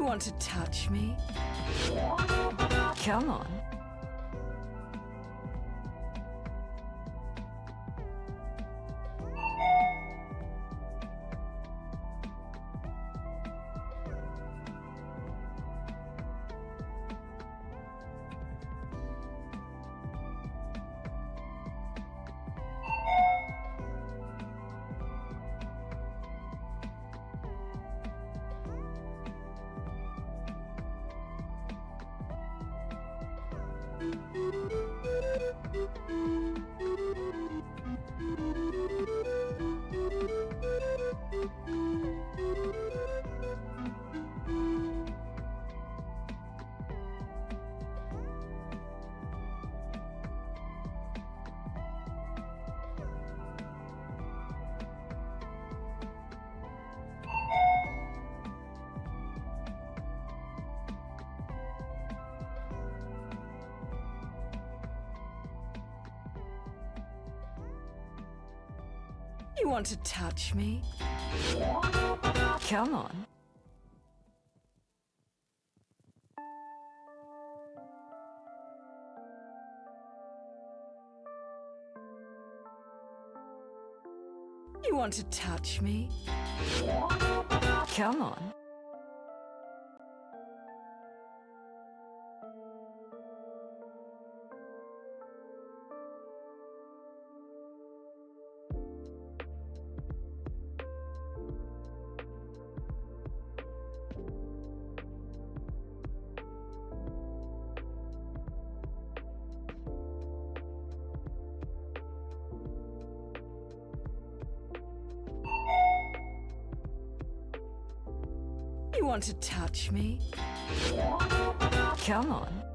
want to touch me? Come on. You want to touch me? Come on. You want to touch me? Come on. You want to touch me? Come on.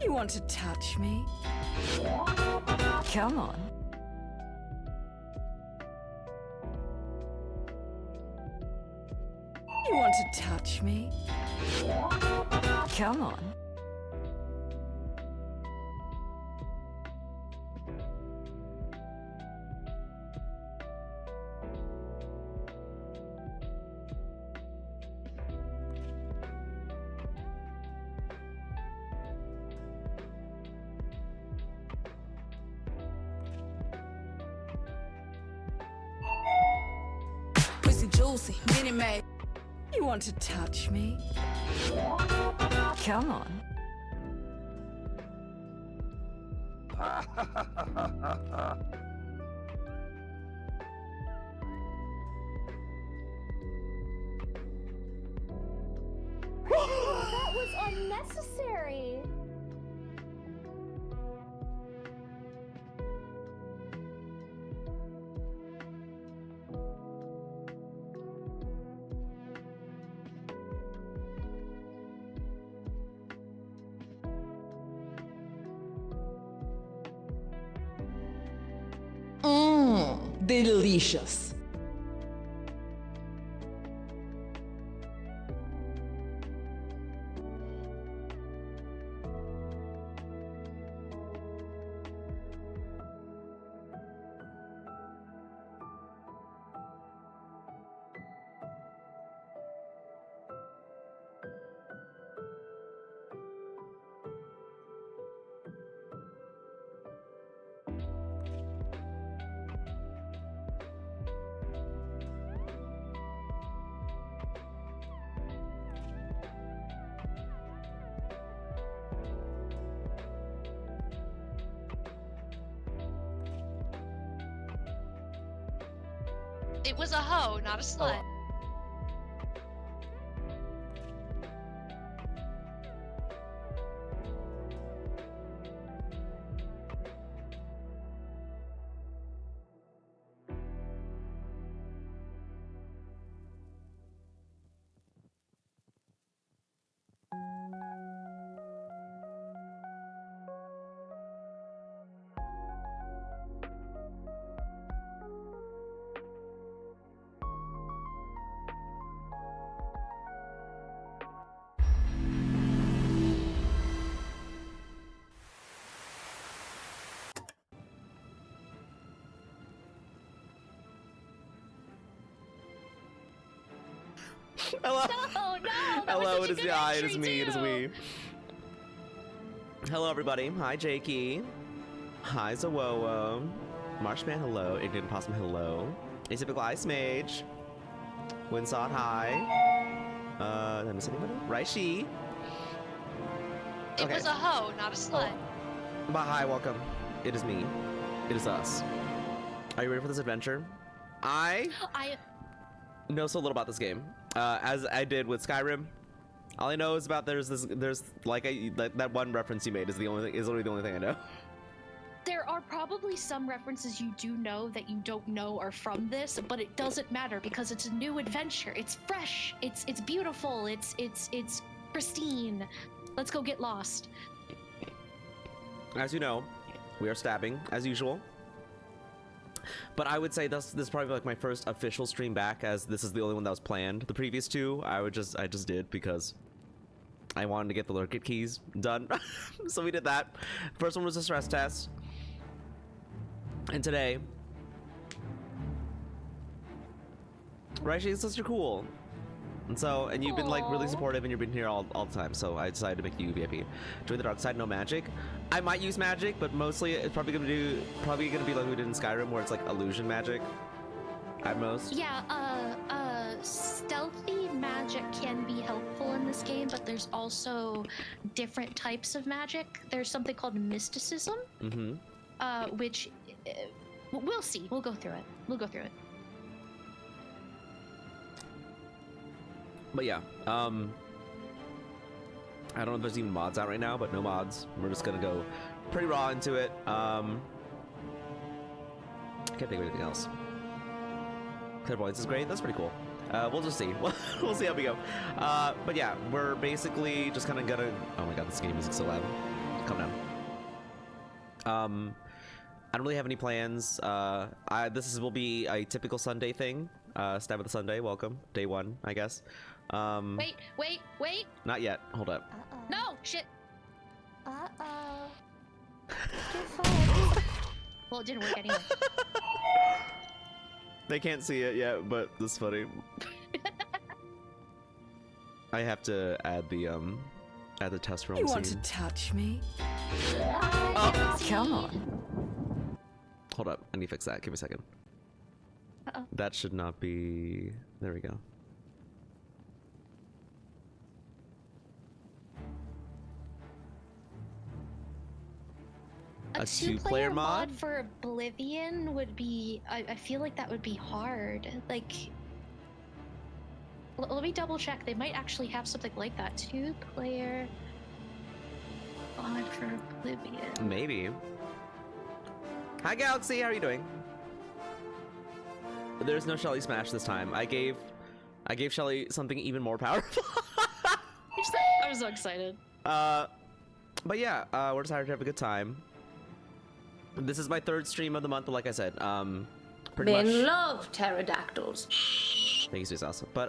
You want to touch me? Come on. You want to touch me? Come on. Juicy, mini made. You want to touch me? Come on. That was unnecessary. Delicious. It was a hoe, not a slut. Hello. No, no. Hello, it is it is me, it is we. Hello, everybody. Hi, Jakey. Hi, Zawowo. Marshman, hello. Ignorant Possum, hello. Atypical Ice Mage. Windsod, hi. Did I miss anybody? Raishi. It was a hoe, not a slut. But hi, welcome. It is me. It is us. Are you ready for this adventure? I know so little about this game. As I did with Skyrim. All I know is about there's like that one reference you made is literally the only thing I know. There are probably some references you do know that you don't know are from this, but it doesn't matter because it's a new adventure. It's fresh. It's beautiful. It's pristine. Let's go get lost. As you know, we are stabbing as usual. But I would say this is probably like my first official stream back, as this is the only one that was planned. The previous two, I just did because I wanted to get the lurkit keys done. So we did that. First one was a stress test. And today, Raishi, it's just you're cool. And you've been like really supportive, and you've been here all the time, so I decided to make you VIP. Join the dark side, no magic. I might use magic, but mostly it's probably gonna be like we did in Skyrim, where it's like illusion magic at most. Yeah, stealthy magic can be helpful in this game, but there's also different types of magic. There's something called mysticism, which we'll see. We'll go through it. But yeah, I don't know if there's even mods out right now, but no mods. We're just gonna go pretty raw into it. I can't think of anything else. Clairvoyance is great. That's pretty cool. We'll just see. We'll see how we go. But yeah, we're basically just kind of gonna. Oh my god, this game music's so loud. calm down. I don't really have any plans. Will be a typical Sunday thing. Stabitha Sunday, welcome. Day 1, I guess. Wait. Not yet. Hold up. No, shit. Well, it didn't work anyway. They can't see it yet, but this is funny. I have to add the test roll You scene. want to touch me? Come on. Hold up, I need to fix that. Give me a second. Uh-oh. That should not be... There we go. A two-player two-player mod? mod for Oblivion would be... I feel like that would be hard. Like... Let me double check. They might actually have something like that. Two-player mod for Oblivion. Maybe. Hi Galaxy, how are you doing? There's no Shelly Smash this time. I gave Shelly something even more powerful. I'm so excited. But yeah, we're decided to have a good time. This is my 3rd stream of the month, but like I said, pretty much... Men love pterodactyls. Thank you, Sweet Sauce. But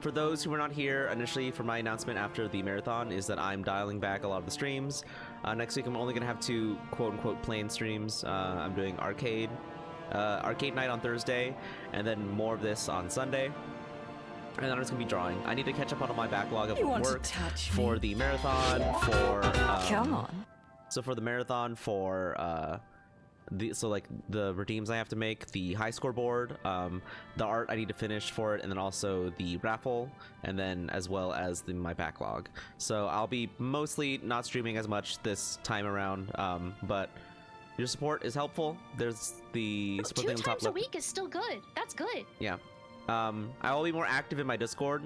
for those who were not here initially for my announcement after the marathon is that I'm dialing back a lot of the streams. Next week I'm only gonna have 2 quote-unquote plain streams. I'm doing arcade night on Thursday, and then more of this on Sunday. And then I'm just gonna be drawing. I need to catch up on all my backlog of work for the marathon, for Come on. So for the marathon, for the redeems I have to make, the high score board, the art I need to finish for it, and then also the raffle, and then as well as my backlog. So I'll be mostly not streaming as much this time around, but your support is helpful. There's the support thing on 2 the top times a left. week is still good. That's good. Yeah. I will be more active in my Discord.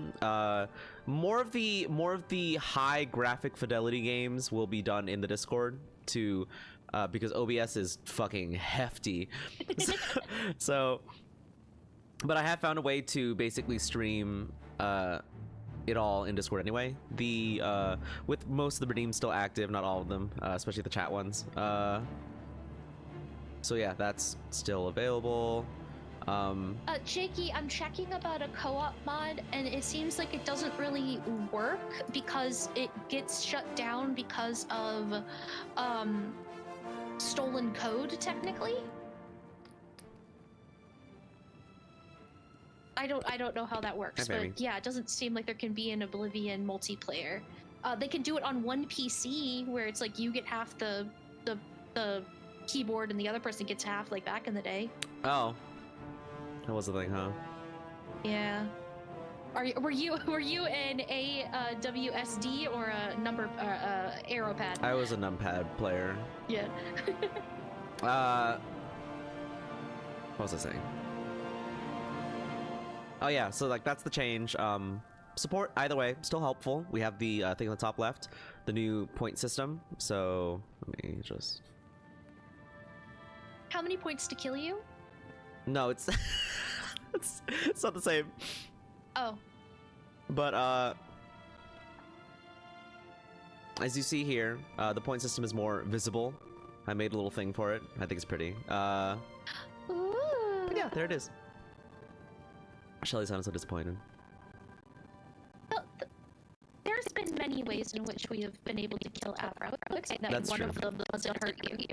More of the high graphic fidelity games will be done in the Discord to because OBS is fucking hefty. So but I have found a way to basically stream it all in Discord anyway. With most of the redeems still active, not all of them, especially the chat ones. So yeah, that's still available. Jakey, I'm checking about a co-op mod, and it seems like it doesn't really work because it gets shut down because of stolen code, technically. I don't know how that works, but yeah, it doesn't seem like there can be an Oblivion multiplayer. They can do it on one PC where it's like you get half the keyboard and the other person gets half, like back in the day. Oh. That was the thing, huh? Yeah. Were you an AWSD or a number arrow pad? I was a numpad player. Yeah. What was I saying? Oh yeah, so like that's the change. Support either way, still helpful. We have the thing on the top left, the new point system. So let me just. How many points to kill you? No, it's it's not the same. Oh. But as you see here, the point system is more visible. I made a little thing for it. I think it's pretty. Ooh. Yeah, there it is. Shelly sounded so disappointed. There's been many ways in which we have been able to kill Avro. That's one true. of them doesn't hurt you.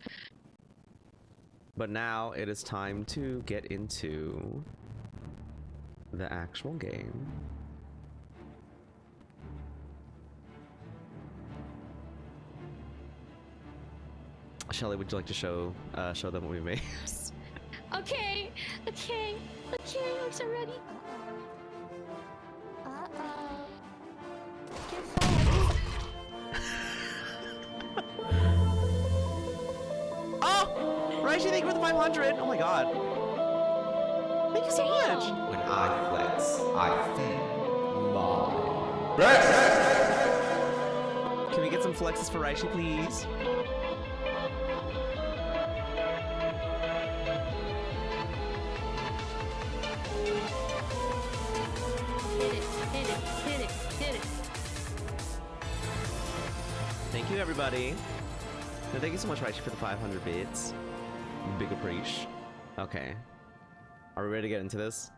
But now it is time to get into the actual game. Shelly, would you like to show them what we made? Okay, I'm so ready. Oh! Raishi, thank you for the 500! Oh my god. Thank you so much! When I flex, I feel my Can we get some flexes for Raishi, please? Hit it. Thank you, everybody. And thank you so much, Raichi, for the 500 bits. Big appreciate. Okay. Are we ready to get into this?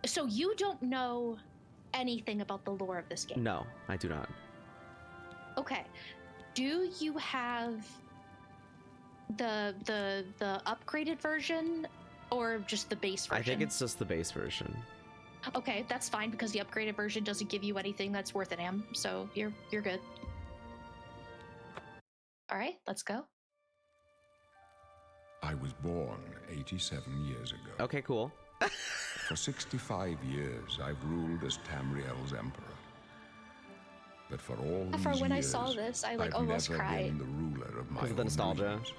So you don't know anything about the lore of this game? No, I do not. Okay. Do you have the upgraded version or just the base version? I think it's just the base version. Okay, that's fine because the upgraded version doesn't give you anything that's worth an am, so you're good. All right, let's go. I was born 87 years ago. Okay, cool. For 65 years, I've ruled as Tamriel's emperor. But for all these For when I years, saw this, I I've almost never cried. been the ruler of my Because of the own nostalgia. dreams.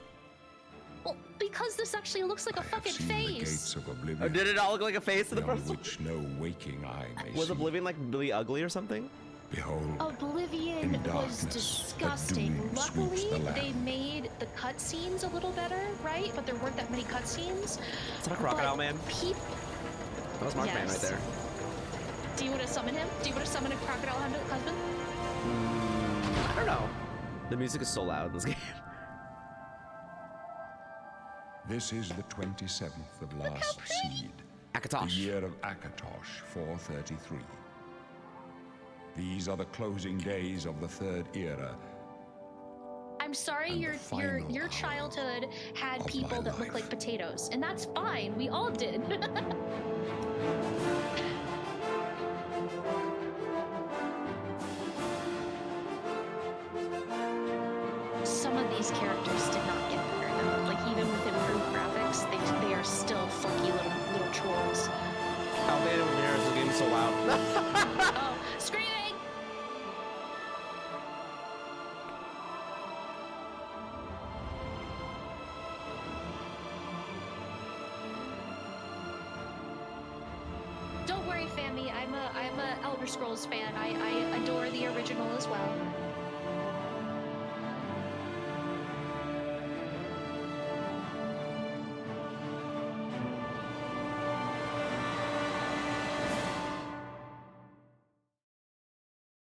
Well, because this actually looks like a I have fucking seen the face. gates of Oh, oblivion, did it all look like a face in the beyond first one? which no waking eye may Was see. Oblivion like really ugly or something? Behold, Oblivion In was darkness, a disgusting. doom Luckily, sweeps the land. they made the cutscenes a little better, right? But there weren't that many cutscenes. Is that a crocodile man? That was Markman right Yes. there. Do you want to summon him? Do you want to summon a crocodile husband? I don't know. The music is so loud in this game. this is the 27th of last seed. The Akatosh. year of Akatosh, 433. These are the closing days of the third era. I'm sorry, And the your final hour childhood had of people my that look life. like potatoes, and that's fine. We all did. Some of these characters did not get better though. Like even with improved graphics, they are still funky little trolls. Oh man, over here, this game is so loud. Oh, screaming! Don't worry, Fammy. I'm a Elder Scrolls fan. I adore the original as well.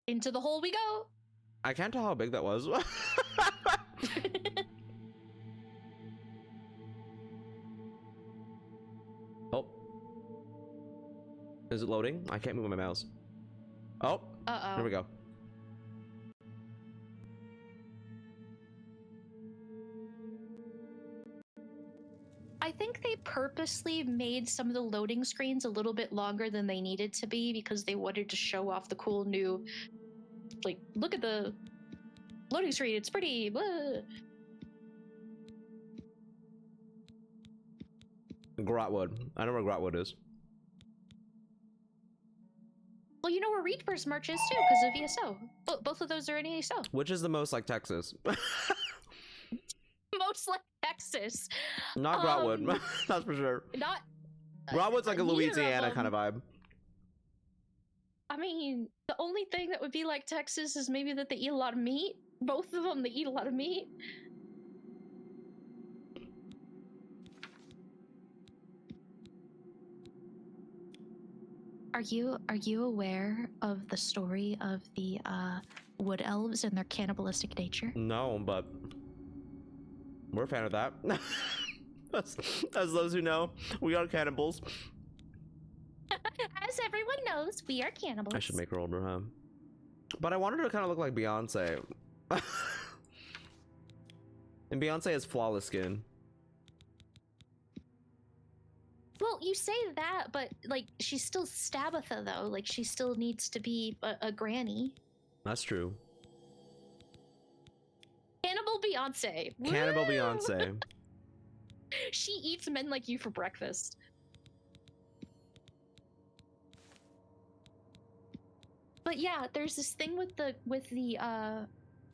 Into the hole we go. I can't tell how big that was. Oh. Is it loading? I can't move my mouse. Oh. Uh-oh. There we go. I think they purposely made some of the loading screens a little bit longer than they needed to be because they wanted to show off the cool new, like, look at the loading screen, it's pretty, blah. Grotwood. I know where Grotwood is. Well, you know where Reaper's March is too, because of ESO. Both of those are in ESO. Which is the most like Texas? Most like Texas. Not Grotwood. That's for sure. Not. Grotwood's like a neither of Louisiana them. kind of vibe. I mean, the only thing that would be like Texas is maybe that they eat a lot of meat. Both of them, they eat a lot of meat. Are you aware of the story of the wood elves and their cannibalistic nature? No, but we're a fan of that. As those who know, we are cannibals. As everyone knows, we are cannibals. I should make her older, huh? But I wanted her to kind of look like Beyonce. And Beyonce has flawless skin. Well, you say that, but like she's still Stabitha though. Like she still needs to be a granny. That's true. Cannibal Beyonce. Cannibal Woo! Beyonce. She eats men like you for breakfast. But yeah, there's this thing with the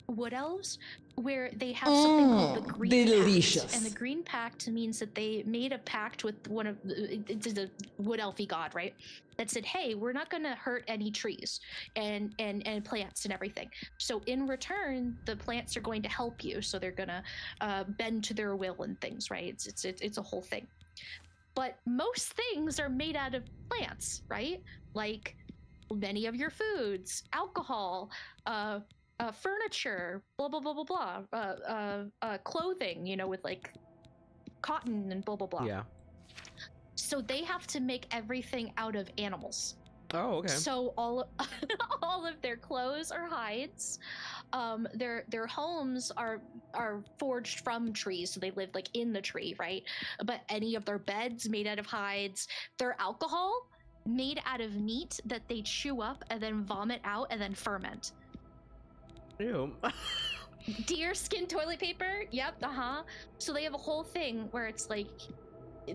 wood elves where they have something called the Green Pact, and the Green Pact means that they made a pact with one of the wood elfy god, right? That said, hey, we're not going to hurt any trees and plants and everything. So in return, the plants are going to help you. So they're going to bend to their will and things, right? It's a whole thing. But most things are made out of plants, right? Like many of your foods, alcohol, furniture, blah blah blah blah blah, clothing, you know, with like cotton and blah blah blah. Yeah. So they have to make everything out of animals. Oh, okay. So all of their clothes are hides. Their homes are forged from trees, so they live like in the tree, right? But any of their beds made out of hides. Their alcohol made out of meat that they chew up and then vomit out and then ferment. Ew. Deer skin toilet paper. Yep. So they have a whole thing where it's like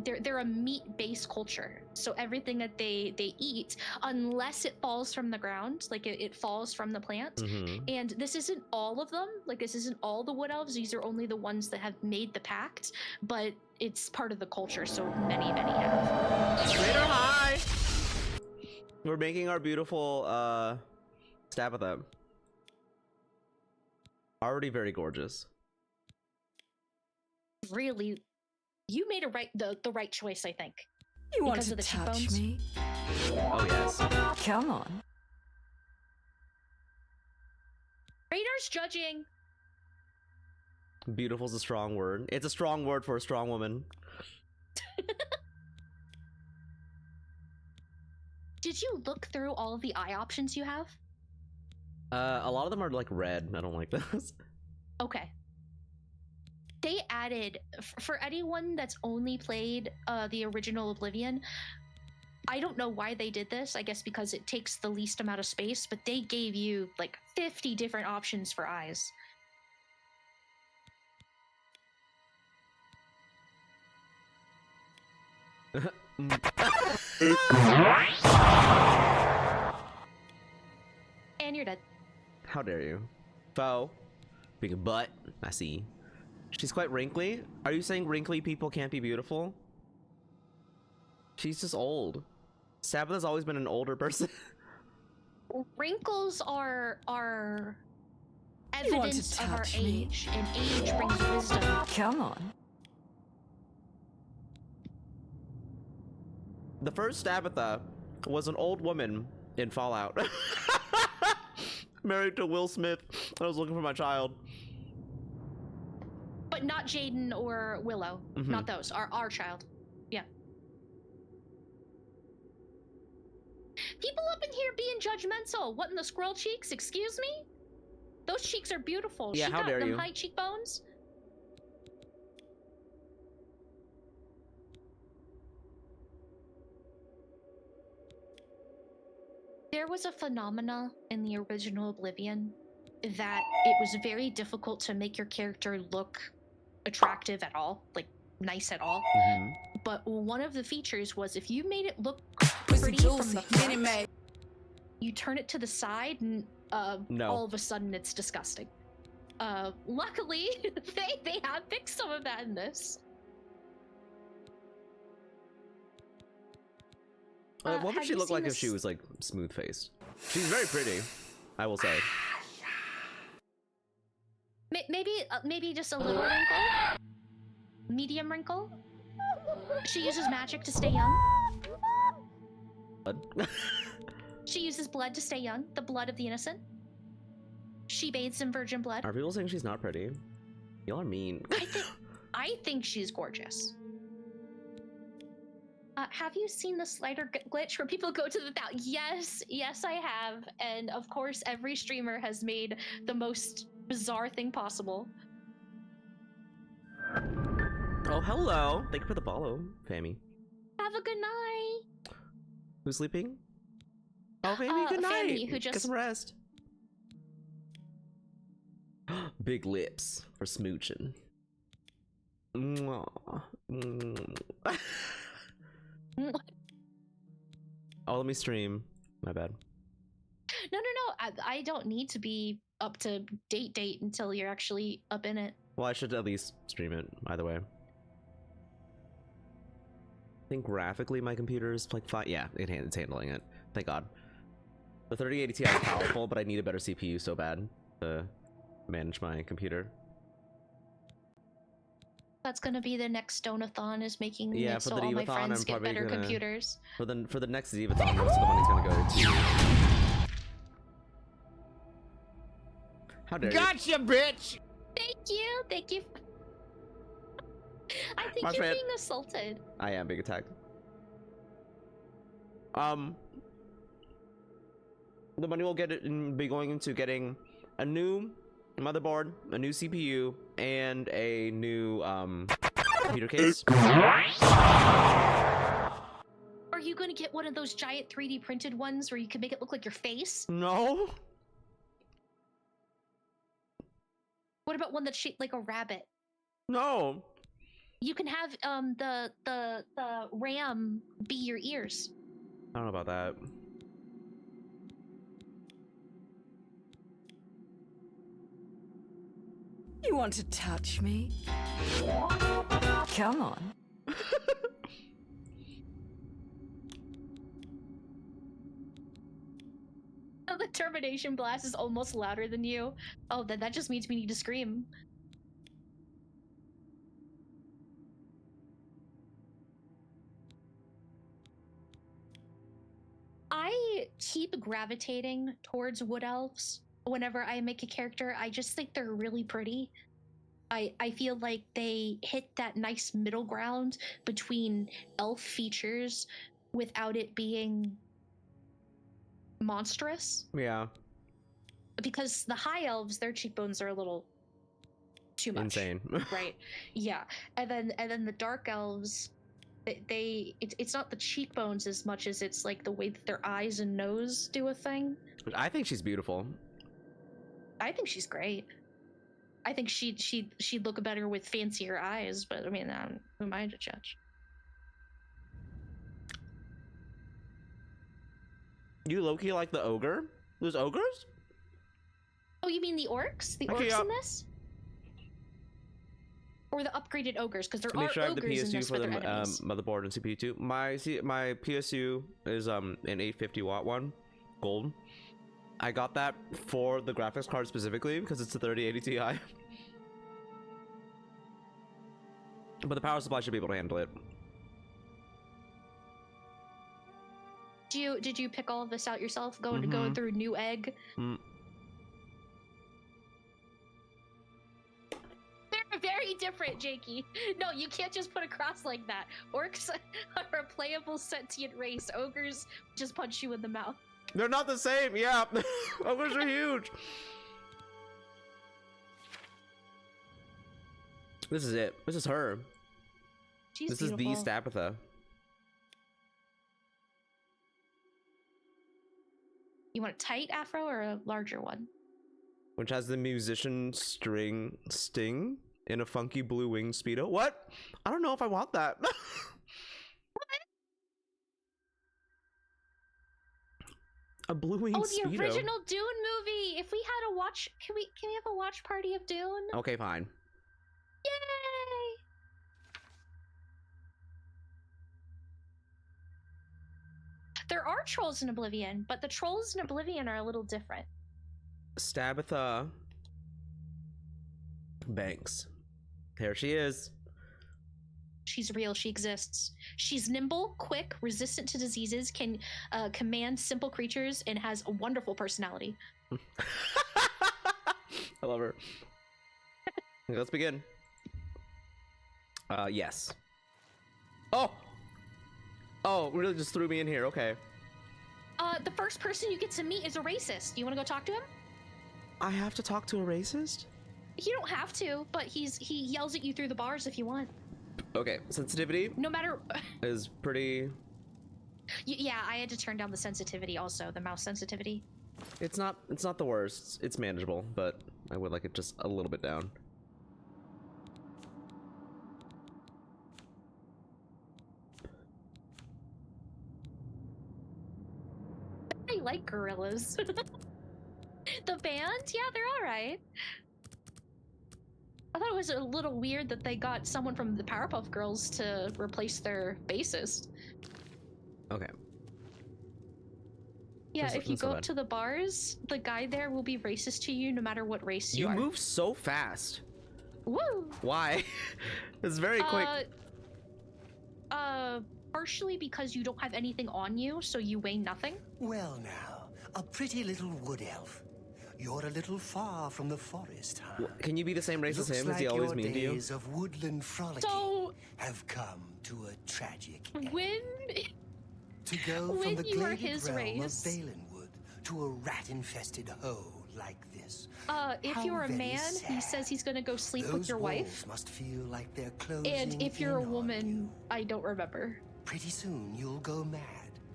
they're a meat-based culture. So everything that they eat, unless it falls from the ground, like it falls from the plant. Mm-hmm. And this isn't all of them. Like this isn't all the wood elves. These are only the ones that have made the pact. But it's part of the culture. So many have. Raider, hi. We're making our beautiful Stabitha. Already very gorgeous. Really, you made the right choice, I think. You want Because to of the touch cheekbones? me? Oh yes. Come on. Raider's judging. Beautiful's a strong word. It's a strong word for a strong woman. Did you look through all of the eye options you have? A lot of them are like red. I don't like those. Okay. They added, for anyone that's only played the original Oblivion, I don't know why they did this. I guess because it takes the least amount of space, but they gave you like 50 different options for eyes. And you're dead. How dare you? Foe. Big butt. I see. She's quite wrinkly. Are you saying wrinkly people can't be beautiful? She's just old. Stabitha's always been an older person. Wrinkles are You want to evidence of our touch me? age, and age brings wisdom. Come on. The first Stabitha was an old woman in Fallout. Married to Will Smith. I was looking for my child. But not Jaden or Willow. Mhm. Not those. Our child. Yeah. People up in here being judgmental. What in the squirrel cheeks? Excuse me? Those cheeks are beautiful. Yeah, she how got dare them you. high cheekbones. There was a phenomena in the original Oblivion that it was very difficult to make your character look attractive at all, like nice at all. Mm-hmm. But one of the features was if you made it look Pussy pretty from juicy, the Minute front, Maid. you turn it to the side and No. all of a sudden it's disgusting. Luckily, they have fixed some of that in this. What would have she you look seen like if this- she was like smooth faced? She's very pretty, I will say. Maybe just a little wrinkle, medium wrinkle. She uses magic to stay young. She uses blood to stay young, the blood of the innocent. She bathes in virgin blood. Are people saying she's not pretty? Y'all are mean. I think she's gorgeous. Have you seen the slider glitch where people go to the Yes, I have. And of course, every streamer has made the most bizarre thing possible. Oh, hello. Thank you for the follow, Fami. Have a good night. Who's sleeping? Oh, Fami, good night. Fami, who Get just- some rest. Big lips for smooching. Mwah. Mm. Oh, let me stream. My bad. No. I don't need to be up to date until you're actually up in it. Well, I should at least stream it, either way. I think graphically my computer is like fine. Yeah, it's handling it. Thank God. The 3080 Ti is powerful, but I need a better CPU so bad to manage my computer. That's gonna be the next Donathon, is making Yeah, it for so the all my Devathon, friends I'm get probably better gonna- computers. For the next Zevathon, most of the money's gonna go to How dare Gotcha, bitch! Thank you. Thank you. I think My you're friend- being assaulted. you? I am being attacked. The money will be going into getting a new motherboard, a new CPU, and a new computer case. Are you going to get one of those giant 3D printed ones where you can make it look like your face? No. What about one that's shaped like a rabbit? No. You can have the RAM be your ears. I don't know about that. You want to touch me? Come on. Oh, the termination blast is almost louder than you. Oh, then that just means we need to scream. I keep gravitating towards wood elves whenever I make a character. I just think they're really pretty. I feel like they hit that nice middle ground between elf features without it being monstrous. Yeah. Because the high elves, their cheekbones are a little too much. Insane. Right. Yeah. And then the dark elves, it's not the cheekbones as much as it's like the way that their eyes and nose do a thing. I think she's beautiful. I think she's great. I think she'd look better with fancier eyes, but I mean, who am I to judge? You low-key like the ogre? There's ogres? Oh, you mean the orcs? The Okay, orcs in this? Or the upgraded ogres? Because there Make are sure I have the ogres in PSU this, for but the they're enemies. motherboard and CPU too. My PSU is an 850 watt one, gold. I got that for the graphics card specifically because it's a 3080 Ti. But the power supply should be able to handle it. Did you pick all of this out yourself? Going through new egg? They're very different, Jakey. No, you can't just put a cross like that. Orcs are a playable sentient race. Ogres just punch you in the mouth. They're not the same, yeah. Ogres are huge. This is it. This is her. She's This beautiful. is the Stabitha. You want a tight afro or a larger one? Which has the musician sting in a funky blue wing speedo. What? I don't know if I want that. A blue wing speedo. Oh, the original Dune movie. If we had a watch, can we have a watch party of Dune? Okay, fine. Yay! There are trolls in Oblivion, but the trolls in Oblivion are a little different. Stabitha Banks. There she is. She's real. She exists. She's nimble, quick, resistant to diseases, can command simple creatures, and has a wonderful personality. I love her. Okay, let's begin. Yes. Oh, really just threw me in here. Okay. The first person you get to meet is a racist. Do you want to go talk to him? I have to talk to a racist? You don't have to, but he yells at you through the bars if you want. Okay, sensitivity No matter. is pretty... Yeah, I had to turn down the sensitivity also, the mouse sensitivity. It's not the worst. It's manageable, but I would like it just a little bit down. I like gorillas. The band? Yeah, they're alright. I thought it was a little weird that they got someone from the Powerpuff Girls to replace their bassist. Okay. Yeah, if you that's not go up bad. to the bars, the guy there will be racist to you no matter what race you You are. move so fast. Woo! Why? It's very quick. Partially because you don't have anything on you, so you weigh nothing. Well now, a pretty little wood elf. you're a little far from the forest, huh? Can you be the same race as Looks him? Is he like always your mean to you? days of woodland frolicking So- have come to a tragic end. When To go when from the you were gladed his realm race- of Valenwood to a rat-infested hole like this. if How you're a very man, he sad. says he's gonna go sleep with Those your walls wife. must feel like they're closing And if you're a in on woman, you. I don't remember. Pretty soon you'll go mad.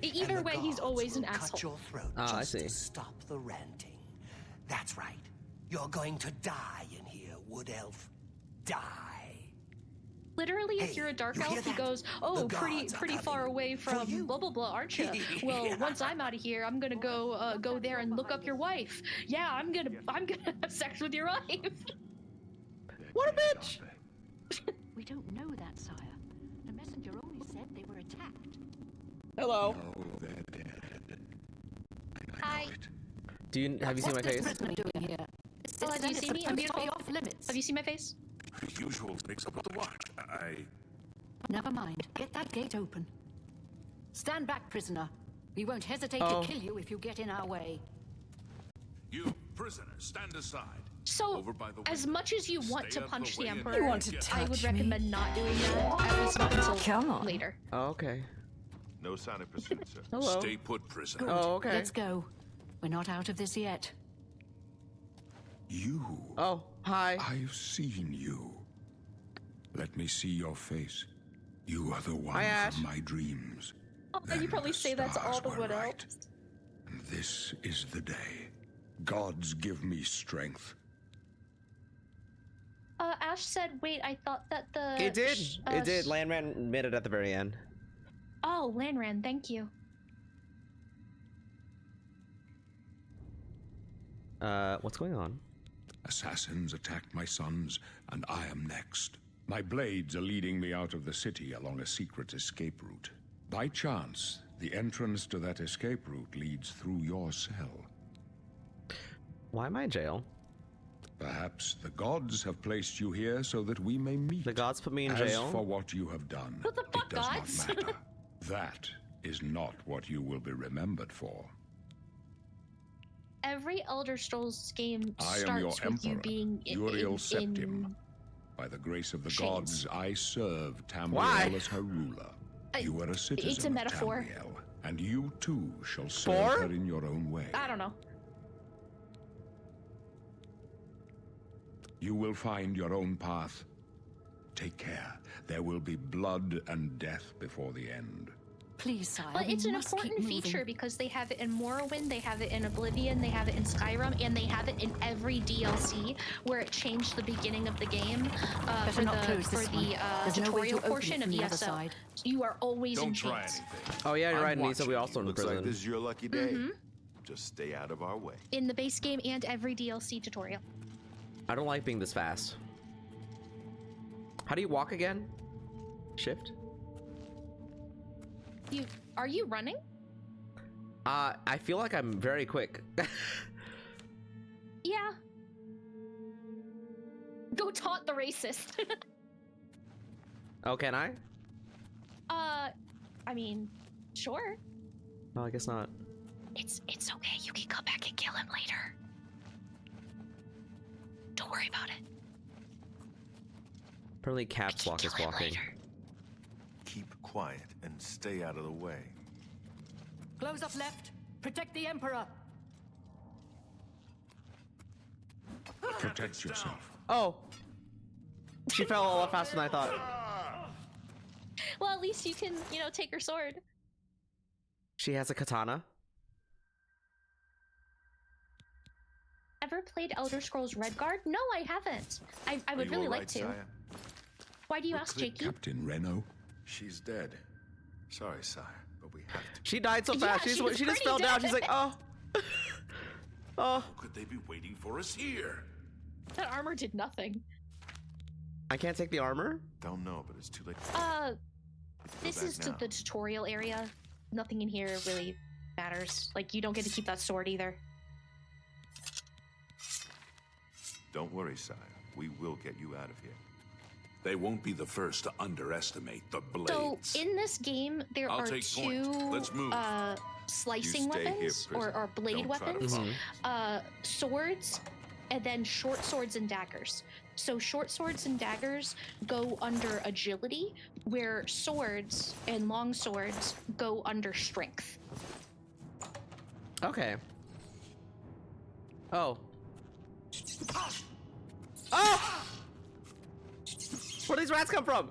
Either and the way, he's gods always will an cut asshole. your throat Ah, I just see. to stop the ranting. That's right. You're going to die in here, Wood Elf. Die. Literally, if Hey, you're a dark you hear elf, he that? goes, The "Oh, pretty gods are far coming away for from you." blah blah blah, aren't you? Well, once I'm out of here, I'm gonna go there and look up your wife. Yeah, I'm gonna have sex with your wife." What a bitch! We don't know that, sire. The messenger only said they were attacked. Hello. Oh, they're dead. I Hi. know it. Have you seen my What's this face? prisoner doing here? Oh, have you seen me? I'm beautiful. Off limits. Have you seen my face? Usual mix up with the watch. Never mind. Get that gate open. Stand back, prisoner. We won't hesitate Oh. to kill you if you get in our way. You, prisoner, stand aside. So, Over by the as window. much as you want Stay to out punch of the way and Emperor, You want to Yes. I would touch me? recommend not doing that. At least not until Come on. later. Oh, okay. No sign of pursuit, sir. Hello. Stay put, prisoner. Oh, okay. Let's go. We're not out of this yet. You. Oh, hi. I've seen you. Let me see your face. You are the one Hi, Ash. from my dreams. Oh, Then you probably the say that to all stars the were Wood right. Elves. And this is the day. Gods give me strength. Ash said, "Wait, I thought that the." It did. It did. Landman admitted it at the very end. Oh, Lanran, thank you. What's going on? Assassins attacked my sons, and I am next. My blades are leading me out of the city along a secret escape route. By chance, the entrance to that escape route leads through your cell. Why am I in jail? Perhaps the gods have placed you here so that we may meet. The gods put me in As jail? for what you have done, What the fuck, it does gods? not matter. That is not what you will be remembered for. Every Elder Scrolls game I am your starts with you emperor, being Uriel in Septim. By the grace of the chains. gods, I serve Why? Tamriel as her ruler. You are a citizen it's a of metaphor. Tamriel, and you too shall serve For? her in your own way. I don't know. You will find your own path. Take care. There will be blood and death before the end. Please, sire. But we it's an must keep important moving. feature because they have it in Morrowind, they have it in Oblivion, they have it in Skyrim, and they have it in every DLC where it changed the beginning of the game Better for not the close this one. There's no way to tutorial open portion it of from the other ESO. side. You are always in Don't try chains. anything. Oh yeah, you're I'm right. Nisa, we watching also you. in Looks prison. like this is your lucky day. Mm-hmm. Just stay out of our way. In the base game and every DLC tutorial. I don't like being this fast. How do you walk again? Shift? Are you running? I feel like I'm very quick. Yeah. Go taunt the racist. Oh, can I? I mean, sure. No, I guess not. It's okay. You can come back and kill him later. Don't worry about it. Apparently caps lock is Kill him walking. later. Keep quiet and stay out of the way. Close up left. Protect the Emperor. Protect yourself. Oh! She fell a lot faster than I thought. Well, at least you can, take her sword. She has a katana. Ever played Elder Scrolls Redguard? No, I haven't. I would really like to. Why do you ask, Jakey? Captain Reno. She's dead. Sorry, sire, but we have to. She died so Yeah, fast. she was She just pretty fell down. dead. She's like, oh. Oh. How could they be waiting for us here? That armor did nothing. I can't take the armor? Don't know, but it's too late. This back is now. the tutorial area. Nothing in here really matters. Like, you don't get to keep that sword either. Don't worry, sire. We will get you out of here. They won't be the first to underestimate the blades. So in this game, there I'll are take two point. Let's move. slicing You stay here, weapons prisoner. or blade Don't try to weapons, follow. swords, and then short swords and daggers. So short swords and daggers go under agility, where swords and long swords go under strength. Okay. Oh. Oh! Where do these rats come from?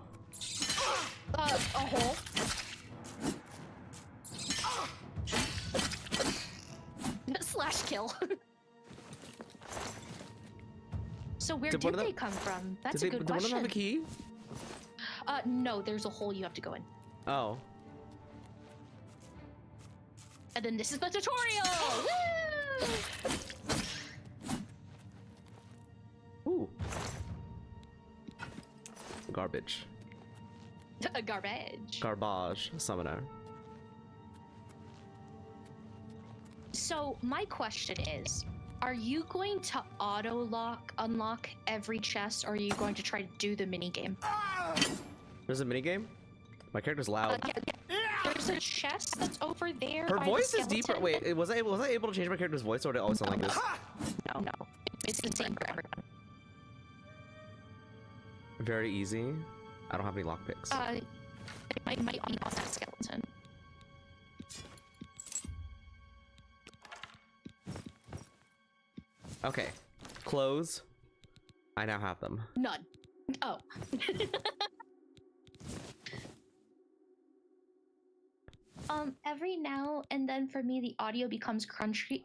A hole. Slash kill. So where did they come from? That's a good question. Did one of them have a key? No, there's a hole you have to go in. Oh. And then this is the tutorial! Woo! Ooh. Garbage. Garbage. Garbage summoner. So my question is, are you going to unlock every chest, or are you going to try to do the minigame? There's a minigame? My character's loud. Yeah. There's a chest that's over there. Her by voice the is deeper. skeleton. Wait, was I able to change my character's voice, or did it always sound like this? No. It's the same for everyone. Very easy. I don't have any lockpicks. It might be on that skeleton. Okay. Clothes. I now have them. None. Oh. Every now and then for me the audio becomes crunchy.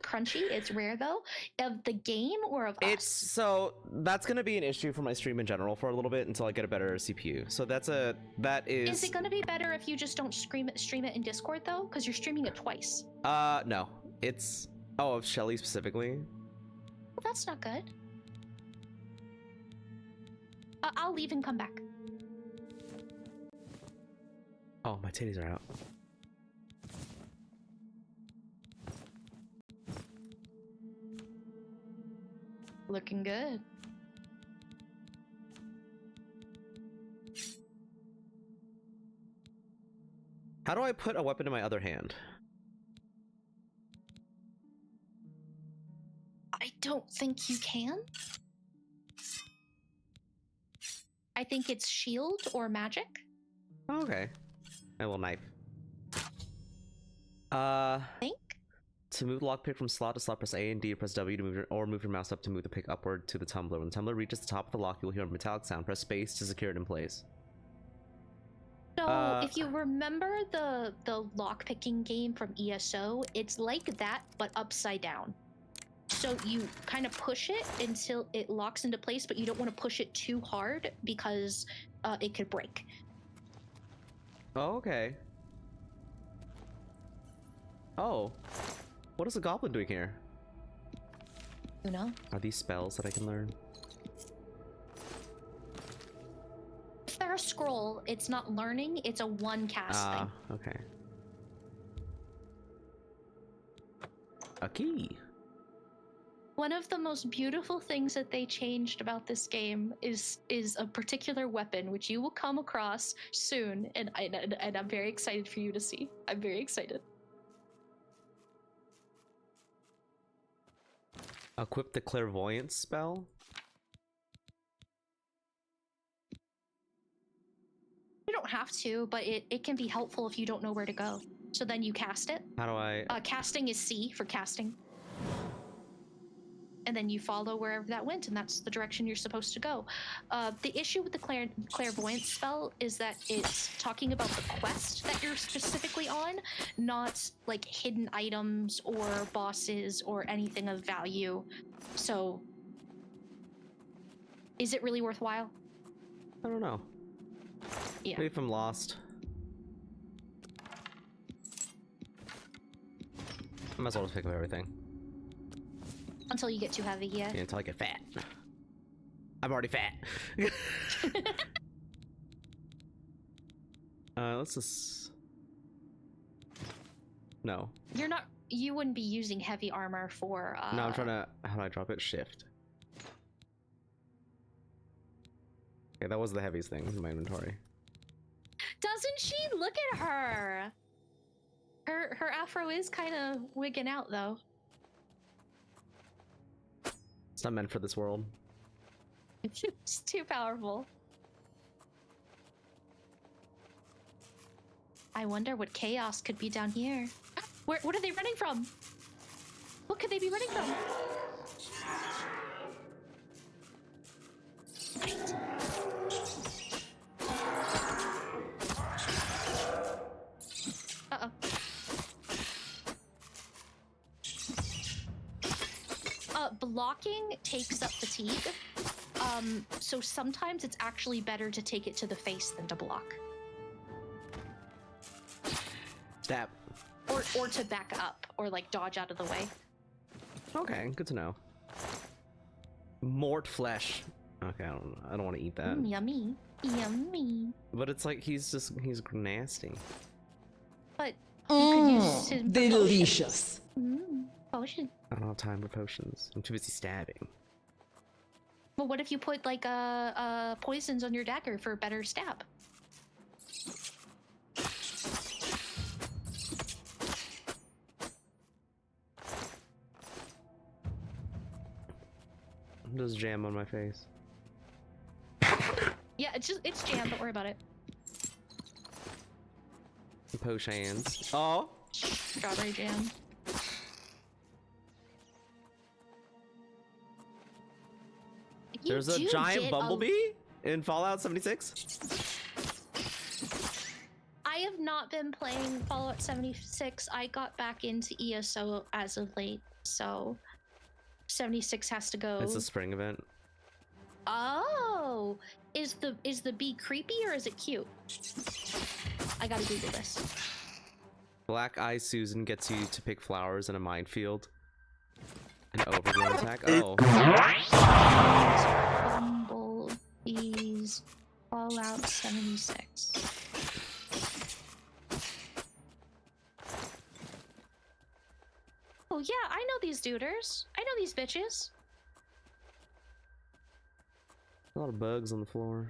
It's rare though. Of the game or of us? So that's gonna be an issue for my stream in general for a little bit until I get a better CPU. So that is. Is it gonna be better if you just don't stream it in Discord though? Because you're streaming it twice. No. It's of Shelly specifically. Well, that's not good. I'll leave and come back. Oh, my titties are out. Looking good. How do I put a weapon in my other hand? I don't think you can. I think it's shield or magic. Oh, okay. I will knife. Think? To move the lockpick from slot to slot, press A and D, press W to move move your mouse up to move the pick upward to the tumbler. When the tumbler reaches the top of the lock, you will hear a metallic sound. Press space to secure it in place. So if you remember the lockpicking game from ESO, it's like that but upside down. So you kind of push it until it locks into place, but you don't want to push it too hard because it could break. Oh, okay. Oh. What is a goblin doing here? You know? Are these spells that I can learn? If they're a scroll, it's not learning, it's a one cast thing. Okay. A key. One of the most beautiful things that they changed about this game is a particular weapon which you will come across soon, and I'm very excited for you to see. I'm very excited. Equip the clairvoyance spell. You don't have to, but it can be helpful if you don't know where to go. So then you cast it. How do I? Casting is C for casting. And then you follow wherever that went, and that's the direction you're supposed to go. The issue with the clairvoyance spell is that it's talking about the quest that you're specifically on, not like hidden items or bosses or anything of value. So, is it really worthwhile? I don't know. Yeah. Maybe if I'm lost. I might as well just pick up everything. Until you get too heavy, yeah. Yeah, until I get fat. I'm already fat. Let's just... No. You wouldn't be using heavy armor for, No, I'm trying to... How do I drop it? Shift. Okay, that was the heaviest thing in my inventory. Doesn't she? Look at her. Her afro is kind of wigging out though. It's not meant for this world. It's too powerful. I wonder what chaos could be down here. What are they running from? What could they be running from? Uh-oh. Blocking takes up fatigue. So sometimes it's actually better to take it to the face than to block. Stab. Or to back up, or like dodge out of the way. Okay, good to know. Mort flesh. Okay, I don't want to eat that. Yummy. Yummy. But it's like he's nasty. But you could use him for delicious. Potion. I don't have time for potions. I'm too busy stabbing. Well, what if you put like poisons on your dagger for a better stab? There's jam on my face. Yeah, it's jam. Don't worry about it. Potions. Oh. Strawberry jam. There's a giant bumblebee in Fallout 76. I have not been playing Fallout 76. I got back into ESO as of late, so 76 has to go. It's a spring event. Oh, is the bee creepy or is it cute? I gotta Google this. Black Eye Susan gets you to pick flowers in a minefield. An overgrown attack. Oh. Bumblebees, Fallout 76. Oh yeah, I know these duders. I know these bitches. A lot of bugs on the floor.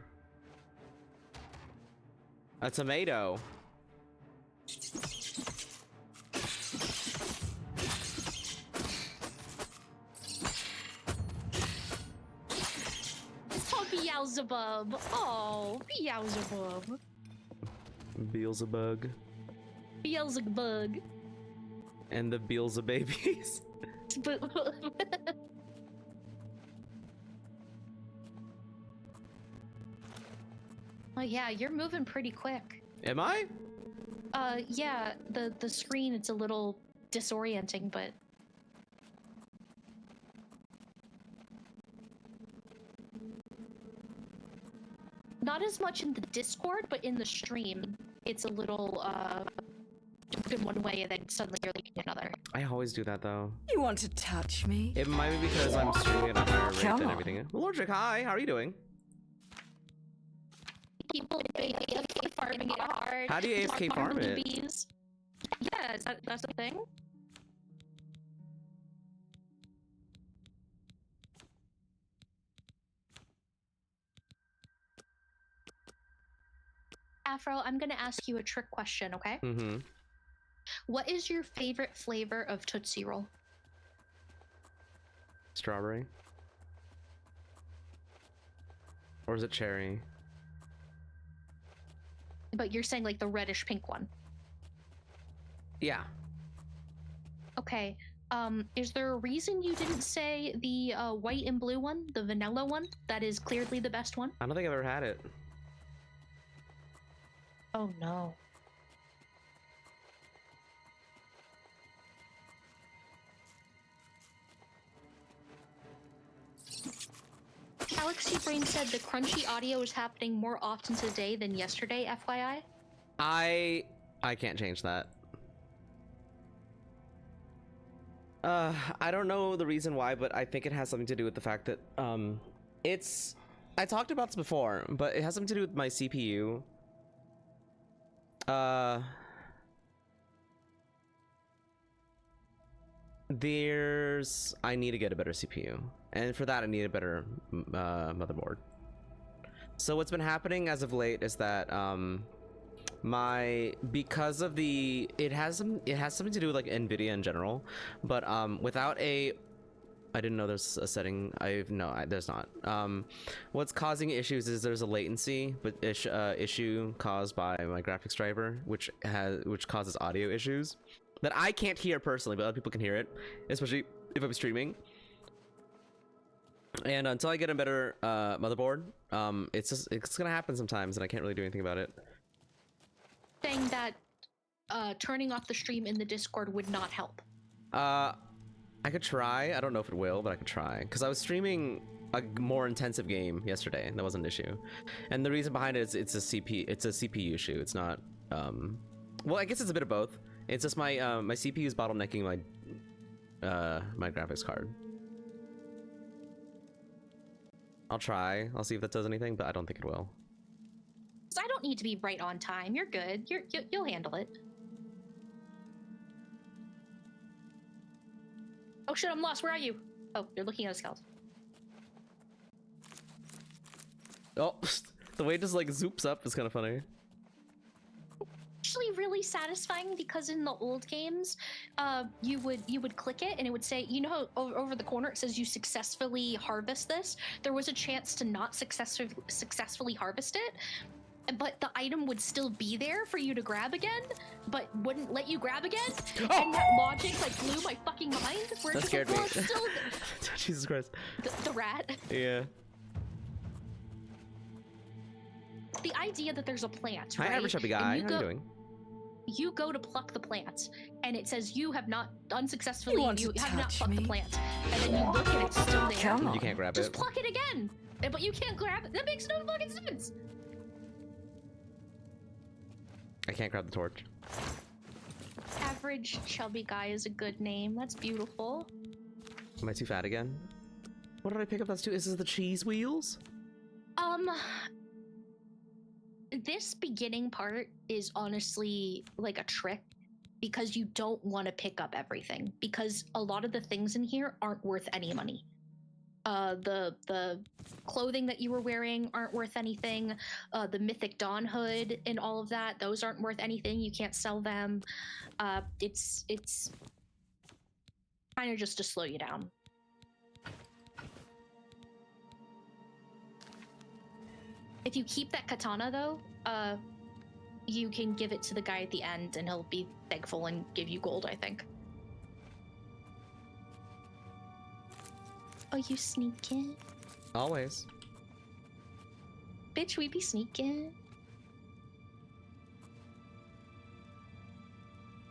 A tomato. Oh, Beelzebub. Oh, Beelzebub. Beelzebug. Beelzebub. And the Beelzebabies. Oh yeah, you're moving pretty quick. Am I? Yeah, the screen, it's a little disorienting, but... Not as much in the Discord, but in the stream, it's a little, in one way and then suddenly you're like another. I always do that though. You want to touch me? It might be because I'm streaming at a higher rate Come than on. everything. Lordric, hi, how are you doing? People AFK farming it hard. How do you AFK farm it? Bees. Yeah, that's the thing. Afro, I'm gonna ask you a trick question, okay? Mm-hmm. What is your favorite flavor of Tootsie Roll? Strawberry. Or is it cherry? But you're saying like the reddish pink one. Yeah. Okay. Is there a reason you didn't say the white and blue one, the vanilla one? That is clearly the best one. I don't think I've ever had it. Oh no. Galaxy Brain said the crunchy audio is happening more often today than yesterday, FYI. I can't change that. I don't know the reason why, but I think it has something to do with the fact that I talked about this before, but it has something to do with my CPU. I need to get a better CPU, and for that I need a better motherboard. So what's been happening as of late is that because of the it has something to do with like NVIDIA in general, but without a I didn't know there's a setting. There's not. What's causing issues is there's a latency issue caused by my graphics driver, which causes audio issues that I can't hear personally, but other people can hear it, especially if I'm streaming. And until I get a better motherboard, it's gonna happen sometimes, and I can't really do anything about it. Saying that turning off the stream in the Discord would not help. I could try. I don't know if it will, but I could try. Because I was streaming a more intensive game yesterday, and that wasn't an issue. And the reason behind it is it's a CPU issue. It's not. Well, I guess it's a bit of both. It's just my my CPU is bottlenecking my graphics card. I'll try. I'll see if that does anything, but I don't think it will. So I don't need to be right on time. You're good. You'll handle it. Oh shit, I'm lost. Where are you? Oh, you're looking at a skeleton. Oh, the way it just like zoops up is kind of funny. Actually really satisfying because in the old games, you would click it and it would say, you know how over the corner it says you successfully harvest this? There was a chance to not successfully harvest it, but the item would still be there for you to grab again, but wouldn't let you grab again. Oh! And that logic like blew my fucking mind. Where That it's scared like, me. well, it's still Jesus Christ. the rat. Yeah. The idea that there's a plant, Hi, right? Average Chubby Guy. How are you doing? You go to pluck the plant, and it says you have not unsuccessfully. You have not touch plucked the me? plant, and then you look and it's still there. Come on. You can't grab Just it. pluck it again, but you can't grab it. That makes no fucking sense. I can't grab the torch. Average Chubby Guy is a good name. That's beautiful. Am I too fat again? What did I pick up? That's too. Is this the cheese wheels? This beginning part is honestly like a trick because you don't want to pick up everything because a lot of the things in here aren't worth any money. The clothing that you were wearing aren't worth anything. The Mythic Dawn hood and all of that, those aren't worth anything. You can't sell them. It's kind of just to slow you down. If you keep that katana though, you can give it to the guy at the end and he'll be thankful and give you gold, I think. Oh, you sneaking? Always. Bitch, we be sneaking.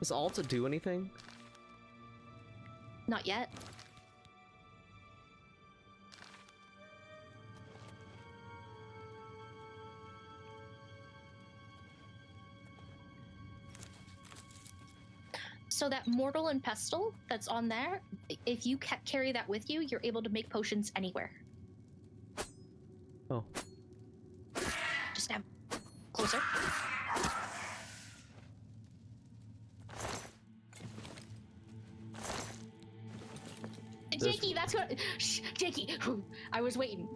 Does Alta do anything? Not yet. So that Mortal and Pestle that's on there, if you carry that with you, you're able to make potions anywhere. Oh. Just now. Closer. Jakey, that's what... Shh, Jakey, I was waiting.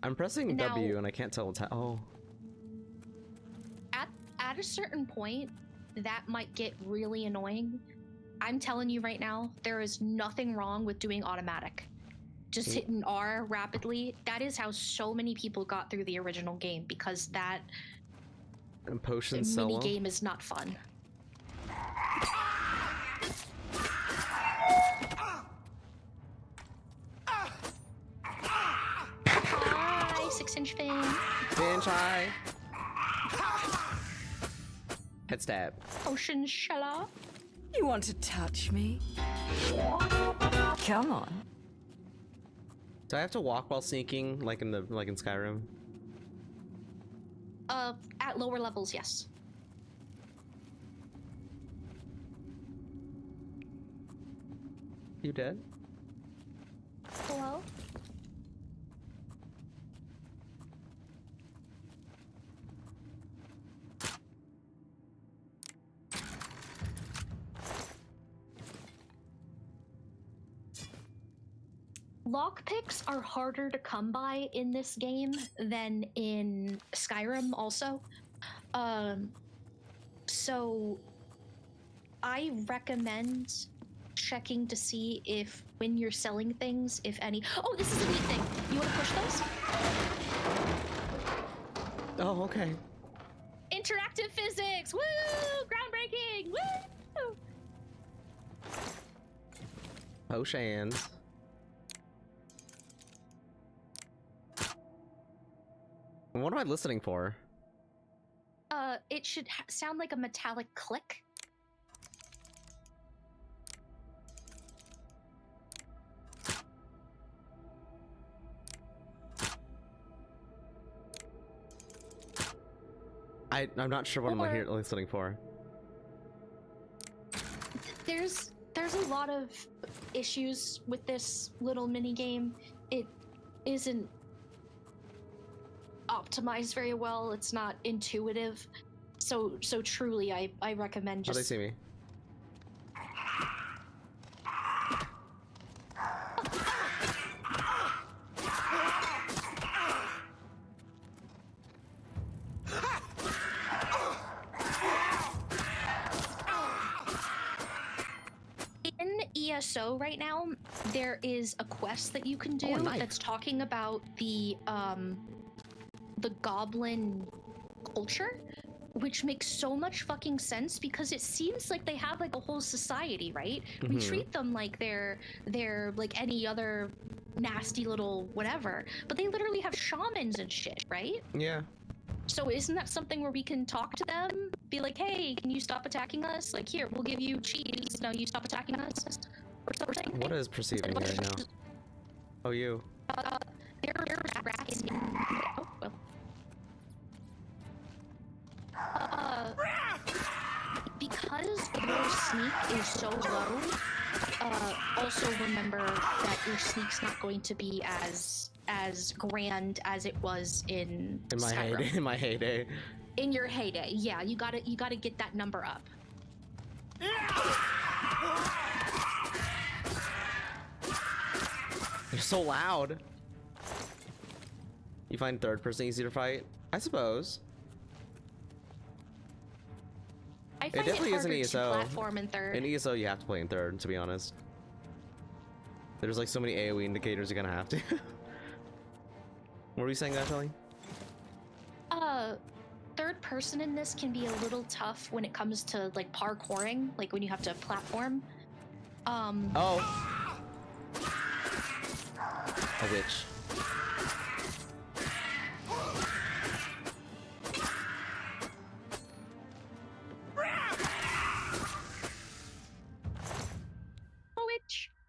I'm pressing Now- W and I can't tell what's oh. At a certain point, that might get really annoying. I'm telling you right now, there is nothing wrong with doing automatic. Just hitting R rapidly. That is how so many people got through the original game because that And potions sell mini well? game is not fun. Hi, 6-inch fin. Finch high. Head stab. Ocean Shella. You want to touch me? Come on. Do I have to walk while sneaking, like in Skyrim? At lower levels, yes. You dead? Hello? Lockpicks are harder to come by in this game than in Skyrim also. So I recommend checking to see if when you're selling things, if any... Oh, this is a neat thing. You want to push those? Oh, okay. Interactive physics! Woo! Groundbreaking! Woo! Potions. What am I listening for? It should sound like a metallic click. I'm not sure what I'm listening for. There's a lot of issues with this little mini game. It isn't optimized very well. It's not intuitive. So truly, I recommend just... Oh, they see me. In ESO right now, there is a quest that you can do that's talking about the goblin culture, which makes so much fucking sense because it seems like they have like a whole society, right? We treat them like they're like any other nasty little whatever, but they literally have shamans and shit, right? Yeah. So isn't that something where we can talk to them? Be like, hey, can you stop attacking us? Like, here, we'll give you cheese. No, you stop attacking us. Or something. What is perceiving right now? Oh, you. There's rats in... Oh, well. Because your sneak is so low, also remember that your sneak's not going to be as grand as it was in my Skyrim. heyday. In my heyday. In your heyday, yeah, you gotta get that number up. You're so loud. You find third person easy to fight? I suppose. I find it definitely it is an harder ESO. to platform in third. In ESO, you have to play in third, to be honest. There's like so many AoE indicators you're gonna have to. What were you saying, Ashley? Third person in this can be a little tough when it comes to like parkouring, like when you have to platform. Oh. A witch.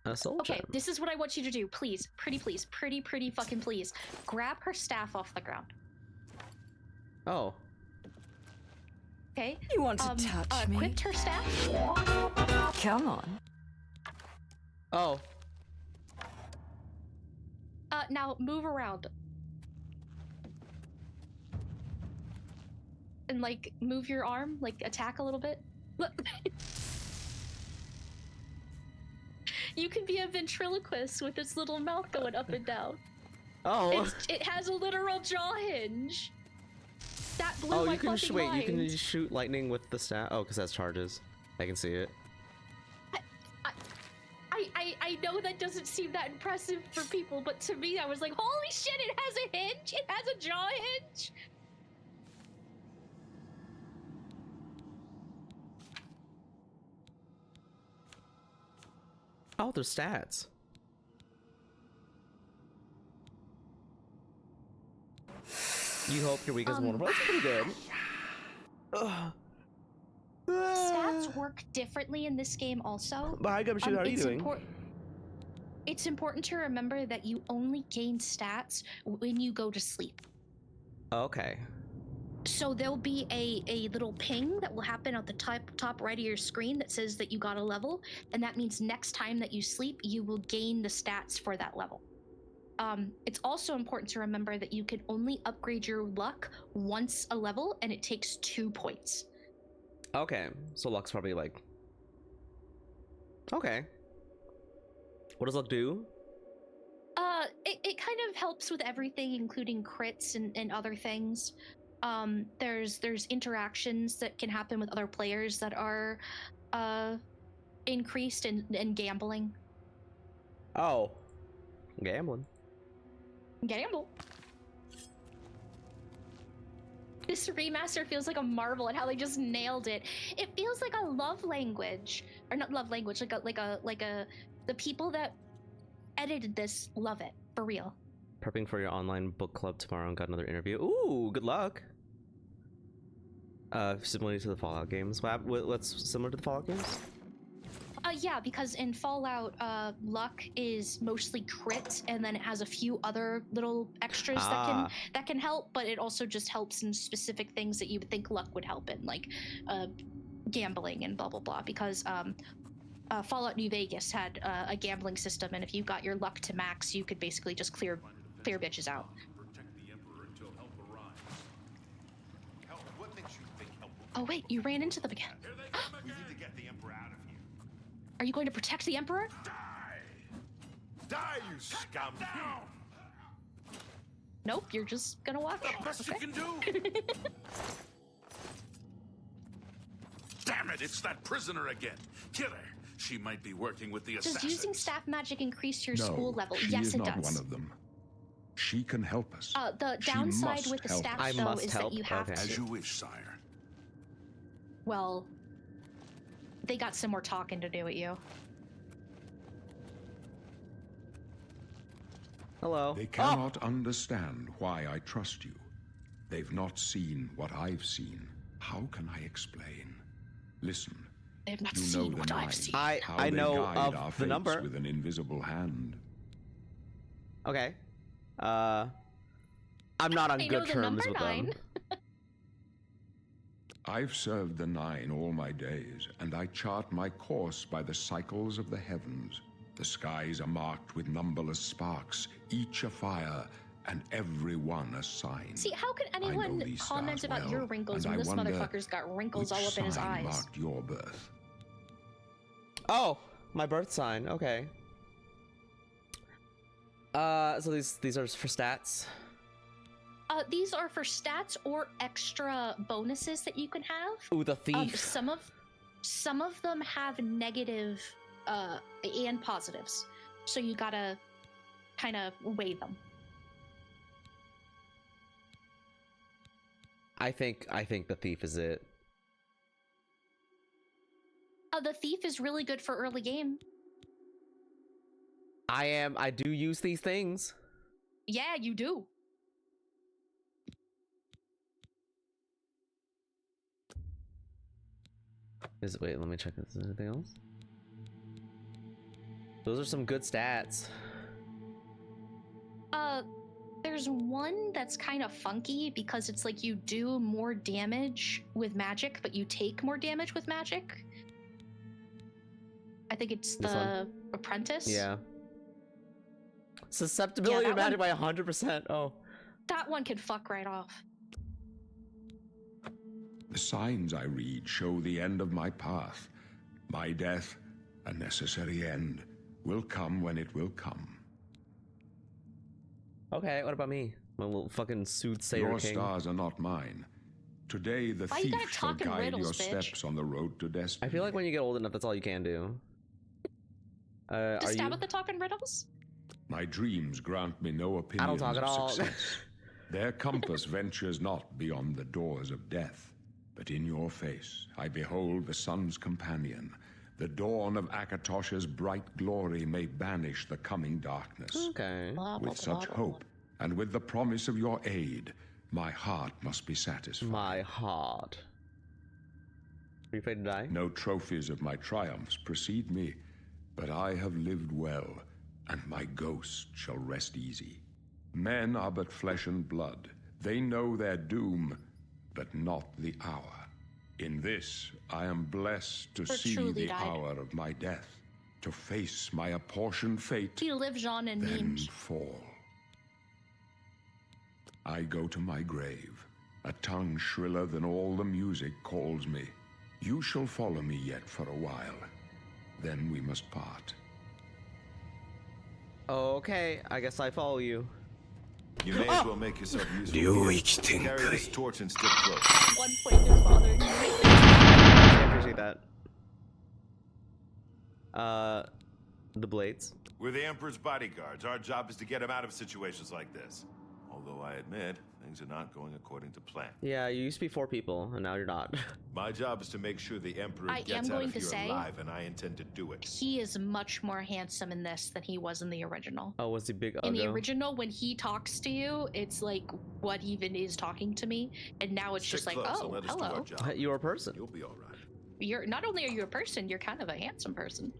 A soldier. Okay, this is what I want you to do. Please, pretty fucking please. Grab her staff off the ground. Oh. Okay. You want to touch me? Equip her staff. Come on. Oh. Now move around. And like move your arm, like attack a little bit. Look. You can be a ventriloquist with its little mouth going up and down. Oh. It has a literal jaw hinge. That blew my you can fucking wait. mind. You can shoot lightning with the staff. Oh, because that's charges. I can see it. I know that doesn't seem that impressive for people, but to me, I was like, holy shit! It has a hinge. It has a jaw hinge. Oh, there's stats. You hope your weak is vulnerable. That's pretty good. Stats work differently in this game also. But hi, Gumshoe, how are you doing? It's important to remember that you only gain stats when you go to sleep. Okay. So there'll be a little ping that will happen at the top right of your screen that says that you got a level, and that means next time that you sleep, you will gain the stats for that level. It's also important to remember that you can only upgrade your luck once a level, and it takes 2 points. Okay, so luck's probably like... Okay. What does luck do? it kind of helps with everything, including crits and other things. There's interactions that can happen with other players that are increased in gambling. Oh, gambling. Gamble. This remaster feels like a marvel at how they just nailed it. It feels like a love language, or not love language, the people that edited this love it for real. Prepping for your online book club tomorrow and got another interview. Ooh, good luck. Similar to the Fallout games. What's similar to the Fallout games? Yeah, because in Fallout, luck is mostly crit, and then it has a few other little extras that can help, but it also just helps in specific things that you would think luck would help in, like gambling and blah blah blah. Because Fallout New Vegas had a gambling system, and if you got your luck to max, you could basically just clear bitches out. Oh wait, you ran into them again. We need to get the Emperor out of here. Are you going to protect the Emperor? Die! Die, you scum! Nope, you're just gonna watch. The best you can do! Damn it, it's that prisoner again. Kill her. She might be working with the assassins. Does using staff magic increase your No, school level? she Yes, is it not does. one of them. She can help us. The She downside must with the help staff, us. though, is that you have Okay. to. As you wish, sire. Well, they got some more talking to do with you. Hello. They cannot understand why I trust you. They've not seen what I've seen. How can I explain? Listen. They have not You know seen the what nine. I've seen. I They know guide of our the fates number. with an invisible hand. Okay. I'm not on I know good the terms number with 9. them. I've served the nine all my days, and I chart my course by the cycles of the heavens. The skies are marked with numberless sparks, each a fire, and every one a sign. See, how can I know anyone these comment stars about well, your wrinkles and when I this wonder motherfucker's got wrinkles which all up in his sign eyes? marked your birth. Oh, my birth sign. Okay. So these are for stats. These are for stats or extra bonuses that you can have. Ooh, the thief. Some of them have negative and positives, so you gotta kind of weigh them. I think the thief is it. The thief is really good for early game. I do use these things. Yeah, you do. Wait, let me check if there's anything else. Those are some good stats. There's one that's kind of funky because it's like you do more damage with magic, but you take more damage with magic. I think it's This the one? apprentice. Yeah. Susceptibility Yeah, to that magic by 100%. Oh. That one can fuck right off. The signs I read show the end of my path. My death, a necessary end, will come when it will come. Okay, what about me? My little fucking soothsayer Your king. stars are not mine. Today the Why you thief gotta shall talk in guide riddles, your bitch? steps on the road to destiny. I feel like when you get old enough, that's all you can do. Does Are you? Stabitha talk in riddles? My dreams grant me no I opinions don't talk at of all. success. Their compass ventures not beyond the doors of death. But in your face I behold the sun's companion. The dawn of Akatosh's bright glory may banish the coming darkness. Okay. With such hope, and with the promise of your aid, my heart must be satisfied. My heart. Are you afraid to die? No trophies of my triumphs precede me, but I have lived well, and my ghost shall rest easy. Men are but flesh and blood. They know their doom, but not the hour. In this, I am blessed to see truly the died. hour of my death, to face my apportioned fate, He lives on in then memes. fall. I go to my grave. A tongue shriller than all the music calls me. You shall follow me yet for a while. Then we must part. Okay, I guess I follow you. You may as well make yourself useful. Carry this torch and stick close. One point is bothering you. I appreciate that. The blades. We're the Emperor's bodyguards. Our job is to get him out of situations like this. Although I admit, things are not going according to plan. Yeah, you used to be 4 people, and now you're not. My job is to make sure the Emperor gets out of here alive, and I intend to do it. He is much more handsome in this than he was in the original. Oh, was he big? In the original, when he talks to you, it's like, what even is talking to me? And now it's just like, oh, hello. You're a person. You'll be all right. You're not only are you a person, you're kind of a handsome person.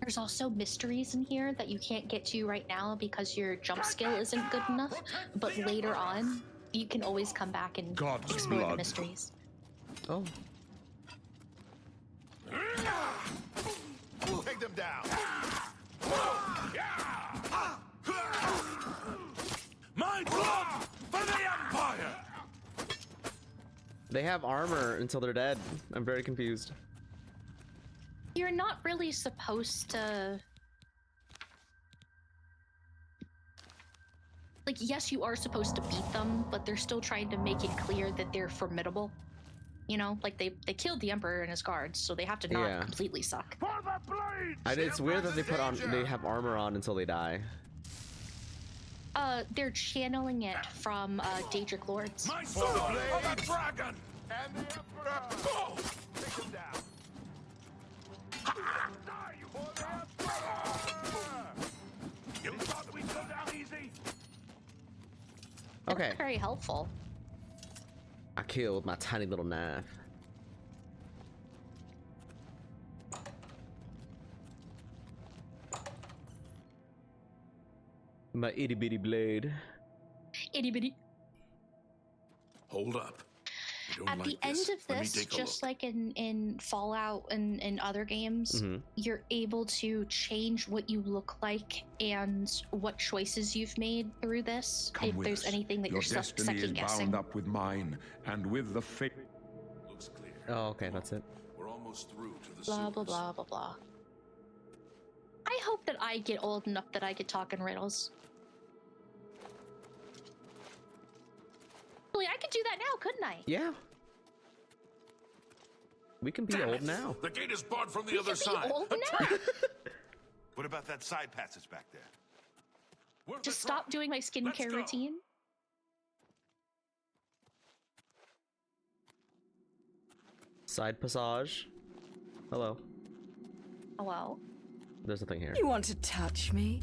There's also mysteries in here that you can't get to right now because your jump skill isn't good enough, but later on, you can always come back and explore the mysteries. Oh. Take them down. My blood for the Empire! They have armor until they're dead. I'm very confused. You're not really supposed to... Like, yes, you are supposed to beat them, but they're still trying to make it clear that they're formidable. You know, like they killed the Emperor and his guards, so they have to not completely suck. It's weird that they have armor on until they die. They're channeling it from Daedric Lords. My sword of the dragon! And the Emperor! Go! Take him down. You thought we'd go down easy? Okay. That's very helpful. I killed with my tiny little knife. My itty bitty blade. Itty bitty. Hold up. At the end of this, just like in Fallout and in other games, you're able to change what you look like and what choices you've made through this. If there's anything that you're destiny is bound up with mine and with the fate. Looks clear. Oh, okay, that's it. We're almost through to the blah blah blah blah blah. I hope that I get old enough that I could talk in riddles. I could do that now, couldn't I? Yeah. We can be old now. The gate is barred from the other side. Old now. What about that side passage back there? Just stop doing my skincare routine. Side passage. Hello. Hello. There's nothing here. You want to touch me?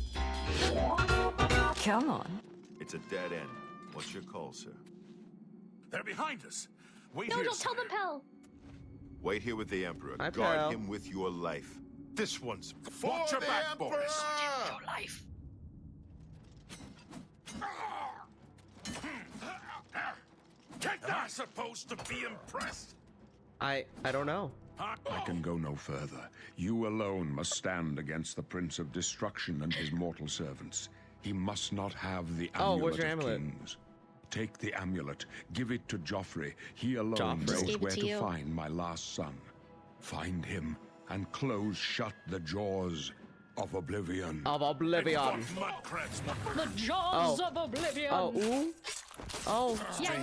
Come on. It's a dead end. What's your call, sir? They're behind us. Wait no, here, don't tell them, Pell. Wait here with the Emperor. Hi, Guard Pell. him with your life. This one's for Watch your back, Emperor! Boris. Your life. Can't I supposed to be impressed? I don't know. I can go no further. You alone must stand against the Prince of Destruction and his mortal servants. He must not have the amulet where's your of amulet? kings. Take the amulet, give it to Joffrey. He alone Joffrey. knows Gave it where to to you. find my last son. Find him and close shut the jaws of oblivion. Of oblivion. The jaws of oblivion. Oh, ooh. Oh. Yeah,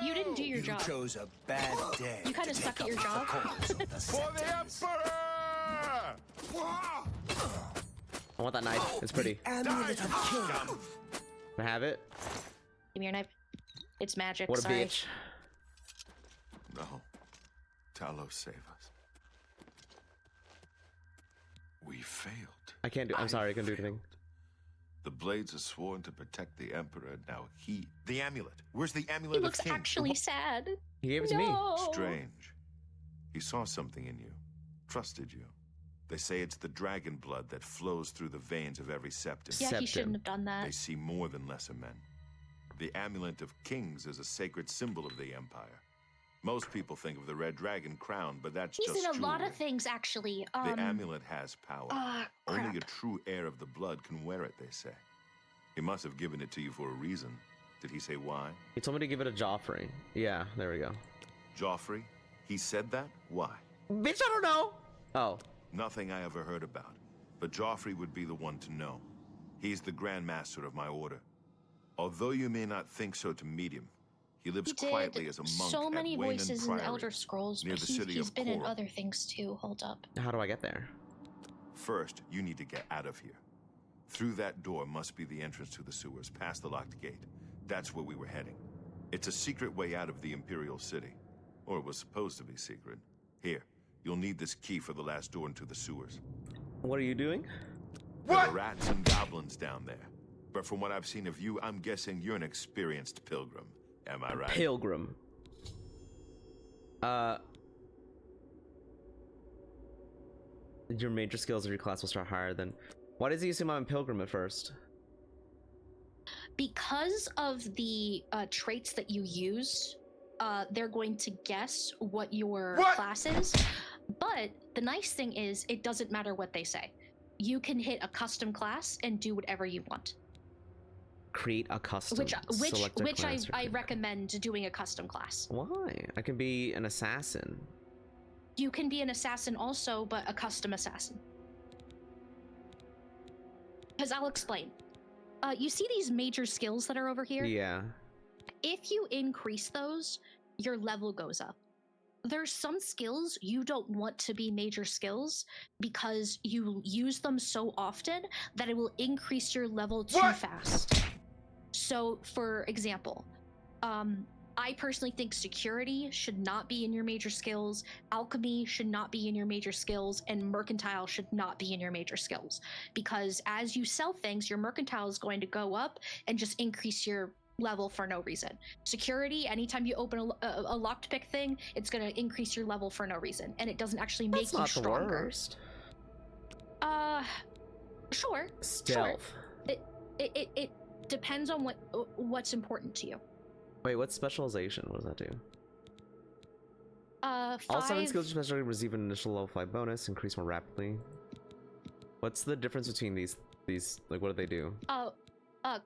you didn't do your job. You chose a bad day. You kind of suck at your job. For the Emperor! I want that knife. It's pretty. Amulet of King. Can I have it? Give me your knife. It's magic. What a sorry. bitch. No. Talos, save us. We failed. I can't do. I'm sorry. I can't do anything. The Blades are sworn to protect the Emperor. Now the amulet. Where's the amulet He of looks King? actually sad. He gave it to me. Strange. He saw something in you. Trusted you. They say it's the dragon blood that flows through the veins of every septim. Yeah, he shouldn't have done that. They see more than lesser men. The amulet of kings is a sacred symbol of the Empire. Most people think of the red dragon crown, but that's He's just in a lot jewelry. of things, actually. The amulet has power. Crap. Only a true heir of the blood can wear it, they say. He must have given it to you for a reason. Did he say why? He told me to give it a Joffrey. Yeah, there we go. Joffrey? He said that? Why? Bitch, I don't know! Oh. Nothing I ever heard about. But Joffrey would be the one to know. He's the Grand Master of my order. Although you may not think so to meet him, he lives quietly as a monk so many at Wayne voices in Priory, the Elder Scrolls, near but the city he's of been in Coral. other things too. Hold up. How do I get there? First, you need to get out of here. Through that door must be the entrance to the sewers, past the locked gate. That's where we were heading. It's a secret way out of the Imperial City. Or it was supposed to be secret. Here, you'll need this key for the last door into the sewers. What are you doing? There are rats and goblins down there. But from what I've seen of you, I'm guessing you're an experienced pilgrim. Am I right? Pilgrim. Your major skills of your class will start higher than... Why does he assume I'm a pilgrim at first? Because of the traits that you use, they're going to guess what your class is. But the nice thing is, it doesn't matter what they say. You can hit a custom class and do whatever you want. Create a custom. Which I recommend doing a custom class. Why? I can be an assassin. You can be an assassin also, but a custom assassin. Because I'll explain. You see these major skills that are over here? Yeah. If you increase those, your level goes up. There's some skills you don't want to be major skills because you use them so often that it will increase your level too fast. So, for example, I personally think security should not be in your major skills, alchemy should not be in your major skills, and mercantile should not be in your major skills. Because as you sell things, your mercantile is going to go up and just increase your level for no reason. Security, anytime you open a lockpick thing, it's going to increase your level for no reason, and it doesn't actually make you stronger. That's not the worst. Sure. Stealth. Sure. It depends on what's important to you. Wait, what's specialization? What does that do? 5... All 7 skills you specially receive an initial level 5 bonus, increase more rapidly. What's the difference between these like, what do they do?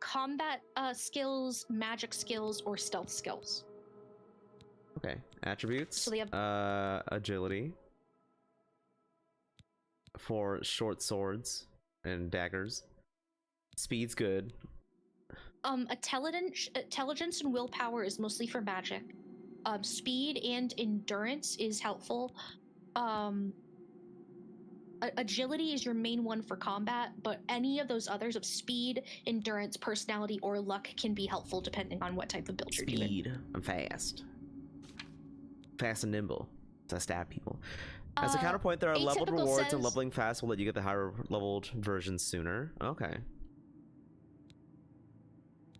Combat skills, magic skills, or stealth skills. Okay. Attributes. So they have agility for short swords and daggers. Speed's good. Intelligence and willpower is mostly for magic. Speed and endurance is helpful. Agility is your main one for combat, but any of those others of speed, endurance, personality, or luck can be helpful depending on what type of build you're doing. Speed. I'm fast. Fast and nimble. So I stab people. As a counterpoint, there are leveled rewards, and leveling fast will let you get the higher leveled versions sooner. Okay.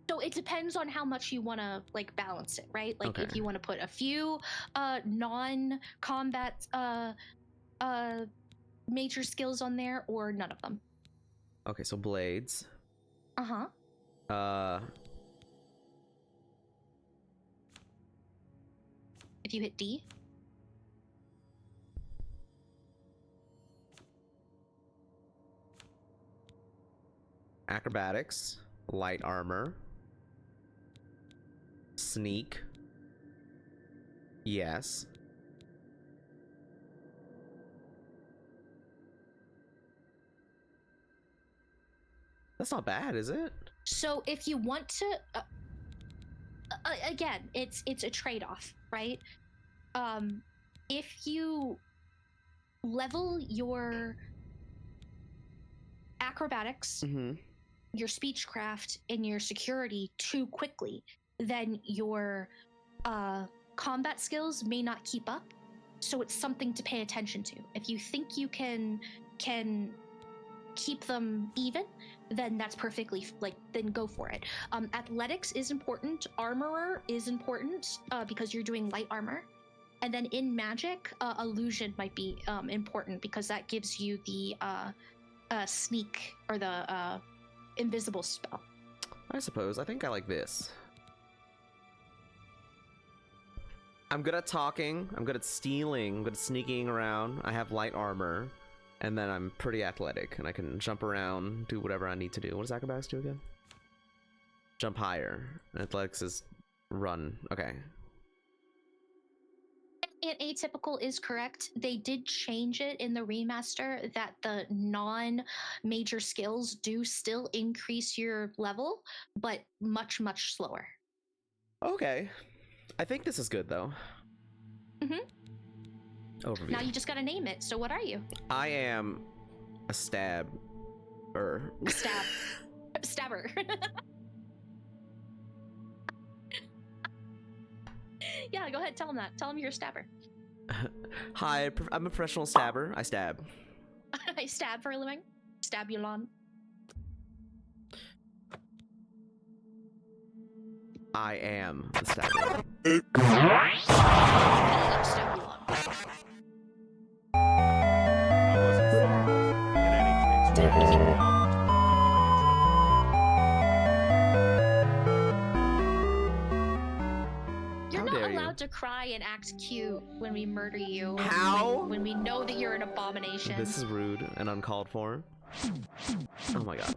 So it depends on how much you want to like balance it, right? Like if you want to put a few non-combat major skills on there, or none of them. Okay, so blades. If you hit D. Acrobatics, light armor, sneak. Yes. That's not bad, is it? So if you want to, again, it's a trade-off, right? If you level your acrobatics, your speechcraft, and your security too quickly, then your combat skills may not keep up. So it's something to pay attention to. If you think you can keep them even, then that's perfectly then go for it. Athletics is important. Armorer is important because you're doing light armor. And then in magic, illusion might be important because that gives you the sneak or the invisible spell. I suppose. I think I like this. I'm good at talking. I'm good at stealing. I'm good at sneaking around. I have light armor. And then I'm pretty athletic, and I can jump around, do whatever I need to do. What does acrobatics do again? Jump higher. Athletics is run. Okay. And atypical is correct. They did change it in the remaster that the non-major skills do still increase your level, but much, much slower. Okay. I think this is good though. Overview. Now you just gotta name it. So what are you? I am a stabber. Stabber. Yeah, go ahead. Tell him that. Tell him you're a stabber. Hi, I'm a professional stabber. I stab. I stab for a living. Stabulon. I am the stabber. Stabulon. You're not allowed to cry and act cute when we murder you. How? When we know that you're an abomination. This is rude and uncalled for. Oh my god.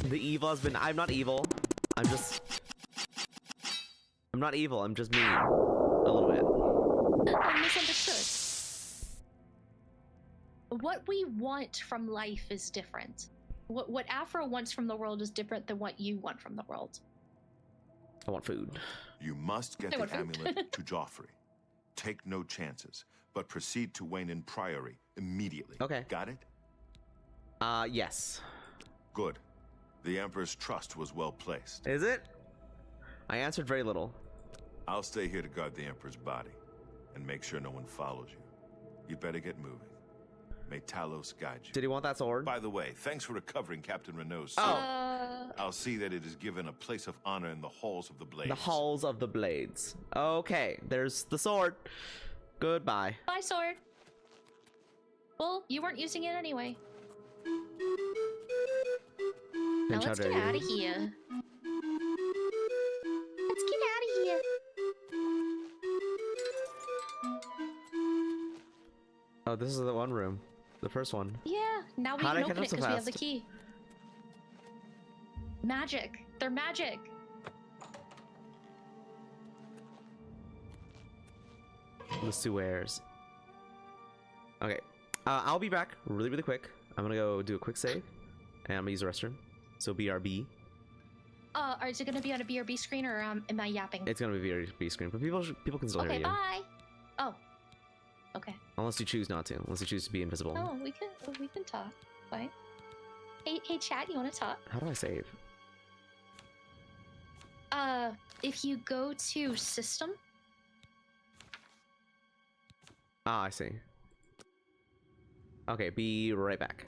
The evil has been. I'm not evil. I'm not evil. I'm just mean. A little bit. I'm misunderstood. What we want from life is different. What Afro wants from the world is different than what you want from the world. I want food. You must get the amulet to Joffrey. Take no chances, but proceed to Wayne Priory immediately. Okay. Got it? Yes. Good. The Emperor's trust was well placed. Is it? I answered very little. I'll stay here to guard the Emperor's body and make sure no one follows you. You'd better get moving. May Talos guide you. Did he want that sword? By the way, thanks for recovering Captain Renault's sword. I'll see that it is given a place of honor in the Halls of the Blades. The Halls of the Blades. Okay, there's the sword. Goodbye. Bye, sword. Well, you weren't using it anyway. Now let's get out of here. Let's get out of here. Oh, this is the one room. The first one. Yeah, now we can open it because we have the key. Magic. They're magic. The sewers. Okay. I'll be back really, really quick. I'm gonna go do a quick save. And I'm gonna use the restroom. So BRB. Is it gonna be on a BRB screen or am I yapping? It's gonna be BRB screen, but people can still hear you. Okay, bye. Oh. Okay. Unless you choose not to. Unless you choose to be invisible. Oh, we can talk. Right? Hey, chat. You want to talk? How do I save? If you go to system. Ah, I see. Okay, be right back.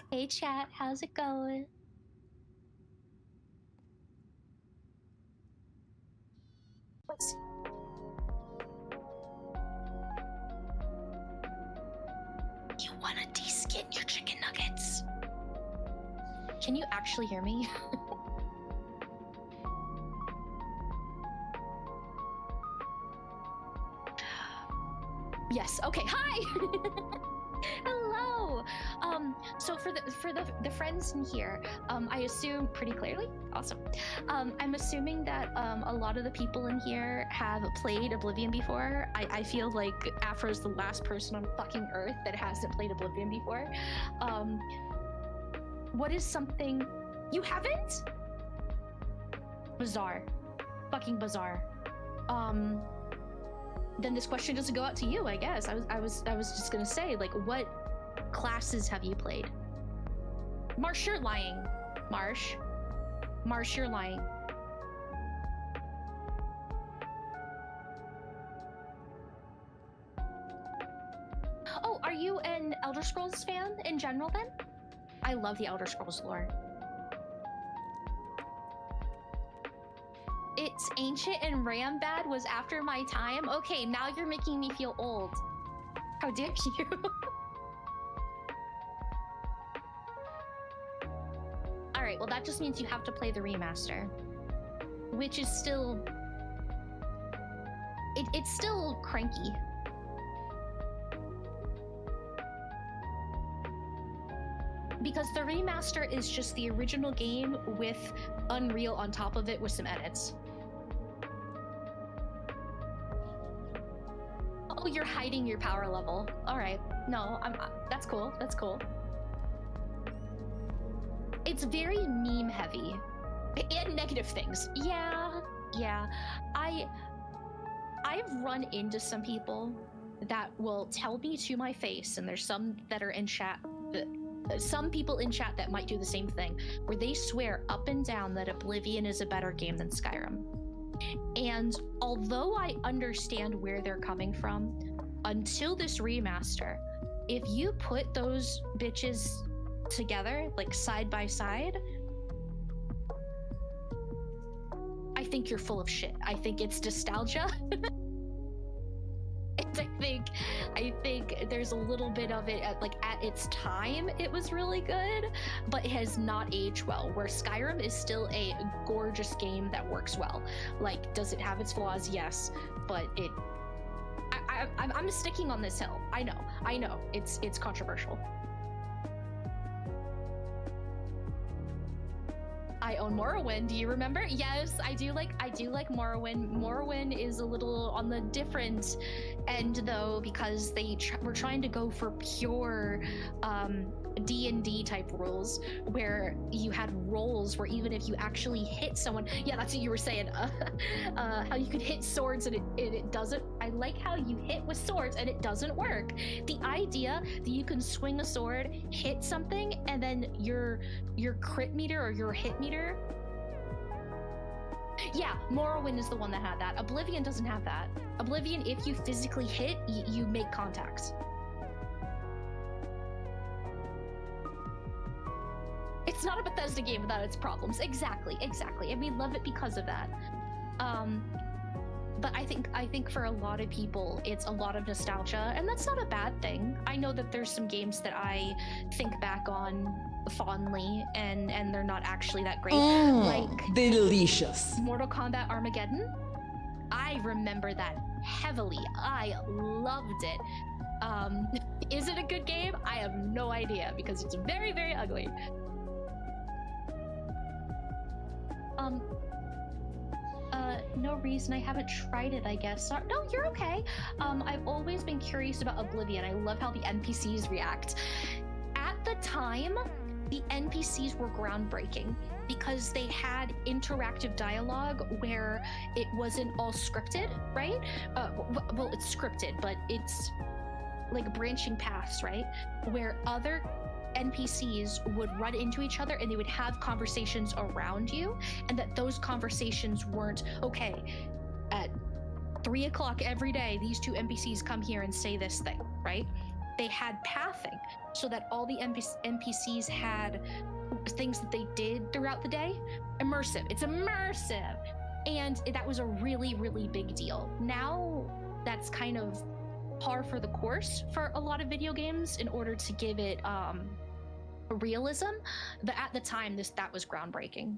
Hey, chat. How's it going? Let's. You wanna de-skin your chicken nuggets? Can you actually hear me? Yes. Okay. Hi. Hello. So for the friends in here, I assume pretty clearly. Awesome. I'm assuming that a lot of the people in here have played Oblivion before. I feel like Afro's the last person on fucking Earth that hasn't played Oblivion before. What is something you haven't? Bizarre. Fucking bizarre. Then this question doesn't go out to you, I guess. I was just gonna say, like, what classes have you played? Marsh, you're lying. Marsh, you're lying. Oh, are you an Elder Scrolls fan in general then? I love the Elder Scrolls lore. It's ancient and Rambad was after my time. Okay, now you're making me feel old. How dare you? Alright, well that just means you have to play the remaster. Which is still... It's still cranky. 'Cause Because the remaster is just the original game with Unreal on top of it with some edits. Oh, you're hiding your power level. All right. No, that's cool. That's cool. It's very meme heavy. And negative things. Yeah. I've run into some people that will tell me to my face, and there's some that are in chat, some people in chat that might do the same thing, where they swear up and down that Oblivion is a better game than Skyrim. And although I understand where they're coming from, until this remaster, if you put those bitches together, like side by side, I think you're full of shit. I think it's nostalgia. And I think there's a little bit of it at its time it was really good, but it has not aged well, where Skyrim is still a gorgeous game that works well. Like, does it have its flaws? Yes, but I'm sticking on this hill. I know it's controversial. I own Morrowind. Do you remember? Yes, I do like Morrowind. Morrowind is a little on the different end though, because they were trying to go for pure D&D type rules, where you had rolls where even if you actually hit someone, yeah, that's what you were saying, how you could hit swords and it doesn't. I like how you hit with swords and it doesn't work. The idea that you can swing a sword, hit something, and then your crit meter or your hit meter. Yeah, Morrowind is the one that had that. Oblivion doesn't have that. Oblivion, if you physically hit, you make contacts. It's not a Bethesda game without its problems. Exactly. And we love it because of that. But I think for a lot of people, it's a lot of nostalgia, and that's not a bad thing. I know that there's some games that I think back on fondly, and they're not actually that great. Like delicious. Mortal Kombat Armageddon. I remember that heavily. I loved it. Is it a good game? I have no idea, because it's very, very ugly. No reason. I haven't tried it, I guess. No, you're okay. I've always been curious about Oblivion. I love how the NPCs react. At the time, the NPCs were groundbreaking because they had interactive dialogue where it wasn't all scripted, right? Well, it's scripted, but it's like branching paths, right? Where other NPCs would run into each other and they would have conversations around you, and that those conversations weren't, okay, at 3 o'clock every day, these two NPCs come here and say this thing, right? They had pathing so that all the NPCs had things that they did throughout the day. Immersive. It's immersive. And that was a really, really big deal. Now that's kind of par for the course for a lot of video games in order to give it realism, but at the time that was groundbreaking.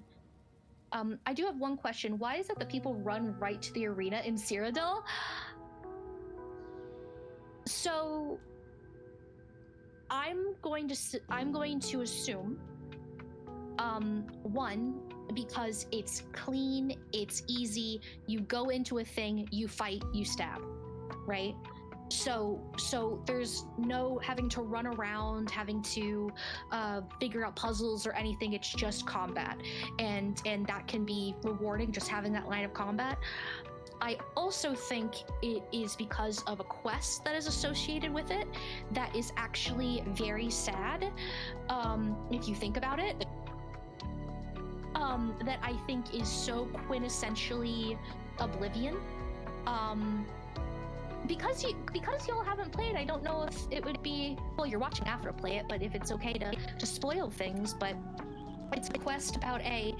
I do have one question. Why is it that people run right to the arena in Cyrodiil? So I'm going to assume one, because it's clean, it's easy, you go into a thing, you fight, you stab, right? So there's no having to run around, having to figure out puzzles or anything. It's just combat, and that can be rewarding, just having that line of combat. I also think it is because of a quest that is associated with it that is actually very sad, if you think about it, that I think is so quintessentially Oblivion. Because y'all haven't played, I don't know if it would be, well, you're watching after play it, but if it's okay to spoil things, but it's a quest about a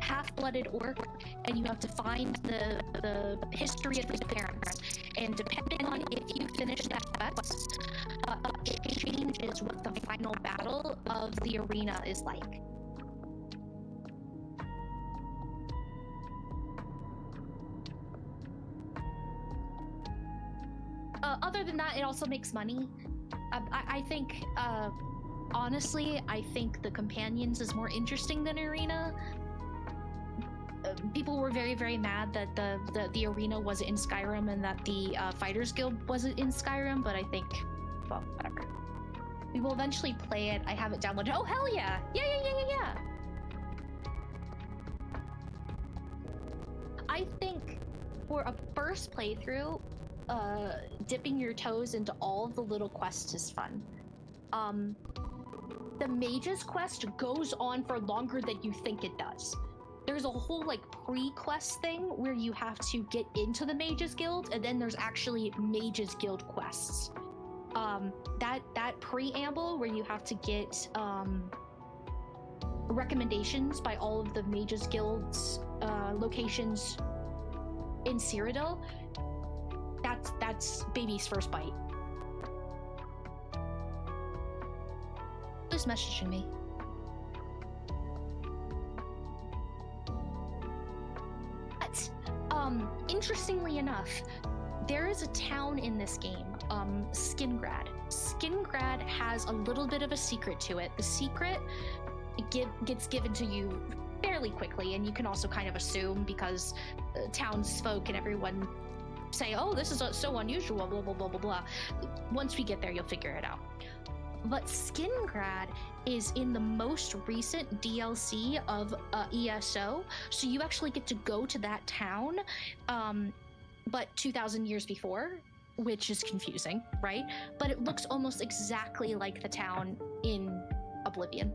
half-blooded orc, and you have to find the history of his parents, and depending on if you finish that quest, it changes what the final battle of the arena is like. Other than that, it also makes money. I think honestly, I think the companions is more interesting than arena. People were very, very mad that the arena wasn't in Skyrim and that the Fighters Guild wasn't in Skyrim, but I think, well, whatever. We will eventually play it. I have it downloaded. Oh, hell yeah! Yeah. I think for a first playthrough, dipping your toes into all of the little quests is fun. The Mage's quest goes on for longer than you think it does. There's a whole like pre-quest thing where you have to get into the Mage's Guild, and then there's actually Mage's Guild quests. That preamble where you have to get recommendations by all of the Mage's Guild's locations in Cyrodiil, that's baby's first bite. Who's messaging me? But interestingly enough, there is a town in this game, Skingrad. Skingrad has a little bit of a secret to it. The secret gets given to you fairly quickly, and you can also kind of assume because townsfolk and everyone say, oh, this is so unusual, blah, blah, blah, blah, blah. Once we get there, you'll figure it out. But Skingrad is in the most recent DLC of ESO, so you actually get to go to that town, but 2,000 years before, which is confusing, right? But it looks almost exactly like the town in Oblivion.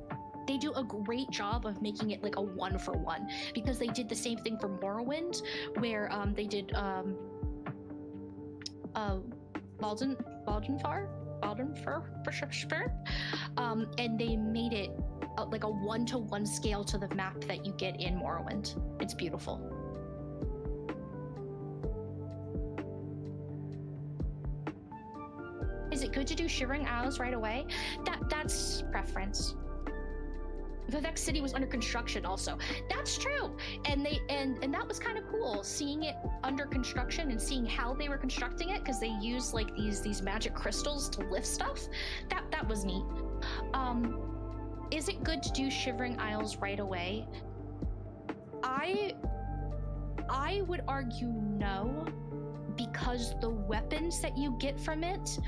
They do a great job of making it like a one-for-one, because they did the same thing for Morrowind, where they did Valdenfar, and they made it like a one-to-one scale to the map that you get in Morrowind. It's beautiful. Is it good to do Shivering Isles right away? That's preference. Vivek City was under construction also. That's true. And that was kind of cool, seeing it under construction and seeing how they were constructing it, because they use like these magic crystals to lift stuff. That was neat. Is it good to do Shivering Isles right away? I would argue no, because the weapons that you get from it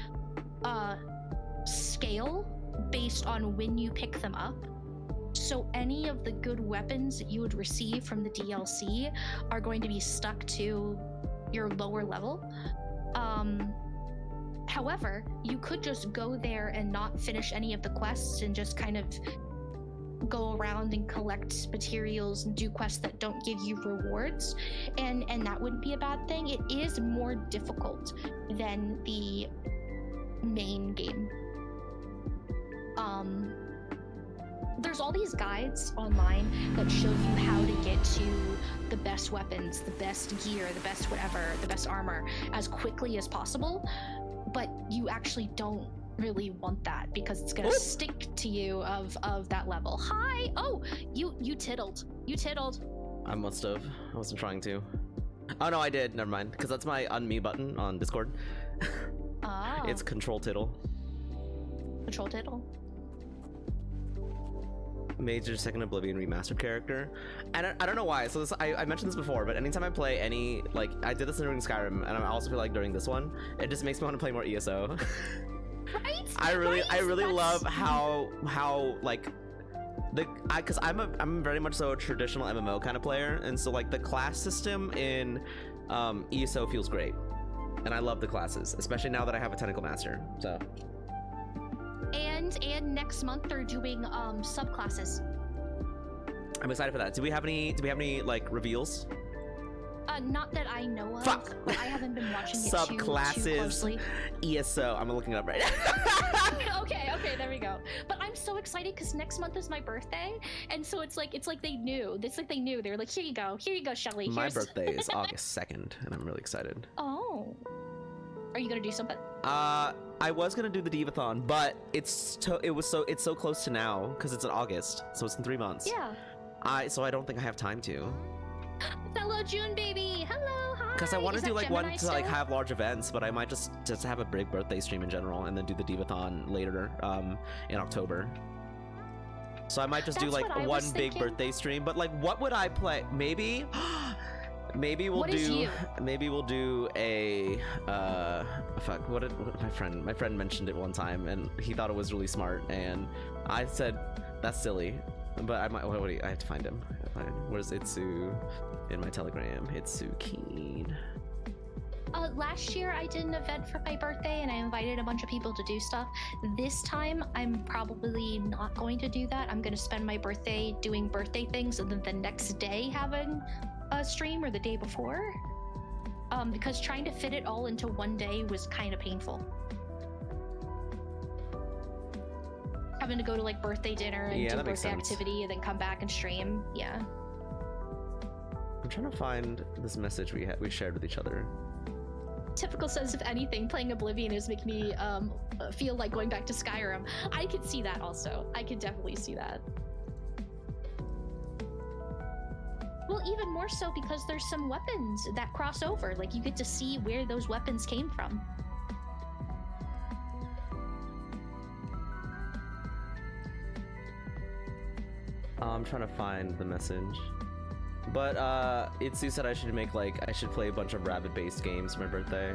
scale based on when you pick them up. So any of the good weapons that you would receive from the DLC are going to be stuck to your lower level. However, you could just go there and not finish any of the quests and just kind of go around and collect materials and do quests that don't give you rewards, and that wouldn't be a bad thing. It is more difficult than the main game. There's all these guides online that show you how to get to the best weapons, the best gear, the best whatever, the best armor as quickly as possible, but you actually don't really want that because it's gonna stick to you of that level. Hi! Oh, you tiddled. You tiddled. I must have. I wasn't trying to. Oh no, I did. Never mind. Because that's my unmute button on Discord. Oh. It's Control Tiddle. Control Tiddle. Major second Oblivion remastered character. And I don't know why. So this, I mentioned this before, but anytime I play any, like, I did this during Skyrim, and I also feel like during this one, it just makes me want to play more ESO. Right? I really love how like because I'm very much so a traditional MMO kind of player, and so like the class system in ESO feels great, and I love the classes, especially now that I have a Tentacle Master. So. And next month they're doing subclasses. I'm excited for that. Do we have any like reveals? Not that I know of. Fuck. But I haven't been watching it Subclasses, too closely. ESO. I'm looking it up right now. Okay, there we go. But I'm so excited because next month is my birthday, and so it's like they knew. It's like they knew. They were like, here you go, Shelly. My birthday is August 2nd, and I'm really excited. Oh. Are you gonna do something? I was gonna do the Divathon, but it's so close to now because it's in August, so it's in 3 months. Yeah. So I don't think I have time to. Hello, June baby. Hello, hi. Because I want to Is do that like one Gemini to like still? have large events, but I might just have a big birthday stream in general, and then do the Divathon later in October. So I might just do That's like what I one was big thinking. birthday stream. But like, what would I play? Maybe, maybe we'll What is do. you? Maybe we'll do a fuck. What my friend mentioned it one time, and he thought it was really smart, and I said that's silly. But I might. I have to find him. Where's Itsu? In my Telegram, Itsu Keen. Last year I did an event for my birthday and I invited a bunch of people to do stuff. This time I'm probably not going to do that. I'm going to spend my birthday doing birthday things and then the next day having a stream, or the day before. Because trying to fit it all into one day was kind of painful. Having to go to like birthday dinner and do birthday activity and then come back and stream. Yeah. I'm trying to find this message we shared with each other. Typical says, if anything, playing Oblivion is making me feel like going back to Skyrim. I could see that also. I could definitely see that. Well, even more so because there's some weapons that cross over. Like, you get to see where those weapons came from. I'm trying to find the message. But Itsu said I should play a bunch of rabbit-based games for my birthday.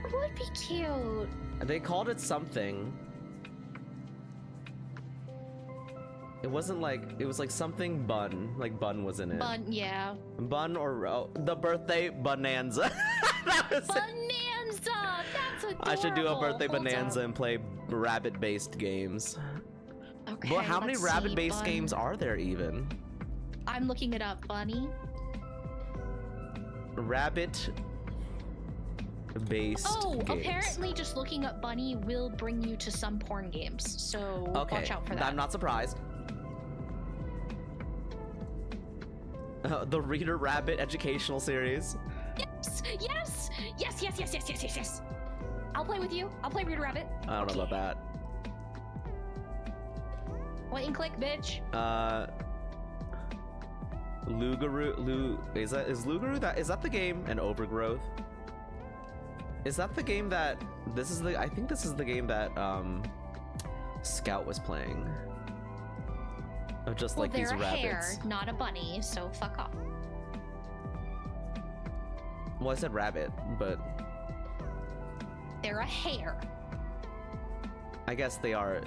It would be cute. They called it something. It wasn't like, it was like something bun. Like bun was in it. Bun, yeah. Bun or the birthday bonanza. That was Bonanza! That's adorable! I should do a birthday Hold bonanza on. and play rabbit-based games. Okay, Well, how many let's see, rabbit-based bun. games are there even? I'm looking it up, Bunny. Rabbit-based games. Apparently just looking up Bunny will bring you to some porn games, so Okay, watch out for that. I'm not surprised. The Reader Rabbit educational series. Yes! Yes! Yes, yes, yes, yes, yes, yes, yes! I'll play with you. I'll play Reader Rabbit. I don't know about that. Point and click, bitch. Is Lugaru that the game an Overgrowth? Is that the game that I think this is the game that Scout was playing. Of just Well, like they're these a rabbits. hare, not a bunny, so fuck off. Well, I said rabbit, but They're a hare. I guess they are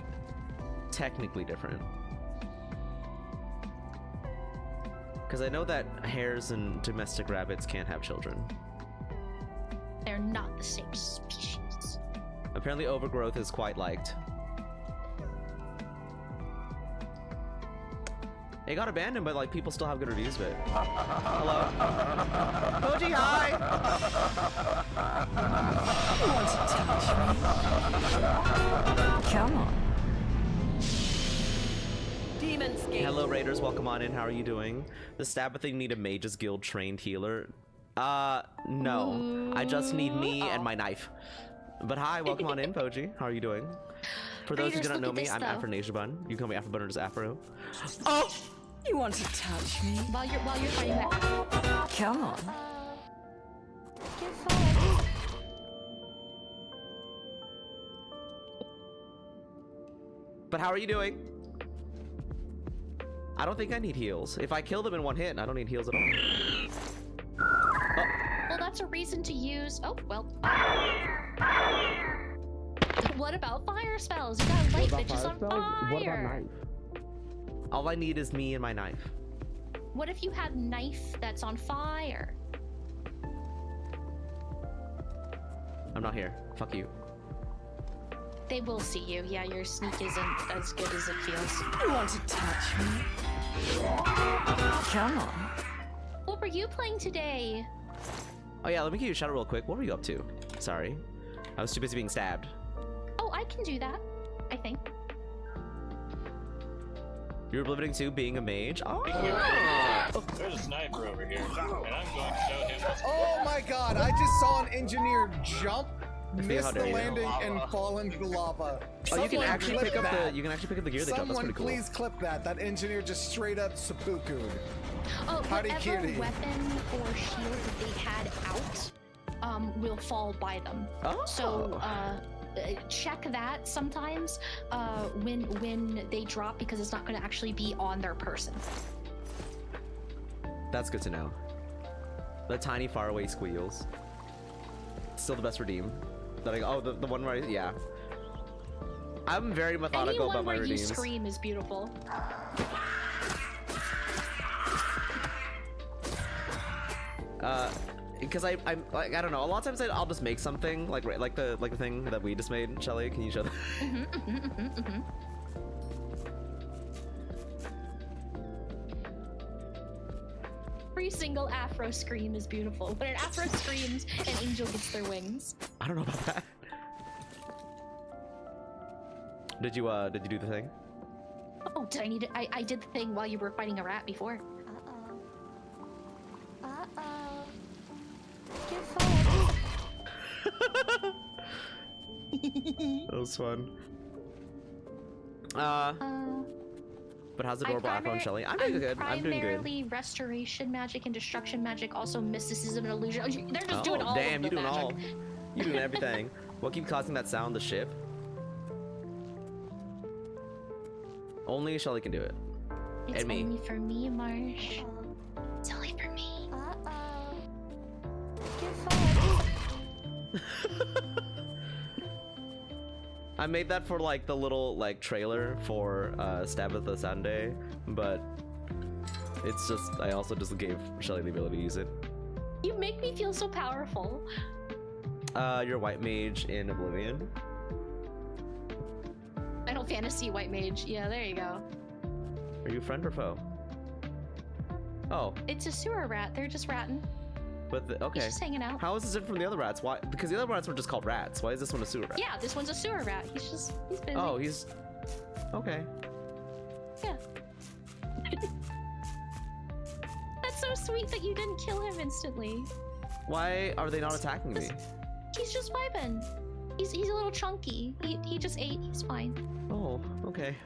technically different. Because I know that hares and domestic rabbits can't have children. They're not the same species. Apparently Overgrowth is quite liked. It got abandoned, but like people still have good reviews of it. Hello. Koji, hi! You want to touch me? Come on. Demon's Gate. Hello Raiders, welcome on in. How are you doing? The Stabitha need a Mages Guild trained healer. No. I just need me and my knife. But hi, welcome on in, Poji. How are you doing? For those who Raiders, do not look know at me, this, I'm though. Afro-Nasia You can call me Afro-Bun or just Afro. Oh! You want to touch me? While you're fighting that. Come on. Get fucked. But how are you doing? I don't think I need heals. If I kill them in one hit, I don't need heals at all. Oh. Well, that's a reason to use. Oh, well. What about fire spells? You got light bitches on fire. What about knife? All I need is me and my knife. What if you had knife that's on fire? I'm not here. Fuck you. They will see you. Yeah, your sneak isn't as good as it feels. You want to touch me? Come on. What were you playing today? Oh yeah, let me give you a shout out real quick. What were you up to? Sorry. I was too busy being stabbed. Oh, I can do that. I think. You're Oblivion 2 being a mage? Oh! There's a sniper over here, and I'm going to show him what's Oh my god, I just saw an engineer jump Fia, how miss the dare you. landing and fall into the lava. Oh, you can Someone actually clip pick up that. the gear they dropped. That's Someone pretty cool. please clip that. That engineer just straight up seppuku'd. Oh, Howdy whatever cutie. weapon or shield that they had out will fall by them. Oh. So check that sometimes when they drop, because it's not going to actually be on their person. That's good to know. The tiny faraway squeals. Still the best redeem. That the one where yeah. I'm very methodical about my Anyone where you redeems. scream is beautiful. Because I'm like, I don't know. A lot of times I'll just make something like the thing that we just made. Shelly, can you show that? Every single Afro scream is beautiful. When an Afro screams, an angel gets their wings. I don't know about that. Did you do the thing? Oh, did I need it? I did the thing while you were fighting a rat before. That was fun. But how's adorable Afro and Shelly? I'm doing good. I'm doing good. Primarily restoration magic and destruction magic, also mysticism and illusion. Oh, they're just doing all damn, of you the doing magic. all. You doing everything. What keeps causing that sound? The ship. Only Shelly can do it. It's and me. only for me, Marsh. It's only for me. I made that for like the little like trailer for Stabitha Sunday, but it's just I also just gave Shelly the ability to use it. You make me feel so powerful. You're white mage in Oblivion. Final Fantasy white mage. Yeah, there you go. Are you friend or foe? Oh. It's a sewer rat. They're just ratting. But okay. He's just hanging out. How is this different from the other rats? Why? Because the other rats were just called rats. Why is this one a sewer rat? Yeah, this one's a sewer rat. He's busy. Oh, he's okay. Yeah. That's so sweet that you didn't kill him instantly. Why are they not attacking me? He's just vibing. He's a little chunky. He just ate. He's fine. Oh, okay.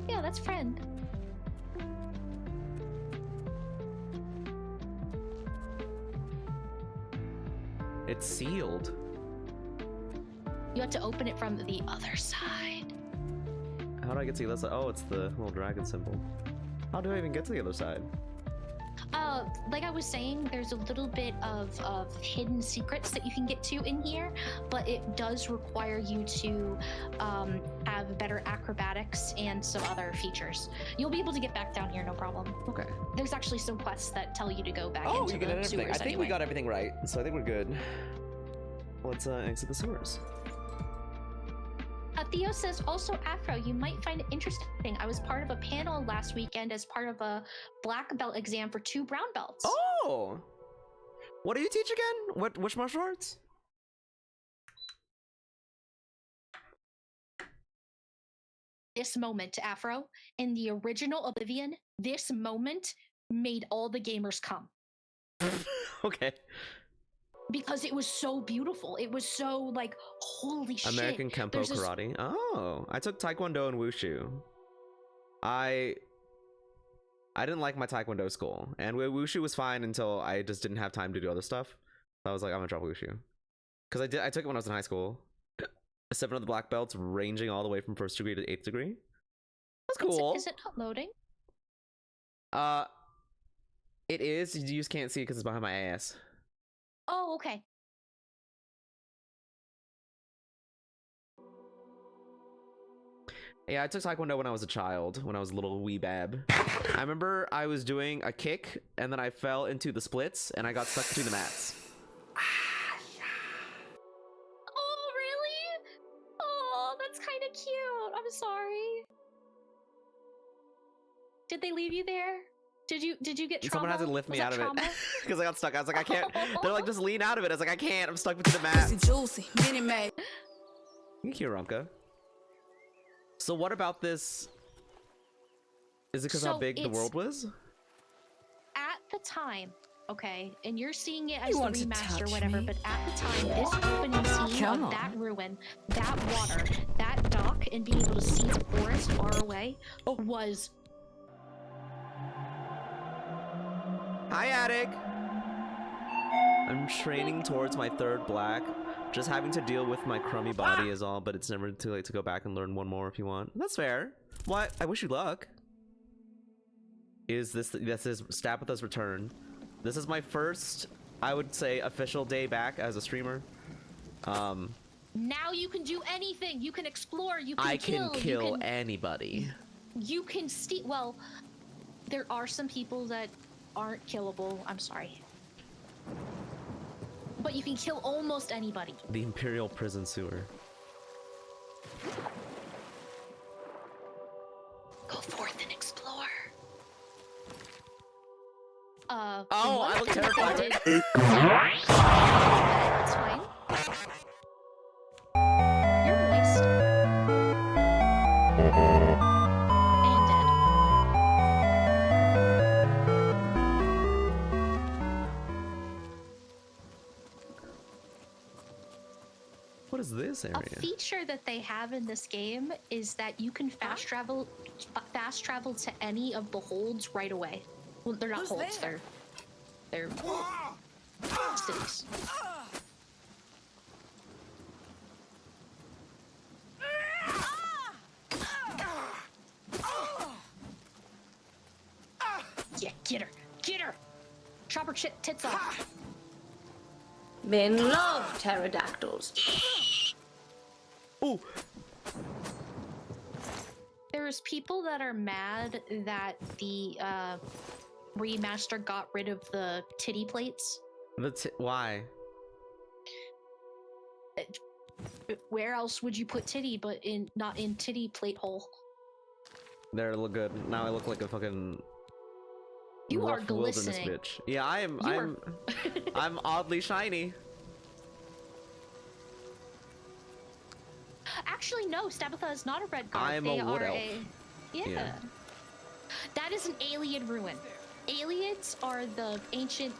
Yeah, that's friend. It's sealed. You have to open it from the other side. How do I get to the other side? Oh, it's the little dragon symbol. How do I even get to the other side? Like I was saying, there's a little bit of hidden secrets that you can get to in here, but it does require you to have better acrobatics and some other features. You'll be able to get back down here, no problem. Okay. There's actually some quests that tell you to go back Oh, into you get the everything. sewers I think anyway. we got everything right, so I think we're good. Let's exit the sewers. Theo says, also Afro, you might find it interesting. I was part of a panel last weekend as part of a black belt exam for 2 brown belts. Oh! What do you teach again? Which martial arts? This moment, Afro, in the original Oblivion, this moment made all the gamers come. Okay. Because it was so beautiful. It was so like, holy shit. American Kempo Karate. Oh, I took Taekwondo and Wushu. I didn't like my Taekwondo school, and Wushu was fine until I just didn't have time to do other stuff. So I was like, I'm gonna drop Wushu. Because I took it when I was in high school. 7 of the black belts, ranging all the way from 1st degree to 8th degree. That's cool. Is it not loading? It is. You just can't see it because it's behind my ass. Oh, okay. Yeah, I took Taekwondo when I was a child, when I was a little wee bab. I remember I was doing a kick, and then I fell into the splits, and I got stuck between the mats. Oh, really? Oh, that's kind of cute. I'm sorry. Did they leave you there? Did you get trauma? Someone had to lift me out of trauma? it because I got stuck. I was like, I can't. They're like, just lean out of it. I was like, I can't. I'm stuck between the mats. Juicy, mini made. Thank you, Rumka. So what about this? Is it because how big the world was? At the time, okay? And you're seeing it as You the want to remaster or touch whatever, me? but at the time, this opening scene Come of on. that ruin, that water, that dock, and being able to see the forest far away was... Hi, Attic! I'm training towards my 3rd black. Just having to deal with my crummy body is all, but it's never too late to go back and learn one more if you want. That's fair. What? I wish you luck. This is Stabitha's return. This is my first, I would say, official day back as a streamer. Now you can do anything. You can explore. You can I can kill anybody. You can steal. Well, there are some people that aren't killable. I'm sorry. But you can kill almost anybody. The Imperial Prison Sewer. Go forth and explore. Oh, I look terrified. That's fine. You're moist. And dead. What is this area? A feature that they have in this game is that you can fast travel to any of the holds right away. Well, they're not holds. They're cities. Yeah, get her, chop her tits off. Men love pterodactyls. Ooh. There's people that are mad that the remaster got rid of the titty plates. Why? Where else would you put titty but not in titty plate hole? There, look good. Now I look like a fucking You are rough wilderness glistening. bitch. Yeah, I am. You I'm oddly shiny. Actually, no. Stabitha is not a red guard. I am they a wood are elf. Yeah. That is an alien ruin. Aliens are the ancient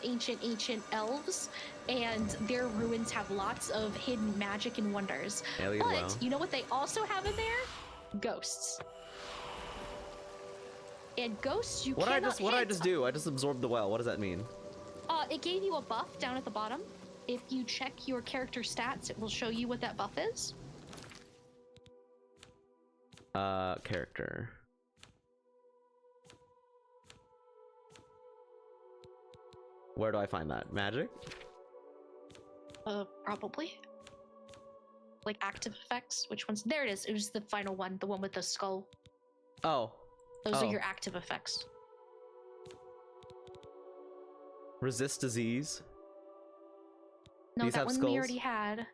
elves, and their ruins have lots of hidden magic and wonders. Alien but well. you know what they also have in there? Ghosts. And ghosts, you What cannot did I hit. just do? I just absorbed the well. What does that mean? It gave you a buff down at the bottom. If you check your character stats, it will show you what that buff is. Character. Where do I find that? Magic? Probably. Like active effects. Which ones? There it is. It was the final one, the one with the skull. Oh. Those are your active effects. Resist disease. No, These that have one skulls? we already had.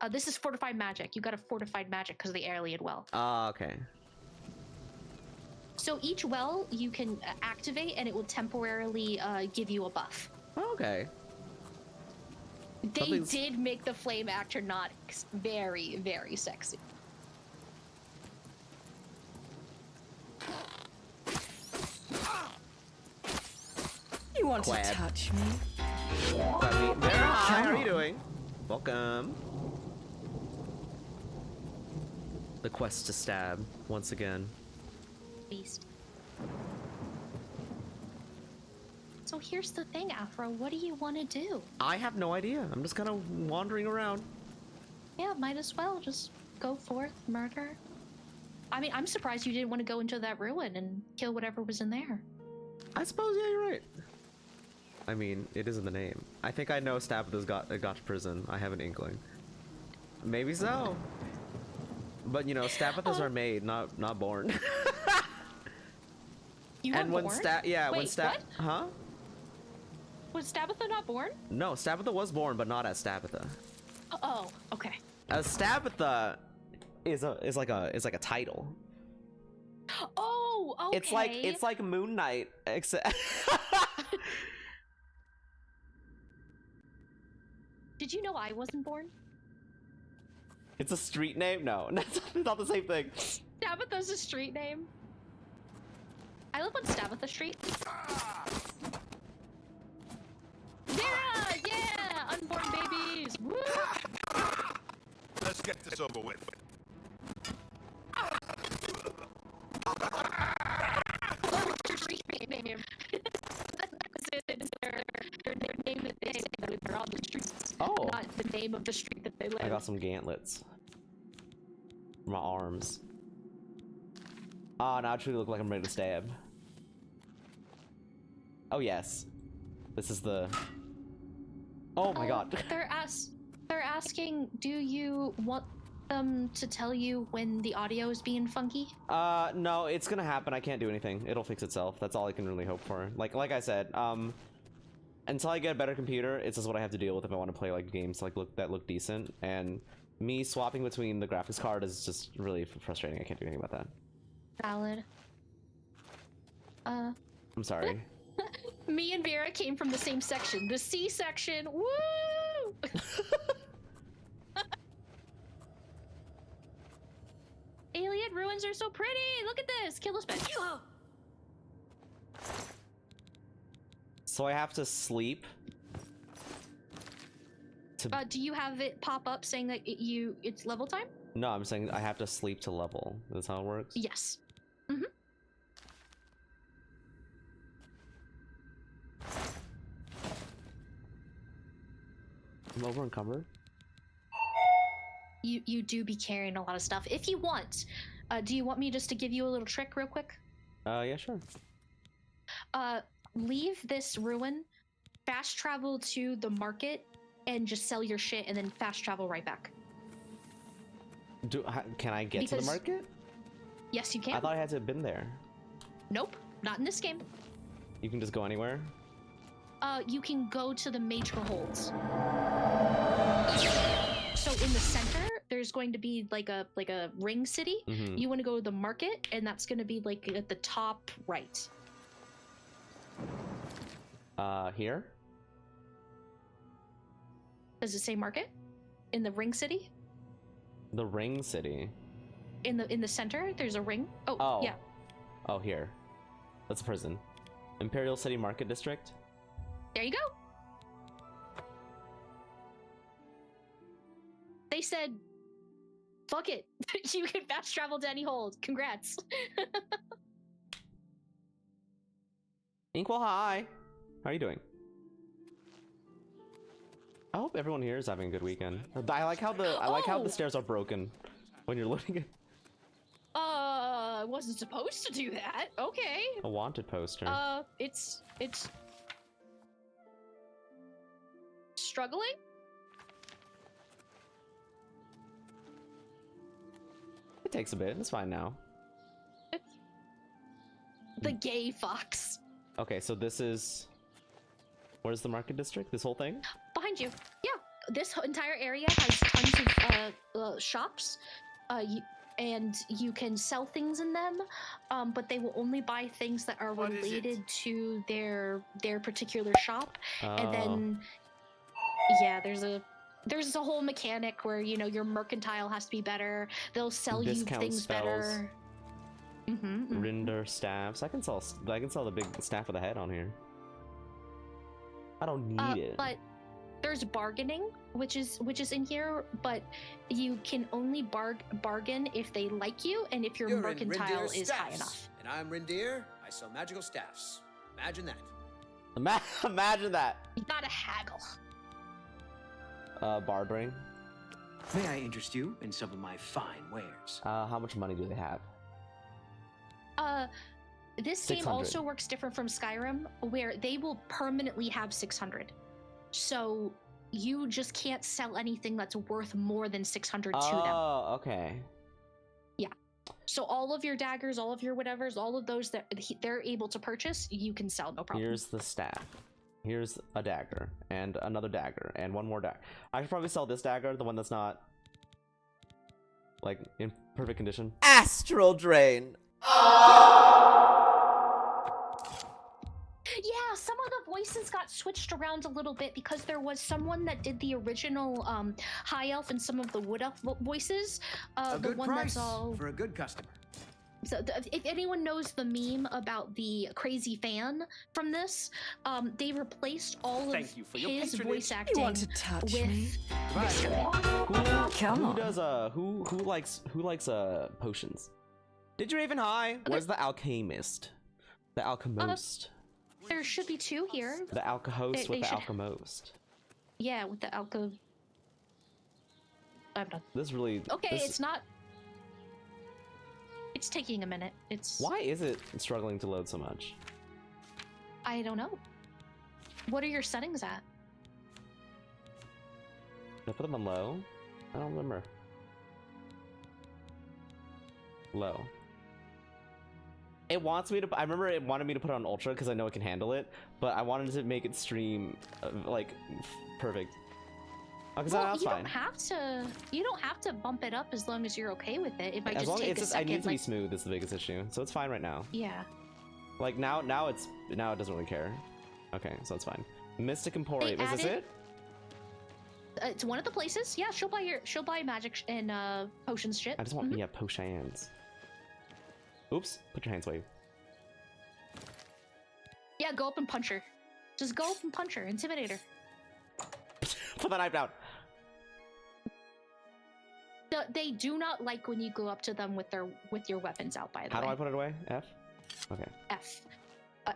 This is fortified magic. You got a fortified magic because of the alien well. Ah, okay. So each well you can activate and it will temporarily give you a buff. Okay. They did make the flame actornautics very, very sexy. You want Quad. to touch me? Hi, how are you doing? Welcome. The quest to stab, once again. Beast. So here's the thing, Afro. What do you want to do? I have no idea. I'm just kind of wandering around. Yeah, might as well just go forth, murder. I mean, I'm surprised you didn't want to go into that ruin and kill whatever was in there. I suppose, yeah, you're right. I mean, it is in the name. I think I know Stabitha's got to prison. I have an inkling. Maybe so. But you know, Stabithas are made, not born. You and were when born? when Wait, what? huh? Was Stabitha not born? No, Stabitha was born, but not as Stabitha. Oh, okay. As Stabitha is like a title. Oh, okay. It's like Moon Knight, except. Did you know I wasn't born? It's a street name? No, that's not the same thing. Stabitha's a street name. I live on Stabitha Street. over with. Their name that they say that they're on the streets. Oh. Not the name of the street that they live. I got some gauntlets. For my arms. Oh, now I truly look like I'm ready to stab. Oh yes. This is the... Oh my god. They're asking, do you want them to tell you when the audio is being funky? No, it's gonna happen. I can't do anything. It'll fix itself. That's all I can really hope for. Like I said, until I get a better computer, it's just what I have to deal with if I want to play like games like that look decent. And me swapping between the graphics card is just really frustrating. I can't do anything about that. Valid. I'm sorry. Me and Vera came from the same section. The C section. Woo! Alien ruins are so pretty. Look at this. Kill this bitch. So I have to sleep. Do you have it pop up saying that it's level time? No, I'm saying I have to sleep to level. That's how it works? Yes. Mm-hmm. I'm over encumbered. You do be carrying a lot of stuff. If you want, do you want me just to give you a little trick real quick? Yeah, sure. Leave this ruin, fast travel to the market, and just sell your shit, and then fast travel right back. Can I get to the market? Yes, you can. I thought I had to have been there. Nope, not in this game. You can just go anywhere? You can go to the major holds. So in the center, there's going to be like a ring city. Mm-hmm. You want to go to the market, and that's going to be like at the top right. Here? Does it say market? In the ring city? The ring city. In the center, there's a ring. Oh, yeah. Oh, here. That's a prison. Imperial City Market District. There you go. They said, fuck it. You can fast travel to any hold. Congrats. Inkwell, hi. How are you doing? I hope everyone here is having a good weekend. I like how the stairs are broken when you're looking at. I wasn't supposed to do that. Okay. A wanted poster. It's struggling. It takes a bit. It's fine now. The gay fox. Okay, so this is. Where's the market district? This whole thing? Behind you. Yeah. This entire area has tons of shops. And you can sell things in them, but they will only buy things that are related to their particular shop. And then, yeah, there's a whole mechanic where your mercantile has to be better. They'll sell Discount you things spells. better. Rinder staffs. I can sell the big staff with a head on here. I don't need it. But there's bargaining, which is in here, but you can only bargain if they like you and if your mercantile is high enough. And I'm Rindir. I sell magical staffs. Imagine that. Imagine that. You gotta haggle. Barbering. May I interest you in some of my fine wares? How much money do they have? This game also works different from Skyrim, where they will permanently have 600. So you just can't sell anything that's worth more than 600 to them. Oh, okay. Yeah. So all of your daggers, all of your whatevers, all of those that they're able to purchase, you can sell, no problem. Here's the staff. Here's a dagger, and another dagger, and one more dagger. I should probably sell this dagger, the one that's not, like, in perfect condition. Astral Drain! Yeah, some of the voices got switched around a little bit because there was someone that did the original High Elf and some of the Wood Elf voices. A the good one price that's all for a good customer. So if anyone knows the meme about the crazy fan from this, they replaced all of Thank you for your his patronage. voice acting You want to touch with me? this guy. Come on. Who likes potions? Did you even high? Where's the alchemist? The alchemist. There should be two here. The alcohost with they the should- alchemist. Yeah, with the alco. I'm done. This really. Okay, this- it's not. It's taking a minute. It's. Why is it struggling to load so much? I don't know. What are your settings at? Did I put them on low? I don't remember. Low. It wants me to. I remember it wanted me to put it on ultra because I know it can handle it, but I wanted to make it stream like perfect. Because Well, that's you fine. don't have to. You don't have to bump it up as long as you're okay with it. It might As just long as take it's a just, I second. need to be Like, smooth is the biggest issue, so it's fine right now. yeah. Like now it doesn't really care. Okay, so it's fine. Mystic Emporium, is this added- it? It's one of the places. Yeah, she'll buy magic and potions shit. I just want Mhm. potions. Oops, put your hands away. Yeah, go up and punch her. Just go up and punch her. Intimidate her. Put that knife down. They do not like when you go up to them with your weapons out. By the How way. do I put it away? F? Okay. F.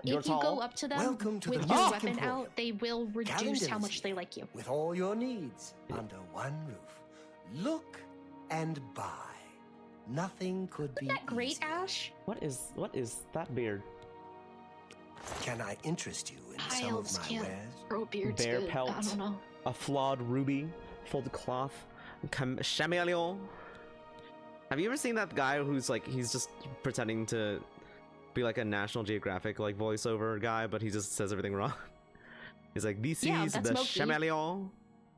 You're If you tall. go up to them Welcome to with the your Mystic weapon Emporium. out, they will reduce how much they like you. With all your needs under one roof. Look and buy. Nothing could be Isn't that great, Ash? What is that beard? Can I interest you in High some elves of my can't wares? grow beards Bear good. pelt. I don't know. A flawed ruby, folded cloth, chameleon. Have you ever seen that guy who's like he's just pretending to be like a National Geographic like voiceover guy, but he just says everything wrong? He's like, this Yeah, is that's the Moki. chameleon,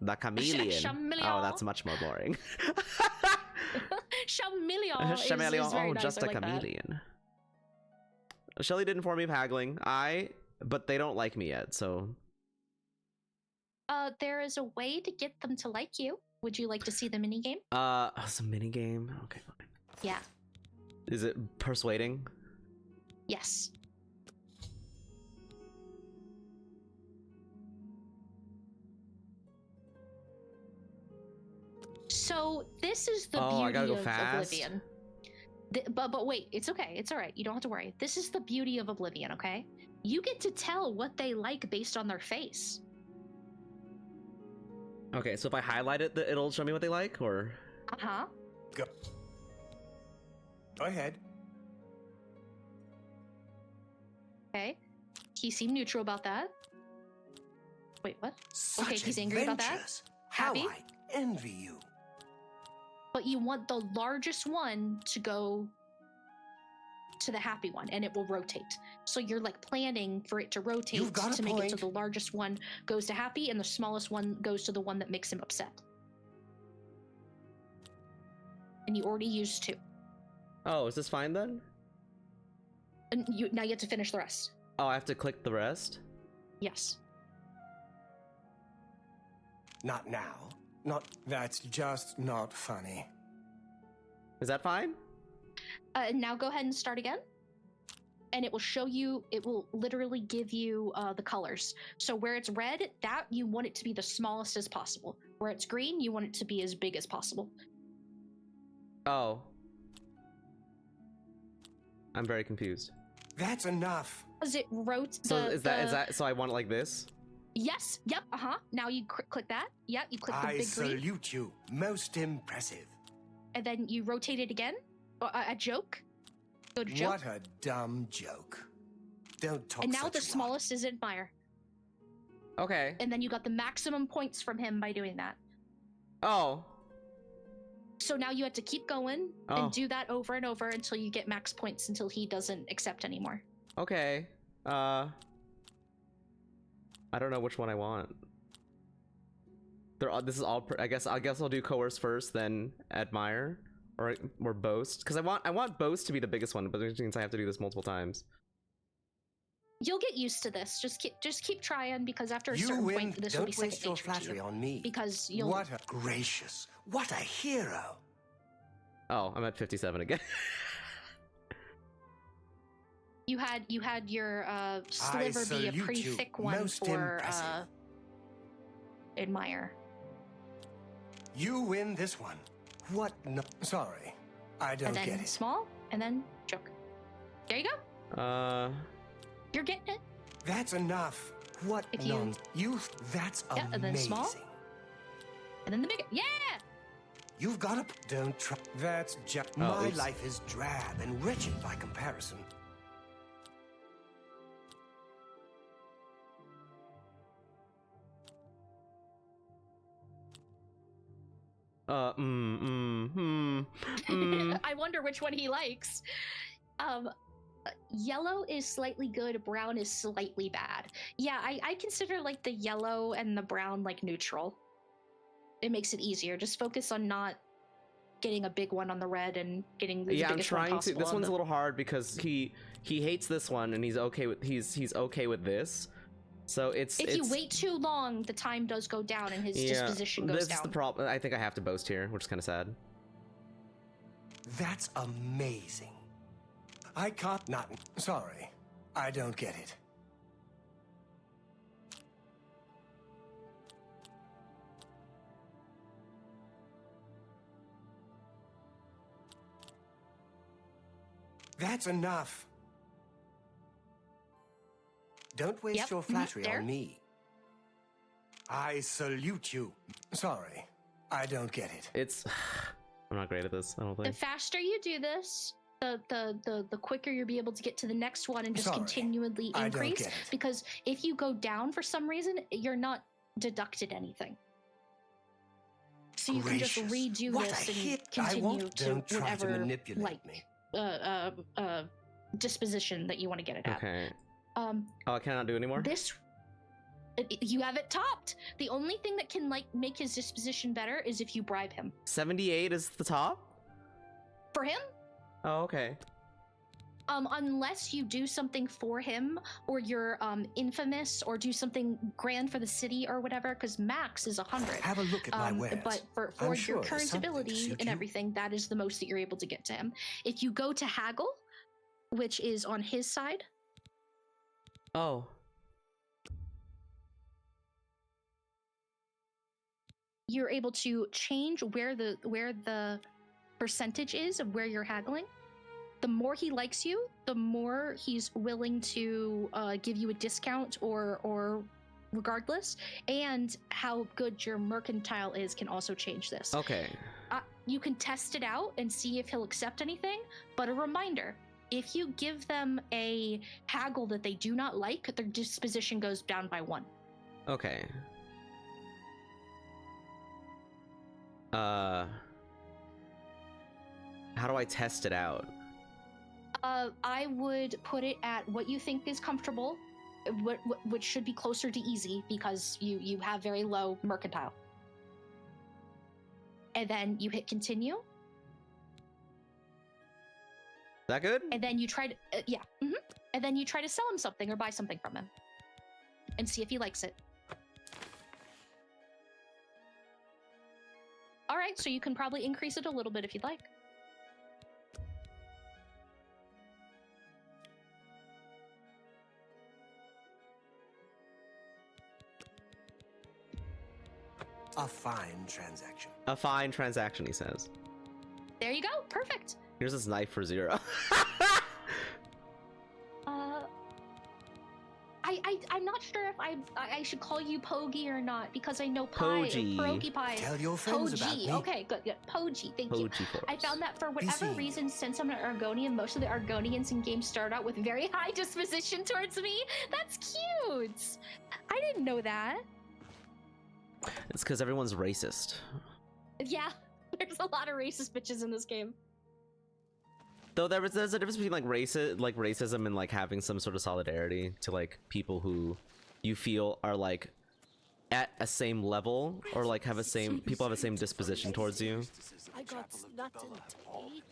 the chameleon. chameleon. Oh, that's much more boring. Chameleon. Chameleon. Is very Oh, nice. just I a like that. chameleon. Shelly did inform me of haggling. But they don't like me yet, so. There is a way to get them to like you. Would you like to see the minigame? It's a mini game. Okay, fine. Yeah. Is it persuading? Yes. So this is the Oh, I beauty gotta go of fast? Oblivion. But wait, it's okay. It's all right. You don't have to worry. This is the beauty of Oblivion, okay? You get to tell what they like based on their face. Okay, so if I highlight it, it'll show me what they like, or? Uh-huh. Go ahead. Okay. He seemed neutral about that. Wait, what? Such Okay, he's angry about that. adventures. How Happy? I envy you. But you want the largest one to go to the happy one, and it will rotate. So you're like planning for it to rotate You've got a to make it so point. the largest one goes to happy, and the smallest one goes to the one that makes him upset. And you already used 2. Oh, is this fine then? And now you have to finish the rest. Oh, I have to click the rest? Yes. Not now. That's just not funny. Is that fine? Now go ahead and start again. And it will show you, it will literally give you the colors. So where it's red, that you want it to be the smallest as possible. Where it's green, you want it to be as big as possible. Oh. I'm very confused. That's enough. Does it rotate? So is that so I want it like this? Yes. Yep. Now you click that. Yep. You click the I big green, salute you. Most impressive. and then you rotate it again. A joke. Go to joke. What a dumb joke. Don't talk And now such the rot. smallest is admire. Okay. And then you got the maximum points from him by doing that. Oh. So now you have to keep going Oh. and do that over and over until you get max points until he doesn't accept anymore. Okay. I don't know which one I want. They're all, this is all. I guess I'll do coerce first, then admire, or boast, because I want boast to be the biggest one, but it means I have to do this multiple times. You'll get used to this. Just keep trying, because after a You certain win. point, this will Don't be second waste your nature to flattery you. on me. Because you'll. What a gracious. What a hero. Oh, I'm at 57 again. You had your sliver be a pretty thick one Most for impressive. admire. You win this one. What? No, sorry, I don't And then get it. small, and then choke. There you go. You're getting it. That's enough. What? If you- That's Yeah, amazing. and then small. And then the bigger. Yeah. You've got to. Don't try. That's just. Oh, My oops. life is drab and wretched by comparison. I wonder which one he likes. Yellow is slightly good, brown is slightly bad. Yeah, I consider like the yellow and the brown like neutral. It makes it easier. Just focus on not getting a big one on the red and getting the Yeah, I'm biggest one trying to. possible This on one's the- a little hard because he hates this one and he's okay with he's okay with this. So it's If you wait too long, the time does go down and his disposition goes this down. is the problem. I think I have to boast here, which is kind of sad. That's amazing. I can't not. Sorry, I don't get it. That's enough. Don't waste Yep, your flattery there. on me. I salute you. Sorry, I don't get it. It's I'm not great at this. I don't The think. faster you do this, the quicker you'll be able to get to the next one and just Sorry, continually I don't increase. get it. Because if you go down for some reason, you're not deducted anything. So you can just Gracious, redo what this a and hit. I continue won't. to Don't try to whatever manipulate like me. disposition that you want to get it at. Okay. Um, Oh, I cannot do anymore. this you have it topped. The only thing that can like make his disposition better is if you bribe him. 78 is the top. For him, Oh, okay. unless you do something for him or you're infamous or do something grand for the city or whatever, because max is 100. Have a look at my wares. But for I'm your sure there's current something to ability suit and you. everything, that is the most that you're able to get to him. If you go to haggle, which is on his side, Oh. you're able to change where the percentage is of where you're haggling. The more he likes you, the more he's willing to give you a discount or regardless. And how good your mercantile is can also change this. Okay. You can test it out and see if he'll accept anything. But a reminder, if you give them a haggle that they do not like, their disposition goes down by 1. Okay. How do I test it out? I would put it at what you think is comfortable, which should be closer to easy because you have very low mercantile. And then you hit continue. That good? And then you try to, And then you try to sell him something or buy something from him, and see if he likes it. All right, so you can probably increase it a little bit if you'd like. A fine transaction. A fine transaction, he says. There you go. Perfect. Here's this knife for 0. I'm not sure if I should call you Pogi or not because I know pie, Pogi. pierogi pie. Tell your friends Pogi. about me. Okay, good. Pogi, thank you. Pogi for I us. found that for whatever seeing reason, since I'm an Argonian, most of the Argonians in games start out with very high disposition towards me. That's cute. I didn't know that. It's because everyone's racist. Yeah, there's a lot of racist bitches in this game. Though there's a difference between like racism and like having some sort of solidarity to like people who you feel are like at a same level or like have a same same disposition towards you. I got nothing to eat.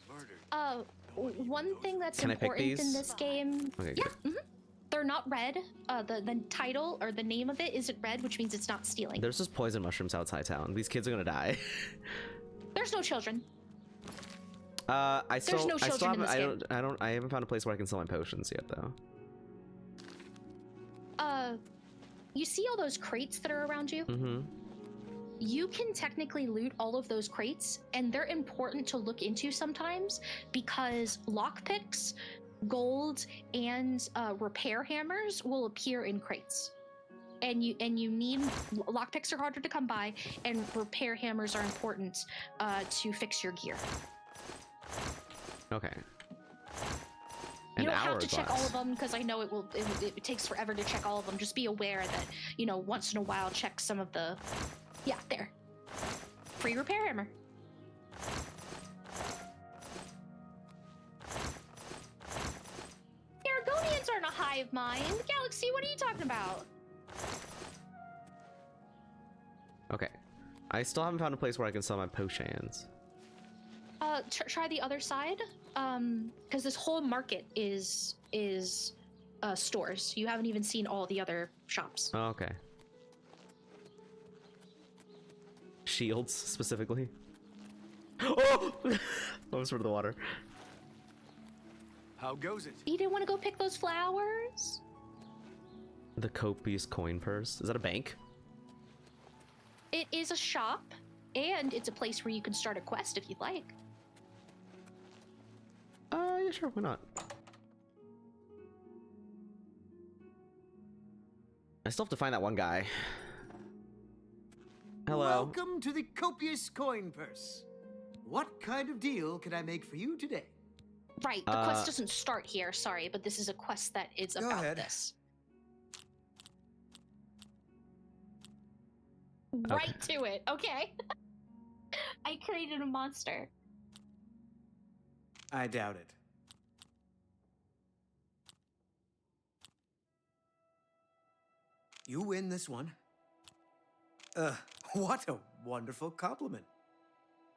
One thing that's Can I pick important in these? this game. Okay, Yeah. good. They're not red. The title or the name of it isn't red, which means it's not stealing. There's just poison mushrooms outside town. These kids are gonna die. There's no children. I still, no I still children in haven't, this I haven't found a place where I can sell my potions yet, though. You see all those crates that are around you? Mm-hmm. You can technically loot all of those crates, and they're important to look into sometimes because lockpicks, gold, and repair hammers will appear in crates. And you need lockpicks are harder to come by, and repair hammers are important to fix your gear. Okay. You don't have to check all of them because I know it takes forever to check all of them. Just be aware that, you know, once in a while check some of the, yeah, there. Free repair hammer. Aragonians aren't a hive mind. Galaxy, what are you talking about? Okay. I still haven't found a place where I can sell my potions. Try the other side, because this whole market is stores. You haven't even seen all the other shops. Oh, okay. Shields, specifically. Oh! Almost for the water. How goes it? You didn't want to go pick those flowers? The copious coin purse. Is that a bank? It is a shop, and it's a place where you can start a quest if you'd like. Yeah, sure, why not? I still have to find that one guy. Hello. Welcome to the copious coin purse. What kind of deal can I make for you today? Right, the quest doesn't start here, sorry, but this is a quest that is Go about ahead. this. Right to it, okay. I created a monster. I doubt it. You win this one. What a wonderful compliment.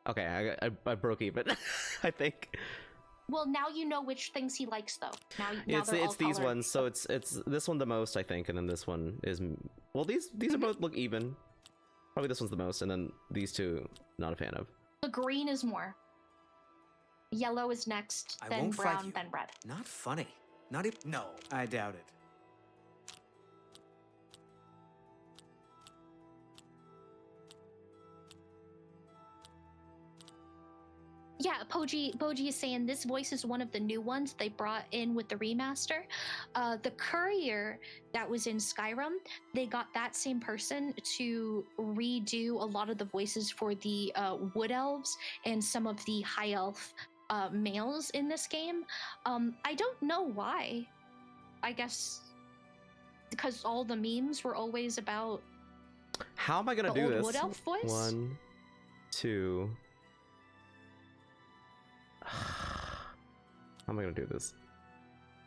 Okay, I broke even, I think. Well, now you know which things he likes, though. Now It's they're all these colored. ones, so it's this one the most, I think, and then this one is, well, these are both look even. Probably this one's the most, and then these two, not a fan of. The green is more. Yellow is next, I then won't fight brown, you. then red. Not funny. Not if no, I doubt it. Yeah, Poji is saying this voice is one of the new ones they brought in with the remaster. The courier that was in Skyrim, they got that same person to redo a lot of the voices for the wood elves and some of the high elf males in this game. I don't know why. I guess because all the memes were always about How am I gonna the do old this? wood elf voice. 1, 2. How am I gonna do this?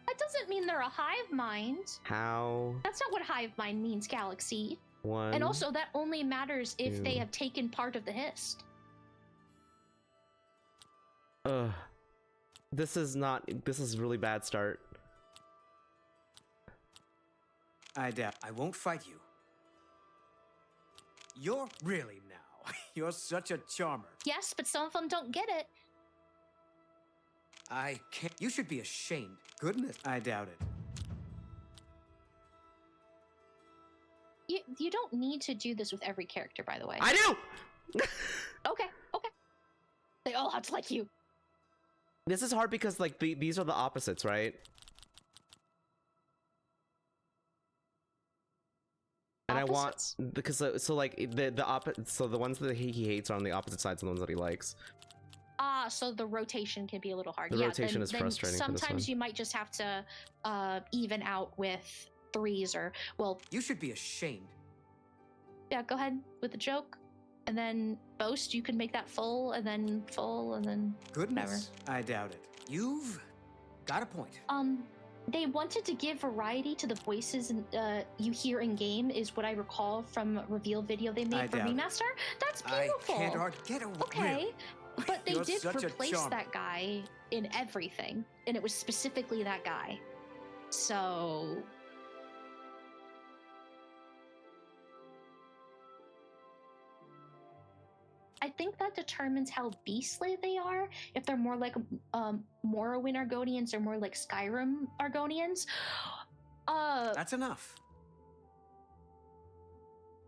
That doesn't mean they're a hive mind. How? That's not what hive mind means, Galaxy. 1. And also, that only matters if they 2. have taken part of the hist. Ugh. This is a really bad start. I doubt. I won't fight you. You're really now. You're such a charmer. Yes, but some of them don't get it. I can't. You should be ashamed. Goodness, I doubt it. You don't need to do this with every character, by the way. I do! Okay. They all have to like you. This is hard because, like, these are the opposites, right? And Opposites? I want, because, so like, so the ones that he hates are on the opposite sides of the ones that he likes. So the rotation can be a little hard. The rotation is frustrating for this Sometimes one. you might just have to even out with 3s or, well... You should be ashamed. Yeah, go ahead with the joke. And then boast, you can make that full, and then full, and then Goodness, I doubt it. You've got a point. They wanted to give variety to the voices you hear in game, is what I recall from a reveal video they made for doubt it. remaster. That's beautiful. I can't get away. Okay, Really? but they You're did such a replace charmer. that guy in everything, and it was specifically that guy. So I think that determines how beastly they are. If they're more like Morrowind Argonians or more like Skyrim Argonians. That's enough.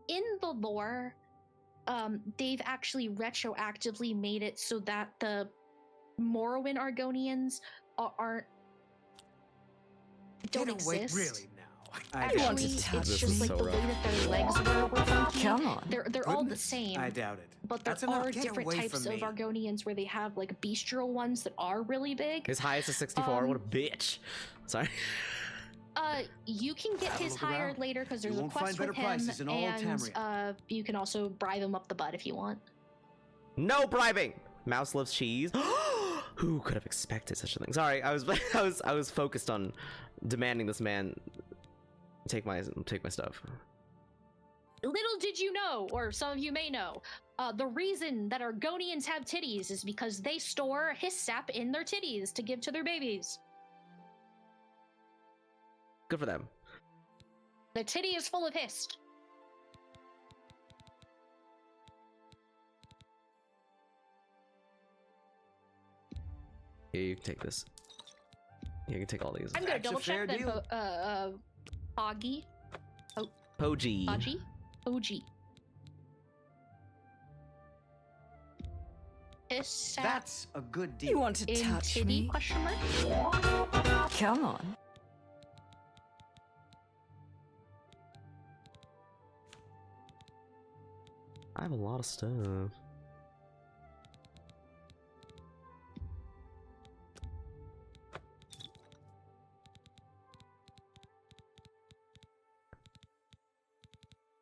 In the lore, they've actually retroactively made it so that the Morrowind Argonians don't exist. Really now. Actually, it's just like the way that their legs were funky. Come on. They're all the same. I doubt it. But there are different types of Argonians where they have like bestial ones that are really big. His highest is 64. What a bitch. Sorry. You can get his higher later because there's a quest with him, and you can also bribe him up the butt if you want. No bribing. Mouse loves cheese. Who could have expected such a thing? Sorry, I was focused on demanding this man take my stuff. Little did you know, or some of you may know, the reason that Argonians have titties is because they store hiss sap in their titties to give to their babies. Good for them. The titty is full of hiss. Yeah, you can take this. Yeah, you can take all these. I'm gonna double check that Poggy. Poji. Poggy? Poji. That's a good deal. You want to touch me? Question mark? Come on. I have a lot of stuff.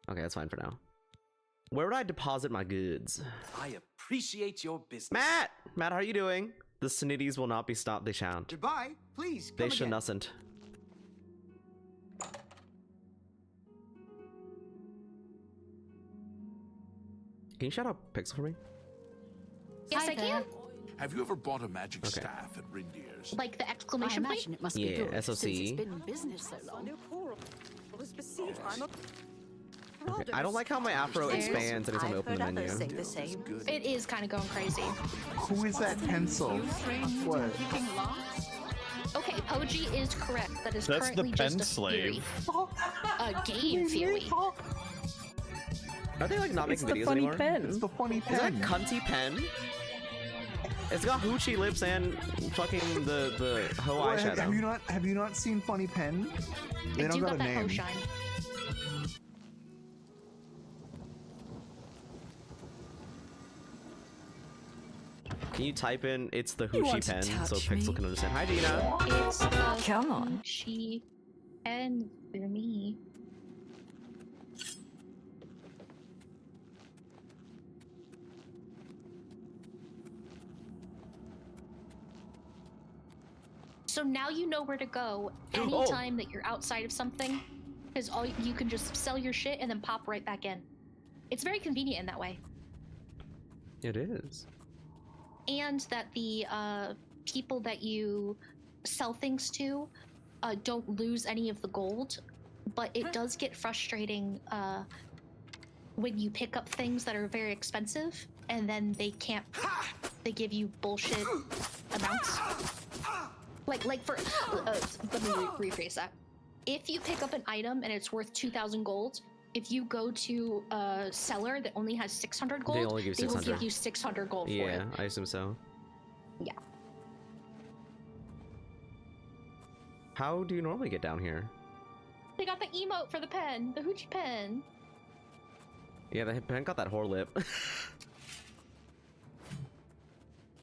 Okay, that's fine for now. Where would I deposit my goods? I appreciate your business. Matt! Matt, how are you doing? The Snidies will not be stopped, they shan't. Goodbye. Please, They should mustn't. Can you shout out Pixel for me? Yes, I can. Have you ever bought a magic staff at Rindier's? Like the exclamation point? It must be Yeah, good, SOC. since it's been in business so long. Okay. I don't like how my afro expands anytime I open the menu. It is kind of going crazy. Who is that pencil? What? Okay, Poji is correct. That is That's currently the pen just a slave. theory. A game theory. Are they like not It's making the videos funny anymore? pen. It's the funny pen. Is that cunty pen? It's got hoochie lips and fucking the hoe What, eyeshadow. have you not seen Funny Pen? They don't got a name. Can you type in "it's the You hoochie want to pen" so touch Pixel me? can understand? Hi, Gina. It's the Come on. She and for me. So now you know where to go anytime that you're outside of something, because all you can just sell your shit and then pop right back in. It's very convenient in that way. It is. And that the people that you sell things to don't lose any of the gold, but it does get frustrating when you pick up things that are very expensive and then they give you bullshit amounts. Like for let me rephrase that. If you pick up an item and it's worth 2,000 gold, if you go to a seller that only has 600 gold, They only give they will 600. give you 600 gold for it. Yeah, I assume so. Yeah. How do you normally get down here? They got the emote for the pen, the hoochie pen. Yeah, the pen got that whore lip.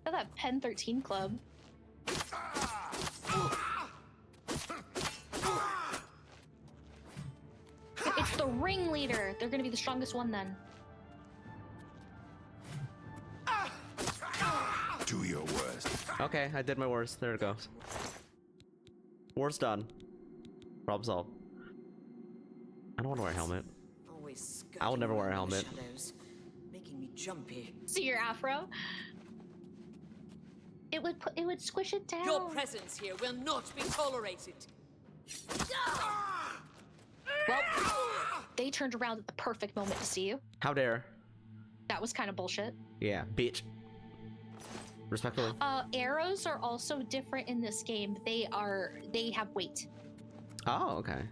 Got that Pen 13 club. It's the ringleader. They're gonna be the strongest one then. Do your worst. Okay, I did my worst. There it goes. Worst done. Problem solved. I don't want to wear a helmet. I will never wear a helmet. Making me jumpy. See your afro? It would squish it down. Your presence here will not be tolerated. Well, they turned around at the perfect moment to see you. How dare. That was kind of bullshit. Yeah, bitch. Respectfully. Arrows are also different in this game. They have weight. Oh, okay.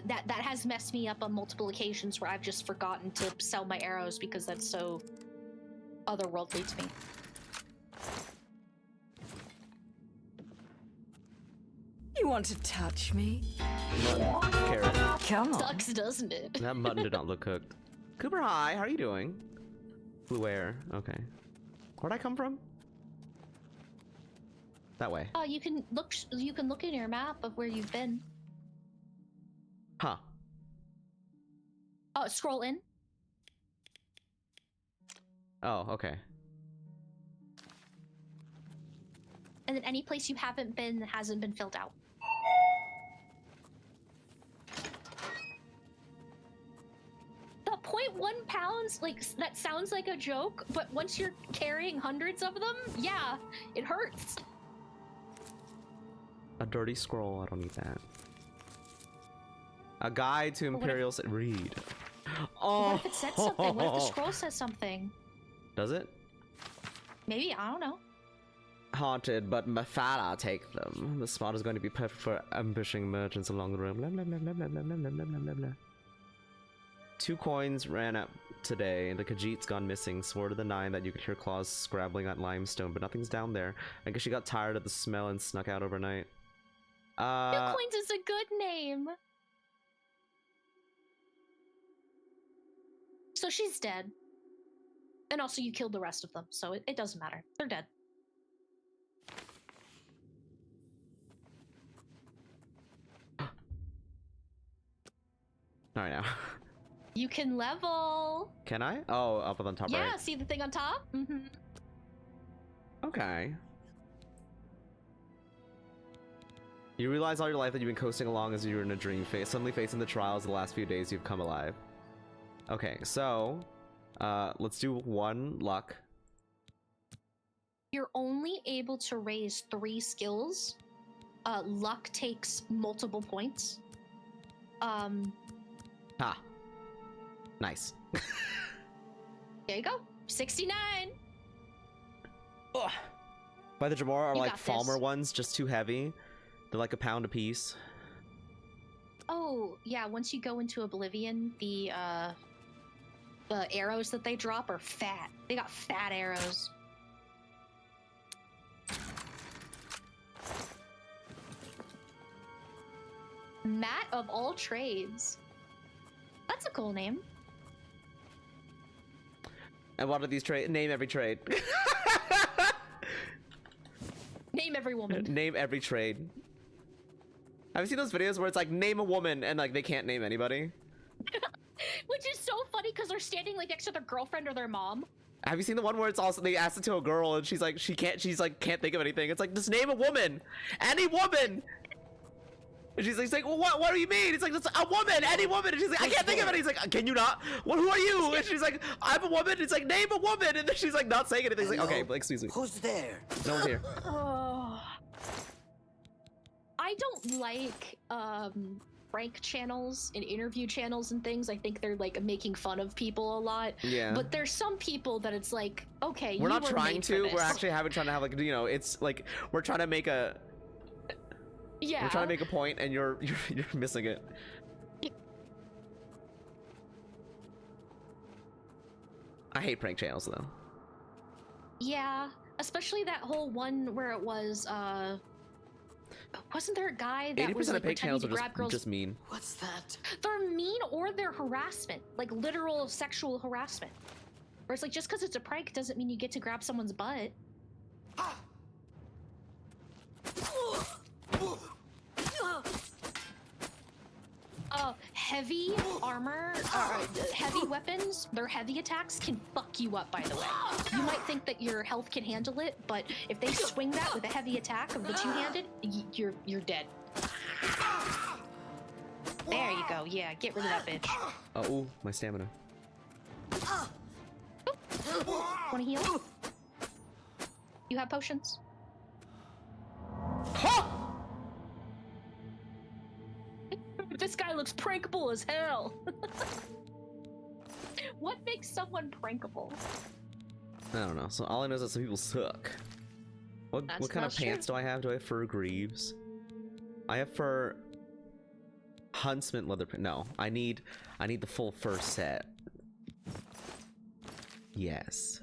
That has messed me up on multiple occasions where I've just forgotten to sell my arrows because that's so otherworldly to me. You want to touch me? Carrot. Come on. Sucks, doesn't it? That mutton did not look cooked. Cooper, hi. How are you doing? Blue air. Okay. Where'd I come from? That way. You can look. You can look in your map of where you've been. Huh. Scroll in. Oh, okay. And then any place you haven't been that hasn't been filled out. The 0.1 pounds, like, that sounds like a joke, but once you're carrying hundreds of them, yeah, it hurts. A dirty scroll. I don't need that. A guide to Imperial... Read. Oh! What if it said something? What if the scroll says something? Does it? Maybe, I don't know. Haunted, but Mafala take them. The spot is going to be perfect for ambushing merchants along the road. Blah, blah, blah, blah, blah, blah, blah, blah, blah, blah. 2 coins ran up today. The Khajiit's gone missing. Swore to the 9 that you could hear claws scrabbling at limestone, but nothing's down there. I guess she got tired of the smell and snuck out overnight. 2 coins is a good name. So she's dead. And also you killed the rest of them, so it doesn't matter. They're dead. Alright now. You can level. Can I? Oh, up on top, yeah, right? see the thing on top? Mm-hmm. Okay. You realize all your life that you've been coasting along as you were in a dream phase, suddenly facing the trials of the last few days you've come alive. Okay, so let's do 1 luck. You're only able to raise 3 skills. Luck takes multiple points. Nice. There you go. 69. Ugh. By the Jamora are You like got Falmer this. ones, just too heavy. They're like a pound a piece. Oh, yeah, once you go into Oblivion, the arrows that they drop are fat. They got fat arrows. Matt of all trades. That's a cool name. And what are these trade? Name every trade. Name every woman. Name every trade. Have you seen those videos where it's like, name a woman, and like they can't name anybody? Which is so funny because they're standing like next to their girlfriend or their mom. Have you seen the one where it's also, they asked it to a girl and she's like, can't think of anything. It's like, just name a woman. Any woman. And she's like, well, what do you mean? It's like, just a woman, any woman. And she's like, I can't think of it. He's like, can you not? Well, who are you? And she's like, I'm a woman. It's like, name a woman. And then she's like, not saying anything. He's like, okay, excuse me. Who's there? No one's here. Oh. I don't like prank channels and interview channels and things. I think they're like making fun of people a lot. Yeah. But there's some people that it's like, okay, We're you not were trying made to. for We're this. actually trying to have like, you know, it's like, we're trying to make a... Yeah. We're trying to make a point and you're missing it. I hate prank channels though. Yeah, especially that whole one where it was, wasn't there a guy that 80% was of like prank channels pretending to are grab girls? just mean. What's that? They're mean or they're harassment, like literal sexual harassment. Where it's like, just because it's a prank doesn't mean you get to grab someone's butt. Heavy armor, heavy weapons, their heavy attacks can fuck you up, by the way. You might think that your health can handle it, but if they swing that with a heavy attack of the two-handed, you're dead. There you go, yeah, get rid of that bitch. Oh, my stamina. Wanna heal? You have potions? This guy looks prankable as hell. What makes someone prankable? I don't know. So all I know is that some people suck. What kind of pants do I have? Do I have fur greaves? I have fur huntsman leather. No, I need the full fur set. Yes.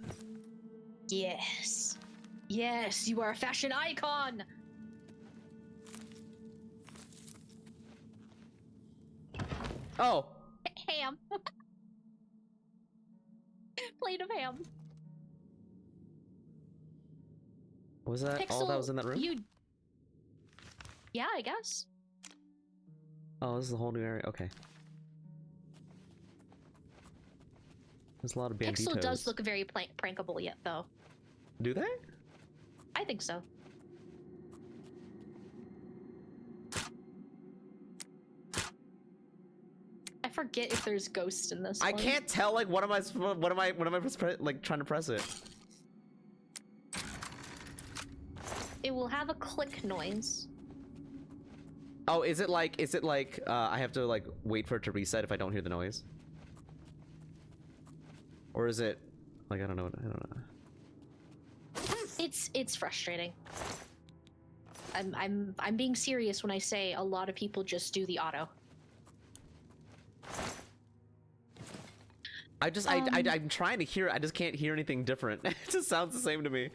Yes. Yes, you are a fashion icon. Oh. Ham. Plate of ham. Was that Pixel, all that was in that room? Yeah, I guess. Oh, this is a whole new area. Okay. There's a lot of banditos. Pixel does look very prankable yet, though. Do they? I think so. I forget if there's ghosts in this I one. can't tell. Like, what am I like trying to press it? It will have a click noise. Oh, is it like I have to like wait for it to reset if I don't hear the noise? Or is it like I don't know. It's frustrating. I'm being serious when I say a lot of people just do the auto. I'm trying to hear it. I just can't hear anything different. It just sounds the same to me.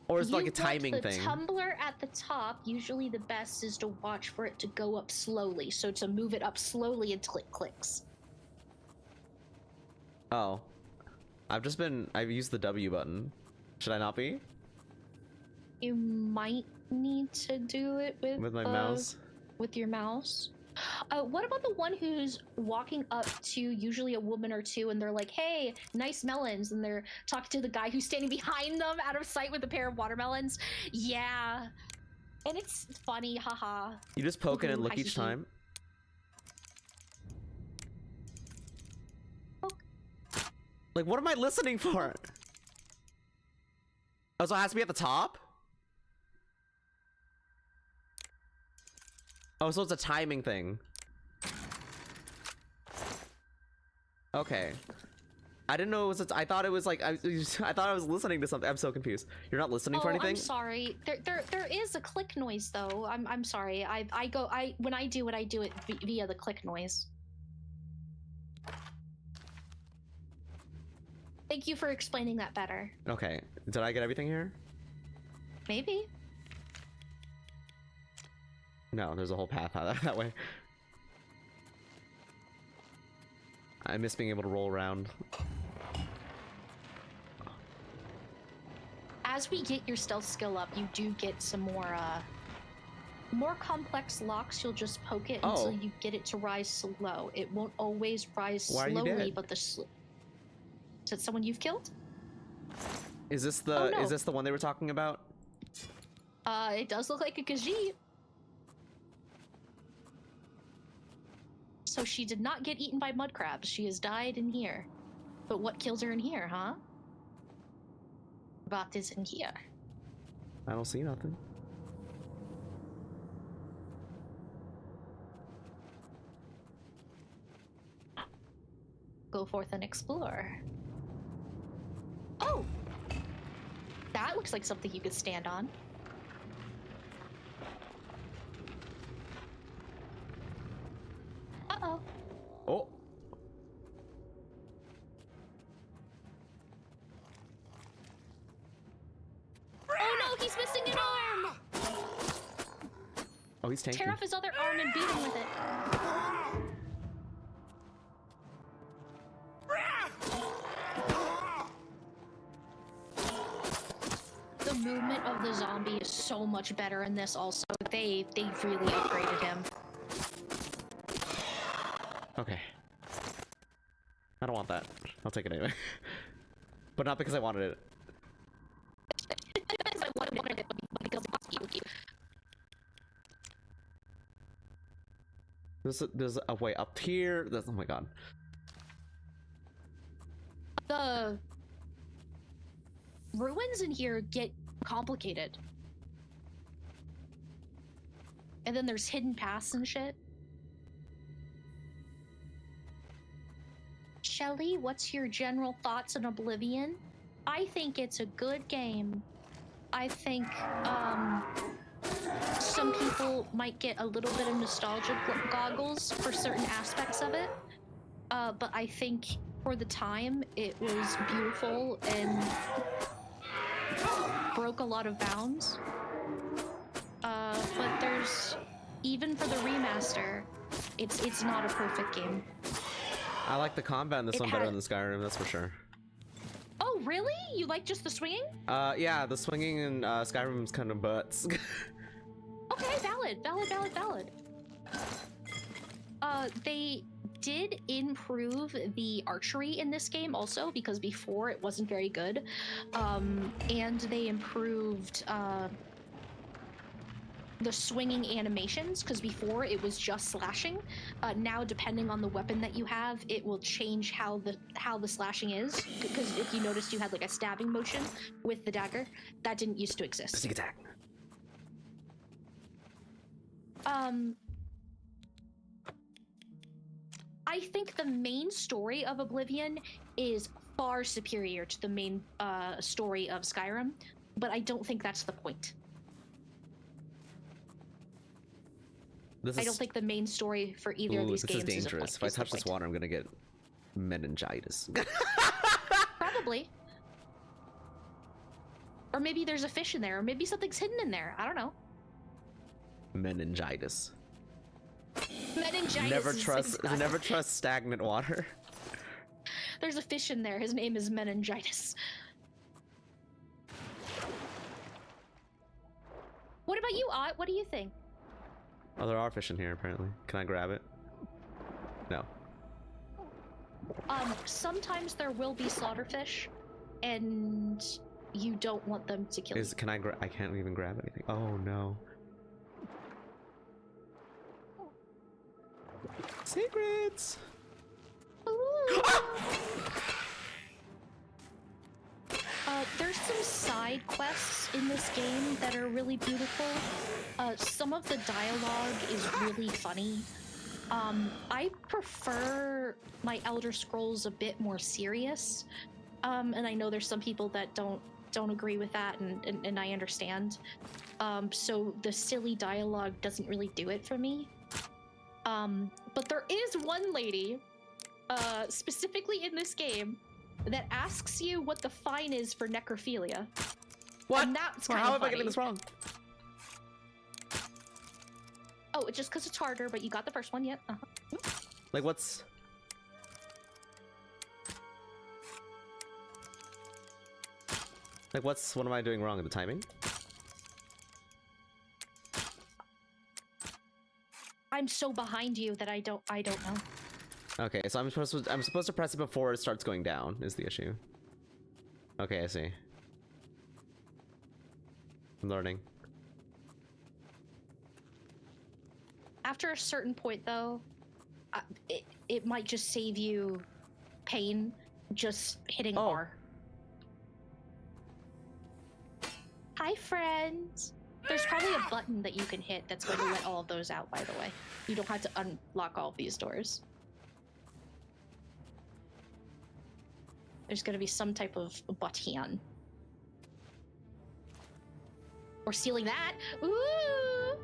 Or is it like a timing the thing? Tumbler at the top, usually the best is to watch for it to go up slowly. So to move it up slowly until it clicks. Oh. I've used the W button. Should I not be? You might need to do it with my mouse? With your mouse. What about the one who's walking up to usually a woman or two and they're like, hey, nice melons, and they're talking to the guy who's standing behind them out of sight with a pair of watermelons? Yeah. And it's funny, haha. You just poke it and look each time? Like, what am I listening for? Oh, so it has to be at the top? Oh, so it's a timing thing. Okay. I didn't know it was. I thought it was like I thought I was listening to something. I'm so confused. You're not listening for anything? I'm sorry. There is a click noise though. I'm sorry. When I do it via the click noise. Thank you for explaining that better. Okay. Did I get everything here? Maybe. No, there's a whole path that way. I miss being able to roll around. As we get your stealth skill up, you do get some more complex locks. You'll just poke it until you get it to rise slow. It won't always rise slowly, but is it someone you've killed? Is this the one they were talking about? It does look like a Khajiit. So she did not get eaten by mud crabs. She has died in here. But what kills her in here, huh? What is in here? I don't see nothing. Go forth and explore. Oh! That looks like something you could stand on. Uh-oh. Oh. Oh no, he's missing an arm! Oh, he's tanking. Tear off his other arm and beat him with it. The movement of the zombie is so much better in this also. They really upgraded him. Okay. I don't want that. I'll take it anyway. But not because I wanted it. Because I wanted it, but because it wants you. There's a way up here. Oh my god. The ruins in here get complicated. And then there's hidden paths and shit. Shelly, what's your general thoughts on Oblivion? I think it's a good game. I think some people might get a little bit of nostalgia goggles for certain aspects of it, but I think for the time it was beautiful and broke a lot of bounds. But there's, even for the remaster, it's not a perfect game. I like the combat in this one better than Skyrim, that's for sure. Oh, really? You like just the swinging? Yeah, the swinging in Skyrim's kind of butts. Okay, valid. They did improve the archery in this game also, because before it wasn't very good. And they improved the swinging animations, because before it was just slashing. Now, depending on the weapon that you have, it will change how the slashing is. Because if you noticed, you had like a stabbing motion with the dagger that didn't used to exist. Sneak attack. I think the main story of Oblivion is far superior to the main story of Skyrim, but I don't think that's the point. I don't think the main story for either of these games is dangerous. If I touch this water, I'm gonna get meningitis. Probably. Or maybe there's a fish in there, or maybe something's hidden in there. I don't know. Meningitis. Meningitis. Never trust stagnant water. There's a fish in there. His name is Meningitis. What about you, Ott? What do you think? Oh, there are fish in here, apparently. Can I grab it? No. Sometimes there will be slaughterfish, and you don't want them to kill you. Can I I can't even grab anything. Oh, no. Secrets! There's some side quests in this game that are really beautiful. Some of the dialogue is really funny. I prefer my Elder Scrolls a bit more serious. And I know there's some people that don't agree with that, and I understand. So the silly dialogue doesn't really do it for me. But there is one lady, specifically in this game, that asks you what the fine is for necrophilia. What? And that's well, kind how of am I getting this wrong? Oh, it's just because it's harder, but you got the first one, yep. Like, what's... Like, what am I doing wrong in the timing? I'm so behind you that I don't know. Okay, so I'm supposed to press it before it starts going down, is the issue. Okay, I see. I'm learning. After a certain point, though, it might just save you pain just hitting R. Hi, friends. There's probably a button that you can hit that's going to let all of those out, by the way. You don't have to unlock all of these doors. There's going to be some type of button. Or stealing that. Ooh!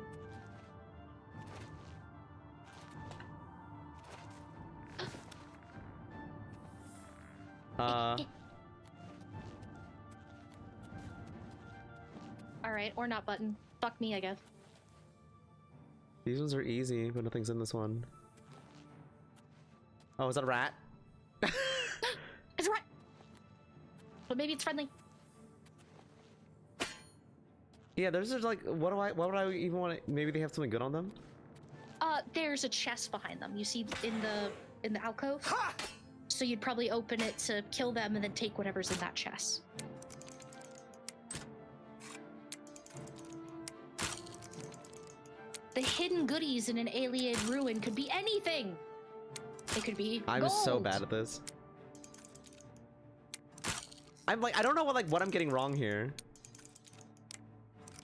Alright, or not button. Fuck me, I guess. These ones are easy, but nothing's in this one. Oh, is that a rat? It's a rat! But maybe it's friendly. Yeah, there's just like, why would I even want to, maybe they have something good on them? There's a chest behind them. You see in the alcove? So you'd probably open it to kill them and then take whatever's in that chest. The hidden goodies in an alien ruin could be anything. It could be I'm gold. so bad at this. I'm like, I don't know what I'm getting wrong here.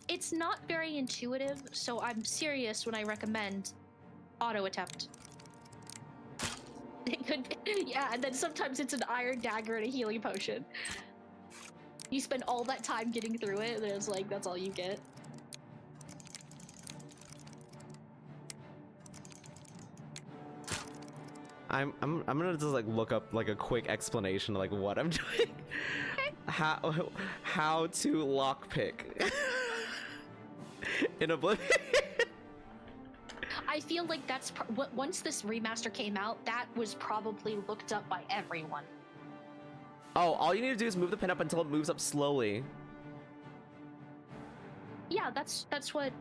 It's not very intuitive, so I'm serious when I recommend auto attempt. It could be, yeah, and then sometimes it's an iron dagger and a healing potion. You spend all that time getting through it, and it's like, that's all you get. I'm gonna just like look up like a quick explanation of like what I'm doing. How to lockpick in Oblivion. I feel like that's once this remaster came out, that was probably looked up by everyone. Oh, all you need to do is move the pin up until it moves up slowly. Yeah, that's what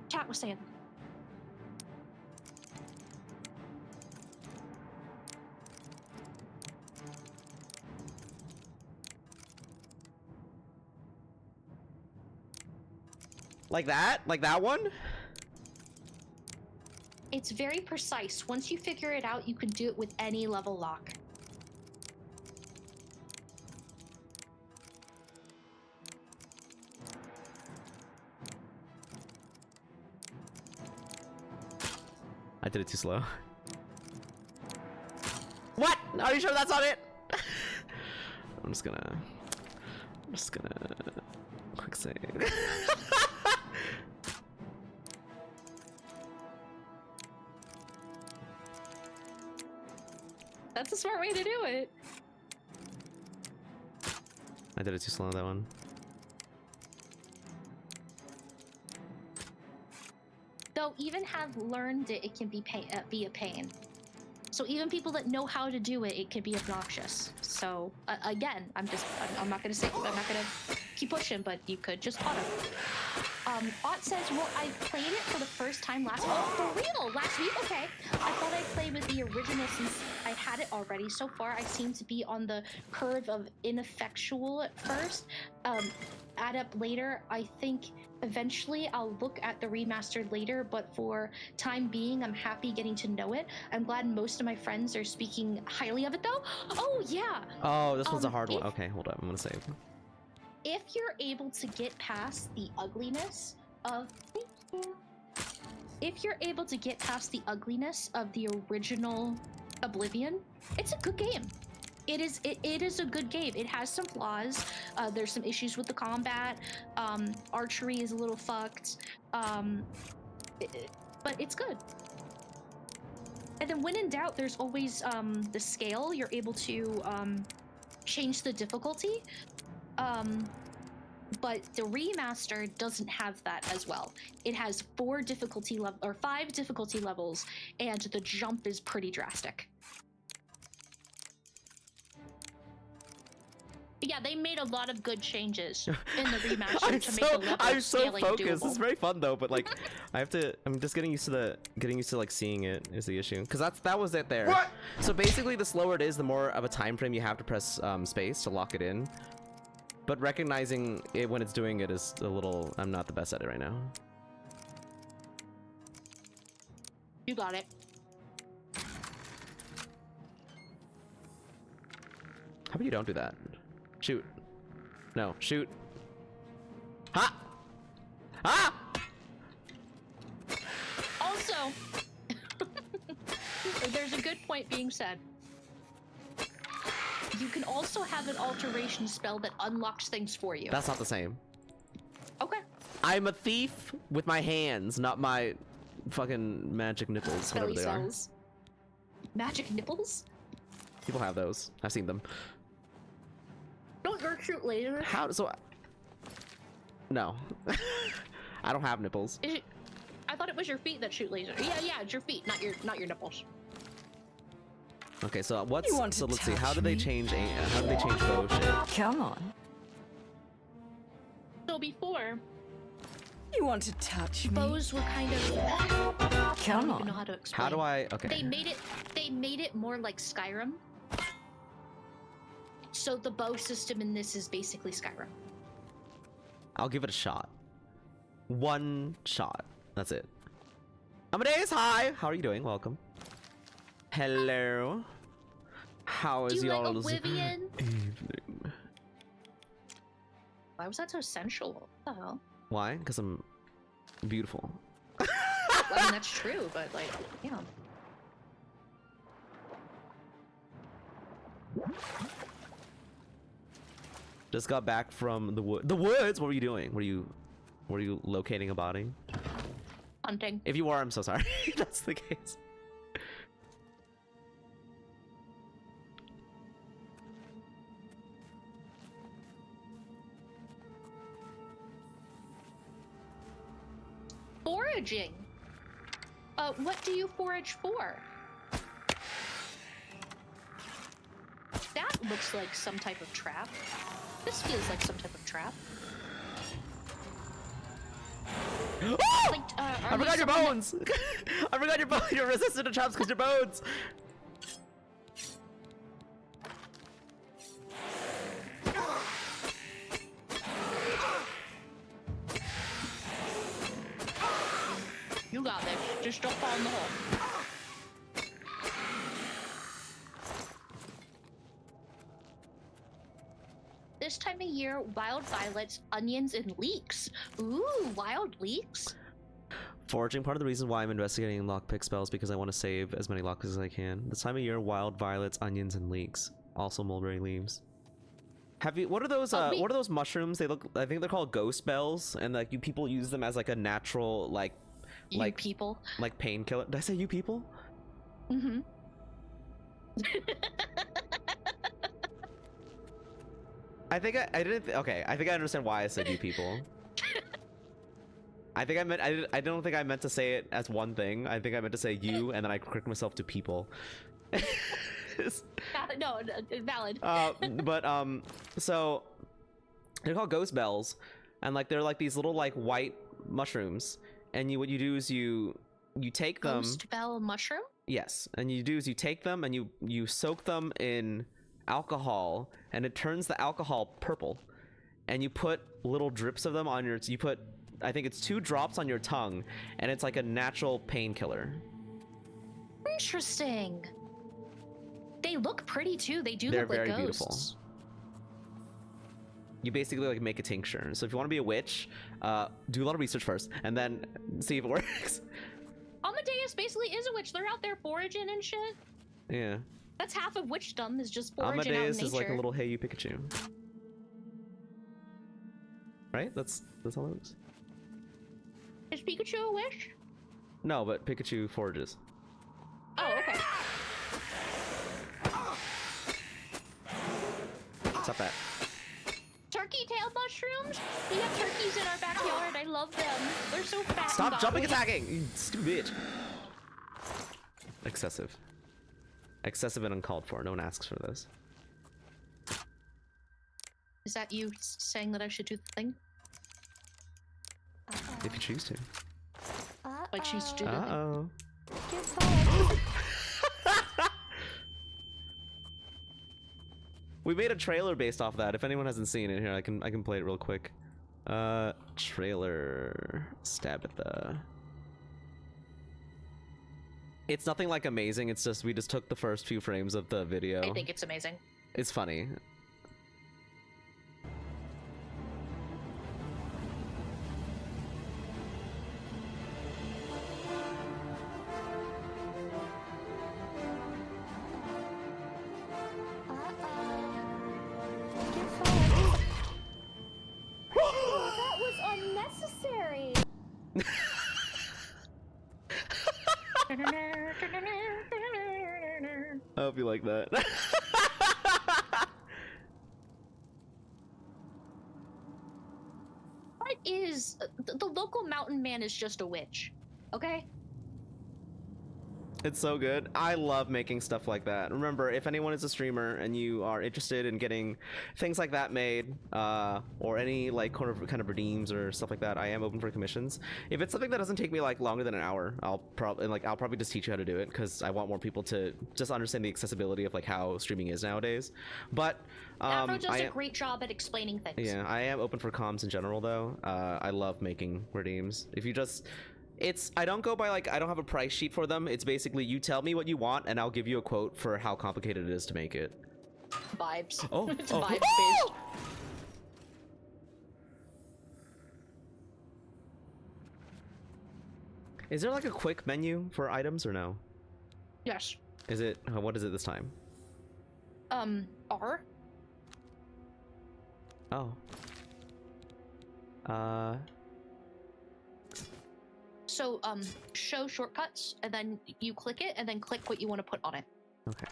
chat was saying. Like that? Like that one? It's very precise. Once you figure it out, you can do it with any level lock. I did it too slow. What? Are you sure that's not it? I'm just gonna quick save. That's a smart way to do it. I did it too slow on that one. Though even have learned it, it can be a pain. So even people that know how to do it, it can be obnoxious. So again, I'm not gonna keep pushing, but you could just auto. Ott says, well, I played it for the first time last week. Oh, for real? Last week? Okay. I thought I played with the original since I had it already. So far, I seem to be on the curve of ineffectual at first. Add up later. I think eventually I'll look at the remastered later, but for time being, I'm happy getting to know it. I'm glad most of my friends are speaking highly of it, though. Oh, yeah. Oh, this one's a hard one. Okay, hold up. I'm gonna save. If you're able to get past the ugliness of the original Oblivion, it's a good game. It is a good game. It has some flaws. There's some issues with the combat. Archery is a little fucked. But it's good. And then when in doubt, there's always the scale. You're able to change the difficulty. But the remaster doesn't have that as well. It has 5 difficulty levels, and the jump is pretty drastic. Yeah, they made a lot of good changes in the remaster to make the level I'm so scaling focused. doable. It's very fun though, but like, I'm just getting used to like seeing it is the issue. Cause that was it there. What? So basically, the slower it is, the more of a time frame you have to press space to lock it in. But recognizing it when it's doing it is a little. I'm not the best at it right now. You got it. How about you don't do that? Shoot. No, shoot. Ha! Ah! Also, there's a good point being said. You can also have an alteration spell that unlocks things for you. That's not the same. Okay. I'm a thief with my hands, not my fucking magic nipples, whatever they are. Magic nipples? People have those. I've seen them. Don't you shoot lasers? How? So? No. I don't have nipples. I thought it was your feet that shoot lasers. Yeah, it's your feet, not your nipples. Okay, so let's see. How do they change? How do they change bow shit? Come on. So before, you want to touch me? Bows were kind of. Come I don't on. even know how to explain. How do I? Okay. They made it more like Skyrim. So the bow system in this is basically Skyrim. I'll give it a shot. One shot. That's it. Amadeus, hi. How are you doing? Welcome. Hello. How is y'all's Oblivion? evening? Why was that so sensual? What the hell? Why? Because I'm beautiful. I mean, that's true, but like, yeah. Just got back from the woods. What were you doing? Were you locating a body? Hunting. If you are, I'm so sorry. That's the case. Foraging. What do you forage for? That looks like some type of trap. This feels like some type of trap. Like, I forgot your bones! I forgot your bones! You're resistant to traps because your bones! You got this. Just don't fall in the hole. This time of year, wild violets, onions, and leeks. Ooh, wild leeks? Foraging, part of the reason why I'm investigating lockpick spells because I want to save as many lockpicks as I can. This time of year, wild violets, onions, and leeks. Also mulberry leaves. Have you, what are those mushrooms? They look, I think they're called ghost bells, and like you people use them as like a natural, like people? Like painkiller. Did I say you people? Mm-hmm. I think I didn't. Okay, I think I understand why I said you people. I think I meant. I don't think I meant to say it as one thing. I think I meant to say you, and then I correct myself to people. No, valid. So they're called ghost bells, and like they're like these little like white mushrooms, and what you do is you take them. Ghost bell mushroom? Yes, and you do is you take them and you soak them in alcohol, and it turns the alcohol purple, and you put little drips of them on your. You put, I think it's 2 drops on your tongue, and it's like a natural painkiller. Interesting. They look pretty too. They do They're look like very ghosts. beautiful. You basically like make a tincture. So if you want to be a witch, do a lot of research first, and then see if it works. Amadeus basically is a witch. They're out there foraging and shit. Yeah. That's half of witchdom is just foraging out in Amadeus nature. is like a little Hey You Pikachu. Right? That's how it looks. Is Pikachu a witch? No, but Pikachu forages. Oh, okay. Stop that. Turkey tail mushrooms? We have turkeys in our backyard. I love them. They're so fat. Stop and jumping gobbly. attacking! You stupid bitch. Excessive. Excessive and uncalled for. No one asks for this. Is that you saying that I should do the thing? If you choose to. I choose to do the thing. Uh-oh. We made a trailer based off that. If anyone hasn't seen it, here I can play it real quick. Trailer Stabitha. It's nothing like amazing. It's just we just took the first few frames of the video. I think it's amazing. It's funny. That was unnecessary. I hope you like that. What is the local mountain man is just a witch, okay? It's so good. I love making stuff like that. Remember, if anyone is a streamer and you are interested in getting things like that made, or any like kind of redeems or stuff like that, I am open for commissions. If it's something that doesn't take me like longer than an hour, I'll probably just teach you how to do it because I want more people to just understand the accessibility of like how streaming is nowadays. But Afro does a great job at explaining things. yeah, I am open for comms in general though. I love making redeems. If you just I don't go by like, I don't have a price sheet for them. It's basically you tell me what you want and I'll give you a quote for how complicated it is to make it. Vibes. Oh, It's oh. vibes based. Is there like a quick menu for items or no? Yes. Is it, what is it this time? R. Oh. So, show shortcuts, and then you click it, and then click what you want to put on it. Okay.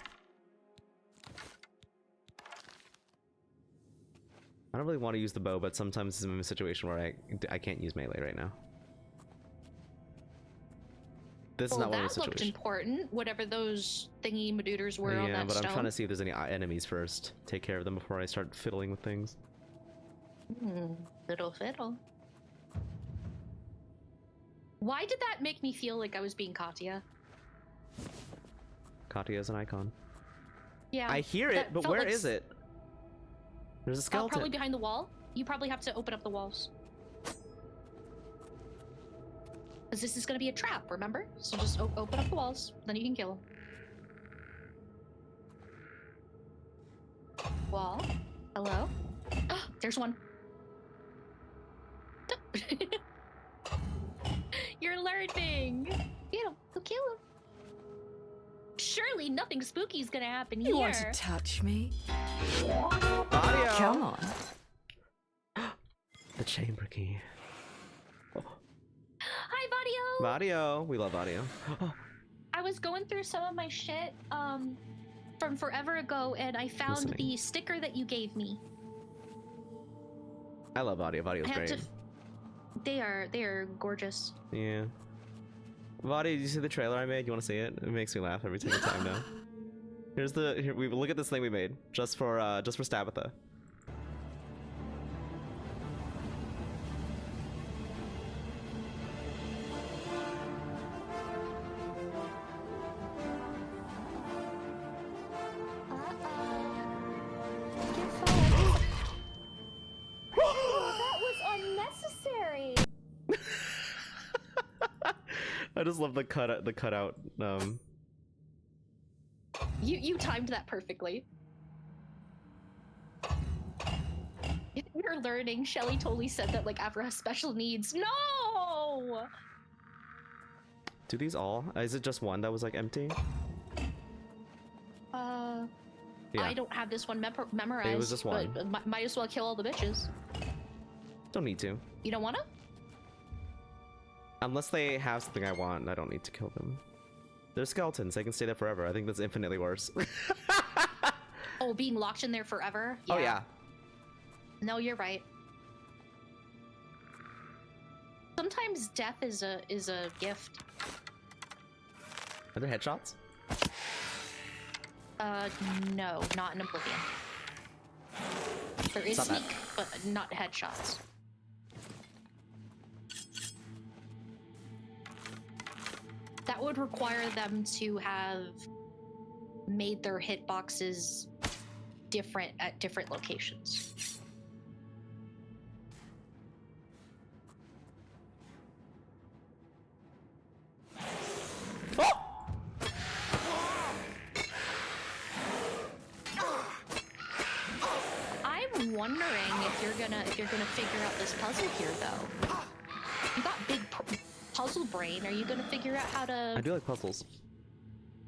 I don't really want to use the bow, but sometimes I'm in a situation where I can't use melee right now. This is not one of those That looked situations. important, whatever those thingy madooders were on Yeah, that but stone. I'm trying to see if there's any enemies first. Take care of them before I start fiddling with things. Fiddle fiddle. Why did that make me feel like I was being Katya? Katya is an icon. Yeah. I hear it, that but felt where like is it? There's a skeleton. Probably behind the wall. You probably have to open up the walls. Because this is going to be a trap, remember? So just open up the walls, then you can kill him. Wall? Hello? There's one. You're learning. You know, go kill him. Surely nothing spooky is gonna happen here. You want to touch me? Audio. Come on. The chamber key. Hi, Vadio. Audio. We love audio. I was going through some of my shit from forever ago, and I found the sticker that you gave me. I love audio. Audio's great. They are gorgeous. Yeah. Vadi, did you see the trailer I made? You want to see it? It makes me laugh every single time now. Here we look at this thing we made just for Stabitha. That was unnecessary. I just love the cutout. You timed that perfectly. You're learning. Shelly totally said that like Avra has special needs. No. Do these all? Is it just one that was like empty? Yeah. I don't have this one memorized. It was just one. But might as well kill all the bitches. Don't need to. You don't want to? Unless they have something I want, I don't need to kill them. They're skeletons. They can stay there forever. I think that's infinitely worse. Oh, being locked in there forever? Yeah. Oh yeah. No, you're right. Sometimes death is a gift. Are there headshots? No, not in Oblivion. There is Stop sneak, that. but not headshots. That would require them to have made their hitboxes different at different locations. I'm wondering if you're gonna figure out this puzzle here, though. You got big puzzle brain. Are you gonna figure out how to? I do like puzzles.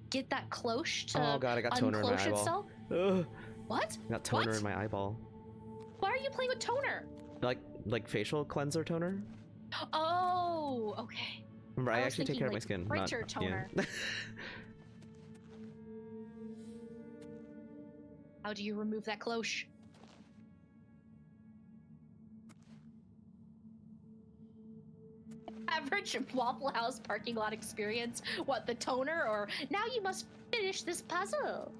Get that cloche to Oh god, I got toner in my eyeball. itself? Ugh. What? I got toner What? in my eyeball. Why are you playing with toner? Like facial cleanser toner? Oh, okay. Remember, I was actually take care of my thinking, skin. like, Not, printer toner. Yeah. How do you remove that cloche? Average Waffle House parking lot experience. What, the toner, or now you must finish this puzzle?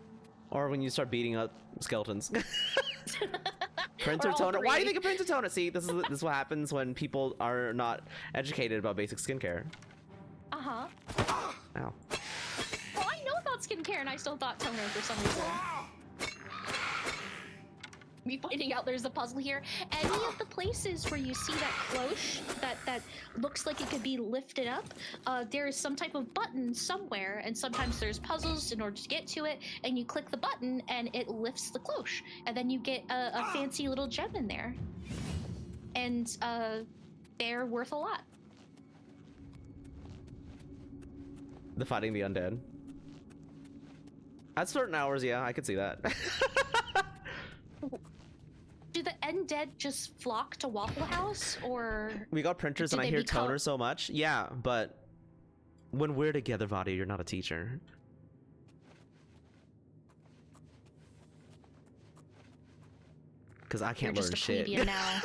Or when you start beating up skeletons. Printer Or all toner. Why do you three. think of printer toner? See, this is what happens when people are not educated about basic skincare. Uh-huh. Ow. Well, I know about skincare, and I still thought toner for some reason. Me finding out there's a puzzle here. Any of the places where you see that cloche that looks like it could be lifted up, there is some type of button somewhere, and sometimes there's puzzles in order to get to it, and you click the button and it lifts the cloche, and then you get a fancy little gem in there. And they're worth a lot. The fighting the undead. At certain hours, yeah, I could see that. Do the undead just flock to Waffle House, or We got printers and I hear toner so much. Yeah, but when we're together, Vadi, you're not a teacher. Because I can't learn shit. Now.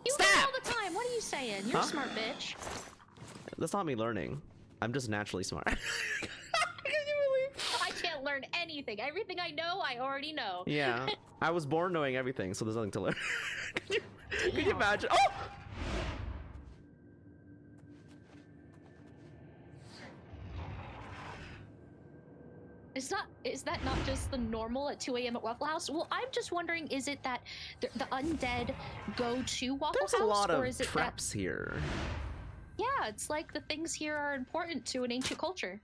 You learn all the time. What are you saying? You're a smart bitch. That's not me learning. I'm just naturally smart. I can't learn anything. Everything I know, I already know. Yeah, I was born knowing everything, so there's nothing to learn. Could you imagine? Oh! Is that not just the normal at 2 a.m. at Waffle House? Well, I'm just wondering, is it that the undead go to Waffle There's House, a lot or of is it traps here. Yeah, it's like the things here are important to an ancient culture.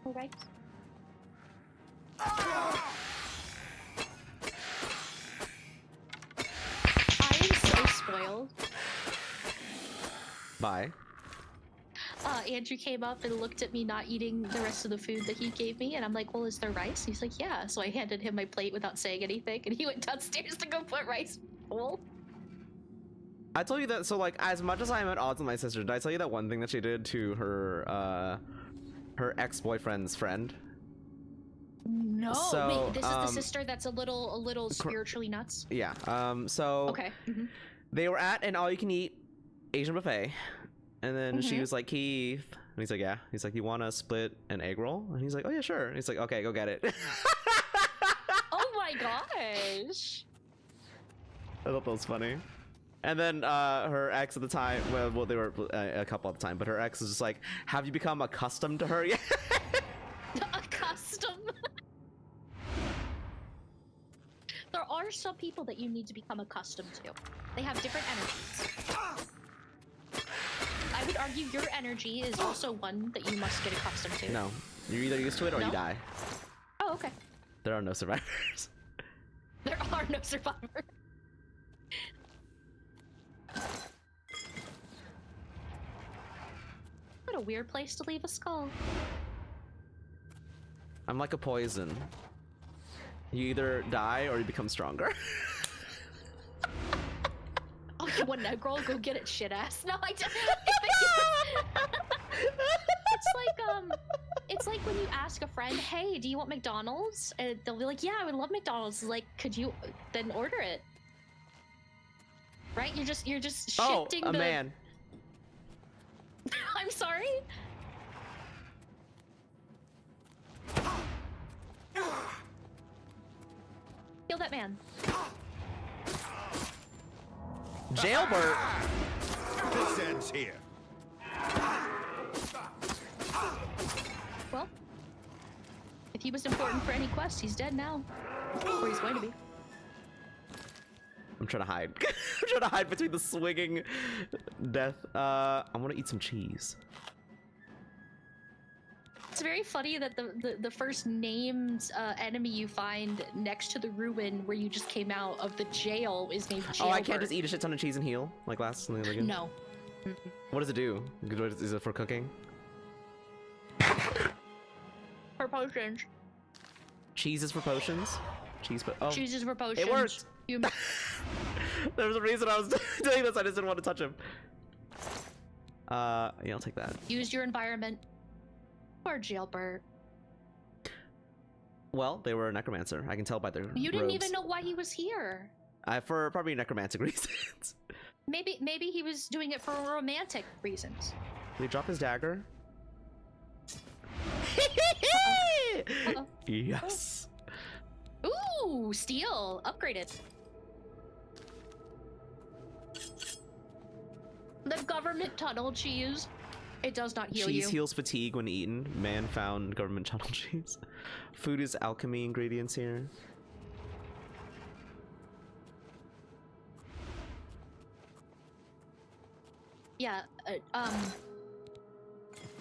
All right. I am so spoiled. Bye. Andrew came up and looked at me not eating the rest of the food that he gave me, and I'm like, well, is there rice? He's like, yeah. So I handed him my plate without saying anything, and he went downstairs to go put rice in the bowl. I told you that, so like, as much as I'm at odds with my sister, did I tell you that one thing that she did to her, her ex-boyfriend's friend? No, So, wait, this is the sister that's a little spiritually nuts? Yeah, so... Okay. They were at an all-you-can-eat Asian buffet, and then she was like, Keith, and he's like, yeah. He's like, you want to split an egg roll? And he's like, oh yeah, sure. And he's like, okay, go get it. Oh my gosh. I thought that was funny. And then her ex at the time, well, they were a couple at the time, but her ex is just like, have you become accustomed to her yet? Accustomed? There are some people that you need to become accustomed to. They have different energies. I would argue your energy is also one that you must get accustomed to. No, you're either used to it or you die. Oh, okay. There are no survivors. There are no survivors. What a weird place to leave a skull. I'm like a poison. You either die or you become stronger. Oh, you want an egg roll? Go get it, shit ass. No, I didn't. It's like when you ask a friend, "Hey, do you want McDonald's?" And they'll be like, "Yeah, I would love McDonald's." It's like, could you then order it? Right? You're just shifting the... man. I'm sorry? Kill that man. Jailbird. This ends here. Well, if he was important for any quest, he's dead now. Or he's going to be. I'm trying to hide. I'm trying to hide between the swinging death. I want to eat some cheese. It's very funny that the first named enemy you find next to the ruin where you just came out of the jail is named Jailbird. Oh, I can't just eat a shit ton of cheese and heal like last in the other game? No. What does it do? Is it for cooking? For potions. Cheese is for potions? Cheese is for potions. It worked! You... There was a reason I was doing this, I just didn't want to touch him. Yeah, I'll take that. Use your environment. Or Jailbird. Well, they were a necromancer. I can tell by their You didn't robes. even know why he was here. For probably necromantic reasons. Maybe he was doing it for romantic reasons. Did he drop his dagger? Uh-oh. Yes. Ooh, steel. Upgraded. The government tunnel cheese. It does not heal you. Cheese heals fatigue when eaten. Man found government tunnel cheese. Food is alchemy ingredients here. Yeah,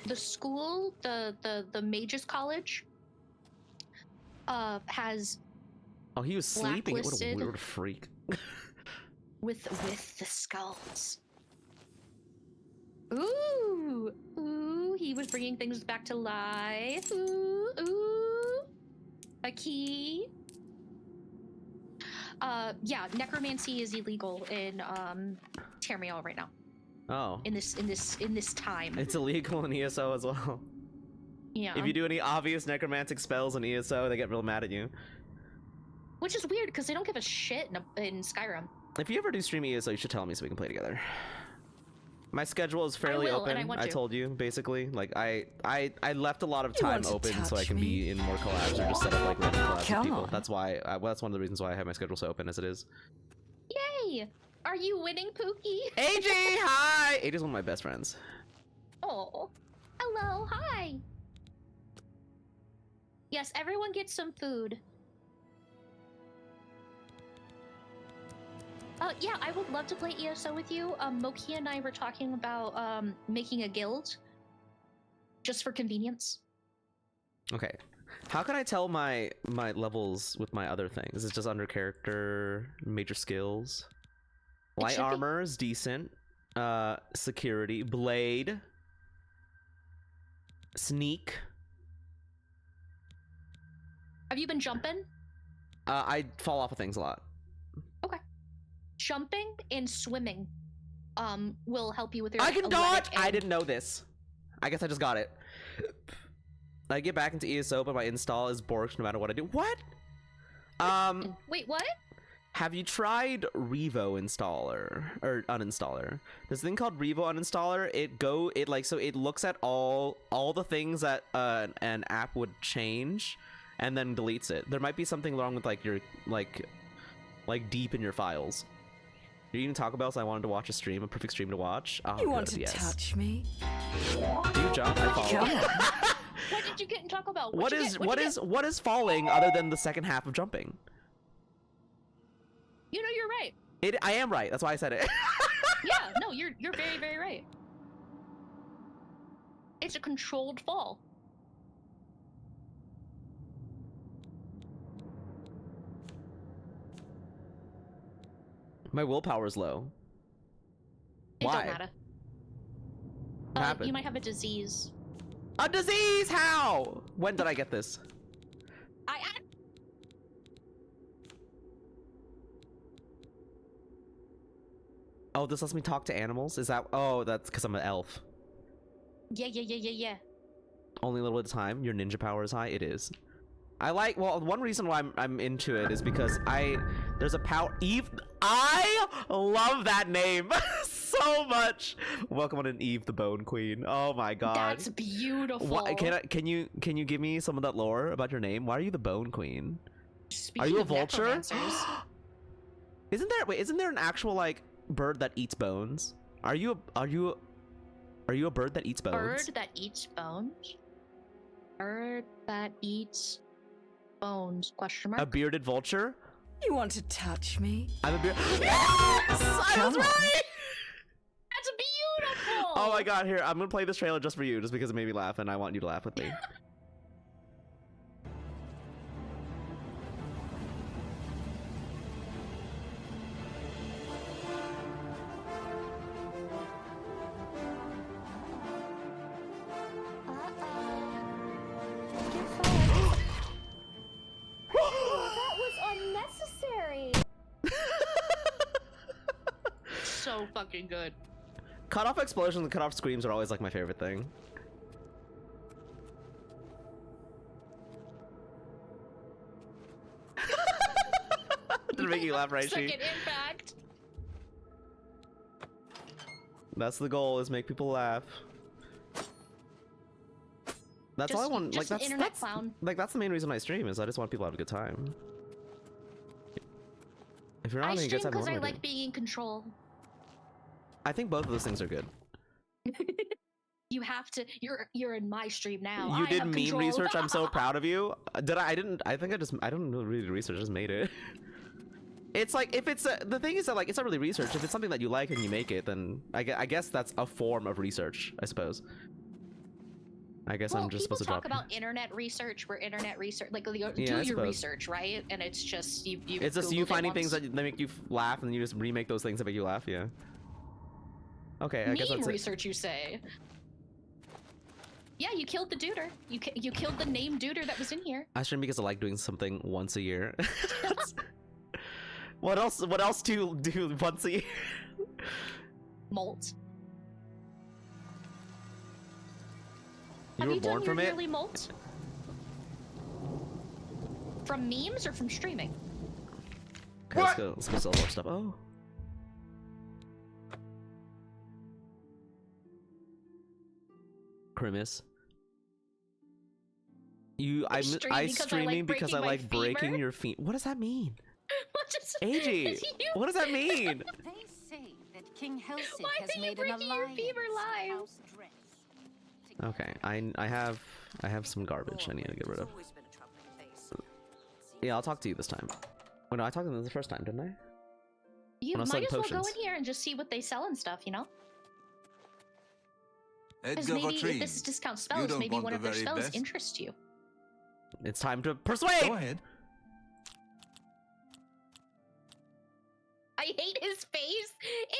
the school, the Mages College, has. Oh, he was sleeping. What a blacklisted weird freak. with the skulls. Ooh, he was bringing things back to life. Ooh, a key. Yeah, necromancy is illegal in Tamriel right now. Oh. In this time. It's illegal in ESO as well. Yeah. If you do any obvious necromantic spells in ESO, they get real mad at you. Which is weird because they don't give a shit in Skyrim. If you ever do stream ESO, you should tell me so we can play together. My schedule is fairly open. I told you, basically. Like I left a lot of time open so I can be in more collabs or just set up like random collabs with people. That's why. That's one of the reasons why I have my schedule so open as it is. Yay! Are you winning, Pookie? AJ, hi! AJ's one of my best friends. Oh, hello, hi. Yes, everyone gets some food. Yeah, I would love to play ESO with you. Moki and I were talking about making a guild, just for convenience. Okay, how can I tell my levels with my other things? Is it just under character, major skills? Light armor is decent. Security, blade, sneak. Have you been jumping? I fall off of things a lot. Okay. Jumping and swimming will help you with your I can dodge! I didn't know this. I guess I just got it. I get back into ESO, but my install is borked no matter what I do. What? Wait, what? Have you tried Revo installer or uninstaller? There's a thing called Revo uninstaller. It looks at all the things that an app would change and then deletes it. There might be something wrong with like your like deep in your files. You're eating Taco Bell, so I wanted to watch a perfect stream to watch. Oh, you want to touch me? Do you jump? I fall. What did you get in Taco Bell? What is falling other than the second half of jumping? You know, you're right. I am right. That's why I said it. Yeah, no, you're very, very right. It's a controlled fall. My willpower is low. It Why? don't matter. What happened? You might have a disease. A disease? How? When did I get this? Oh, this lets me talk to animals? Is that... Oh, that's because I'm an elf. Yeah. Only a little bit of time. Your ninja power is high? It is. Well, one reason why I'm into it is because there's a power... Eve... I love that name so much. Welcome on an Eve the Bone Queen. Oh my god. That's beautiful. Can you give me some of that lore about your name? Why are you the Bone Queen? Speaking are you a of vulture? Isn't there an actual like bird that eats bones? Are you a bird that eats bones? Bird that eats bones? Bird that eats bones? Question mark. A bearded vulture? You want to touch me? I'm a bearded. Yes! I was right! That's beautiful! Oh my god, here, I'm gonna play this trailer just for you, just because it made me laugh and I want you to laugh with me. That was unnecessary. So fucking good. Cut-off explosions and cut-off screams are always like my favorite thing. Did it make you laugh, right, Second She? impact. That's the goal, is make people laugh. That's all I want. Like that's clown. Like that's the main reason I stream, is I just want people to have a good time. If you're not I having a good stream time, because what I am like doing? being in control. I think both of those things are good. You have to. You're in my stream now. You I did have meme control. research. I'm so proud of you. I didn't. I think I don't really research. I just made it. It's like if it's the thing is that like it's not really research. If it's something that you like and you make it, then I guess that's a form of research, I suppose. I guess well, I'm just people supposed to talk drop. about internet research, where internet research, like do Yeah, I your suppose. research, right? And it's just you. It's just you Googled it finding things once. that make you laugh, and then you just remake those things that make you laugh. Yeah. Okay, I guess Meme that's it. research, you say? Yeah, you killed the duder. You killed the name duder that was in here. I stream because I like doing something once a year. What else? What else do you do once a year? Molt. You were born from it? Yearly molt? From memes or from streaming? Okay, let's go sell more stuff. Oh. Grimace. I'm streaming because I like breaking your feet. What does that mean? AG, what does that mean? They say that King Helsing Why has are you made an breaking your alliance fever with lives? House Dress. Okay, I have some garbage I need to get rid of. Yeah, I'll talk to you this time. Oh no, I talked to them the first time, didn't I? You When I was might as selling well go potions. in here and just see what they sell and stuff, you know? Because Edgar maybe if Vautrin, this is discount you spells, don't maybe want one the of their very spells best? interests you. It's time to persuade! Go ahead. I hate his face!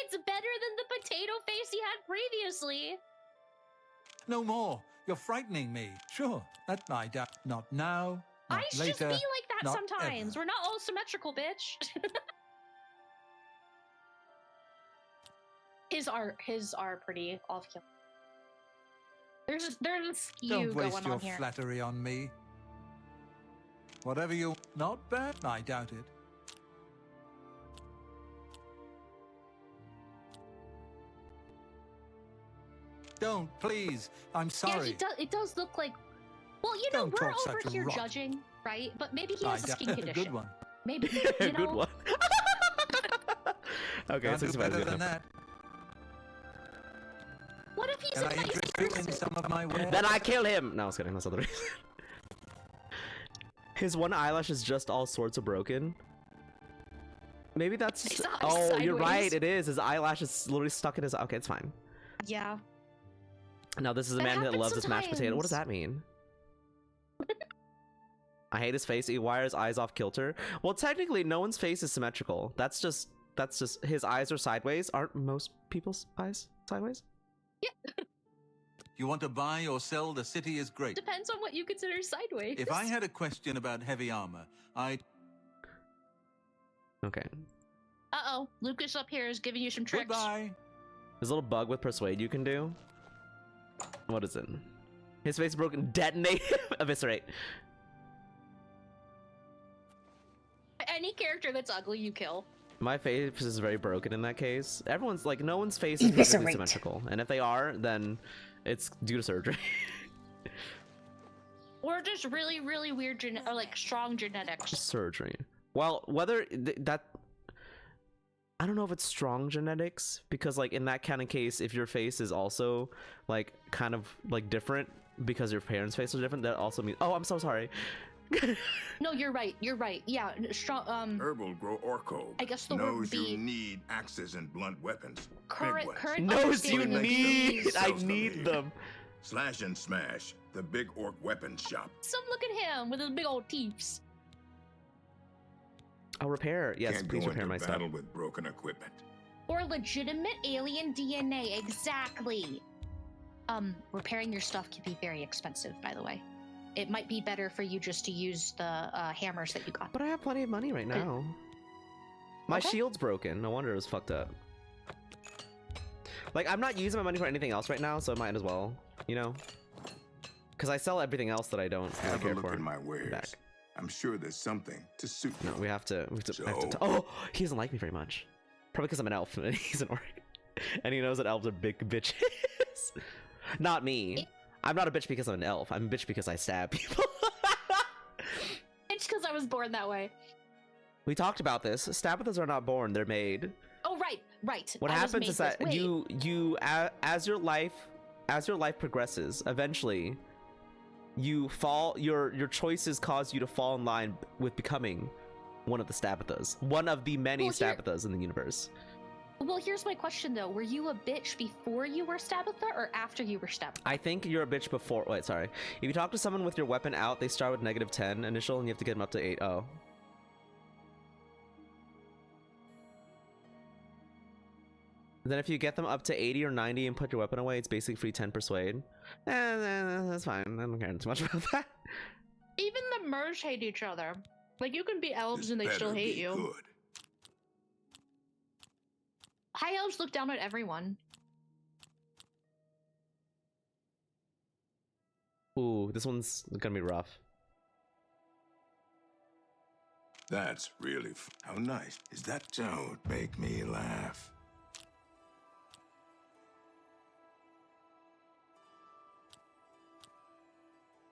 It's better than the potato face he had previously! No more. You're frightening me. Sure, that I doubt. Not now. Not I later. just be like that not sometimes. ever. We're not all symmetrical, bitch. His are pretty off kilter. There's a skew Don't waste going your on here. flattery on me. Whatever you. Not bad. I doubt it. Don't, please. I'm sorry. Yeah, it does look like. Well, you know, Don't we're talk over such here rot. judging, right? But maybe he I has a doubt- skin condition. Good one. Maybe you know. Good one. Okay, Can't do 65 is better good than enough. that. What if he's Can a I nice interest you in person? some of my wares? Then I kill him! No, I was kidding, that's not the reason. His one eyelash is just all sorts of broken. Maybe that's... His eye's Oh, you're sideways. right, it is. His eyelash is literally stuck in his... Okay, it's fine. Yeah. Now, this is a That man that happens loves his mashed potato. What does sometimes. that mean? I hate his face. Why are his eyes off kilter? Well, technically, no one's face is symmetrical. That's just his eyes are sideways. Aren't most people's eyes sideways? You want to buy or sell? The city is great. Depends on what you consider sideways. If I had a question about heavy armor, I'd. Okay. Uh-oh, Lucas up here is giving you some tricks. Goodbye. There's a little bug with persuade you can do. What is it? His face is broken. Detonate. Eviscerate. Any character that's ugly, you kill. My face is very broken in that case. Everyone's like, no one's face is perfectly Eviscerate. symmetrical, and if they are, then it's due to surgery. Or just really, really weird, or like strong genetics. Surgery. Well, whether that, I don't know if it's strong genetics, because like in that kind of case, if your face is also like kind of like different because your parents' face are different, that also means. Oh, I'm so sorry. No, you're right. You're right. Yeah, strong. Herbal grow orco. I guess the word would knows you be need axes and blunt weapons. current. Big ones. Current. Knows you understanding of need. these. I Sells them need here. them. Slash and Smash, the big orc weapons shop. Some look at him with his big old teeth. I'll repair. Yes, Can't please go repair into my stuff. battle with broken equipment. Or legitimate alien DNA. Exactly. Repairing your stuff can be very expensive, by the way. It might be better for you just to use the hammers that you got. But I have plenty of money right now. My Okay. shield's broken. No wonder it was fucked up. Like, I'm not using my money for anything else right now, so I might as well, you know? Because I sell everything else that I don't Have a care look for. at my wares. back. I'm sure there's something to suit you. No, we have to. So- Oh, he doesn't like me very much. Probably because I'm an elf and he's an orc, and he knows that elves are big bitches. Not me. I'm not a bitch because I'm an elf. I'm a bitch because I stab people. It's because I was born that way. We talked about this. Stabithas are not born; they're made. Oh, right. What I was happens made is that this way. you as your life progresses, eventually you fall. Your choices cause you to fall in line with becoming one of the Stabithas, one of the many Well, here- Stabithas in the universe. Well, here's my question though. Were you a bitch before you were Stabitha or after you were Stabitha? I think you're a bitch before. Wait, sorry. If you talk to someone with your weapon out, they start with -10 initial, and you have to get them up to 8. Oh. Then if you get them up to 80 or 90 and put your weapon away, it's basically free 10 persuade. That's fine. I don't care too much about that. Even the merge hate each other. Like, you can be elves and they still hate you. Good. High elves look down on everyone. Ooh, this one's gonna be rough. That's really how nice is that? Don't make me laugh.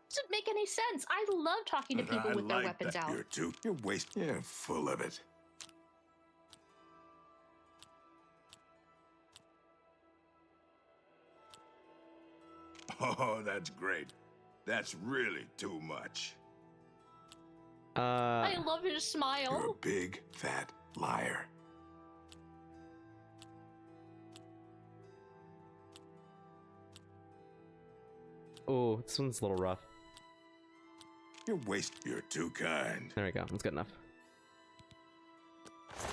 Doesn't make any sense. I love talking to people with their weapons out. You're full of it. Oh, that's great. That's really too much. I love his smile. You're a big, fat liar. Oh, this one's a little rough. You're too kind. There we go. That's good enough.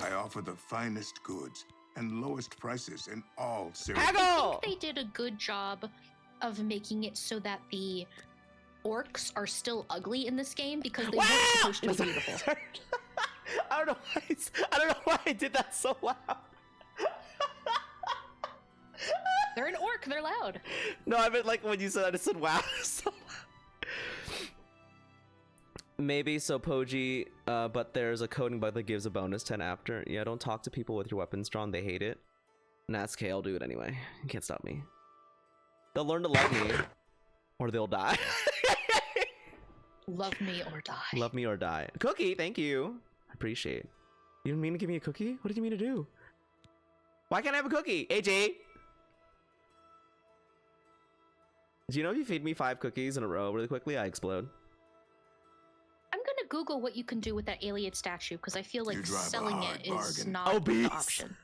I offer the finest goods and lowest prices in all series. I think they did a good job of making it so that the orcs are still ugly in this game because they weren't supposed to be beautiful. I don't know why I did that so loud. They're an orc. They're loud. No, I meant like when you said I just said wow. So loud. Maybe so Poji, but there's a coding bug that gives a bonus 10 after. Yeah, don't talk to people with your weapons drawn. They hate it. And that's okay. I'll do it anyway. You can't stop me. They'll learn to love me, or they'll die. Love me or die. Love me or die. Cookie, thank you. I appreciate it. You didn't mean to give me a cookie? What did you mean to do? Why can't I have a cookie? AJ! Do you know if you feed me 5 cookies in a row really quickly, I explode? I'm gonna Google what you can do with that alien statue because I feel like selling it is bargain. not Obese. the option.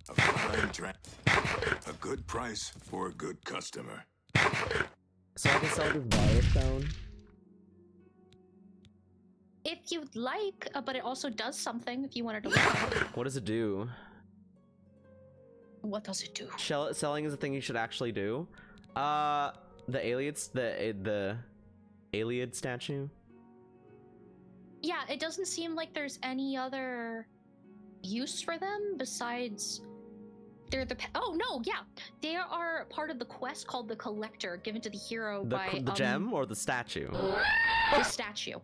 A fine a good price for a good customer. So I can sell this Firestone? If you'd like, but it also does something if you wanted to look at it. What does it do? What does it do? Selling is a thing you should actually do. The aliens, the alien statue. Yeah, it doesn't seem like there's any other use for them besides they're the oh no, yeah, they are part of the quest called the Collector, given to the hero by the gem or the statue. The statue.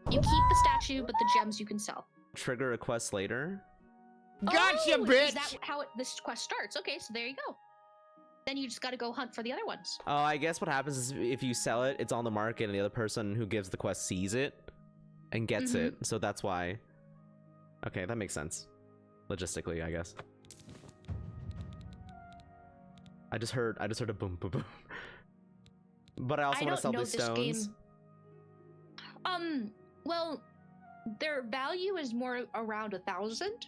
You keep the statue, but the gems you can sell. Trigger a quest later. Gotcha, bitch! Is that how this quest starts? Okay, so there you go. Then you just gotta go hunt for the other ones. Oh, I guess what happens is if you sell it, it's on the market, and the other person who gives the quest sees it and gets it. So that's why. Okay, that makes sense. Logistically, I guess. I just heard a boom, boom, boom. But I also want to sell these stones. Well, their value is more around 1,000,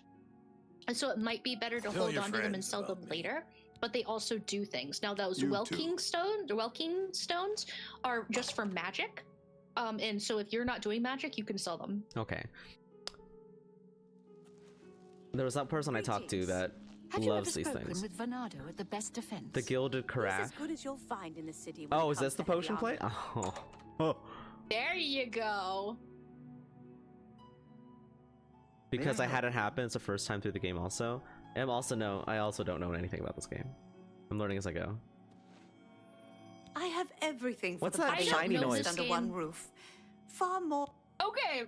and so it might be better to hold on to them and sell them later. But they also do things. Now, those Welking stones are just for magic, and so if you're not doing magic, you can sell them. Okay. There was that person I talked to that loves these things. With Venado at the best defense? The Gilded Carafe. As good as you'll find in the city. Oh, is this the potion play? Oh. Oh. There you go. Because I had it happen, it's the first time through the game also. I also don't know anything about this game. I'm learning as I go. I have everything for What's the that shiny noise? under one roof. Far more. Okay.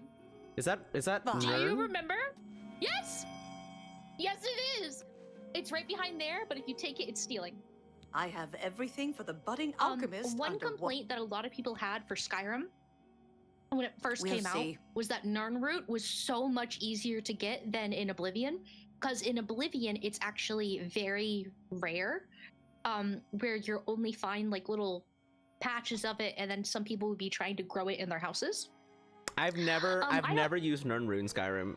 Is that Do you Nern? remember? Yes. Yes, it is. It's right behind there, but if you take it, it's stealing. I have everything for the budding alchemist. One complaint that a lot of people had for Skyrim when it first came out was that Nirnroot was so much easier to get than in Oblivion, because in Oblivion it's actually very rare, where you only find like little patches of it, and then some people would be trying to grow it in their houses. I've never used Nern Rune Skyrim.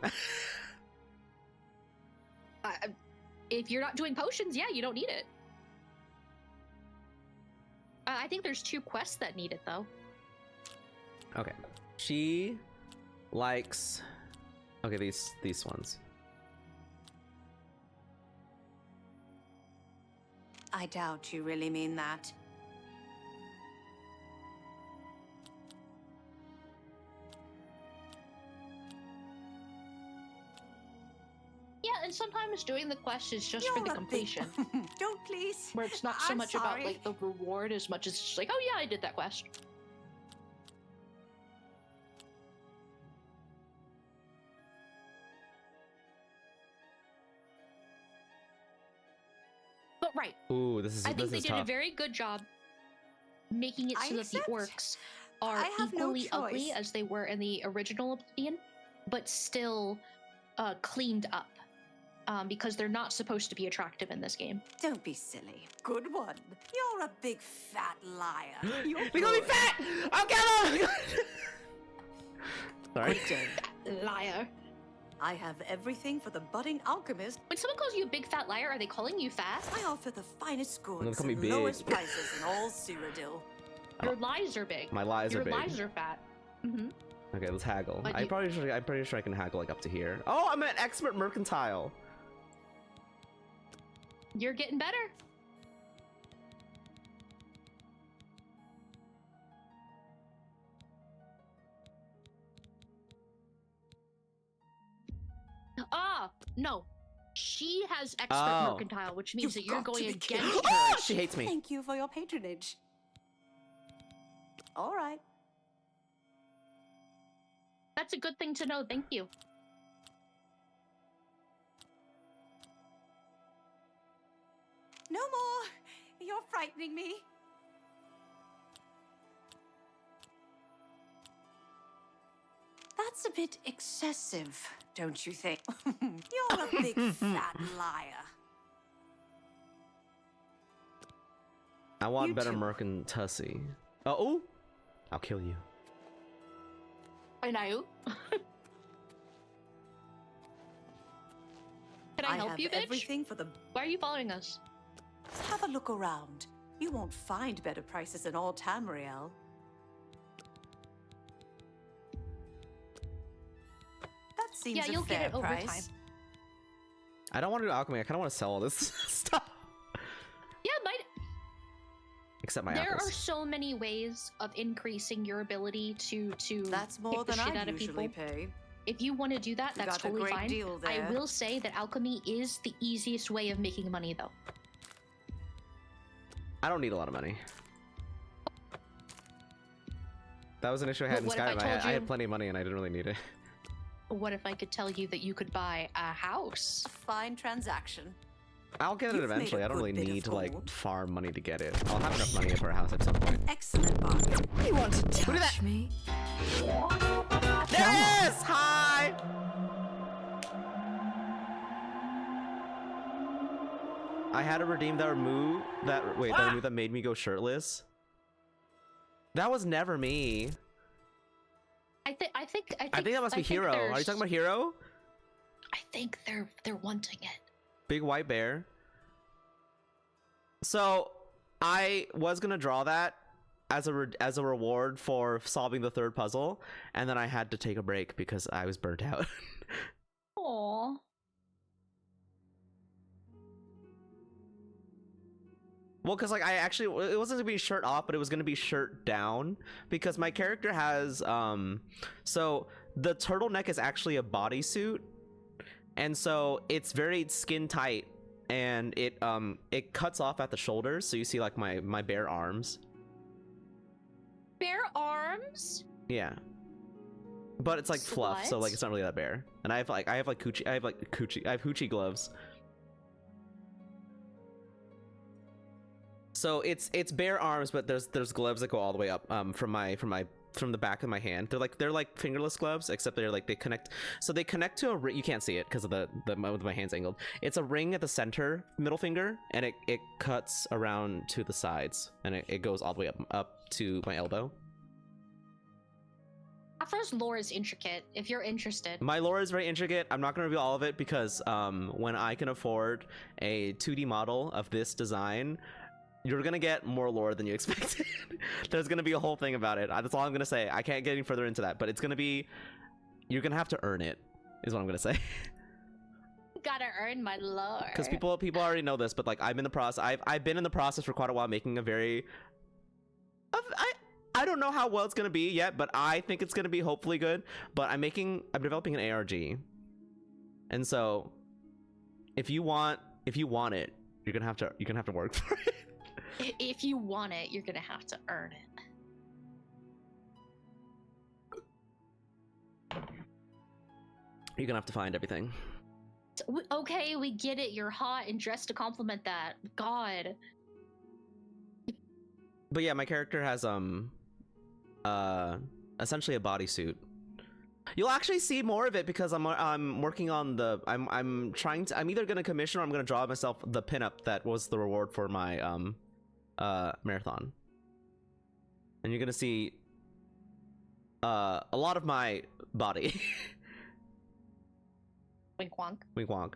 If you're not doing potions, yeah, you don't need it. I think there's 2 quests that need it, though. Okay. She likes... Okay, these ones. I doubt you really mean that. Yeah, and sometimes doing the quest is just for the completion. Don't please. Where it's not so I'm much about sorry. like the reward as much as it's just like, oh yeah, I did that quest. But right. Ooh, this is I think they did a tough. very good job making it so that the orcs are I have no equally ugly choice. as they were in the original Oblivion, but still cleaned up. Because they're not supposed to be attractive in this game. Don't be silly. Good one. You're a big fat liar. They call me fat! I'll get him! Sorry. Good day. Liar. I have everything for the budding alchemist. When someone calls you a big fat liar, are they calling you fat? I offer the finest They goods call me and big. lowest prices in all Cyrodiil. Your lies are big. My lies are big. Your lies are fat. Mm-hmm. Okay, let's haggle. But I'm pretty sure I can haggle like up to here. Oh, I'm an expert mercantile. You're getting better. Ah, no. She has expert Oh. mercantile, which means that You've you're got to going be against kidding. her. Oh, she hates me. Thank you for your patronage. All right. That's a good thing to know. Thank you. No more. You're frightening me. That's a bit excessive, don't you think? You're a big fat liar. I want You better too. mercantussy. Oh, I'll kill you. I know. Can I help have you, bitch? everything for the... Why are you following us? Have a look around. You won't find better prices in all Tamriel. That seems Yeah, a you'll fair get it over price. time. I don't want to do alchemy. I kind of want to sell all this stuff. Yeah, might. Except my There apples. are so many ways of increasing your ability to That's more kick the than shit I out of usually people. pay. If you want to do that, You that's got a totally great fine. deal I there. will say that alchemy is the easiest way of making money, though. I don't need a lot of money. That was an issue I had But in what if I Skyrim. told I you- had plenty of money and I didn't really need it. What if I could tell you that you could buy a house? Fine transaction. I'll get it You've made eventually. a I don't good really bit of need to like gold. farm money to get it. I'll have enough money for a house at some point. Excellent bargain. You want to touch me? There it is! Hi! I had to redeem that remove that remove that made me go shirtless. That was never me. I think that must be Hero. Are you talking about Hero? I think they're wanting it. Big white bear. So I was gonna draw that as a reward for solving the third puzzle, and then I had to take a break because I was burnt out. Aww. Well, because like it wasn't gonna be shirt off, but it was gonna be shirt down because my character has so the turtleneck is actually a bodysuit, and so it's very skin tight, and it cuts off at the shoulders, so you see like my bare arms. Bare arms? Yeah. But it's like fluff, so Slut. like it's not really that bare. And I have hoochie gloves. So it's bare arms, but there's gloves that go all the way up from the back of my hand. They're like fingerless gloves, except they connect. So they connect to a ring. You can't see it because of with my hands angled. It's a ring at the center, middle finger, and it cuts around to the sides, and it goes all the way up to my elbow. Afro's lore is intricate, if you're interested. My lore is very intricate. I'm not going to reveal all of it because when I can afford a 2D model of this design, you're going to get more lore than you expected. There's going to be a whole thing about it. That's all I'm going to say. I can't get any further into that, but it's going to be... You're going to have to earn it, is what I'm going to say. Gotta earn my lore. Because people already know this, but like I've been in the process for quite a while making a very... I don't know how well it's gonna be yet, but I think it's gonna be hopefully good. But I'm developing an ARG, and so if you want it, you're gonna have to work for it. If you want it, you're gonna have to earn it. You're gonna have to find everything. Okay, we get it. You're hot and dressed to complement that. God. But yeah, my character has essentially a bodysuit. You'll actually see more of it because I'm working on the I'm either gonna commission or I'm gonna draw myself the pinup that was the reward for my marathon, and you're gonna see a lot of my body. Wink wonk. Wink wonk.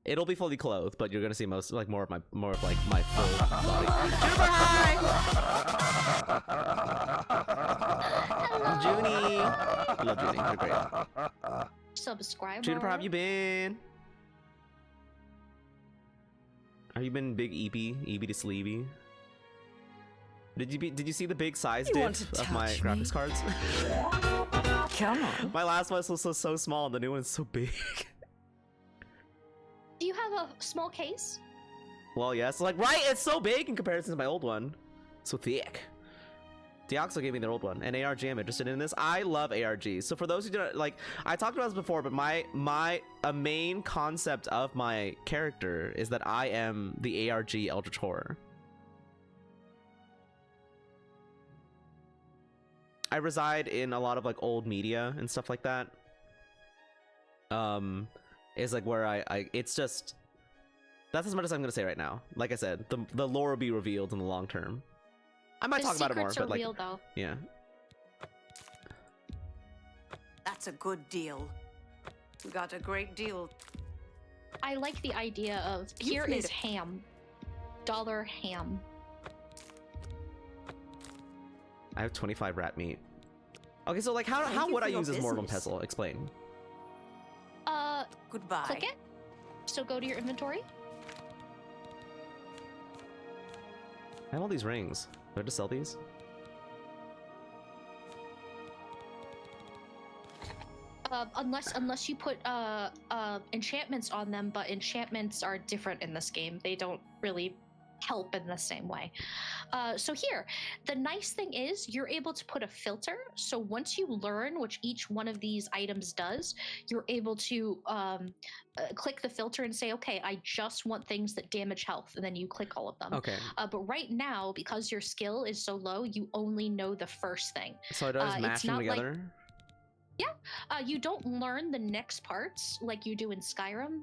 It'll be fully clothed, but you're gonna see more of my full body. Juniper, hi! Junie! I love Junie, you're great. Subscriber. Juniper, how have you been? Have you been big Eepy to Sleepy? Did you see the big size diff of my graphics cards? Come on. My last one was so small and the new one is so big. Do you have a small case? Well, yes. Like, right, it's so big in comparison to my old one. So thick. Deoxo gave me their old one. And ARG, I'm interested in this. I love ARGs. So for those who don't, like, I talked about this before, but a main concept of my character is that I am the ARG Eldritch Horror. I reside in a lot of like old media and stuff like that. Is like where it's just, that's as much as I'm gonna say right now. Like I said, the lore will be revealed in the long term. I might talk about it more, but like, real, though. Yeah. That's a good deal. We got a great deal. I like the idea of here is ham. Dollar ham. I have 25 rat meat. Okay, so like how would I use this mortal pestle? Explain. Goodbye. Click it. So go to your inventory. I have all these rings. Do I have to sell these? Unless you put enchantments on them, but enchantments are different in this game. They don't really help in the same way. So here, the nice thing is you're able to put a filter. So once you learn which each one of these items does, you're able to click the filter and say, okay, I just want things that damage health, and then you click all of them. Okay. But right now, because your skill is so low, you only know the first thing. So it does mash them together? You don't learn the next parts like you do in Skyrim.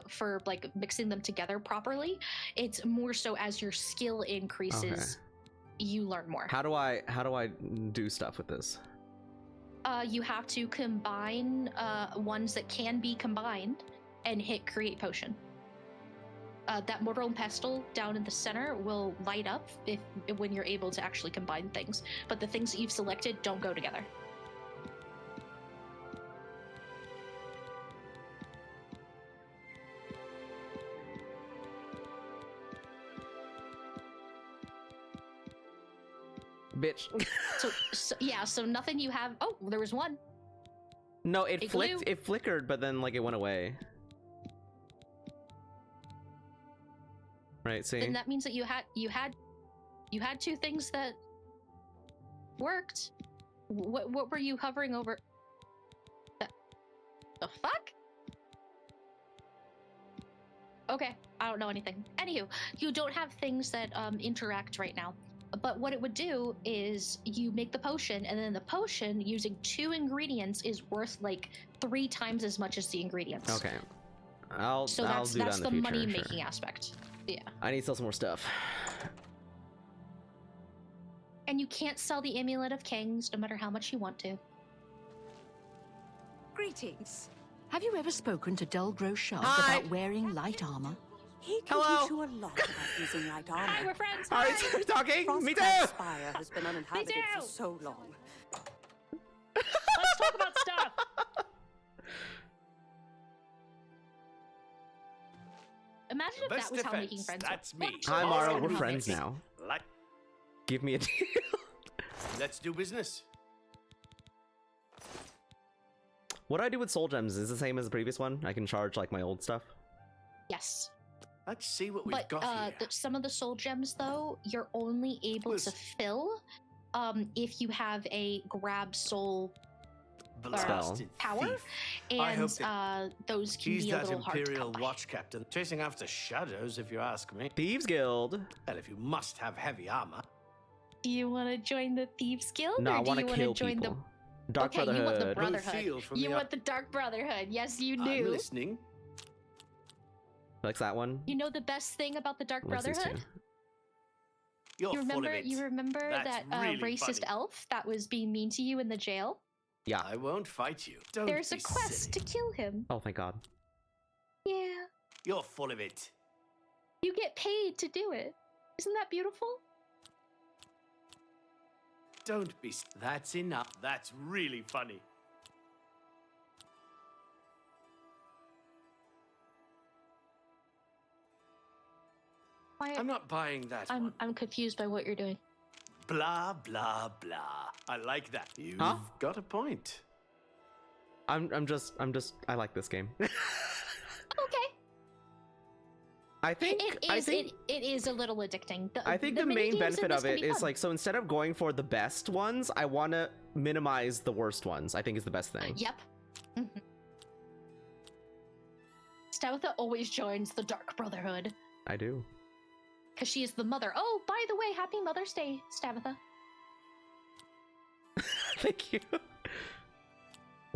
For like mixing them together properly. It's more so as your skill increases, you learn more. How do I do stuff with this? You have to combine ones that can be combined and hit create potion. That mortal and pestle down in the center will light up when you're able to actually combine things, but the things that you've selected don't go together. Bitch. So nothing you have. Oh, there was one. No, it flickered, but then like it went away. Right, see? Then that means that you had two things that worked. What were you hovering over? The fuck? Okay, I don't know anything. Anywho, you don't have things that interact right now. But what it would do is you make the potion, and then the potion using 2 ingredients is worth like 3 times as much as the ingredients. Okay, I'll do that in the future. That's the money making aspect. Yeah. I need to sell some more stuff. And you can't sell the Amulet of Kings, no matter how much you want to. Greetings. Have you ever spoken to Delgro Shark Hi. about wearing light armor? He can Hello. teach you a lot about using light armor. Hi, we're friends. All right, so we're talking. Me too. Frostcraft Spire has been uninhabited too. for so long. Let's talk about stuff. Imagine if that was how making friends That's works. me. Hi, Mara. We're Awesome. friends now. Like, Give me a deal. let's do business. What do I do with soul gems? Is it the same as the previous one? I can charge like my old stuff. Yes. Let's see what we've But got here. some of the soul gems, though, you're only able to fill if you have a grab soul Blasted power, thief. I hope and those can He's be a that little hard to Imperial come by. Watch Captain, chasing after shadows, if you ask me. Thieves Guild. Well, if you must have heavy armor. Do you want to join the Thieves Guild, No, I or do want you to want kill to join people. the? Dark Okay, you want the Brotherhood. Brotherhood. You want the Dark Brotherhood. Yes, you do. I'm listening. Likes that one. You know the best thing about the Dark Likes these Brotherhood? two. You're You remember? full of it. You remember That's that really racist funny. elf that was being mean to you in the jail? Yeah. I won't fight you. Don't There's be a quest silly. to kill him. Oh, thank God. Yeah. You're full of it. You get paid to do it. Isn't that beautiful? Don't be. That's enough. That's really funny. I'm not buying that one. I'm confused by what you're doing. Blah, blah, blah. I like that. You've Huh? got a point. I'm just I like this game. Okay. I think It is a little addicting. I think the main benefit of it is like, so instead of going for the best ones, I want to minimize the worst ones. I think is the best thing. Yep. Mm-hmm. Stabitha always joins the Dark Brotherhood I do. because she is the mother. Oh, by the way, happy Mother's Day, Stabitha. Thank you.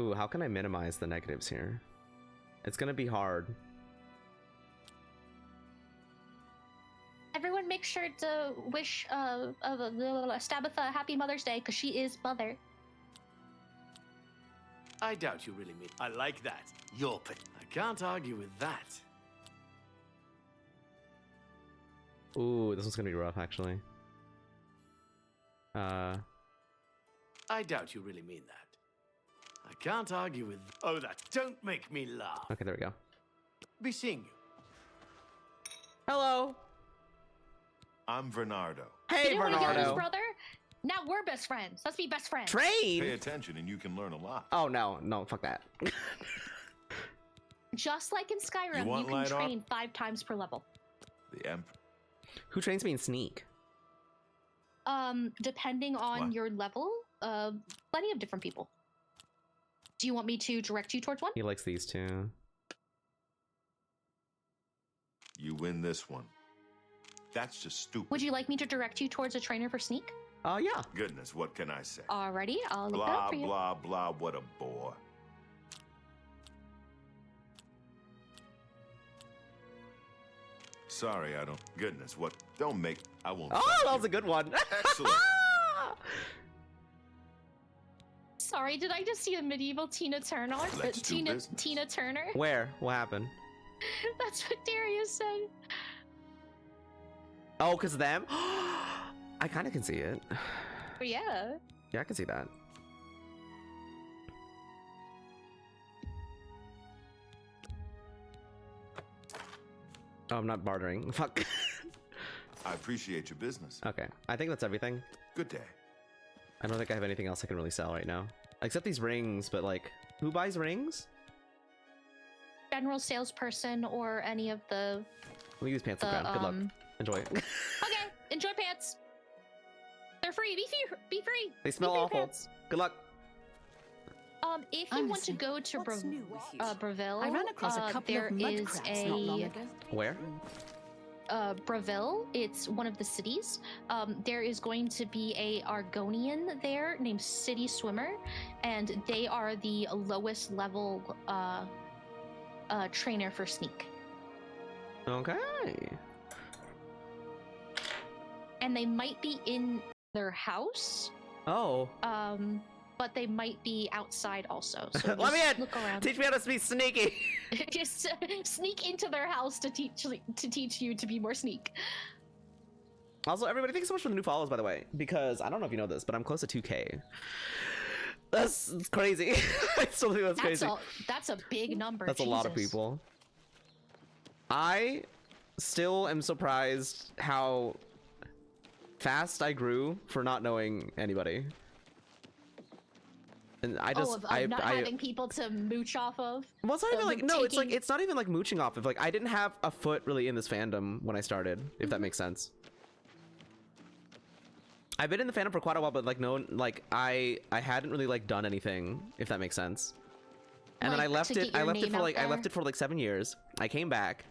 Ooh, how can I minimize the negatives here? It's gonna be hard. Everyone make sure to wish Stabitha a happy Mother's Day because she is mother. I doubt you really mean. I like that. You're. I can't argue with that. Ooh, this one's gonna be rough, actually. I doubt you really mean that. I can't argue with. Oh, that. Don't make me laugh. Okay, there we go. Be seeing you. Hello. I'm Bernardo. Hey, You know what he Bernardo. goes, brother? Now we're best friends. Let's be best friends. Train. Pay attention and you can learn a lot. Oh no, no, fuck that. Just like in Skyrim, you want can light train 5 times per level. The Emperor. Who trains me in sneak? Depending on What? your level, plenty of different people. Do you want me to direct you towards one? He likes these two. You win this one. That's just stupid. Would you like me to direct you towards a trainer for sneak? Oh yeah. Goodness, what can I say? Alrighty, I'll look that Blah, up for you. blah, blah, what a bore. Sorry, I don't. Goodness, what? Don't make. I won't. Oh, fight that you. was a good one. Excellent. Sorry, did I just see a medieval Tina Turner? Let's do business. Tina Turner? Where? What happened? That's what Darius said. Oh, cause of them. I kind of can see it. But yeah. Yeah, I can see that. Oh, I'm not bartering. Fuck. I appreciate your business. Okay, I think that's everything. Good day. I don't think I have anything else I can really sell right now. Except these rings, but like, who buys rings? General salesperson or any of the... Let me use pants on the ground. Good luck. Enjoy. Okay, enjoy pants. They're free. Be free. They smell Be free awful. pants. Good luck. If you want to go to Braville, I ran across a couple there of mud is crabs not long a ago. Where? Braville. It's one of the cities. There is going to be a Argonian there named City Swimmer, and they are the lowest level trainer for sneak. Okay. And they might be in their house. Oh. But they might be outside also. So Let me in. Look around. Teach me how to be sneaky. Just sneak into their house to teach you to be more sneak. Also, everybody, thanks so much for the new follows, by the way. Because I don't know if you know this, but I'm close to 2K. That's crazy. I still think that's crazy. That's a big number. That's a lot of people. I still am surprised how fast I grew for not knowing anybody. And I just not having people to mooch off of. Well, it's not even like it's not even like mooching off of. Like, I didn't have a foot really in this fandom when I started, if that makes sense. I've been in the fandom for quite a while, but like I hadn't really like done anything, if that makes sense. And then I left it for like 7 years. I came back,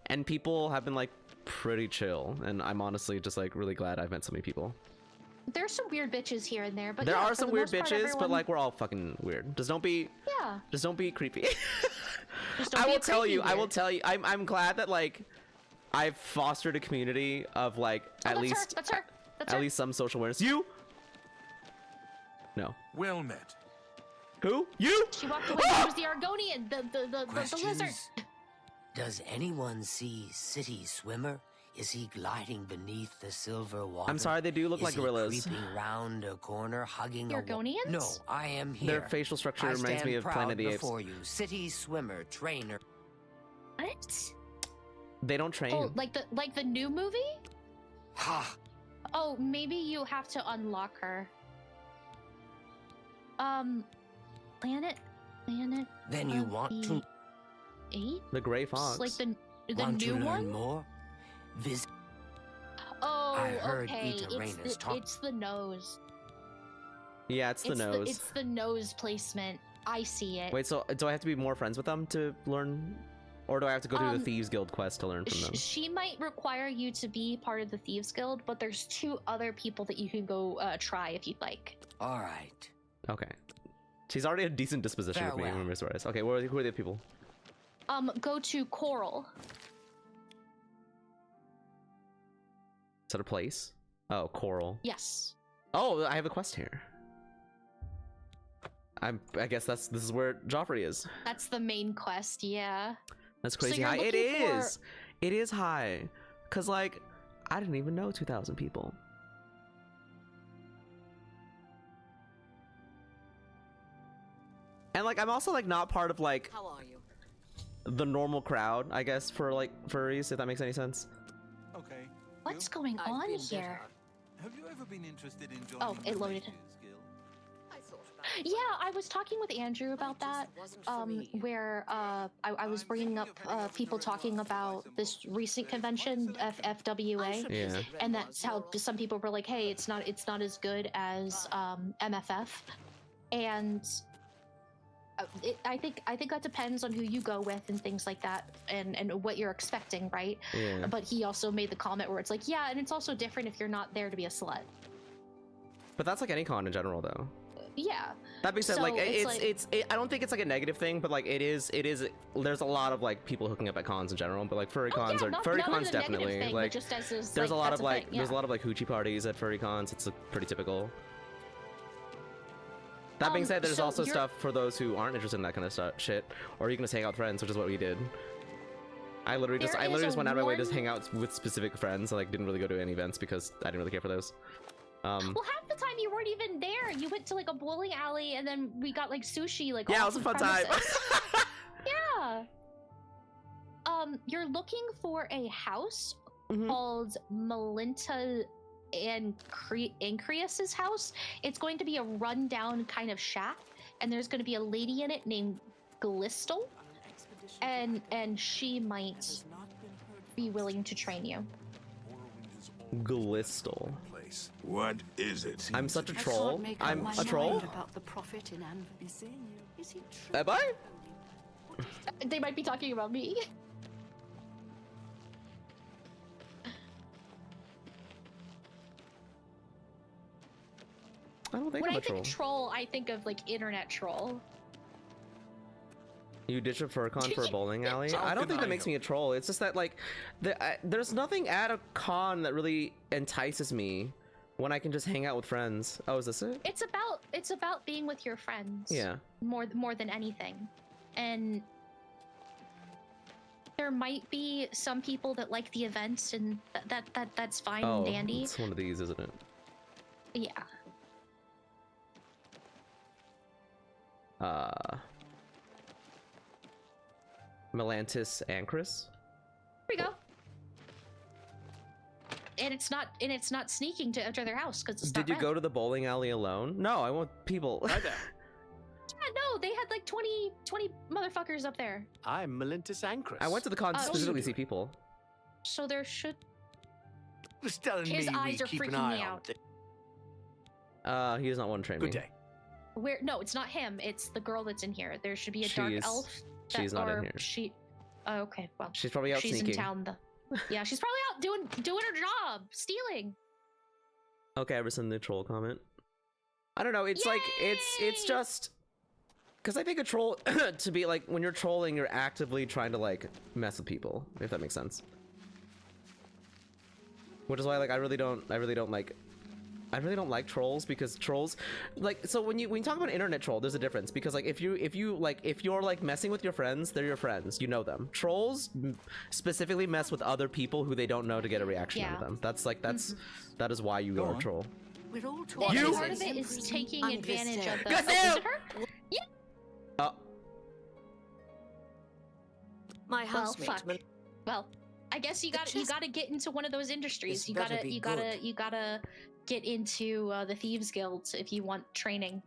and people have been like pretty chill, and I'm honestly just like really glad I've met so many people. There's some weird bitches here and there, but there yeah, are some weird bitches, but like we're all fucking weird. Just don't be creepy. I will tell you. I'm glad that like I've fostered a community of like at least some social awareness. You? No. Well met. Who? You? She walked away. It was the Argonian, the lizard. Does anyone see City Swimmer? Is he gliding beneath the silver water? I'm sorry, they do look like gorillas. Is he creeping round a corner, hugging Argonians? No, I am here. Their facial structure reminds me of Planet of the Apes. Before you, City Swimmer, trainer. What? They don't train. Oh, like the new movie? Ha! Oh, maybe you have to unlock her. Planet. Then you want to? 8? The Gray Fox. Like the want new to learn one? More? Oh, I heard okay. It's the nose. Yeah, it's the nose. It's the nose placement. I see it. Wait, so do I have to be more friends with them to learn, or do I have to go through the Thieves Guild quest to learn from them? She might require you to be part of the Thieves Guild, but there's 2 other people that you can go try if you'd like. All right. Okay. She's already a decent disposition with me. Remember, okay, who are the people? Go to Coral. Is that a place? Oh, Coral. Yes. Oh, I have a quest here. I guess this is where Joffrey is. That's the main quest, yeah. That's crazy high. It is. It is high. Cause like, I didn't even know 2,000 people. And like, I'm also like not part of like the normal crowd, I guess, for like furries, if that makes any sense. Okay. What's going on here? Have you ever been interested in joining? Oh, it loaded. Yeah, I was talking with Andrew about that, where I was bringing up people talking about this recent convention, FWA, and that's how some people were like, "Hey, it's not as good as MFF," and I think that depends on who you go with and things like that, and what you're expecting, right? Yeah. But he also made the comment where it's like, yeah, and it's also different if you're not there to be a slut. But that's like any con in general, though. Yeah. That being said, So like I don't think it's like a negative thing, but like it is. There's a lot of like people hooking up at cons in general, but like furry cons definitely thing, like. just as, there's a lot of like thing, yeah. there's a lot of like hoochie parties at furry cons. It's pretty typical. That being said, there's also stuff for those who aren't interested in that kind of shit, or you can just hang out with friends, which is what we did. I literally just went out of my way to just hang out with specific friends. I like didn't really go to any events because I didn't really care for those. Well, half the time you weren't even there. You went to like a bowling alley, and then we got like sushi. Like yeah, it was a fun time. Yeah. You're looking for a house called Melinta Ancreus's house. It's going to be a rundown kind of shack, and there's going to be a lady in it named Glistel, and she might be willing to train you. Glistel. What is it? I'm such a troll. I'm a troll? About the prophet in Is he true? Am I? They might be talking about me. I don't think when I'm a I think troll, I think of like internet troll. You ditch a furcon for a bowling alley? I don't think that makes me a troll. It's just that like, there's nothing at a con that really entices me When I can just hang out with friends. Oh, is this it? It's about being with your friends. Yeah. More than anything. And there might be some people that like the events, and that's fine and dandy. It's one of these, isn't it? Yeah. Melantis Ancris. Here we go. And it's not sneaking to enter their house because it's not Did you rent. go to the bowling alley alone? No, I want people. Hi there. Yeah, no, they had like 20 motherfuckers up there. I'm Melantis Ancris. I went to the con to specifically see people. So there should. Was telling His me eyes we are keep an freaking eye me on out. things. He does not want to train Good me. day. No, it's not him. It's the girl that's in here. There should be a She dark is- elf. she's not in here. She. Oh, okay, well. She's probably out she's sneaking. in town though. Yeah, she's probably out doing her job, stealing. Okay, I rescind the troll comment. I don't know. It's like it's just because I think a troll to be like when you're trolling, you're actively trying to like mess with people, if that makes sense. Which is why like I really don't like trolls, because trolls like, so when you talk about internet troll, there's a difference, because like if you're like messing with your friends, they're your friends, you know them. Trolls specifically mess with other people who they don't know to get a reaction out of them. That's like that is why you are a troll. We're all Well, talking. part of it is taking advantage of the. Gus, Oh, is it her? Yeah. My Well, housemate. fuck. Well, I guess you gotta get into one of those industries. This You better gotta be you gotta get into the thieves guilds if you want training.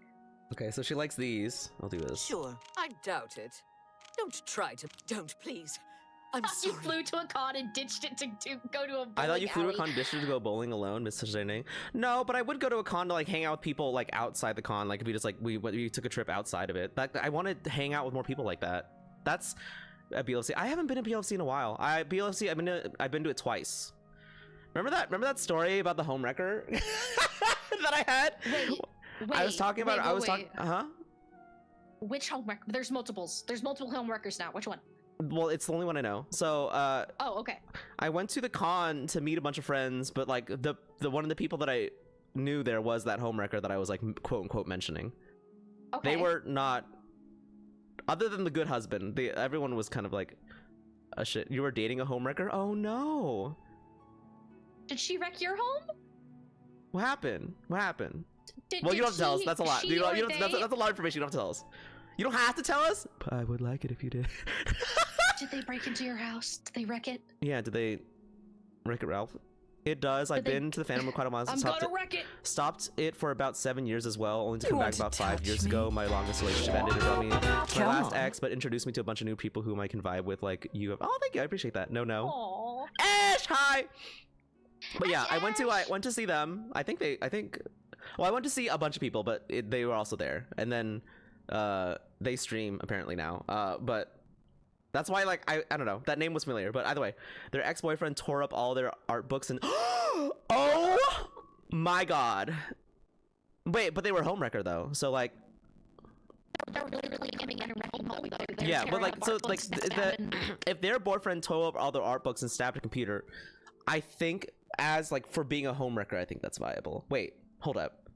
Okay, so she likes these. I'll do this. Sure, I doubt it. Don't try to. Don't, please. I'm You sorry. flew to a con and ditched it to go to a bowling I thought you flew to a alley. con district to go bowling alone, Mr. Zane. No, but I would go to a con to like hang out with people like outside the con. Like if we just like we took a trip outside of it. I want to hang out with more people like that. That's a BLFC. I haven't been to BLFC in a while. I've been to it twice. Remember that story about the home wrecker that I had? Wait, I was talking about. I was talking. Which home wrecker? There's multiples. There's multiple home wreckers now. Which one? Well, it's the only one I know. So, Oh, okay. I went to the con to meet a bunch of friends, but like the one of the people that I knew there was that homewrecker that I was like quote unquote mentioning. Okay. They were not, other than the good husband. Everyone was kind of like, a shit. You were dating a homewrecker? Oh no! Did she wreck your home? What happened? What happened? Did, Well, you did don't have to tell us. she- That's a lot. she You don't, or you don't, that's they- a lot of information. You don't have to tell us. You don't have to tell us. But I would like it if you did. Did they break into your house? Did they wreck it? Yeah. Did they wreck it, Ralph? It does. I've been to the Phantom for quite a while. I'm Stopped gonna it- wreck it. Stopped it for about 7 years as well, only to You come back want to about 5 touch years me? ago. My longest relationship ended. It brought me to my Come last on. ex, but introduced me to a bunch of new people whom I can vibe with, like you have. Oh, thank you. I appreciate that. No. Aww. Ash, hi. But yeah, I went to see them. I went to see a bunch of people, but they were also there. And then they stream apparently now. But that's why, like, I don't know. That name was familiar. But either way, their ex-boyfriend tore up all their art books and oh my god. Wait, but they were homewrecker though. So like, They're really giving it a wrecking ball. They're yeah, but tearing like, up so art like, books and stabbing. if their boyfriend tore up all their art books and stabbed a computer, I think as like for being a homewrecker, I think that's viable. Wait, hold up.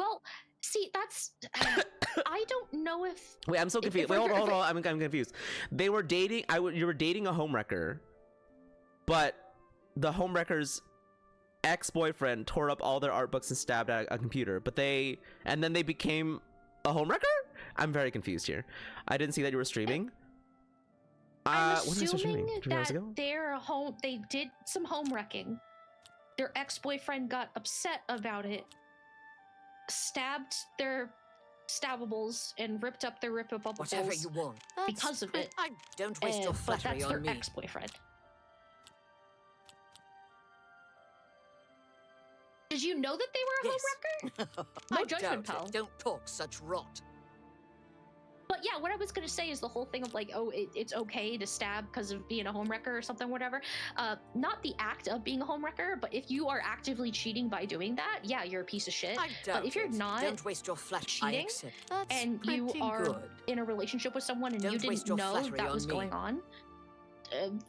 Well, see, that's I don't know if. Wait, I'm so if confused. we're Wait, hold gonna- on. I'm confused. They were dating. You were dating a homewrecker, but the homewrecker's ex-boyfriend tore up all their art books and stabbed at a computer. But then they became a homewrecker. I'm very confused here. I didn't see that you were streaming. I'm when did I start streaming? assuming 3 hours that ago? they did some home wrecking. Their ex-boyfriend got upset about it, stabbed their stabbables and ripped up their rippables Whatever you want. because of it. I don't waste your But flattery that's their on me. ex-boyfriend. Did you know that they were a homewrecker? My I judgment, doubt pal. it. Don't talk such rot. But yeah, what I was gonna say is the whole thing of like, oh, it's okay to stab because of being a homewrecker or something, whatever. Not the act of being a homewrecker, but if you are actively cheating by doing that, yeah, you're a piece of shit. I doubt But if you're it. not Don't waste your flattery. I cheating accept. That's and you pretty are good. in a relationship with someone and you Don't waste didn't your know flattery that on was me. going on,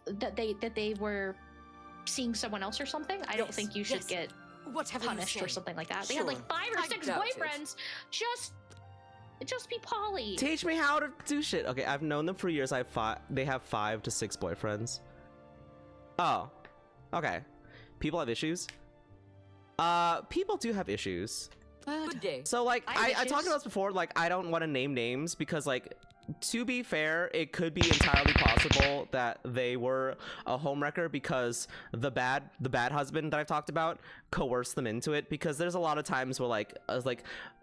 that they were seeing someone else or something, I don't think you should get Whatever you punished say. or something like that. They had like Sure. 5 or I 6 doubt it. boyfriends. Just be Polly. Teach me how to do shit. Okay, I've known them for years. They have 5 to 6 boyfriends. Oh, okay. People have issues. People do have issues. Good day. So like I have I talked issues. about this before. Like I don't want to name names because like, to be fair, it could be entirely possible that they were a homewrecker because the bad husband that I've talked about coerced them into it. Because there's a lot of times where like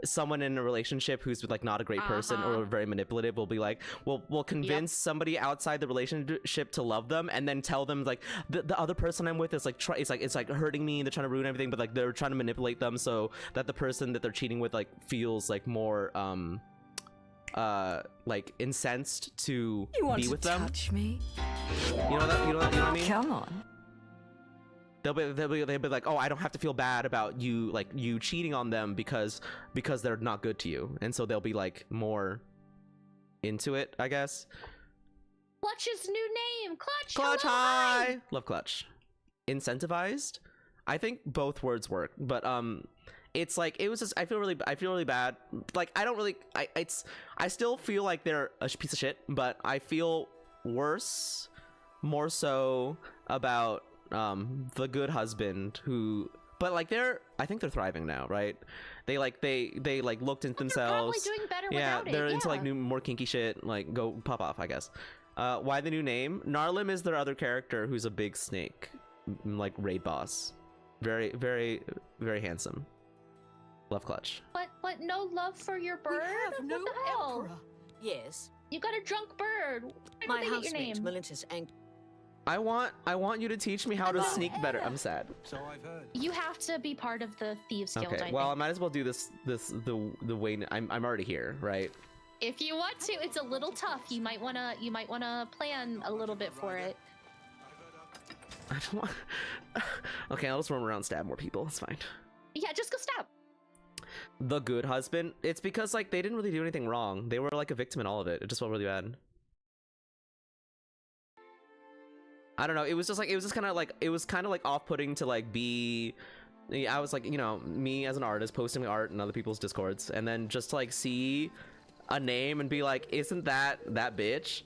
someone in a relationship who's like not a great person or very manipulative will be like, we'll convince somebody outside the relationship to love them and then tell them like the other person I'm with is like it's like hurting me and they're trying to ruin everything, but like they're trying to manipulate them so that the person that they're cheating with like feels like more like incensed to be with them. Touch me? You know what I mean? Come on. They'll be like, oh, I don't have to feel bad about you cheating on them because they're not good to you, and so they'll be like more into it, I guess. Clutch's new name, Clutch. Clutch, hello, hi. Love Clutch. Incentivized? I think both words work, but it's like it was just I feel really bad. Like I don't really I still feel like they're a piece of shit, but I feel worse, more so about the good husband who, but like I think they're thriving now, right? They looked into themselves. Probably doing better Yeah, without they're it. into Yeah. like new, more kinky shit. Like go pop off, I guess. Why the new name? Narlim is their other character who's a big snake, like raid boss. Very, very, very handsome. Love Clutch. But no love for your bird? have no what the hell? opera. Yes. You got a drunk bird. Why My did they get your housemate, name? Melintus, and I want you to teach me how to sneak better. I'm sad. So I've heard. You have to be part of the Thieves Guild, Okay, I well, I think. might as well do the way I'm already here, right? If you want to, it's a little tough. You might wanna plan a little bit for it. I don't want. Okay, I'll just roam around and stab more people. It's fine. Yeah, just go stab. The good husband. It's because like they didn't really do anything wrong. They were like a victim in all of it. It just felt really bad. I don't know. It was just kind of like off-putting to like be. I was like, you know, me as an artist posting art in other people's discords, and then just to, like see a name and be like, isn't that bitch?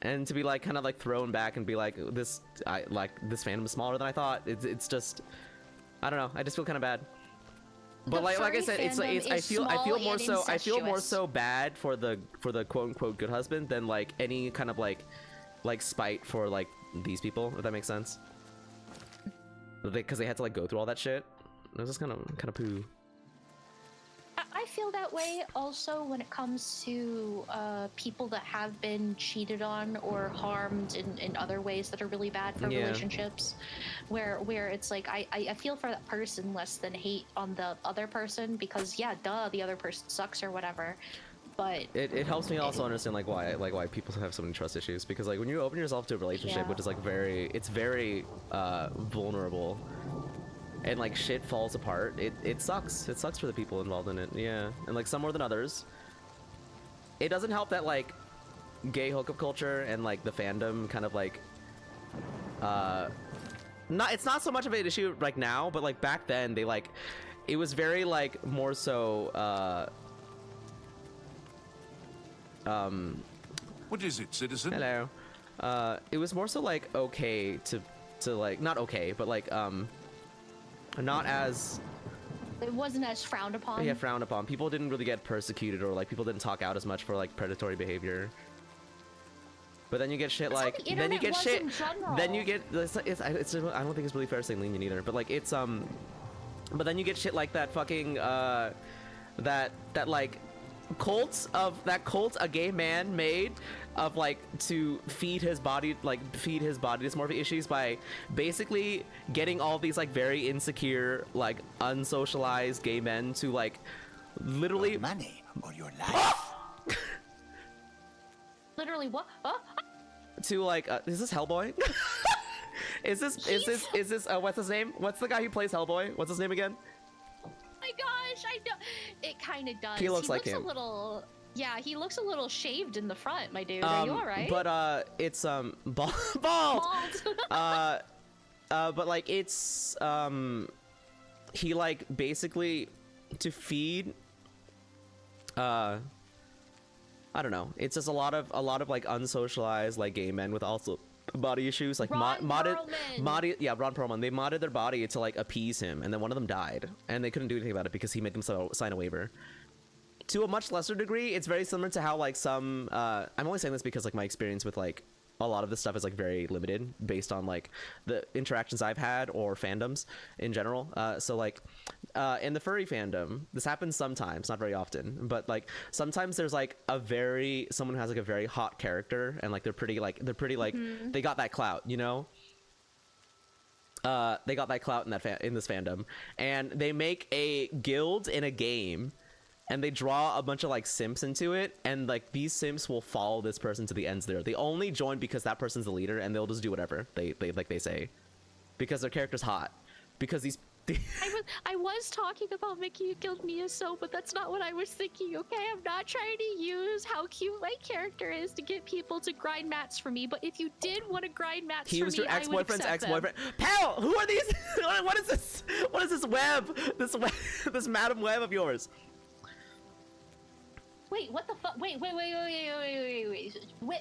And to be like kind of like thrown back and be like, this fandom is smaller than I thought. It's just, I don't know. I just feel kind of bad. But like I said, it's I feel more so bad for the quote unquote good husband than like any kind of like spite for like these people, if that makes sense. Because they had to like go through all that shit. It was just kind of poo. I feel that way also when it comes to people that have been cheated on or harmed in other ways that are really bad for relationships, where it's like I feel for that person less than hate on the other person, because yeah, duh, the other person sucks or whatever. But it helps me also understand like why people have so many trust issues, because like when you open yourself to a relationship, which is like very vulnerable, and like shit falls apart, it sucks. It sucks for the people involved in it. Yeah, and like some more than others. It doesn't help that like gay hookup culture and like the fandom kind of like it's not so much of an issue like now, but like back then they like it was very like more so what is it, citizen? Hello. It was more so like okay to like not okay, but like not as it wasn't as frowned upon. Yeah, frowned upon. People didn't really get persecuted, or like people didn't talk out as much for like predatory behavior. But then you get shit like then you get shit. Then you get it's I don't think it's really fair to say lenient either, but like it's but then you get shit like that fucking that like cult a gay man made of like to feed his body dysmorphia issues by basically getting all these like very insecure like unsocialized gay men to like literally your money or your life. Literally what? To like is this Hellboy? is this what's his name? What's the guy who plays Hellboy? What's his name again? My gosh, I know. It kind of does. He looks like him. A little, yeah, he looks a little shaved in the front, my dude. Are you all right? But it's bald. But like it's he like basically to feed I don't know, it's just a lot of like unsocialized like gay men with also body issues, like Ron yeah, Ron Perlman. They modded their body to like appease him, and then one of them died, and they couldn't do anything about it because he made them sign a waiver. To a much lesser degree, it's very similar to how like some I'm only saying this because like my experience with like a lot of this stuff is like very limited based on like the interactions I've had or fandoms in general. So like in the furry fandom, this happens sometimes, not very often, but like sometimes there's like someone who has like a very hot character, and like they're pretty like they got that clout, you know. They got that clout in this fandom, and they make a guild in a game, and they draw a bunch of like simps into it, and like these simps will follow this person to the ends there. They only join because that person's the leader, and they'll just do whatever they say because their character's hot, because these I was talking about Mickey Who Killed Mia So, but that's not what I was thinking, okay? I'm not trying to use how cute my character is to get people to grind mats for me, but if you did want to grind mats for me, he was your ex-boyfriend's ex-boyfriend. Pal, who are these? What is this? What is this web? This Madam Web of yours? Wait, what the fuck? Wait.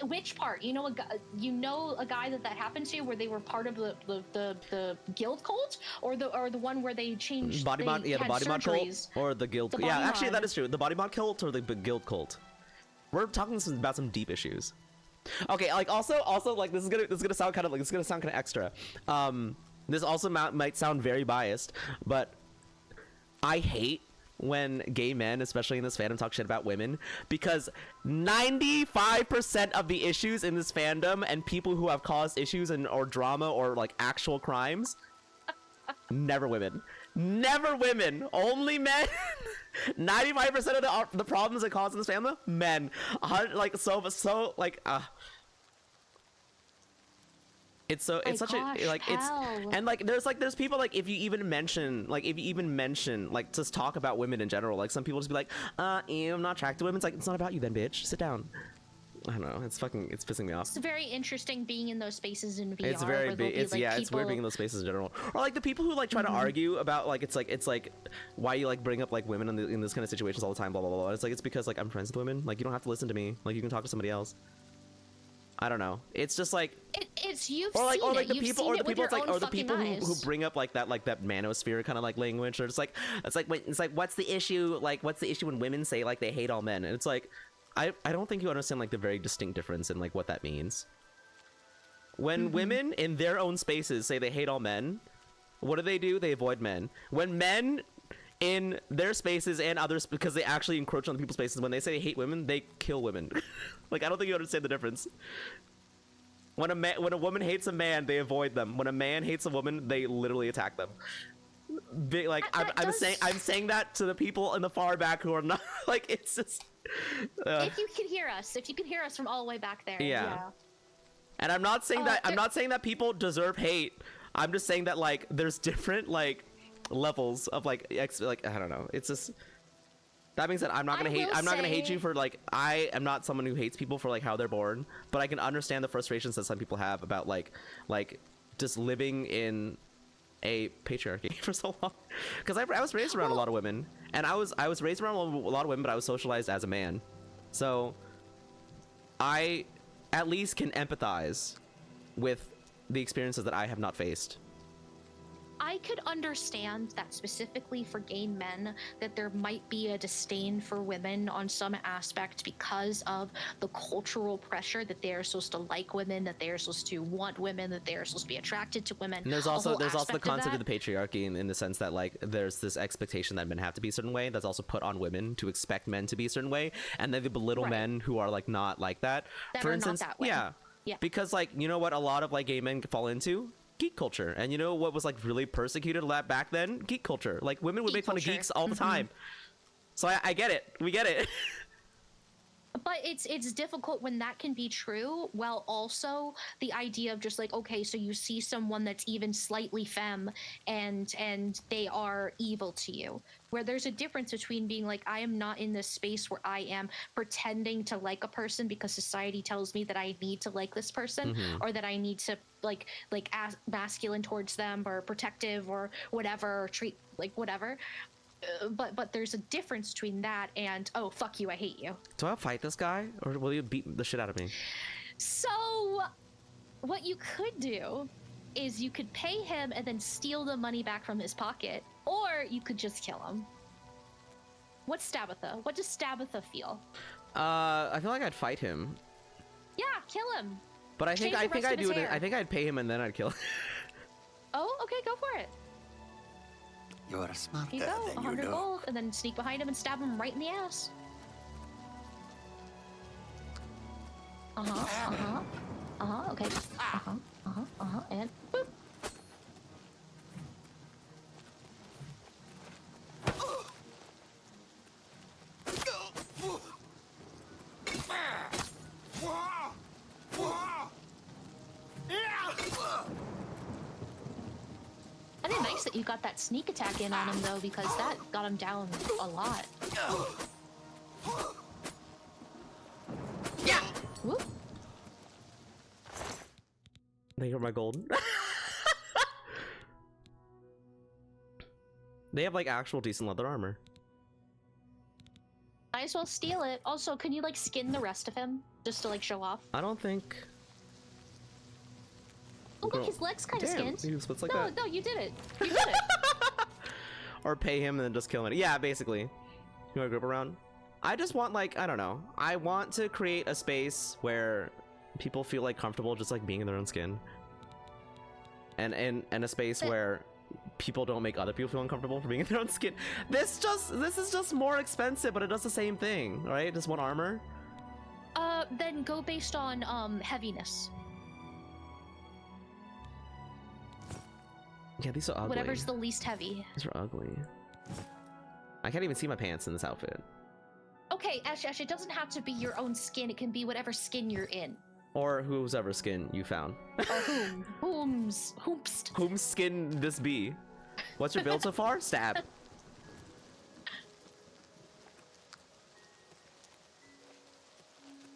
Which part? You know a guy that happened to, where they were part of the guild cult, or the one where they changed body mod, yeah, the body mod cult, or the guild. Yeah, actually, that is true. The body mod cult or the guild cult. We're talking about some deep issues. Okay, like also like this is gonna sound kind of extra. This also might sound very biased, but I hate when gay men, especially in this fandom, talk shit about women, because 95% of the issues in this fandom and people who have caused issues or drama or like actual crimes, never women, only men. 95% of the problems that cause in this fandom, men. It's such a like hell. It's and like there's people like if you even mention like just talk about women in general, like some people just be like ew, I'm not attracted to women. It's like, it's not about you then, bitch, sit down. I don't know, it's pissing me off. It's very interesting being in those spaces in VR. It's very big. It's weird being in those spaces in general, or like the people who like try to argue about like it's like why you like bring up like women in this kind of situations all the time, blah blah blah. It's like, it's because like I'm friends with women, like you don't have to listen to me, like you can talk to somebody else. I don't know. It's just like it's you've or like seen the it. people You've or the seen people it with your like own or the people fucking who eyes. bring up like that manosphere kind of like language. Or it's like what's the issue? Like what's the issue when women say like they hate all men? And it's like I don't think you understand like the very distinct difference in like what that means. When women in their own spaces say they hate all men, what do? They avoid men. When men in their spaces and others, because they actually encroach on people's spaces, when they say they hate women, they kill women. Like I don't think you understand the difference. When a woman hates a man, they avoid them. When a man hates a woman, they literally attack them. I'm saying that to the people in the far back who are not like, it's just if you can hear us from all the way back there. Yeah. And I'm not saying that people deserve hate. I'm just saying that like there's different like levels of like I don't know. It's just, that being said, I'm not gonna hate you for like, I am not someone who hates people for like how they're born, but I can understand the frustrations that some people have about like just living in a patriarchy for so long. Because I was raised around a lot of women, and I was raised around a lot of women, but I was socialized as a man, so I at least can empathize with the experiences that I have not faced. I could understand that specifically for gay men, that there might be a disdain for women on some aspect because of the cultural pressure that they are supposed to like women, that they are supposed to want women, that they are supposed to be attracted to women. And there's also the concept of the patriarchy in the sense that like there's this expectation that men have to be a certain way that's also put on women to expect men to be a certain way, and then they belittle men who are like not like that. For instance, not that way. Yeah, because like, you know what a lot of like gay men fall into? Geek culture. And you know what was like really persecuted back then? Geek culture. Like women would make fun of geeks all the time. So I get it. We get it. But it's difficult when that can be true, while also the idea of just like, okay, so you see someone that's even slightly femme and they are evil to you. Where there's a difference between being like, I am not in this space where I am pretending to like a person because society tells me that I need to like this person, or that I need to like masculine towards them or protective or whatever, or treat like whatever. But there's a difference between that and, oh, fuck you, I hate you. Do I fight this guy, or will you beat the shit out of me? So what you could do is you could pay him and then steal the money back from his pocket, or you could just kill him. What's Stabitha? What does Stabitha feel? I feel like I'd fight him. Yeah, kill him. But I think I'd do it. I think I'd pay him and then I'd kill him. Oh, okay, go for it. You're smarter Here you go, than 100 you look. gold, and then sneak behind him and stab him right in the ass. Okay. And boop. I think nice that you got that sneak attack in on him though, because that got him down a lot. Yeah. Whoop. Thank you for my gold. They have like actual decent leather armor. Might as well steal it. Also, can you like skin the rest of him just to like show off? I don't think. Oh look, his legs kind of skinned. He splits like no, that. no, you did it. You did it. Or pay him and then just kill him. Yeah, basically. You want to grip around? I just want like, I don't know. I want to create a space where people feel like comfortable just like being in their own skin. And a space where people don't make other people feel uncomfortable for being in their own skin. This is just more expensive, but it does the same thing, right? Just one armor. Then go based on heaviness. Yeah, these are ugly. Whatever's the least heavy. These are ugly. I can't even see my pants in this outfit. Okay, Ash, it doesn't have to be your own skin. It can be whatever skin you're in. Or whoever skin you found. Or whomst. Whom skin this be? What's your build so far? Stab.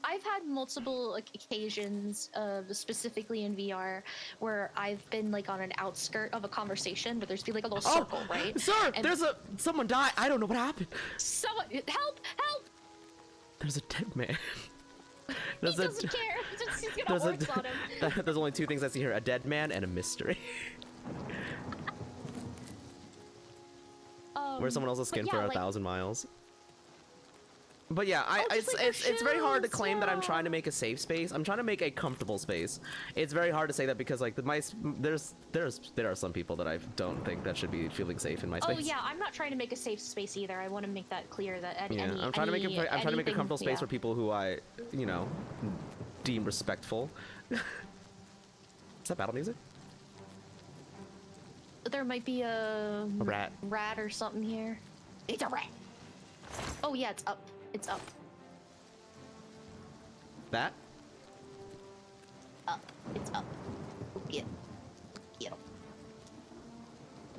I've had multiple like, occasions, specifically in VR, where I've been like on an outskirt of a conversation, but there's be like a little circle, right? Sir, and someone died. I don't know what happened. Someone, help! There's a dead man. He doesn't care. He's gonna horse on him. There's only two things I see here: a dead man and a mystery. Where's someone else's skin for 1,000 miles? But yeah, it's very hard to claim that I'm trying to make a safe space. I'm trying to make a comfortable space. It's very hard to say that because like there are some people that I don't think that should be feeling safe in my space. Oh yeah, I'm not trying to make a safe space either. I want to make that clear that I'm trying to make a comfortable space for people who I, deem respectful. Is that battle music? There might be a rat or something here. It's a rat. Oh yeah, it's up. It's up. That? Up. It's up. Yeah. Yeah.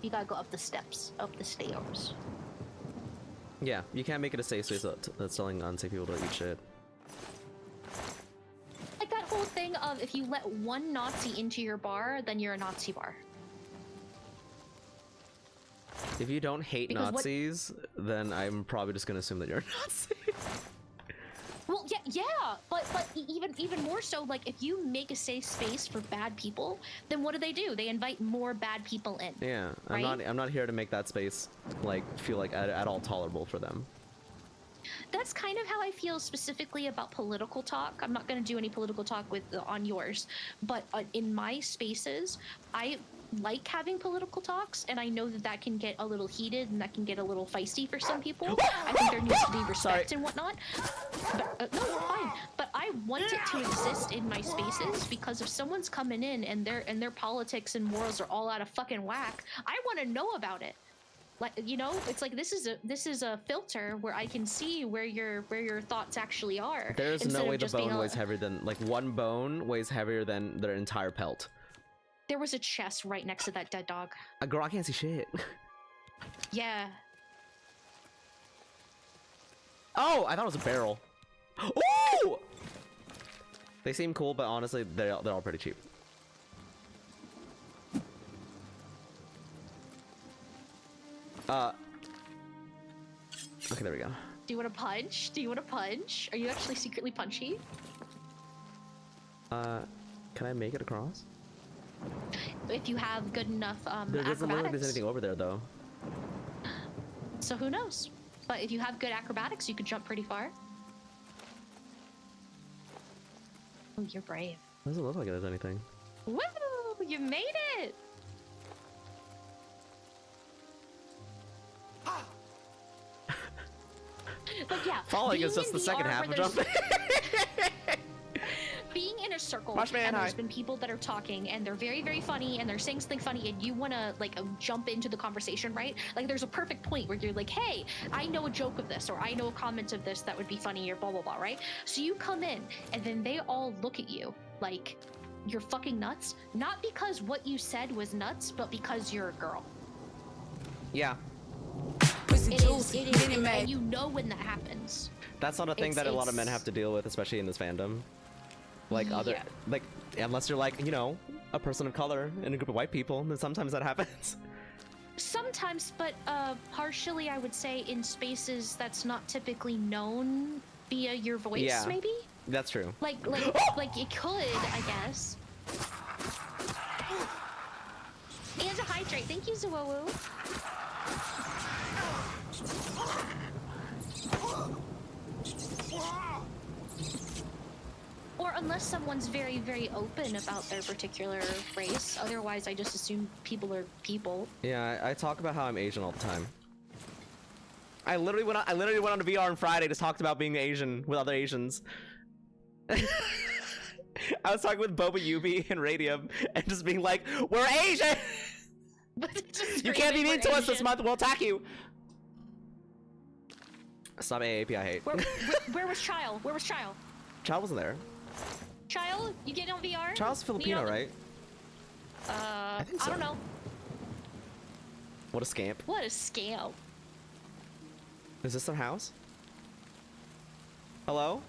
You gotta go up the steps. Up the stairs. Yeah, you can't make it a safe space that's telling unsafe people to eat shit. Like that whole thing of if you let one Nazi into your bar, then you're a Nazi bar. If you don't hate Nazis, then I'm probably just gonna assume that you're a Nazi. Well, yeah, but even more so, like if you make a safe space for bad people, then what do? They invite more bad people in. Yeah, right? I'm not here to make that space like feel like at all tolerable for them. That's kind of how I feel specifically about political talk. I'm not going to do any political talk on yours, but in my spaces, I like having political talks, and I know that can get a little heated and that can get a little feisty for some people. I think there needs to be respect and whatnot. But, no, you're fine. But I want it to exist in my spaces because if someone's coming in and their politics and morals are all out of fucking whack, I want to know about it. Like, you know, it's like this is a filter where I can see where your thoughts actually are. There's no way the just being bone weighs heavier than, like, one bone weighs heavier than their entire pelt. There was a chest right next to that dead dog. Girl, I can't see shit. Yeah. Oh, I thought it was a barrel. Ooh! They seem cool, but honestly, they're all pretty cheap. Okay, there we go. Do you want to punch? Do you want to punch? Are you actually secretly punchy? Can I make it across? If you have good enough There doesn't look like there's acrobatics. anything over there, though. So who knows? But if you have good acrobatics, you could jump pretty far. Oh, you're brave. Doesn't look like there's anything. Woo! You made it! But yeah, Falling is being just in the second VR half where of jumping. being in a circle Marshman, and there's hi. been people that are talking and they're very, very funny and they're saying something funny and you want to like jump into the conversation, right? Like there's a perfect point where you're like, hey, I know a joke of this or I know a comment of this that would be funny or blah, blah, blah, right? So you come in and then they all look at you like you're fucking nuts. Not because what you said was nuts, but because you're a girl. Yeah. It is, and you know when that happens. That's not a thing that a lot of men it's- have to deal with, especially in this fandom. Like Yeah. like, unless you're like, you know, a person of color in a group of white people, then sometimes that happens. Sometimes, but partially I would say in spaces that's not typically known via your voice, Yeah. maybe? That's true. Like it could, I guess. And to hydrate. Thank you, Zuowu. Or unless someone's very, very open about their particular race. Otherwise, I just assume people are people. Yeah, I talk about how I'm Asian all the time. I literally went on to VR on Friday, just talked about being Asian with other Asians. I was talking with Boba Yubi and Radium and just being like, we're Asian! You can't be mean to us this month, we'll attack you! Stop AAP, I hate. Where was Child? Where was Child? Child wasn't there. Child, you getting on VR? Child's Filipino, right? I think so. don't know. What a scamp. What a scam. Is this their house? Hello?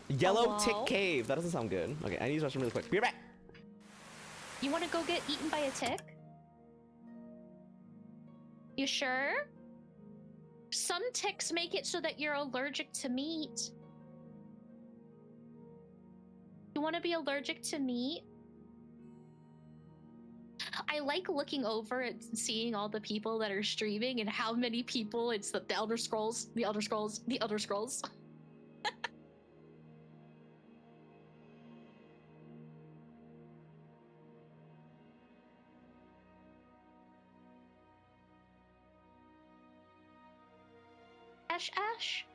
Yellow Tick Hello? Cave. That doesn't sound good. Okay, I need to restroom really quick. Be right back. You want to go get eaten by a tick? You sure? Some ticks make it so that you're allergic to meat. You want to be allergic to meat? I like looking over and seeing all the people that are streaming and how many people it's the Elder Scrolls, the Elder Scrolls, the Elder Scrolls. Ash,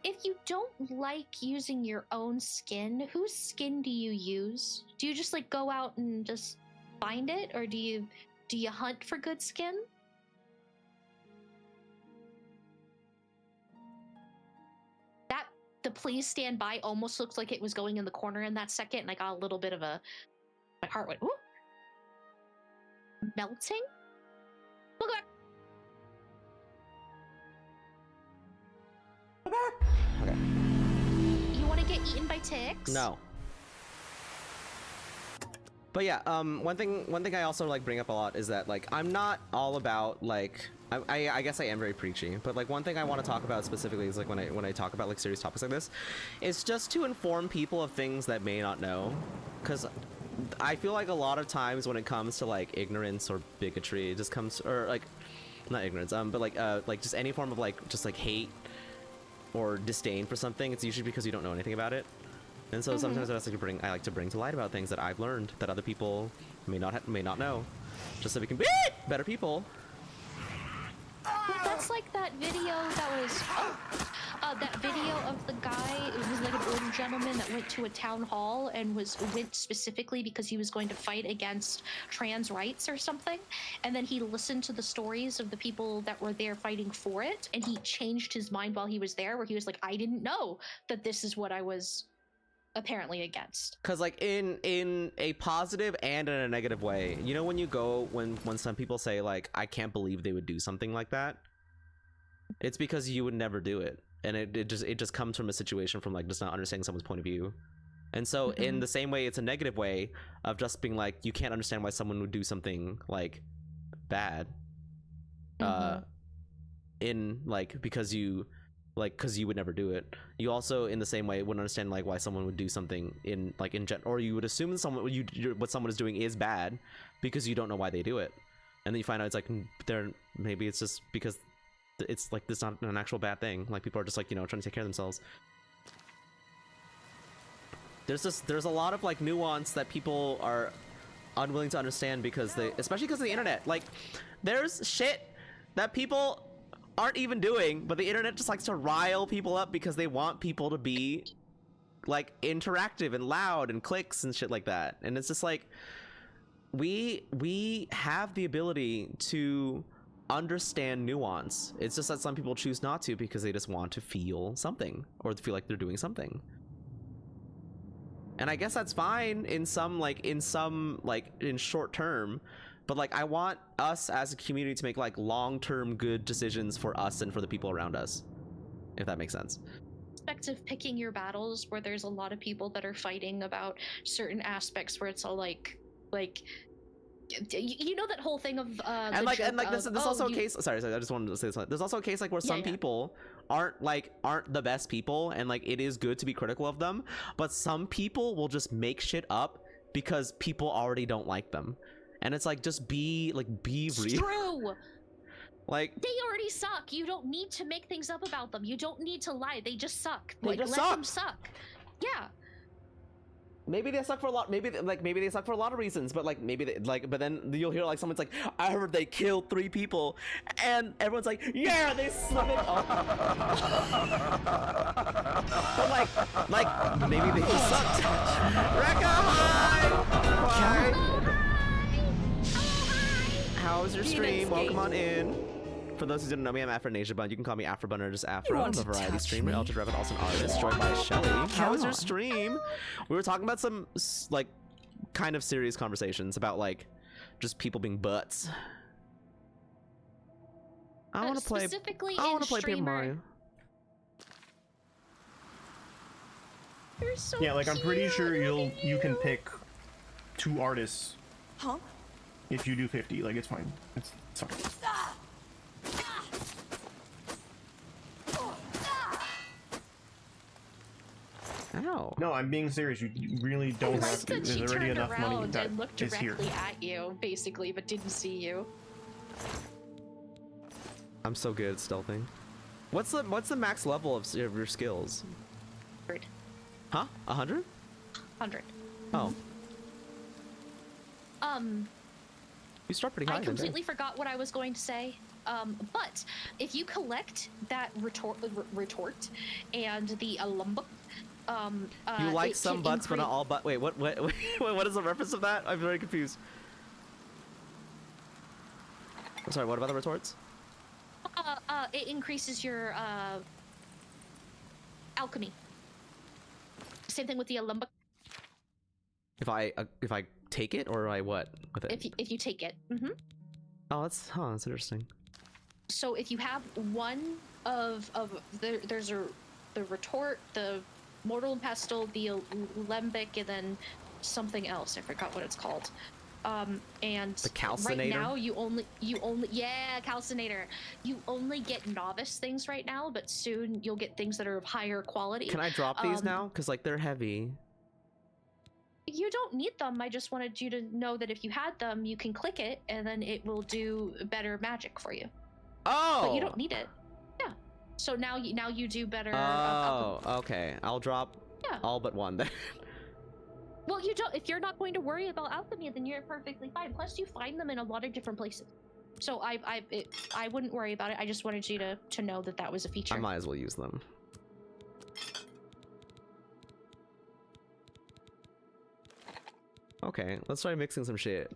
if you don't like using your own skin, whose skin do you use? Do you just like go out and just find it, or do you hunt for good skin? That the please stand by almost looks like it was going in the corner in that second, and I got a little bit of my heart went, ooh. Melting? Look back. Okay. You want to get eaten by ticks? No. But yeah, one thing I also like bring up a lot is that like I'm not all about like I guess I am very preachy, but like one thing I want to talk about specifically is like when I talk about like serious topics like this, is just to inform people of things that may not know, because I feel like a lot of times when it comes to like ignorance or bigotry, it just comes, or like not ignorance, but like just any form of like just like hate or disdain for something, it's usually because you don't know anything about it. And so sometimes I like to bring to light about things that I've learned that other people may not know, just so we can be better people. That's like that video that was that video of the guy. It was like an older gentleman that went to a town hall and went specifically because he was going to fight against trans rights or something. And then he listened to the stories of the people that were there fighting for it, and he changed his mind while he was there, where he was like, I didn't know that this is what I was apparently against. Because like in a positive and in a negative way, you know, when you go when some people say like, I can't believe they would do something like that, it's because you would never do it, and it just comes from a situation from like just not understanding someone's point of view. And so in the same way, it's a negative way of just being like, you can't understand why someone would do something like bad in like because you would never do it. You also in the same way wouldn't understand like why someone would do something in or you would assume that what someone is doing is bad because you don't know why they do it, and then you find out it's like maybe it's just because it's like this not an actual bad thing. Like people are just like, you know, trying to take care of themselves. There's a lot of like nuance that people are unwilling to understand because especially because of the internet. Like there's shit that people aren't even doing, but the internet just likes to rile people up because they want people to be like interactive and loud and clicks and shit like that. And it's just like we have the ability to understand nuance. It's just that some people choose not to because they just want to feel something or feel like they're doing something. And I guess that's fine in short term, but like I want us as a community to make like long-term good decisions for us and for the people around us, if that makes sense. Aspect of picking your battles, where there's a lot of people that are fighting about certain aspects where it's all like you know that whole thing of there's also a case. Sorry, I just wanted to say this. There's also a case like where some people aren't the best people, and like it is good to be critical of them, but some people will just make shit up because people already don't like them, and it's like just be real. True. Like they already suck. You don't need to make things up about them. You don't need to lie. They just suck. They just let suck. them suck. Yeah. Maybe they suck for a lot. Maybe they suck for a lot of reasons. But like maybe but then you'll hear like someone's like, I heard they killed 3 people, and everyone's like, yeah, they suck it up. But like maybe they just sucked. Rekka, hi. How's your stream? Welcome on in. For those who didn't know me, I'm Afronasiabun. You can call me Afrobun or just Afro. I'm a variety streamer, Ultra Rabbit, also an artist, joined by Shelly. How was your stream? We were talking about some like kind of serious conversations about like just people being butts. I want to play. I want to play Paper Mario. You're so yeah, like I'm pretty sure you can pick 2 artists. Huh? If you do 50, like it's fine. It's fine. Ow. No, I'm being serious. You really don't have to. There's already enough money that and looked is here. directly at you, basically, but didn't see you. I'm so good at stealthing. What's the max level of your skills? 100. Huh? 100? 100. Oh. You start pretty high. I completely forgot what I was going to say. But if you collect that retort and the alumbuk, you like some butts, but not all but. Wait, what is the reference of that? I'm very confused. I'm sorry. What about the retorts? It increases your alchemy. Same thing with the alumbuk. If I take it, or I what with it? If you take it. Oh, that's interesting. So if you have one of there's the retort, the mortal and pestle, the alembic, and then something else. I forgot what it's called. And the calcinator? Right now you only calcinator. You only get novice things right now, but soon you'll get things that are of higher quality. Can I drop these now? Because like they're heavy. You don't need them. I just wanted you to know that if you had them, you can click it and then it will do better magic for you. Oh! But you don't need it. Yeah. So now you do better. Okay. I'll drop all but one then. Well, you don't. If you're not going to worry about alchemy, then you're perfectly fine. Plus, you find them in a lot of different places. So I wouldn't worry about it. I just wanted you to know that that was a feature. I might as well use them. Okay, let's try mixing some shit.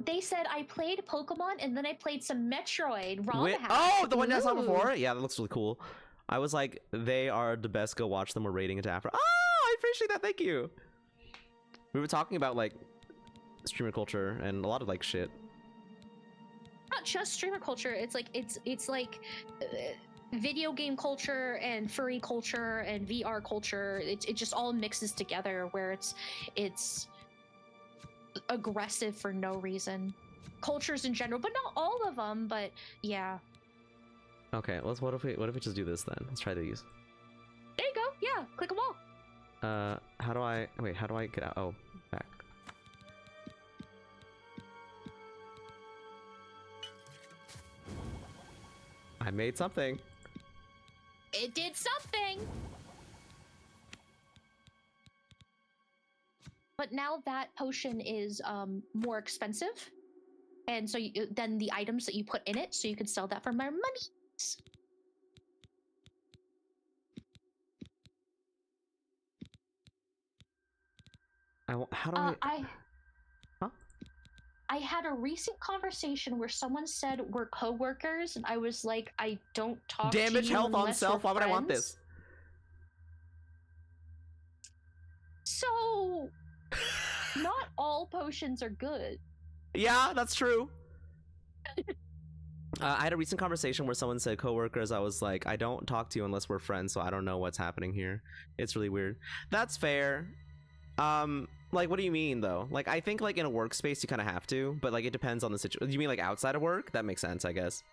They said I played Pokemon and then I played some Metroid ROM hack. Oh, the one I saw before? Yeah, that looks really cool. I was like, they are the best, go watch them, we're rating it after. Oh, I appreciate that, thank you. We were talking about like streamer culture and a lot of like shit. Not just streamer culture, it's like video game culture and furry culture and VR culture. It just all mixes together where it's aggressive for no reason. Cultures in general, but not all of them, but yeah. Okay, what if we just do this then? Let's try these. There you go. Yeah, click them all. How do I get out? Oh, back. I made something. It did something. But now that potion is more expensive, and so then the items that you put in it, so you can sell that for more money. How do I had a recent conversation where someone said we're co-workers, and I was like, I don't talk damage to you health on unless self? we're Why would I want friends. this? So, not all potions are good. Yeah, that's true. I had a recent conversation where someone said coworkers. I was like, I don't talk to you unless we're friends, so I don't know what's happening here. It's really weird. That's fair. Like, what do you mean though? Like, I think like in a workspace you kind of have to, but like it depends on the situation. You mean like outside of work? That makes sense, I guess.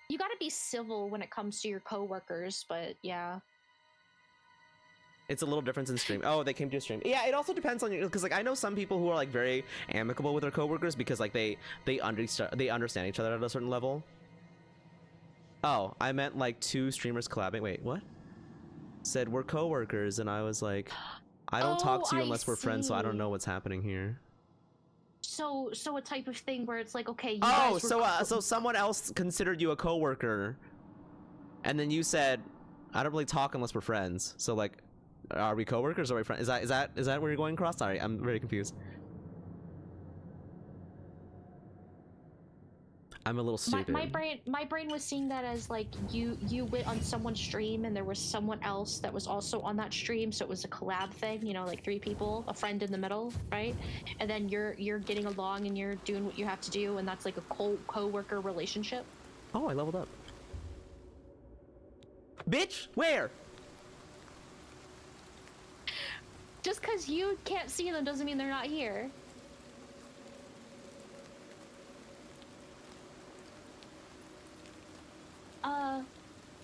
You gotta be civil when it comes to your coworkers, but yeah. It's a little difference in stream. Oh, they came to your stream. Yeah, it also depends on you, because like I know some people who are like very amicable with their coworkers because like they understand each other at a certain level. Oh, I meant like two streamers collabing. Wait, what? Said we're coworkers, and I was like, I don't talk to you unless we're friends, so I don't know what's happening here. So a type of thing where it's like, okay, you Oh, guys were so someone else considered you a coworker, and then you said, I don't really talk unless we're friends. So like, are we coworkers or are we friends? Is that where you're going across? Sorry, I'm very confused. I'm a little stupid. My brain was seeing that as like you went on someone's stream and there was someone else that was also on that stream, so it was a collab thing, you know, like three people, a friend in the middle, right? And then you're getting along and you're doing what you have to do, and that's like a co-worker relationship. Oh, I leveled up. Bitch, where? Just because you can't see them doesn't mean they're not here.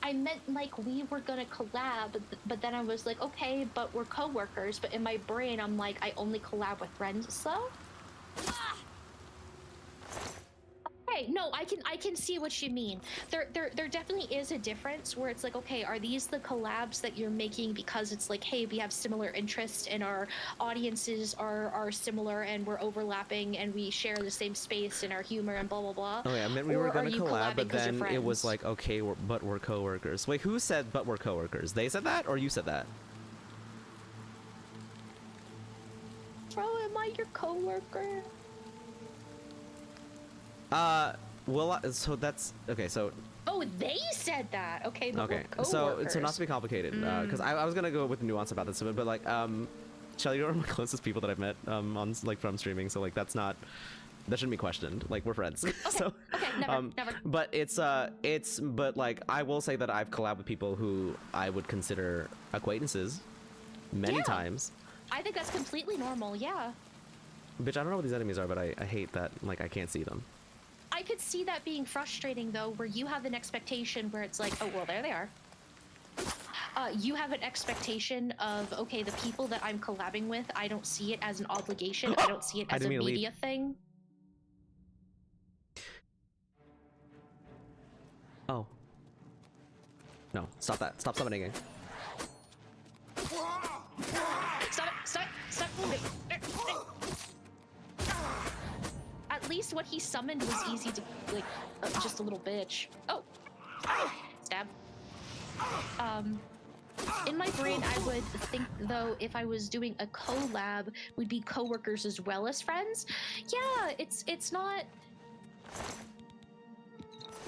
I meant like we were gonna collab, but then I was like, okay, but we're co-workers. But in my brain, I'm like, I only collab with friends, so? Okay, no, I can see what you mean. There definitely is a difference where it's like, okay, are these the collabs that you're making because it's like, hey, we have similar interests and our audiences are similar and we're overlapping and we share the same space and our humor and blah blah blah. Oh yeah, I meant we were gonna collab, but then it was like, okay, but we're coworkers. Wait, who said but we're coworkers? They said that, or you said that? Bro, am I your coworker? Well, so that's okay. So. Oh, they said that. Okay. But Okay. We're So not to be complicated, because I was gonna go with nuance about this, but like, Shelly, you're one of the closest people that I've met on like from streaming, so like that shouldn't be questioned. Like we're friends. Okay. So. Okay. Never. But but like I will say that I've collabed with people who I would consider acquaintances many times. I think that's completely normal. Yeah. Bitch, I don't know what these enemies are, but I hate that like I can't see them. I could see that being frustrating though, where you have an expectation where it's like, oh well, there they are. You have an expectation of, okay, the people that I'm collabing with, I don't see it as an obligation. I don't see it as a media thing. Oh. No, stop that. Stop summoning. Stop moving. at least what he summoned was easy to, like, just a little bitch. Oh! Stab. In my brain, I would think, though, if I was doing a collab, we'd be coworkers as well as friends. Yeah, it's not...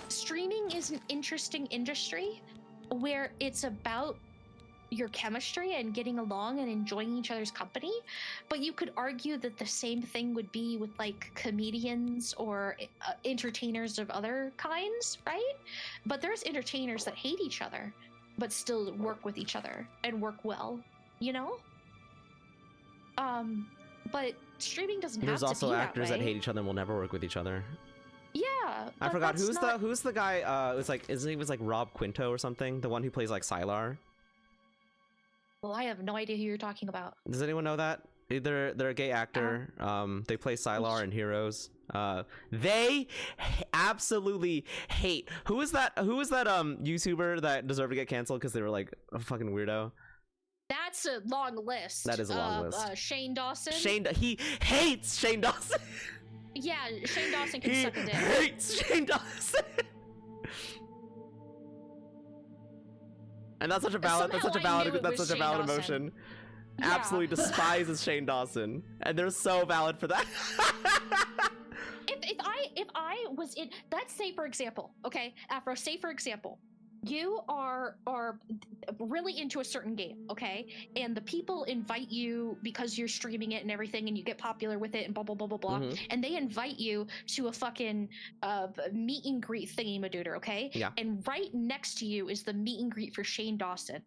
Streaming is an interesting industry where it's about your chemistry and getting along and enjoying each other's company, but you could argue that the same thing would be with like comedians or entertainers of other kinds, right? But there's entertainers that hate each other but still work with each other and work well, you know? But streaming doesn't have to be that way. There's also actors that hate each other and will never work with each other. Yeah, I forgot who's the guy. It was like his name was like Rob Quinto or something. The one who plays like Sylar. Well, I have no idea who you're talking about. Does anyone know that? They're a gay actor. They play Sylar in Heroes. They absolutely hate. Who is that YouTuber that deserved to get canceled because they were like a fucking weirdo? That's a long list. That is a long list. Shane Dawson. He hates Shane Dawson. Yeah, Shane Dawson can He suck a dick. hates Shane Dawson. And that's such a valid emotion. Yeah. Absolutely despises Shane Dawson, and they're so valid for that. if I was in, let's say for example, okay, Afro, say for example, you are really into a certain game, okay, and the people invite you because you're streaming it and everything, and you get popular with it and blah blah blah blah blah, and they invite you to a fucking meet and greet thingy-madooter, okay? Yeah. And right next to you is the meet and greet for Shane Dawson.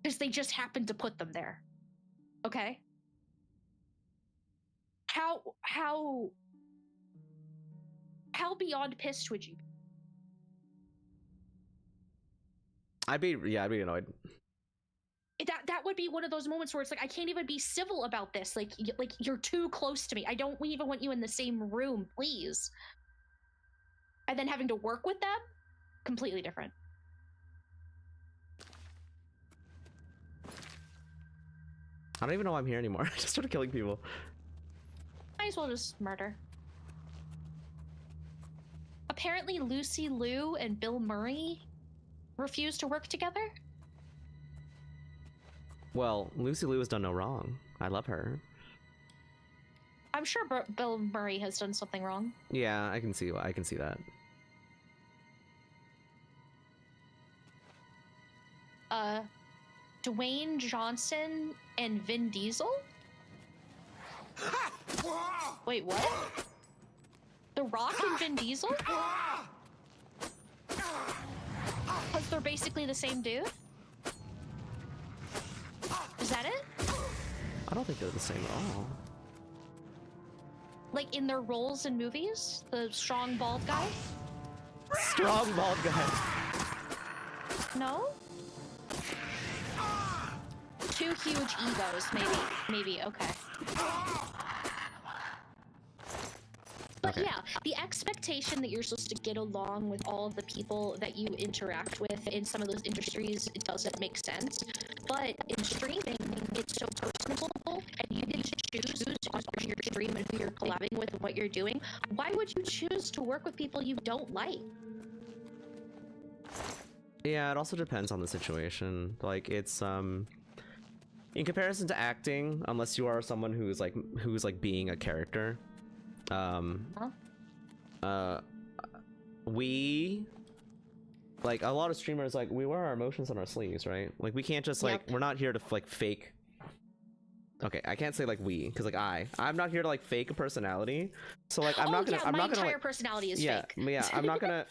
Because they just happened to put them there. Okay? How beyond pissed would you be? I'd be annoyed. That would be one of those moments where it's like, I can't even be civil about this. Like you're too close to me. I don't even want you in the same room, please. And then having to work with them, completely different. I don't even know why I'm here anymore. I just started killing people. Might as well just murder. Apparently Lucy Liu and Bill Murray refuse to work together? Well, Lucy Liu has done no wrong. I love her. I'm sure Bill Murray has done something wrong. Yeah, I can see that. Dwayne Johnson and Vin Diesel? Wait, what? The Rock and Vin Diesel? Because they're basically the same dude? Is that it? I don't think they're the same at all. Like in their roles in movies? The strong bald guy? Strong bald guy. No? Two huge egos, maybe, okay. But yeah, the expectation that you're supposed to get along with all of the people that you interact with in some of those industries, it doesn't make sense. But in streaming, it's so personable, and you get to choose on your stream and who you're collabing with and what you're doing. Why would you choose to work with people you don't like? Yeah, it also depends on the situation. Like, it's in comparison to acting, unless you are someone who's like being a character, we, like, a lot of streamers, like, we wear our emotions on our sleeves, right? Like, we can't just like, we're not here to like fake. Okay, I can't say like we, because like I'm not here to like fake a personality. So like I'm not gonna my entire personality is fake. Yeah, I'm not gonna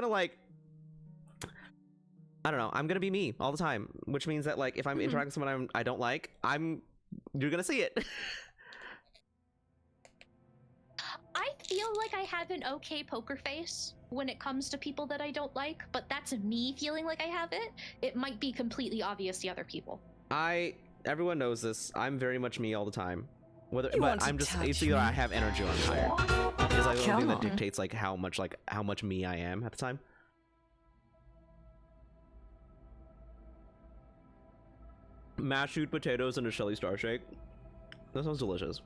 like, I don't know, I'm gonna be me all the time, which means that like if I'm interacting with someone I don't like, you're gonna see it. I feel like I have an okay poker face when it comes to people that I don't like, but that's me feeling like I have it. It might be completely obvious to other people. Everyone knows this. I'm very much me all the time. It's me? either I have energy or I'm tired. It's like the only thing that dictates like how much me I am at the time. Mashed potatoes and a Shelly Star shake. That sounds delicious.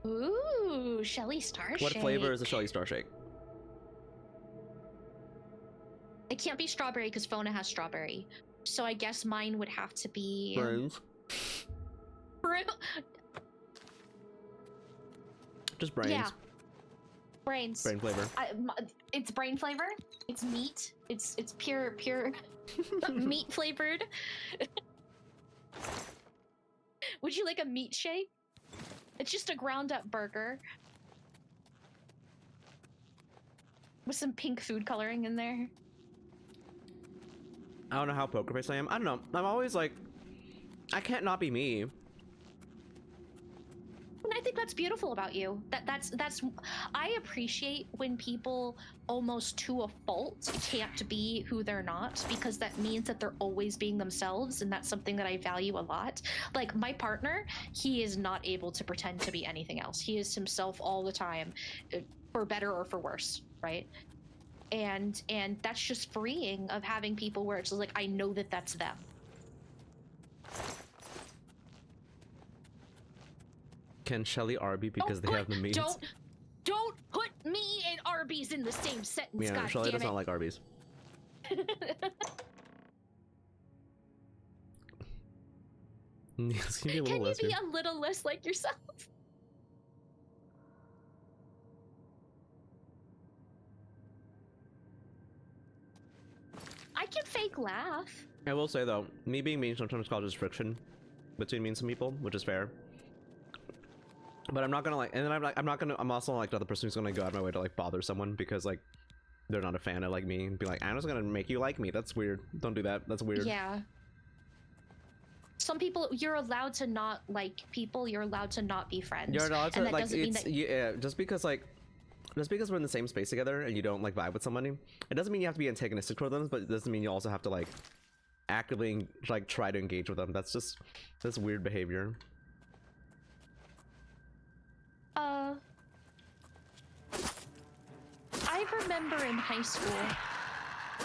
Ooh, Shelly Starship. What flavor is a Shelly Starship? It can't be strawberry because Fona has strawberry. So I guess mine would have to be... Brains. Just brains. Yeah. Brains. Brain flavor. It's brain flavor. It's meat. It's pure meat flavored. Would you like a meat shake? It's just a ground up burger with some pink food coloring in there. I don't know how poker face I am. I don't know. I'm always like, I can't not be me. And I think that's beautiful about you. That's I appreciate when people almost to a fault can't be who they're not, because that means that they're always being themselves, and that's something that I value a lot. Like my partner, he is not able to pretend to be anything else. He is himself all the time, for better or for worse, right? And that's just freeing of having people where it's just like, I know that that's them. Can Shelly Arby because they have the meat? Don't put me and Arby's in the same sentence. Yeah, God Shelly damn does it. not like Arby's. It's gonna be a little Can less you be here. a little less like yourself? I can fake laugh. I will say though, me being mean sometimes causes friction between me and some people, which is fair. But I'm not gonna like, and then I'm also like the other person who's gonna go out of my way to like bother someone because like they're not a fan of like me and be like, I'm just gonna make you like me. That's weird. Don't do that. That's weird. Yeah. Some people, you're allowed to not like people. You're allowed to not be friends. You're allowed to and that like, doesn't mean it's, that... yeah, just because we're in the same space together and you don't like vibe with somebody, it doesn't mean you have to be antagonistic toward them, but it doesn't mean you also have to like actively like try to engage with them. That's weird behavior. I remember in high school,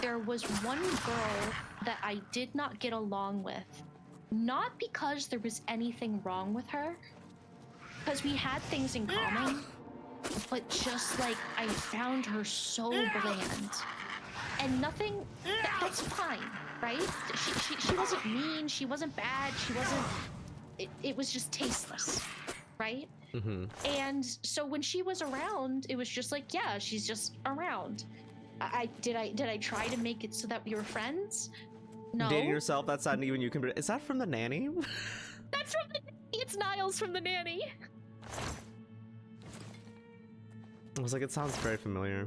there was one girl that I did not get along with. Not because there was anything wrong with her, because we had things in common, but just like I found her so bland. And nothing, that's fine, right? She wasn't mean, she wasn't bad, she wasn't, it was just tasteless, right? Mm-hmm. And so when she was around, it was just like, yeah, she's just around. Did I try to make it so that we were friends? No. Dating yourself, that's not even you can. Is that from The Nanny? That's from the. It's Niles from The Nanny. I was like, it sounds very familiar.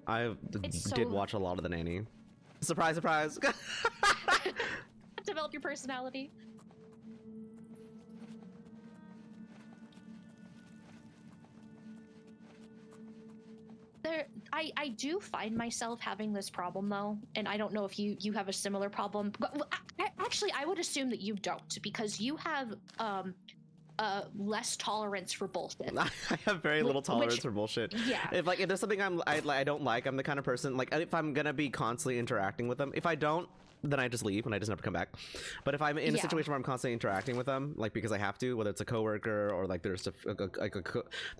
I did watch a lot of The Nanny. Surprise, surprise. Develop your personality. I do find myself having this problem though, and I don't know if you have a similar problem. But actually, I would assume that you don't, because you have less tolerance for bullshit. I have very little tolerance for bullshit. Yeah. If there's something I don't like, I'm the kind of person like if I'm gonna be constantly interacting with them. If I don't, then I just leave and I just never come back. But if I'm in a situation where I'm constantly interacting with them, like because I have to, whether it's a coworker or like there's they're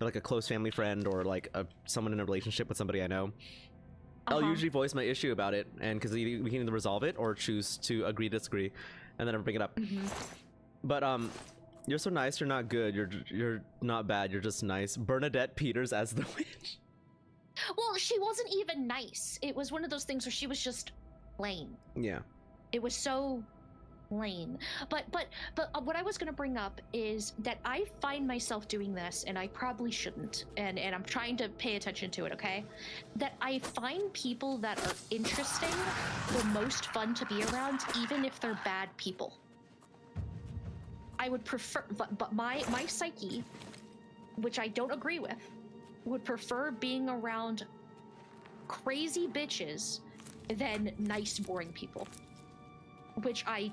like a close family friend or like someone in a relationship with somebody I know, I'll usually voice my issue about it, and because we can either resolve it or choose to agree to disagree, and then I'll bring it up. But you're so nice. You're not good. You're not bad. You're just nice. Bernadette Peters as the witch. Well, she wasn't even nice. It was one of those things where she was just plain. Yeah. It was so plain. But what I was going to bring up is that I find myself doing this, and I probably shouldn't, and I'm trying to pay attention to it, okay? That I find people that are interesting the most fun to be around, even if they're bad people. I would prefer, but my psyche, which I don't agree with, would prefer being around crazy bitches than nice, boring people, which I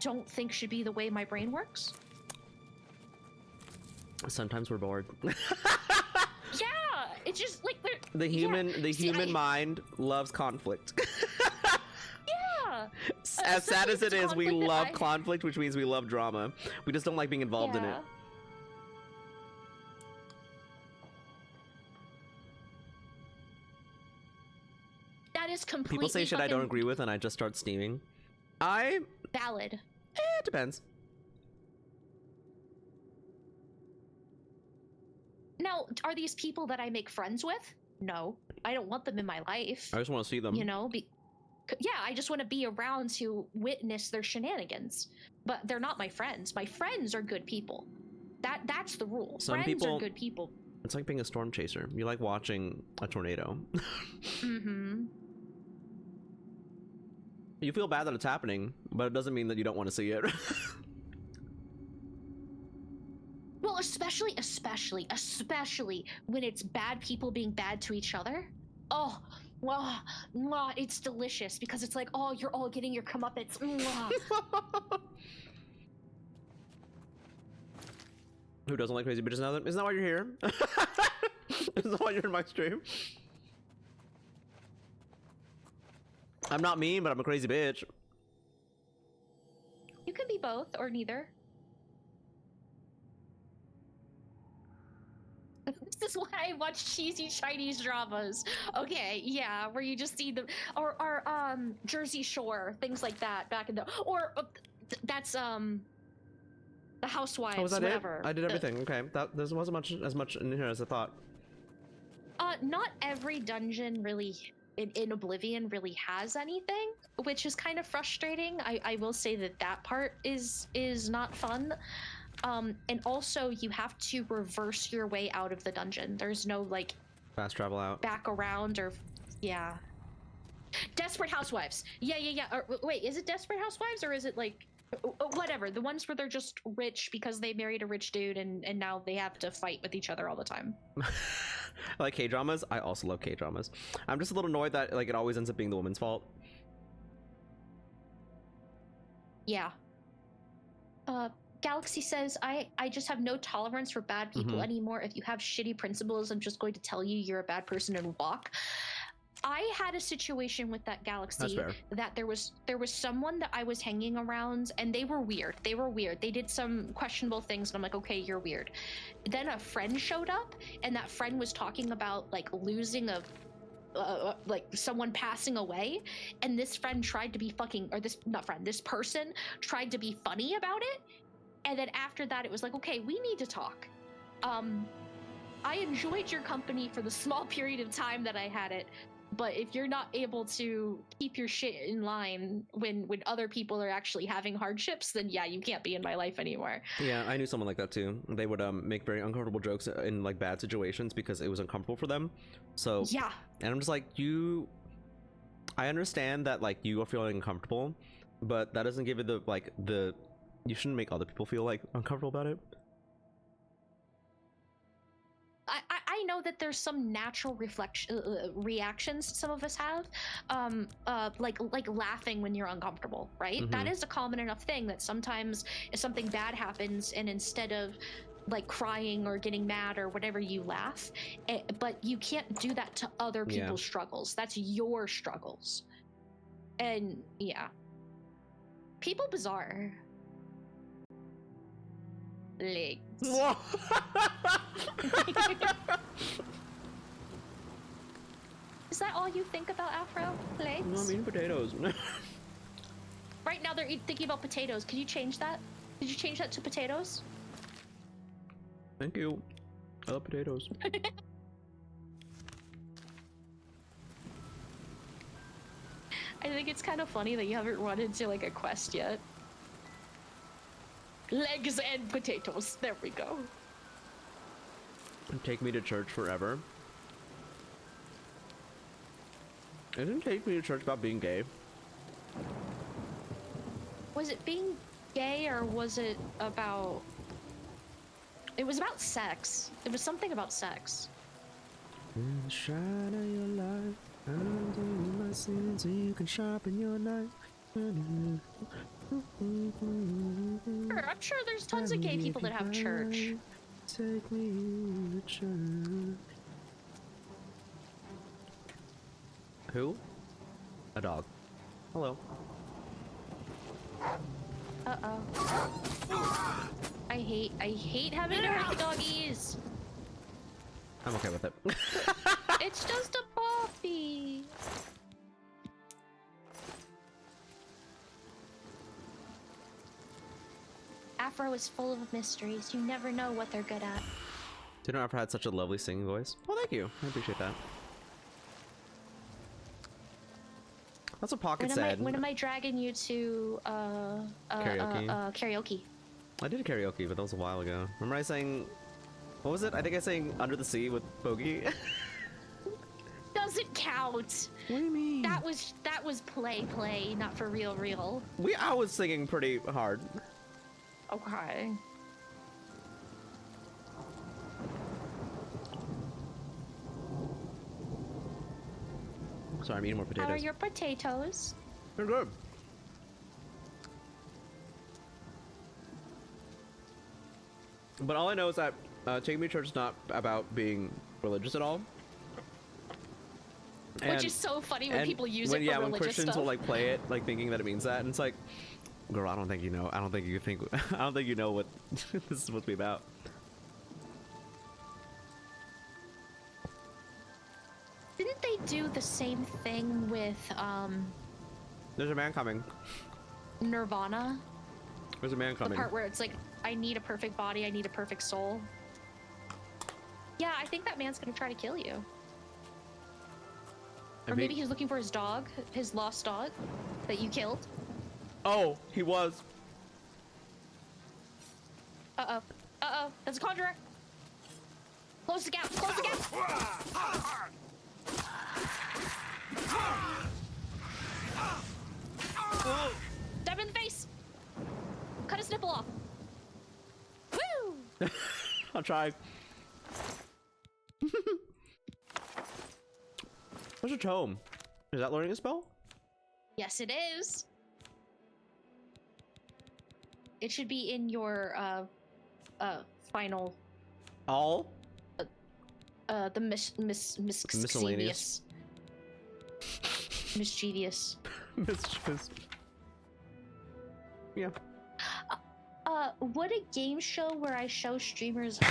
don't think should be the way my brain works. Sometimes we're bored. Yeah, it's just like the human mind loves conflict. Yeah. As sad as it is, we love conflict, which means we love drama. We just don't like being involved in it. just completely People say shit I don't agree with, and I just start steaming. Valid. It depends. Now, are these people that I make friends with? No, I don't want them in my life. I just want to see them. You know, yeah, I just want to be around to witness their shenanigans. But they're not my friends. My friends are good people. That's the rule. Friends are good people. It's like being a storm chaser. You like watching a tornado. Mm-hmm. You feel bad that it's happening, but it doesn't mean that you don't want to see it. Well, especially when it's bad people being bad to each other. Oh, mwah, it's delicious because it's like, oh, you're all getting your comeuppance. Who doesn't like crazy bitches now? Isn't that why you're here? Isn't that why you're in my stream? I'm not mean, but I'm a crazy bitch. You can be both or neither. This is why I watch cheesy Chinese dramas. Okay, yeah, where you just see the or Jersey Shore, things like that back in the that's the Housewives. Oh, was that whatever. it? I did everything. Okay, there wasn't as much in here as I thought. Not every dungeon really in Oblivion really has anything, which is kind of frustrating. I will say that part is not fun. And also you have to reverse your way out of the dungeon. There's no like fast travel out, back around, or yeah. Desperate Housewives. Yeah. Or, wait, is it Desperate Housewives or is it like whatever? The ones where they're just rich because they married a rich dude and now they have to fight with each other all the time. I like K-dramas. I also love K-dramas. I'm just a little annoyed that like it always ends up being the woman's fault. Yeah. Galaxy says, I just have no tolerance for bad people anymore. If you have shitty principles, I'm just going to tell you you're a bad person and walk. I had a situation with that, Galaxy, that there was someone that I was hanging around and they were weird. They did some questionable things and I'm like, okay, you're weird. Then a friend showed up and that friend was talking about like losing like someone passing away, and this friend tried to be this person tried to be funny about it. And then after that, it was like, okay, we need to talk. I enjoyed your company for the small period of time that I had it, but if you're not able to keep your shit in line when other people are actually having hardships, then yeah, you can't be in my life anymore. Yeah, I knew someone like that too. They would make very uncomfortable jokes in like bad situations because it was uncomfortable for them. So yeah, and I'm just like, I understand that like you are feeling uncomfortable, but that doesn't give it the you shouldn't make other people feel like uncomfortable about it. I know that there's some natural reactions some of us have, like laughing when you're uncomfortable, right? That is a common enough thing that sometimes if something bad happens and instead of like crying or getting mad or whatever, you laugh, but you can't do that to other people's struggles. That's your struggles. And yeah, people bizarre. Legs. Is that all you think about, Afro? Legs? No, I'm eating potatoes. Right now they're thinking about potatoes. Can you change that? Did you change that to potatoes? Thank you. I love potatoes. I think it's kind of funny that you haven't run into like a quest yet. Legs and potatoes. There we go. Take me to church forever. Isn't Take Me to Church about being gay? Was it being gay or was it about... It was about sex. It was something about sex. In the shine of your light, I'm doing my sins so you can sharpen your knife. Sure, I'm sure there's tons of gay people that have church. Take me to church. Who? A dog. Hello. Uh-oh. I hate having to hurt doggies. I'm okay with it. It's just a puppy. Afro is full of mysteries. You never know what they're good at. Didn't Afro had such a lovely singing voice? Well, thank you. I appreciate that. That's what Pocket said. When am I dragging you to Karaoke? Karaoke? I did a karaoke, but that was a while ago. Remember I sang... What was it? I think I sang Under the Sea with Bogey. Doesn't count. What do you mean? That was play, not for real. I was singing pretty hard. Okay. Sorry, I'm eating more potatoes. How are your potatoes? They're good. But all I know is that taking me to church is not about being religious at all. Which is so funny when people use it for when religious Christians stuff. will like play it, like thinking that it means that, and it's like, girl, I don't think you know. I don't think you think. I don't think you know what this is supposed to be about. Didn't they do the same thing with There's a man coming. Nirvana? There's a man coming. The part where it's like, I need a perfect body, I need a perfect soul. Yeah, I think that man's gonna try to kill you. Or maybe he's looking for his dog, his lost dog, that you killed. Oh, he was. Uh-oh. Uh-oh. That's a conjurer. Close the gap. Close the gap. Stab him in the face. Cut his nipple off. Woo! I'll try. Where's your tome? Is that learning a spell? Yes, it is. It should be in your final. All? The miscellaneous. Mischievous. Mischievous. Yeah. Would a game show where I show streamers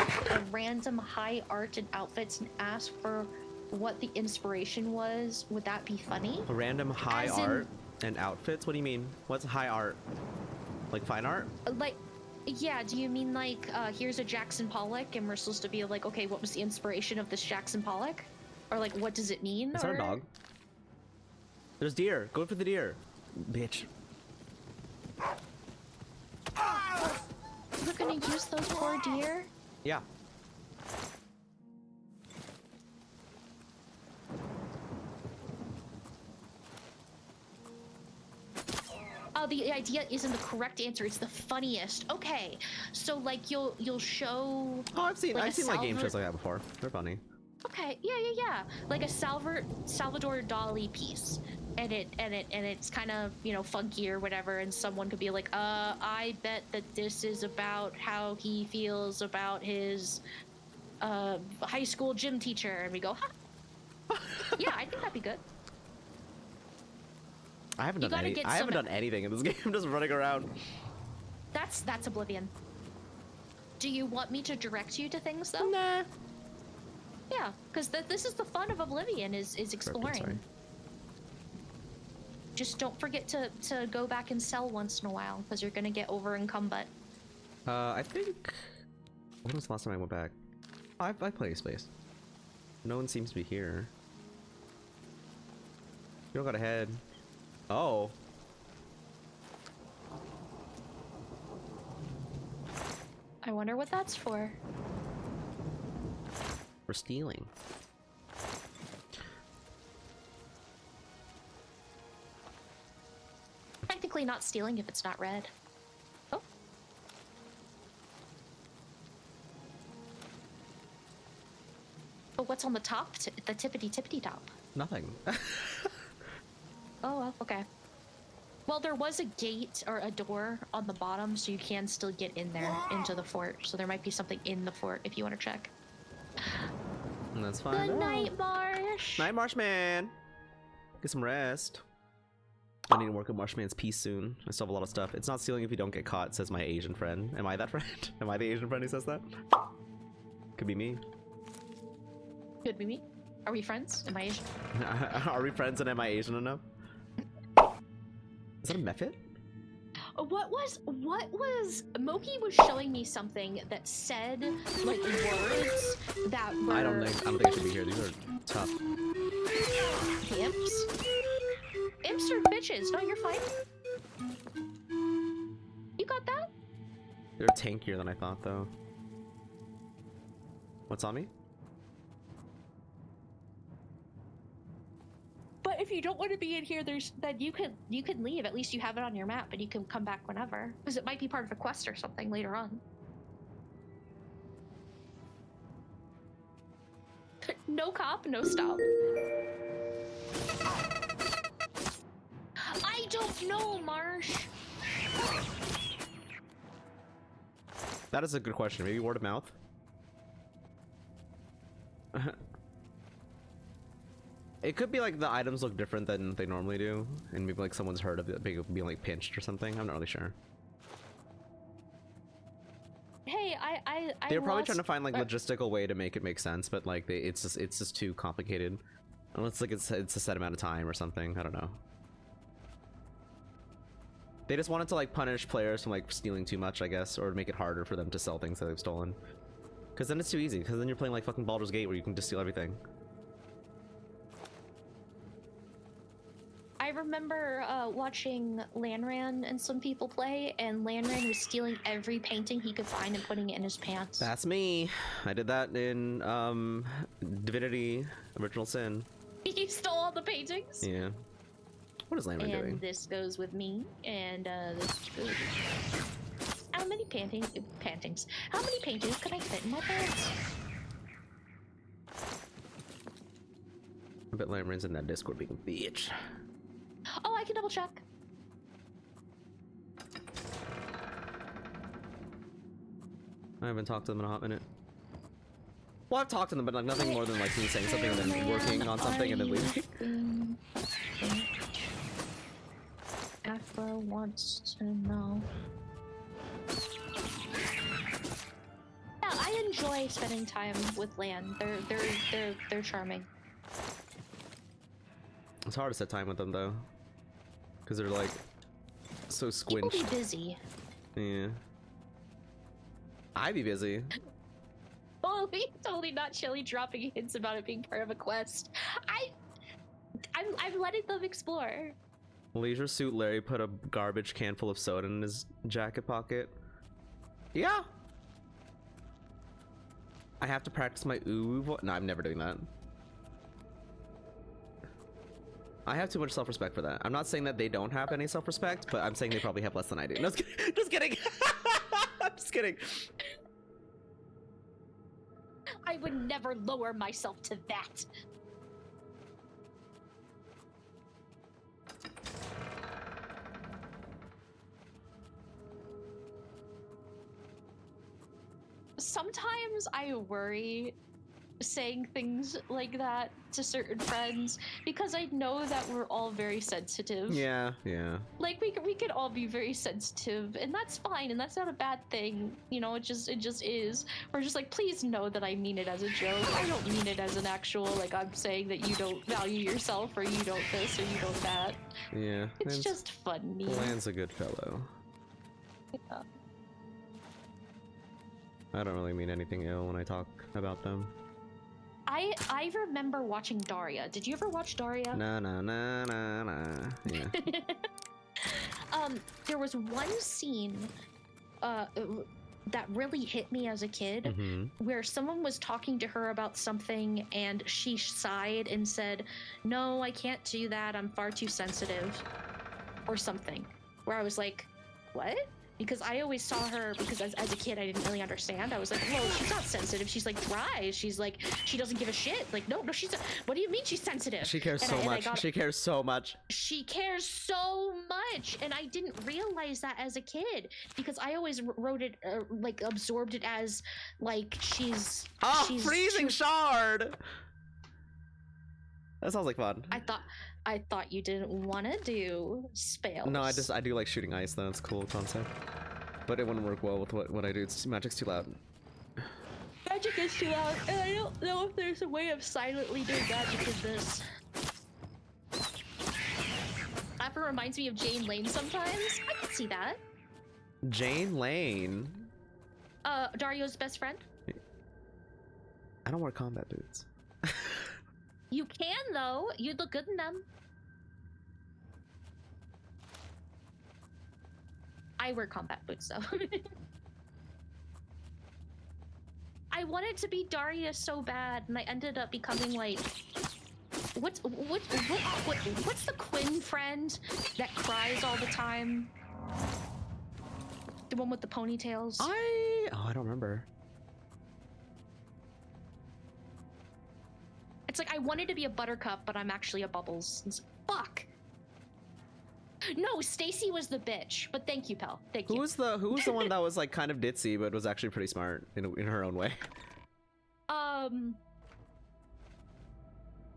random high art and outfits and ask for what the inspiration was, would that be funny? Random high art and outfits? What do you mean? What's high art? Like fine art? Like, yeah, do you mean like, here's a Jackson Pollock and we're supposed to be like, okay, what was the inspiration of this Jackson Pollock? Or like, what does it mean? Is that a dog? There's deer. Go for the deer. Bitch. We're gonna use those poor deer? Yeah. Oh, the idea isn't the correct answer. It's the funniest. Okay, so like you'll show. Oh, I've seen like like game shows like that before. They're funny. Okay, yeah. Like a Salvador Dali piece, and it's kind of, you know, funky or whatever, and someone could be like, I bet that this is about how he feels about his high school gym teacher, and we go, huh? Yeah, I think that'd be good. I haven't done anything in this game. I'm just running around. That's Oblivion. Do you want me to direct you to things though? Nah. Yeah, because this is the fun of Oblivion is exploring. Sorry. Just don't forget to go back and sell once in a while, because you're gonna get over encumbered. I think. When was the last time I went back? I played Space. No one seems to be here. You don't got a head. Oh. I wonder what that's for. For stealing. Technically not stealing if it's not red. Oh. But what's on the top? The tippity top? Nothing. Oh, well, okay. Well, there was a gate or a door on the bottom, so you can still get in there into the fort. So there might be something in the fort if you want to check. That's fine. The Night Marsh. Night Marshman. Get some rest. I need to work on Marshman's piece soon. I still have a lot of stuff. It's not stealing if you don't get caught, says my Asian friend. Am I that friend? Am I the Asian friend who says that? Could be me. Could be me. Are we friends? Am I Asian? Are we friends and am I Asian enough? Is that a method? What was Moki was showing me something that said like words that were I don't think I should be here. These are tough. imps. Imps are bitches. No, you're fine. You got that? They're tankier than I thought, though. What's on me? But if you don't want to be in here, then you can leave. At least you have it on your map, and you can come back whenever, because it might be part of a quest or something later on. No cop, no stop. I don't know, Marsh. That is a good question. Maybe word of mouth? It could be like the items look different than they normally do, and maybe like someone's heard of it being like pinched or something. I'm not really sure. Hey, They're probably trying to find like logistical way to make it make sense, but like it's just too complicated. Unless like it's a set amount of time or something. I don't know. They just wanted to like punish players from like stealing too much, I guess, or make it harder for them to sell things that they've stolen. Because then it's too easy. Because then you're playing like fucking Baldur's Gate where you can just steal everything. I remember watching Lanran and some people play, and Lanran was stealing every painting he could find and putting it in his pants. That's me. I did that in Divinity Original Sin. He stole all the paintings? Yeah. What is Lanran doing? And this goes with me, and this goes with me. How many paintings can I fit in my pants? I bet Lanran's in that Discord being a bitch. Oh, I can double check. I haven't talked to them in a hot minute. Well, I've talked to them, but like nothing more than like me saying something and then working on something and then leaving. Afro wants to know. Yeah, I enjoy spending time with Lan. They're charming. It's hard to set time with them though, because they're like so squinched. People be busy. Yeah. I be busy. Totally not Shelly dropping hints about it being part of a quest. I'm letting them explore. Leisure Suit Larry put a garbage can full of soda in his jacket pocket. Yeah. I have to practice my ooh voice. No, I'm never doing that. I have too much self-respect for that. I'm not saying that they don't have any self-respect, but I'm saying they probably have less than I do. No, just kidding. I'm just kidding. I would never lower myself to that. Sometimes I worry saying things like that to certain friends because I know that we're all very sensitive. Yeah. Like we can all be very sensitive, and that's fine, and that's not a bad thing. You know, it just is. We're just like, please know that I mean it as a joke. I don't mean it as an actual like I'm saying that you don't value yourself or you don't this or you don't that. Yeah. It's just funny. Lan's a good fellow. Yeah. I don't really mean anything ill when I talk about them. I remember watching Daria. Did you ever watch Daria? Nah. Yeah. There was one scene that really hit me as a kid, where someone was talking to her about something and she sighed and said, "No, I can't do that. I'm far too sensitive," or something. Where I was like, "What?" Because I always saw her, because as a kid I didn't really understand. I was like, well, she's not sensitive. She's like dry. She's like, she doesn't give a shit. Like, no, she's. What do you mean she's sensitive? She cares so much. She cares so much. She cares so much, and I didn't realize that as a kid because I always wrote it, like absorbed it as like she's. She's freezing shard. That sounds like fun. I thought you didn't want to do spells. No, I do like shooting ice though. It's a cool concept. But it wouldn't work well with what I do. Magic's too loud. Magic is too loud, and I don't know if there's a way of silently doing magic in this. I'm Zephyr reminds me of Jane Lane sometimes. I can see that. Jane Lane. Dario's best friend. I don't wear combat boots. You can though. You look good in them. I wear combat boots though. I wanted to be Daria so bad, and I ended up becoming like, what's the Quinn friend that cries all the time? The one with the ponytails. I don't remember. It's like I wanted to be a Buttercup, but I'm actually a Bubbles. It's like, fuck. No, Stacy was the bitch, but thank you, pal. Thank you. Who was the one that was like kind of ditzy but was actually pretty smart in her own way?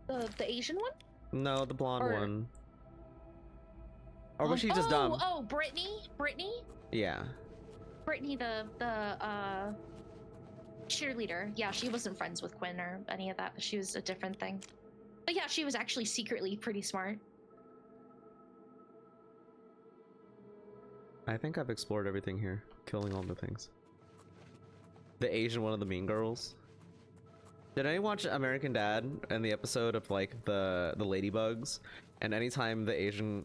The Asian one? No, the blonde one. Or was she just dumb? Oh, Brittany? Yeah. Brittany, the cheerleader. Yeah, she wasn't friends with Quinn or any of that. She was a different thing. But yeah, she was actually secretly pretty smart. I think I've explored everything here, killing all the things. The Asian one of the Mean Girls. Did anyone watch American Dad and the episode of like the ladybugs? And anytime the Asian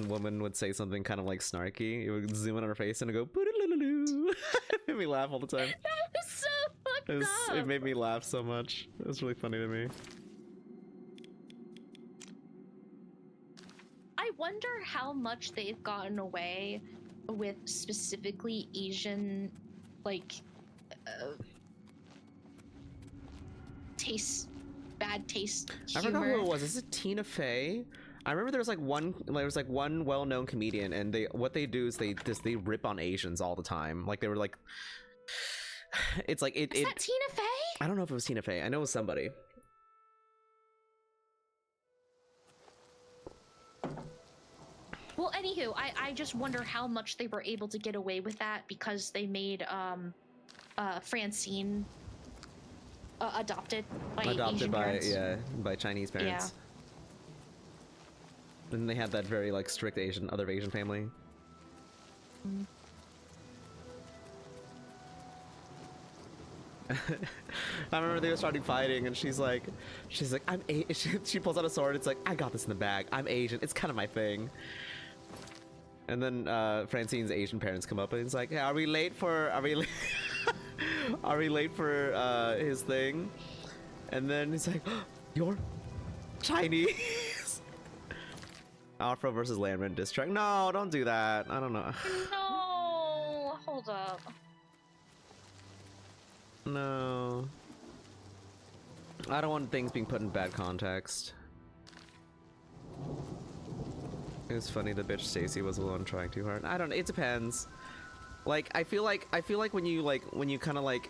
woman would say something kind of like snarky, it would zoom in on her face and it'd go "Poo-doo-doo-doo-doo." It made me laugh all the time. That was so fucked up. It made me laugh so much. It was really funny to me. I wonder how much they've gotten away with specifically Asian, like, bad taste humor. I forgot who it was. Is it Tina Fey? I remember there was one well-known comedian, and what they do is they rip on Asians all the time. Like they were like, it's like it. Is that Tina Fey? I don't know if it was Tina Fey. I know it was somebody. Well, anywho, I just wonder how much they were able to get away with that because they made Francine adopted by Asian parents. by Chinese parents. Yeah. And they had that very like strict other Asian family. Mm. I remember they were starting fighting, and she's like, she pulls out a sword. It's like, I got this in the bag. I'm Asian. It's kind of my thing. And then Francine's Asian parents come up, and he's like, hey, are we late for his thing? And then he's like, oh, you're Chinese. Afro versus Landman diss track. No, don't do that. I don't know. No, hold up. No. I don't want things being put in bad context. It was funny the bitch Stacy was the one trying too hard. I don't know, it depends. Like I feel like when you kind of like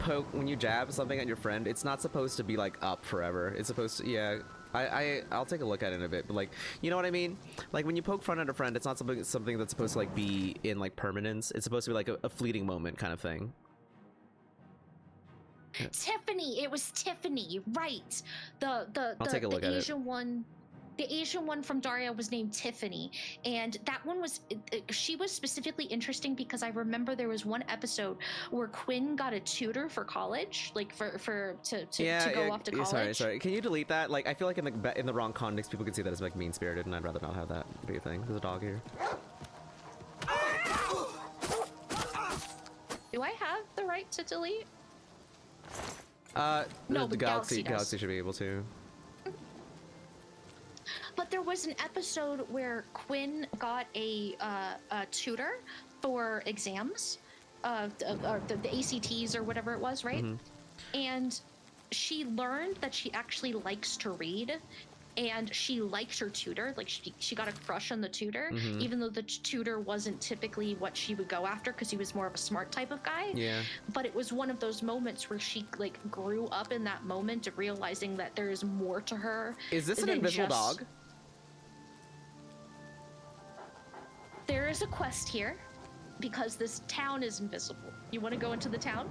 poke, when you jab something at your friend, it's not supposed to be like up forever. It's supposed to, yeah. I'll take a look at it in a bit, but like, you know what I mean? Like when you poke fun at a friend, it's not something that's supposed to like be in like permanence. It's supposed to be like a fleeting moment kind of thing. Tiffany, it was Tiffany, right? I'll take a look at Asian one. The Asian one from Daria was named Tiffany, and that one was, she was specifically interesting because I remember there was one episode where Quinn got a tutor for college, like to go off to college. Sorry. Can you delete that? Like, I feel like in the wrong context, people could see that as like mean-spirited, and I'd rather not have that be a thing. There's a dog here. Do I have the right to delete? No, the Galaxy should be able to. But there was an episode where Quinn got a tutor for exams, the ACTs or whatever it was, right? Mm-hmm. And she learned that she actually likes to read, and she liked her tutor. Like she got a crush on the tutor, mm-hmm. even though the tutor wasn't typically what she would go after because he was more of a smart type of guy. Yeah. But it was one of those moments where she like grew up in that moment of realizing that there is more to her. Is this an invisible dog? There is a quest here because this town is invisible. You want to go into the town?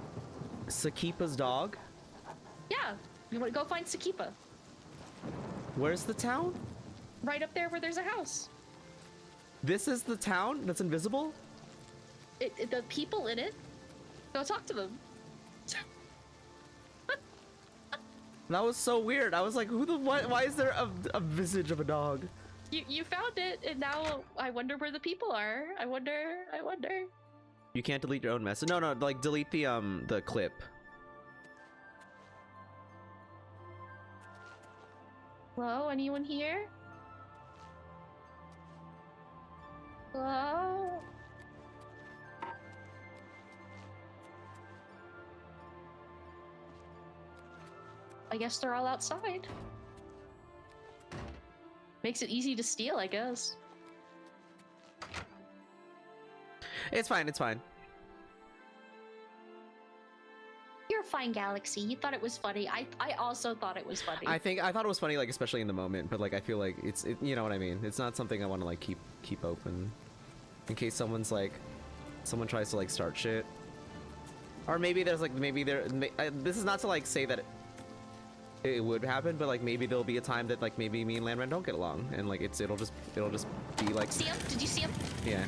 Sakipa's dog? Yeah. You want to go find Sakipa? Where's the town? Right up there where there's a house. This is the town that's invisible? The people in it. Go talk to them. That was so weird. I was like, why is there a visage of a dog? You found it, and now I wonder where the people are. I wonder. You can't delete your own message. No, like delete the clip. Hello, anyone here? Hello? I guess they're all outside. Makes it easy to steal, I guess. It's fine, it's fine. You're fine, Galaxy. You thought it was funny. I also thought it was funny. I thought it was funny, like especially in the moment, but like I feel like it's you know what I mean. It's not something I want to like keep open, in case someone tries to like start shit, or maybe there's like this is not to like say that it would happen, but like maybe there'll be a time that like maybe me and Landman don't get along, and like it'll just be like. See him? Did you see him? Yeah.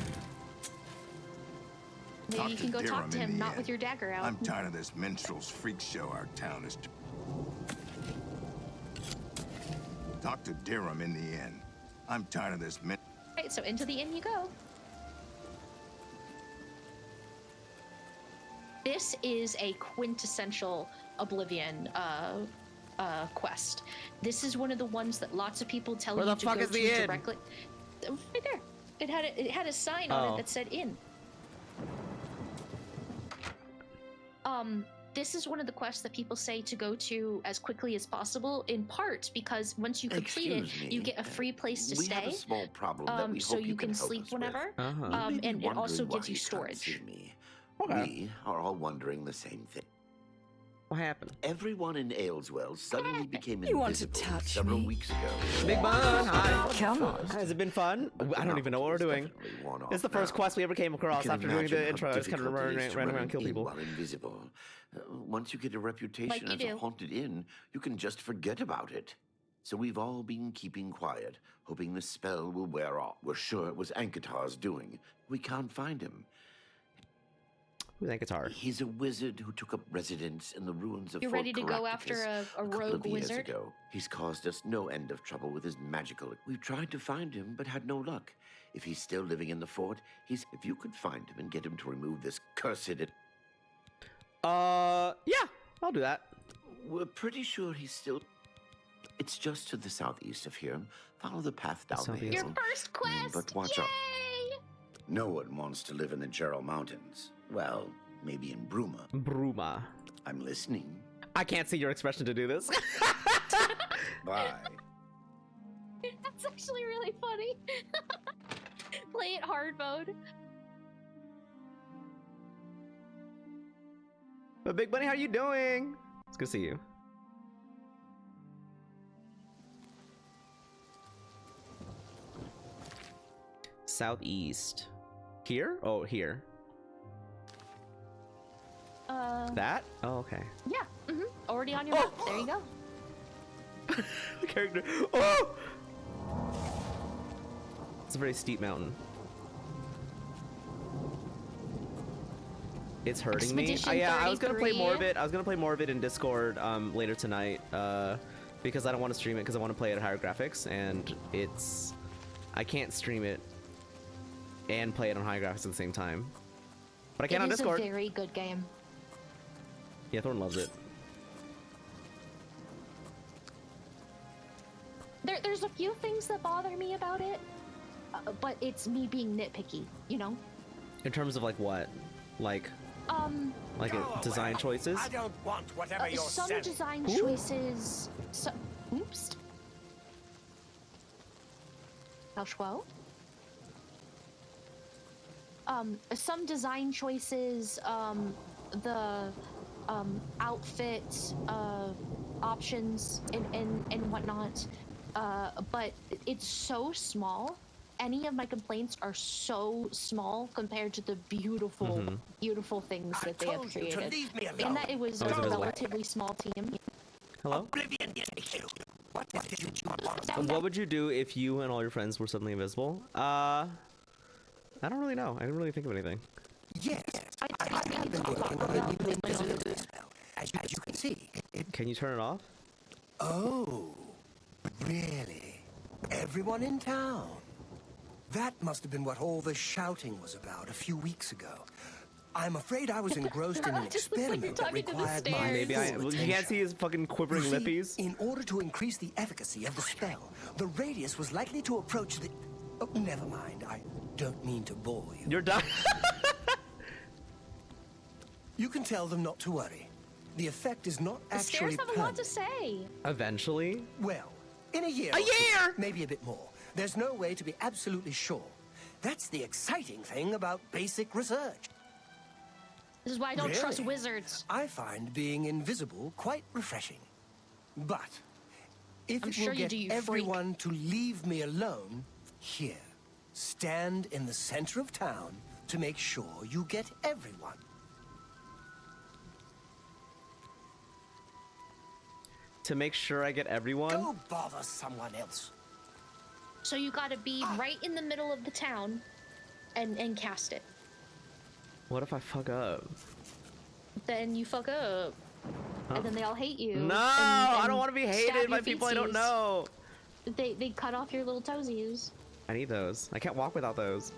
Maybe you can go talk to him, not with your dagger out. I'm tired of this minstrel's freak show our town is. Talk to Dirham in the inn. I'm tired of this Right, so into the inn you go. This is a quintessential Oblivion quest. This is one of the ones that lots of people tell you to go to directly. Right there. It had a sign on it that said inn. This is one of the quests that people say to go to as quickly as possible, in part because once you complete it, you get a free place to stay. We have a small problem that we so hope you can sleep whenever. And it also gives you storage. We are all wondering the same thing. What happened? Everyone in Ayleswell suddenly became You want to invisible touch several me? weeks ago. Big Bun, hi. Come on. Has it been fun? I don't even know what we're doing. It's the first quest we ever came across after doing the intro. I was kind of running around and kill people. While invisible. Once you get a reputation Like you as a do. haunted inn, you can just forget about it. So we've all been keeping quiet, hoping the spell will wear off. We're sure it was Ankatar's doing. We can't find him. Who's Ankatar? He's a wizard who took up residence in the ruins of You're Fort ready to go after Caractacus a couple rogue of years wizard? ago. He's caused us no end of trouble with his magical. We've tried to find him, but had no luck. If he's still living in the fort, if you could find him and get him to remove this cursed. Yeah, I'll do that. We're pretty sure he's still. It's just to the southeast of here. Follow the path down the hill. Your first quest! But watch Yay! out. No one wants to live in the Gerald Mountains. Well, maybe in Bruma. Bruma. I'm listening. I can't see your expression to do this. Bye. That's actually really funny. Play it hard mode. But Big Bunny, how you doing? It's good to see you. Southeast. Here? Oh, here. That? Oh, okay. Yeah. Already on your map. There you go. The character. Oh! It's a very steep mountain. It's hurting me. Yeah, I was gonna play more of it. I was gonna play more of it in Discord later tonight because I don't want to stream it because I want to play it at higher graphics, and I can't stream it and play it on high graphics at the same time. But I can on Discord. It's a very good game. Yeah, Thorn loves it. There's a few things that bother me about it, but it's me being nitpicky, you know? In terms of like what? Like design choices? I don't want whatever you're Some selling. design choices... Oops. How some design choices, the outfit options and whatnot, but it's so small. Any of my complaints are so small compared to the beautiful, beautiful things that they have created. And that it was a relatively small team. Hello? What would you do if you and all your friends were suddenly invisible? I don't really know. I didn't really think of anything. Yes, I have been working on a new invisibility spell. As you can see, Can you turn it off? Oh, really? Everyone in town? That must have been what all the shouting was about a few weeks ago. I'm afraid I was engrossed in an experiment that required my Maybe I. full Well, you attention. can't see his fucking quivering You see, lippies. in order to increase the efficacy of the spell, the radius was likely to approach the... Oh, never mind. I don't mean to bore you. You're done. You can tell them not to worry. The effect is not The actually stairs have a lot to say. Eventually. Well, in a year. A or two, year! maybe a bit more. There's no way to be absolutely sure. That's the exciting thing about basic research. This is why I don't Really? trust wizards. I find being invisible quite refreshing. But if I'm it sure will you get do, you everyone to leave me alone, here, stand in the center of town to make sure you get everyone. To make sure I get everyone. Go bother someone else. So you gotta be right in the middle of the town and cast it. What if I fuck up? Then you fuck up. Huh? And then they all hate you. No, and I don't want to be stab hated by your people I don't feetsies. know. They cut off your little toesies. I need those. I can't walk without those.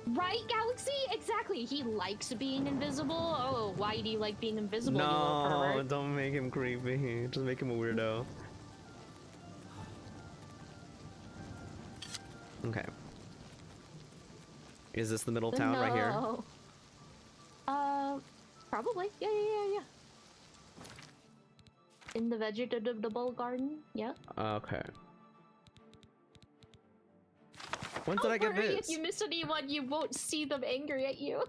Right, Galaxy? Exactly. He likes being invisible. Oh, why do you like being invisible, you little No, pervert? don't make him creepy. Just make him a weirdo. Okay. Is this the middle of town right here? Probably. Yeah. In the vegetable garden, yeah. Okay. When did I get worry, this? If you miss anyone, you won't see them angry at you.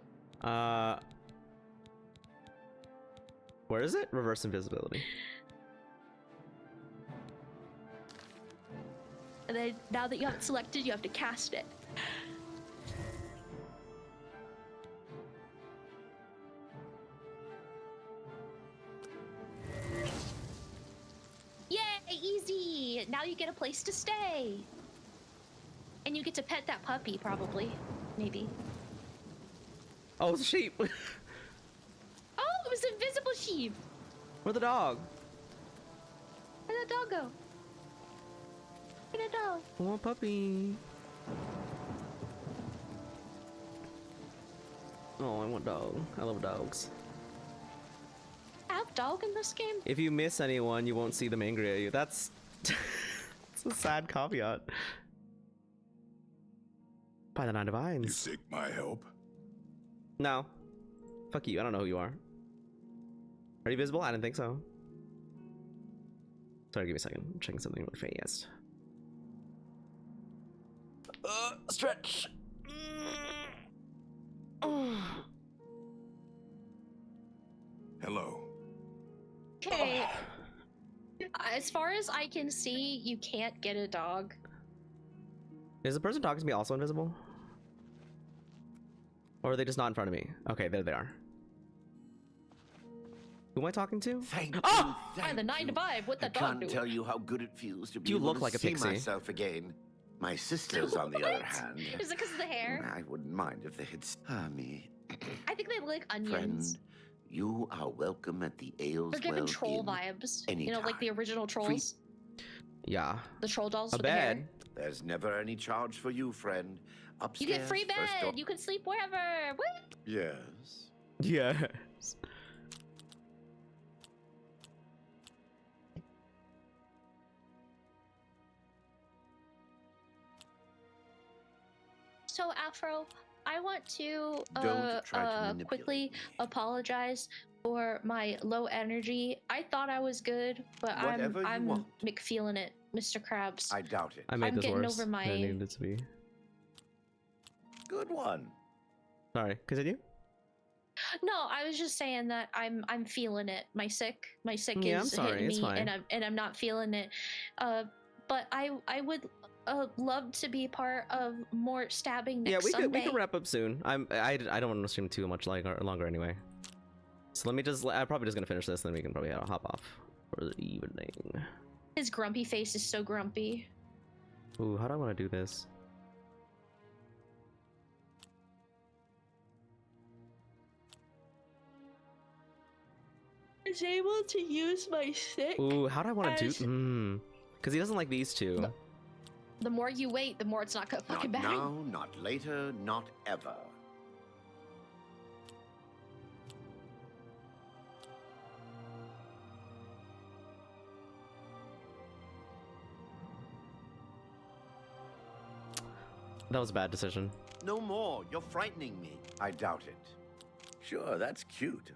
Where is it? Reverse invisibility. And then, now that you have it selected, you have to cast it. Yay, easy! Now you get a place to stay. And you get to pet that puppy, probably. Maybe. Oh, it's a sheep. Oh, it was invisible sheep! Where's the dog? Where'd that dog go? Where'd that dog? I want a puppy. Oh, I want dog. I love dogs. Have dog in this game? If you miss anyone, you won't see them angry at you. That's... It's a sad caveat. By the 9 Divines. You seek my help? No. Fuck you. I don't know who you are. Are you visible? I didn't think so. Sorry, give me a second. I'm checking something really fast. Stretch. Hello. Okay. As far as I can see, you can't get a dog. Is the person talking to me also invisible? Or are they just not in front of me? Okay, there they are. Who am I talking to? Thank Oh! you. By the 9 to 5, what I that dog can't do? tell you how good it feels to be You able look to like a see pixie. myself again. My sisters, on the other hand, Is it because of the hair? I wouldn't mind if they had me. I think they look like onions. Friend, you are welcome at the Ales They're giving Well troll Inn vibes. anytime. You know, like the original trolls. Yeah. The troll dolls A with the hair. bed. There's never any charge for you, friend. You Upstairs, get free first door- bed. You can sleep wherever. What? Yes. Yes. So, Afro, I want to Don't try to manipulate quickly apologize for my low energy. I thought I was good, but Whatever you I'm want. McFeeling it, Mr. Krabs. I doubt it. I made I'm this getting worse over my- than it needed to be. Good one. Sorry, continue? No, I was just saying that I'm feeling it. My sick Yeah, I'm is sorry, hitting it's me, fine. and I'm not feeling it. But I would love to be part of more stabbing next Yeah, we Sunday. could wrap up soon. I don't want to stream too much longer anyway. So I'm probably just gonna finish this, then we can probably hop off for the evening. His grumpy face is so grumpy. Ooh, how do I want to do this? is able to use my stick. Ooh, how do I want to do? Because he doesn't like these two. The more you wait, the more it's not gonna fucking Not bang. now, not later, not ever. That was a bad decision. No more. You're frightening me. I doubt it. Sure, that's cute.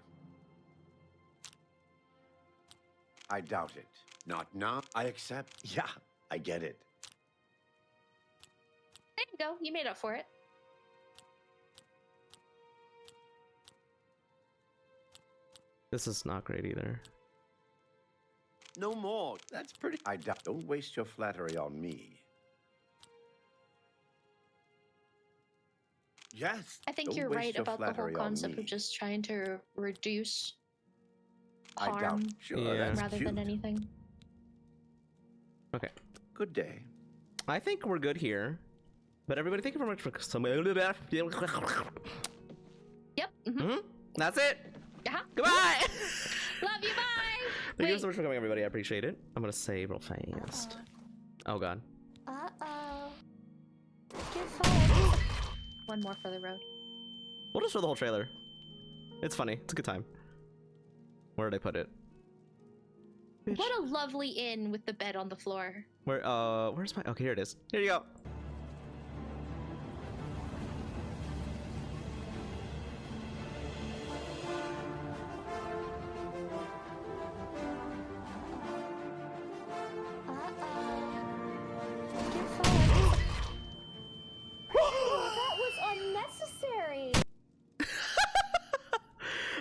I doubt it. Not now. I accept. Yeah, I get it. There you go. You made up for it. This is not great either. No more. That's pretty. I doubt. Don't waste your flattery on me. Yes. I think don't you're waste right your about the whole flattery on concept me. of just trying to reduce I doubt. harm Sure, that's rather cute. than anything. Okay. Good day. I think we're good here. But everybody, thank you very much for some. Yep. That's it. Goodbye. Love you. Bye. Thank you so much for coming, everybody. I appreciate it. I'm gonna save real fast. Oh god. One more for the road. We'll just show the whole trailer. It's funny. It's a good time. Where did I put it? What a lovely inn with the bed on the floor. Where's my? Okay, here it is. Here you go. That was unnecessary.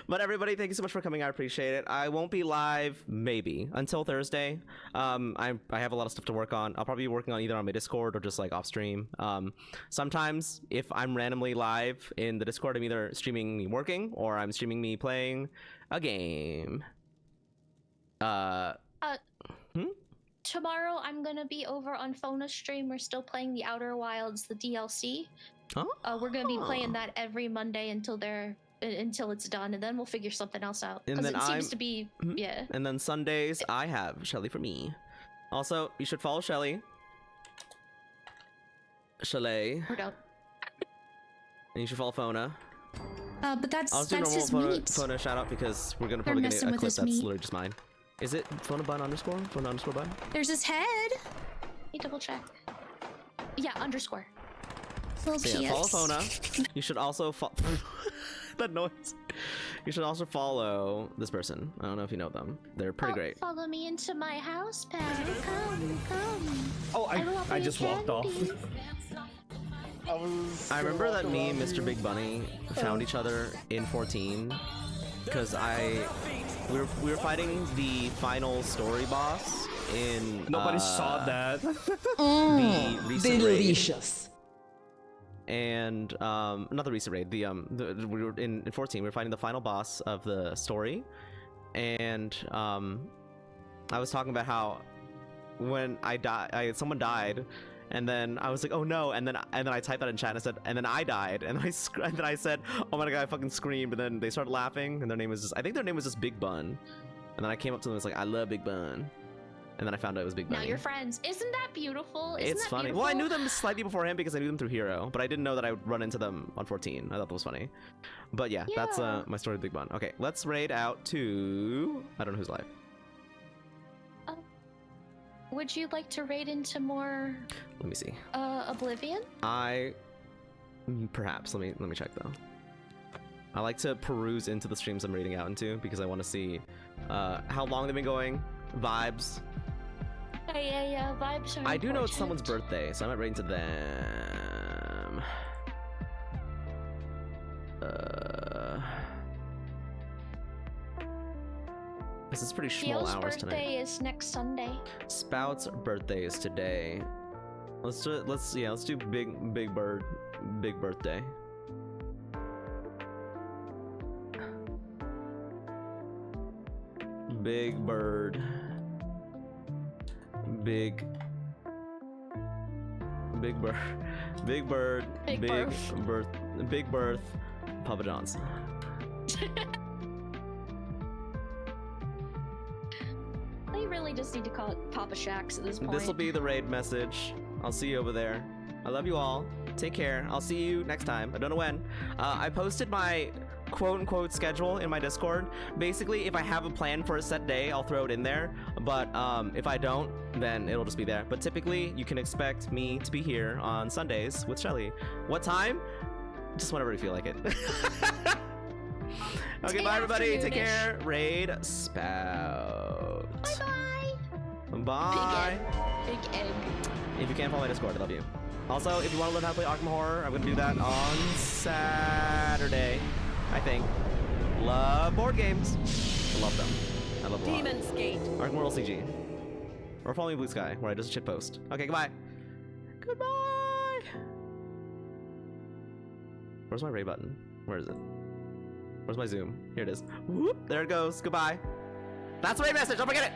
But everybody, thank you so much for coming. I appreciate it. I won't be live maybe until Thursday. I have a lot of stuff to work on. I'll probably be working on either on my Discord or just like off stream. Sometimes if I'm randomly live in the Discord, I'm either streaming me working or I'm streaming me playing a game. Tomorrow I'm gonna be over on Fona's stream. We're still playing the Outer Wilds, the DLC. We're gonna be playing that every Monday until it's done, and then we'll figure something else out. And Because then it seems to be, yeah. And then Sundays I have Shelly for me. Also, you should follow Shelly. Chalet. We're done. And you should follow Fona. But that's I'll do normal his Fona, meat. Fona shout out because we're gonna They're probably get messing a with clip his that's meat. literally just mine. Is it Fona bun underscore? Fona underscore bun? There's his head. Let me double check. Yeah, underscore. Little So yeah, follow penis. Fona. You should also follow that noise. You should also follow this person. I don't know if you know them. They're pretty great. Follow me into my house, pal. Come. Oh, I just walked off. I remember that me and Mr. Big Bunny found each other in 14 because we were fighting the final story boss in Nobody saw that. the recent raid. Delicious. And not the recent raid. We were in 14. We were fighting the final boss of the story, and I was talking about how when I died, someone died, and then I was like, oh no, and then I typed that in chat and I said, and then I died, and then I said, oh my god, I fucking screamed, and then they started laughing, and their name was just, I think their name was just Big Bun, and then I came up to them and was like, I love Big Bun. And then I found out it was Big Bunny. Now you're friends. Isn't that beautiful? Isn't It's that funny. Beautiful? Well, I knew them slightly beforehand because I knew them through Hero, but I didn't know that I would run into them on 14. I thought that was funny. But yeah, that's my story with Big Bun. Okay, let's raid out to... I don't know who's live. Would you like to raid into more Let me see. Oblivion? Perhaps. Let me check though. I like to peruse into the streams I'm raiding out into because I want to see how long they've been going, vibes. Yeah, vibes are I do know it's important. someone's birthday, so I might raid into them. This is pretty small Theo's hours birthday tonight. is next Sunday. Spout's birthday is today. Let's do big bird, big birthday. Big bird. Big bird. Big bird. Big birth. Big birth. Papa John's. really just need to call it Papa Shacks at this point. This will be the raid message. I'll see you over there. I love you all. Take care. I'll see you next time. I don't know when. I posted my quote-unquote schedule in my Discord. Basically, if I have a plan for a set day, I'll throw it in there. But if I don't, then it'll just be there. But typically, you can expect me to be here on Sundays with Shelly. What time? Just whenever you feel like it. Okay, bye everybody. Take care. Raid Spout. Bye-bye. Bye. Big egg. If you can't follow my Discord, I love you. Also, if you want to learn how to play Arkham Horror, I'm going to do that on Saturday, I think. Love board games. I love them. I love them a lot. Demon's Gate. Arkham Horror CG. Or follow me Blue Sky, where I just shit post. Okay, goodbye. Goodbye. Where's my raid button? Where is it? Where's my zoom? Here it is. Whoop, there it goes. Goodbye. That's the raid message. Don't forget it.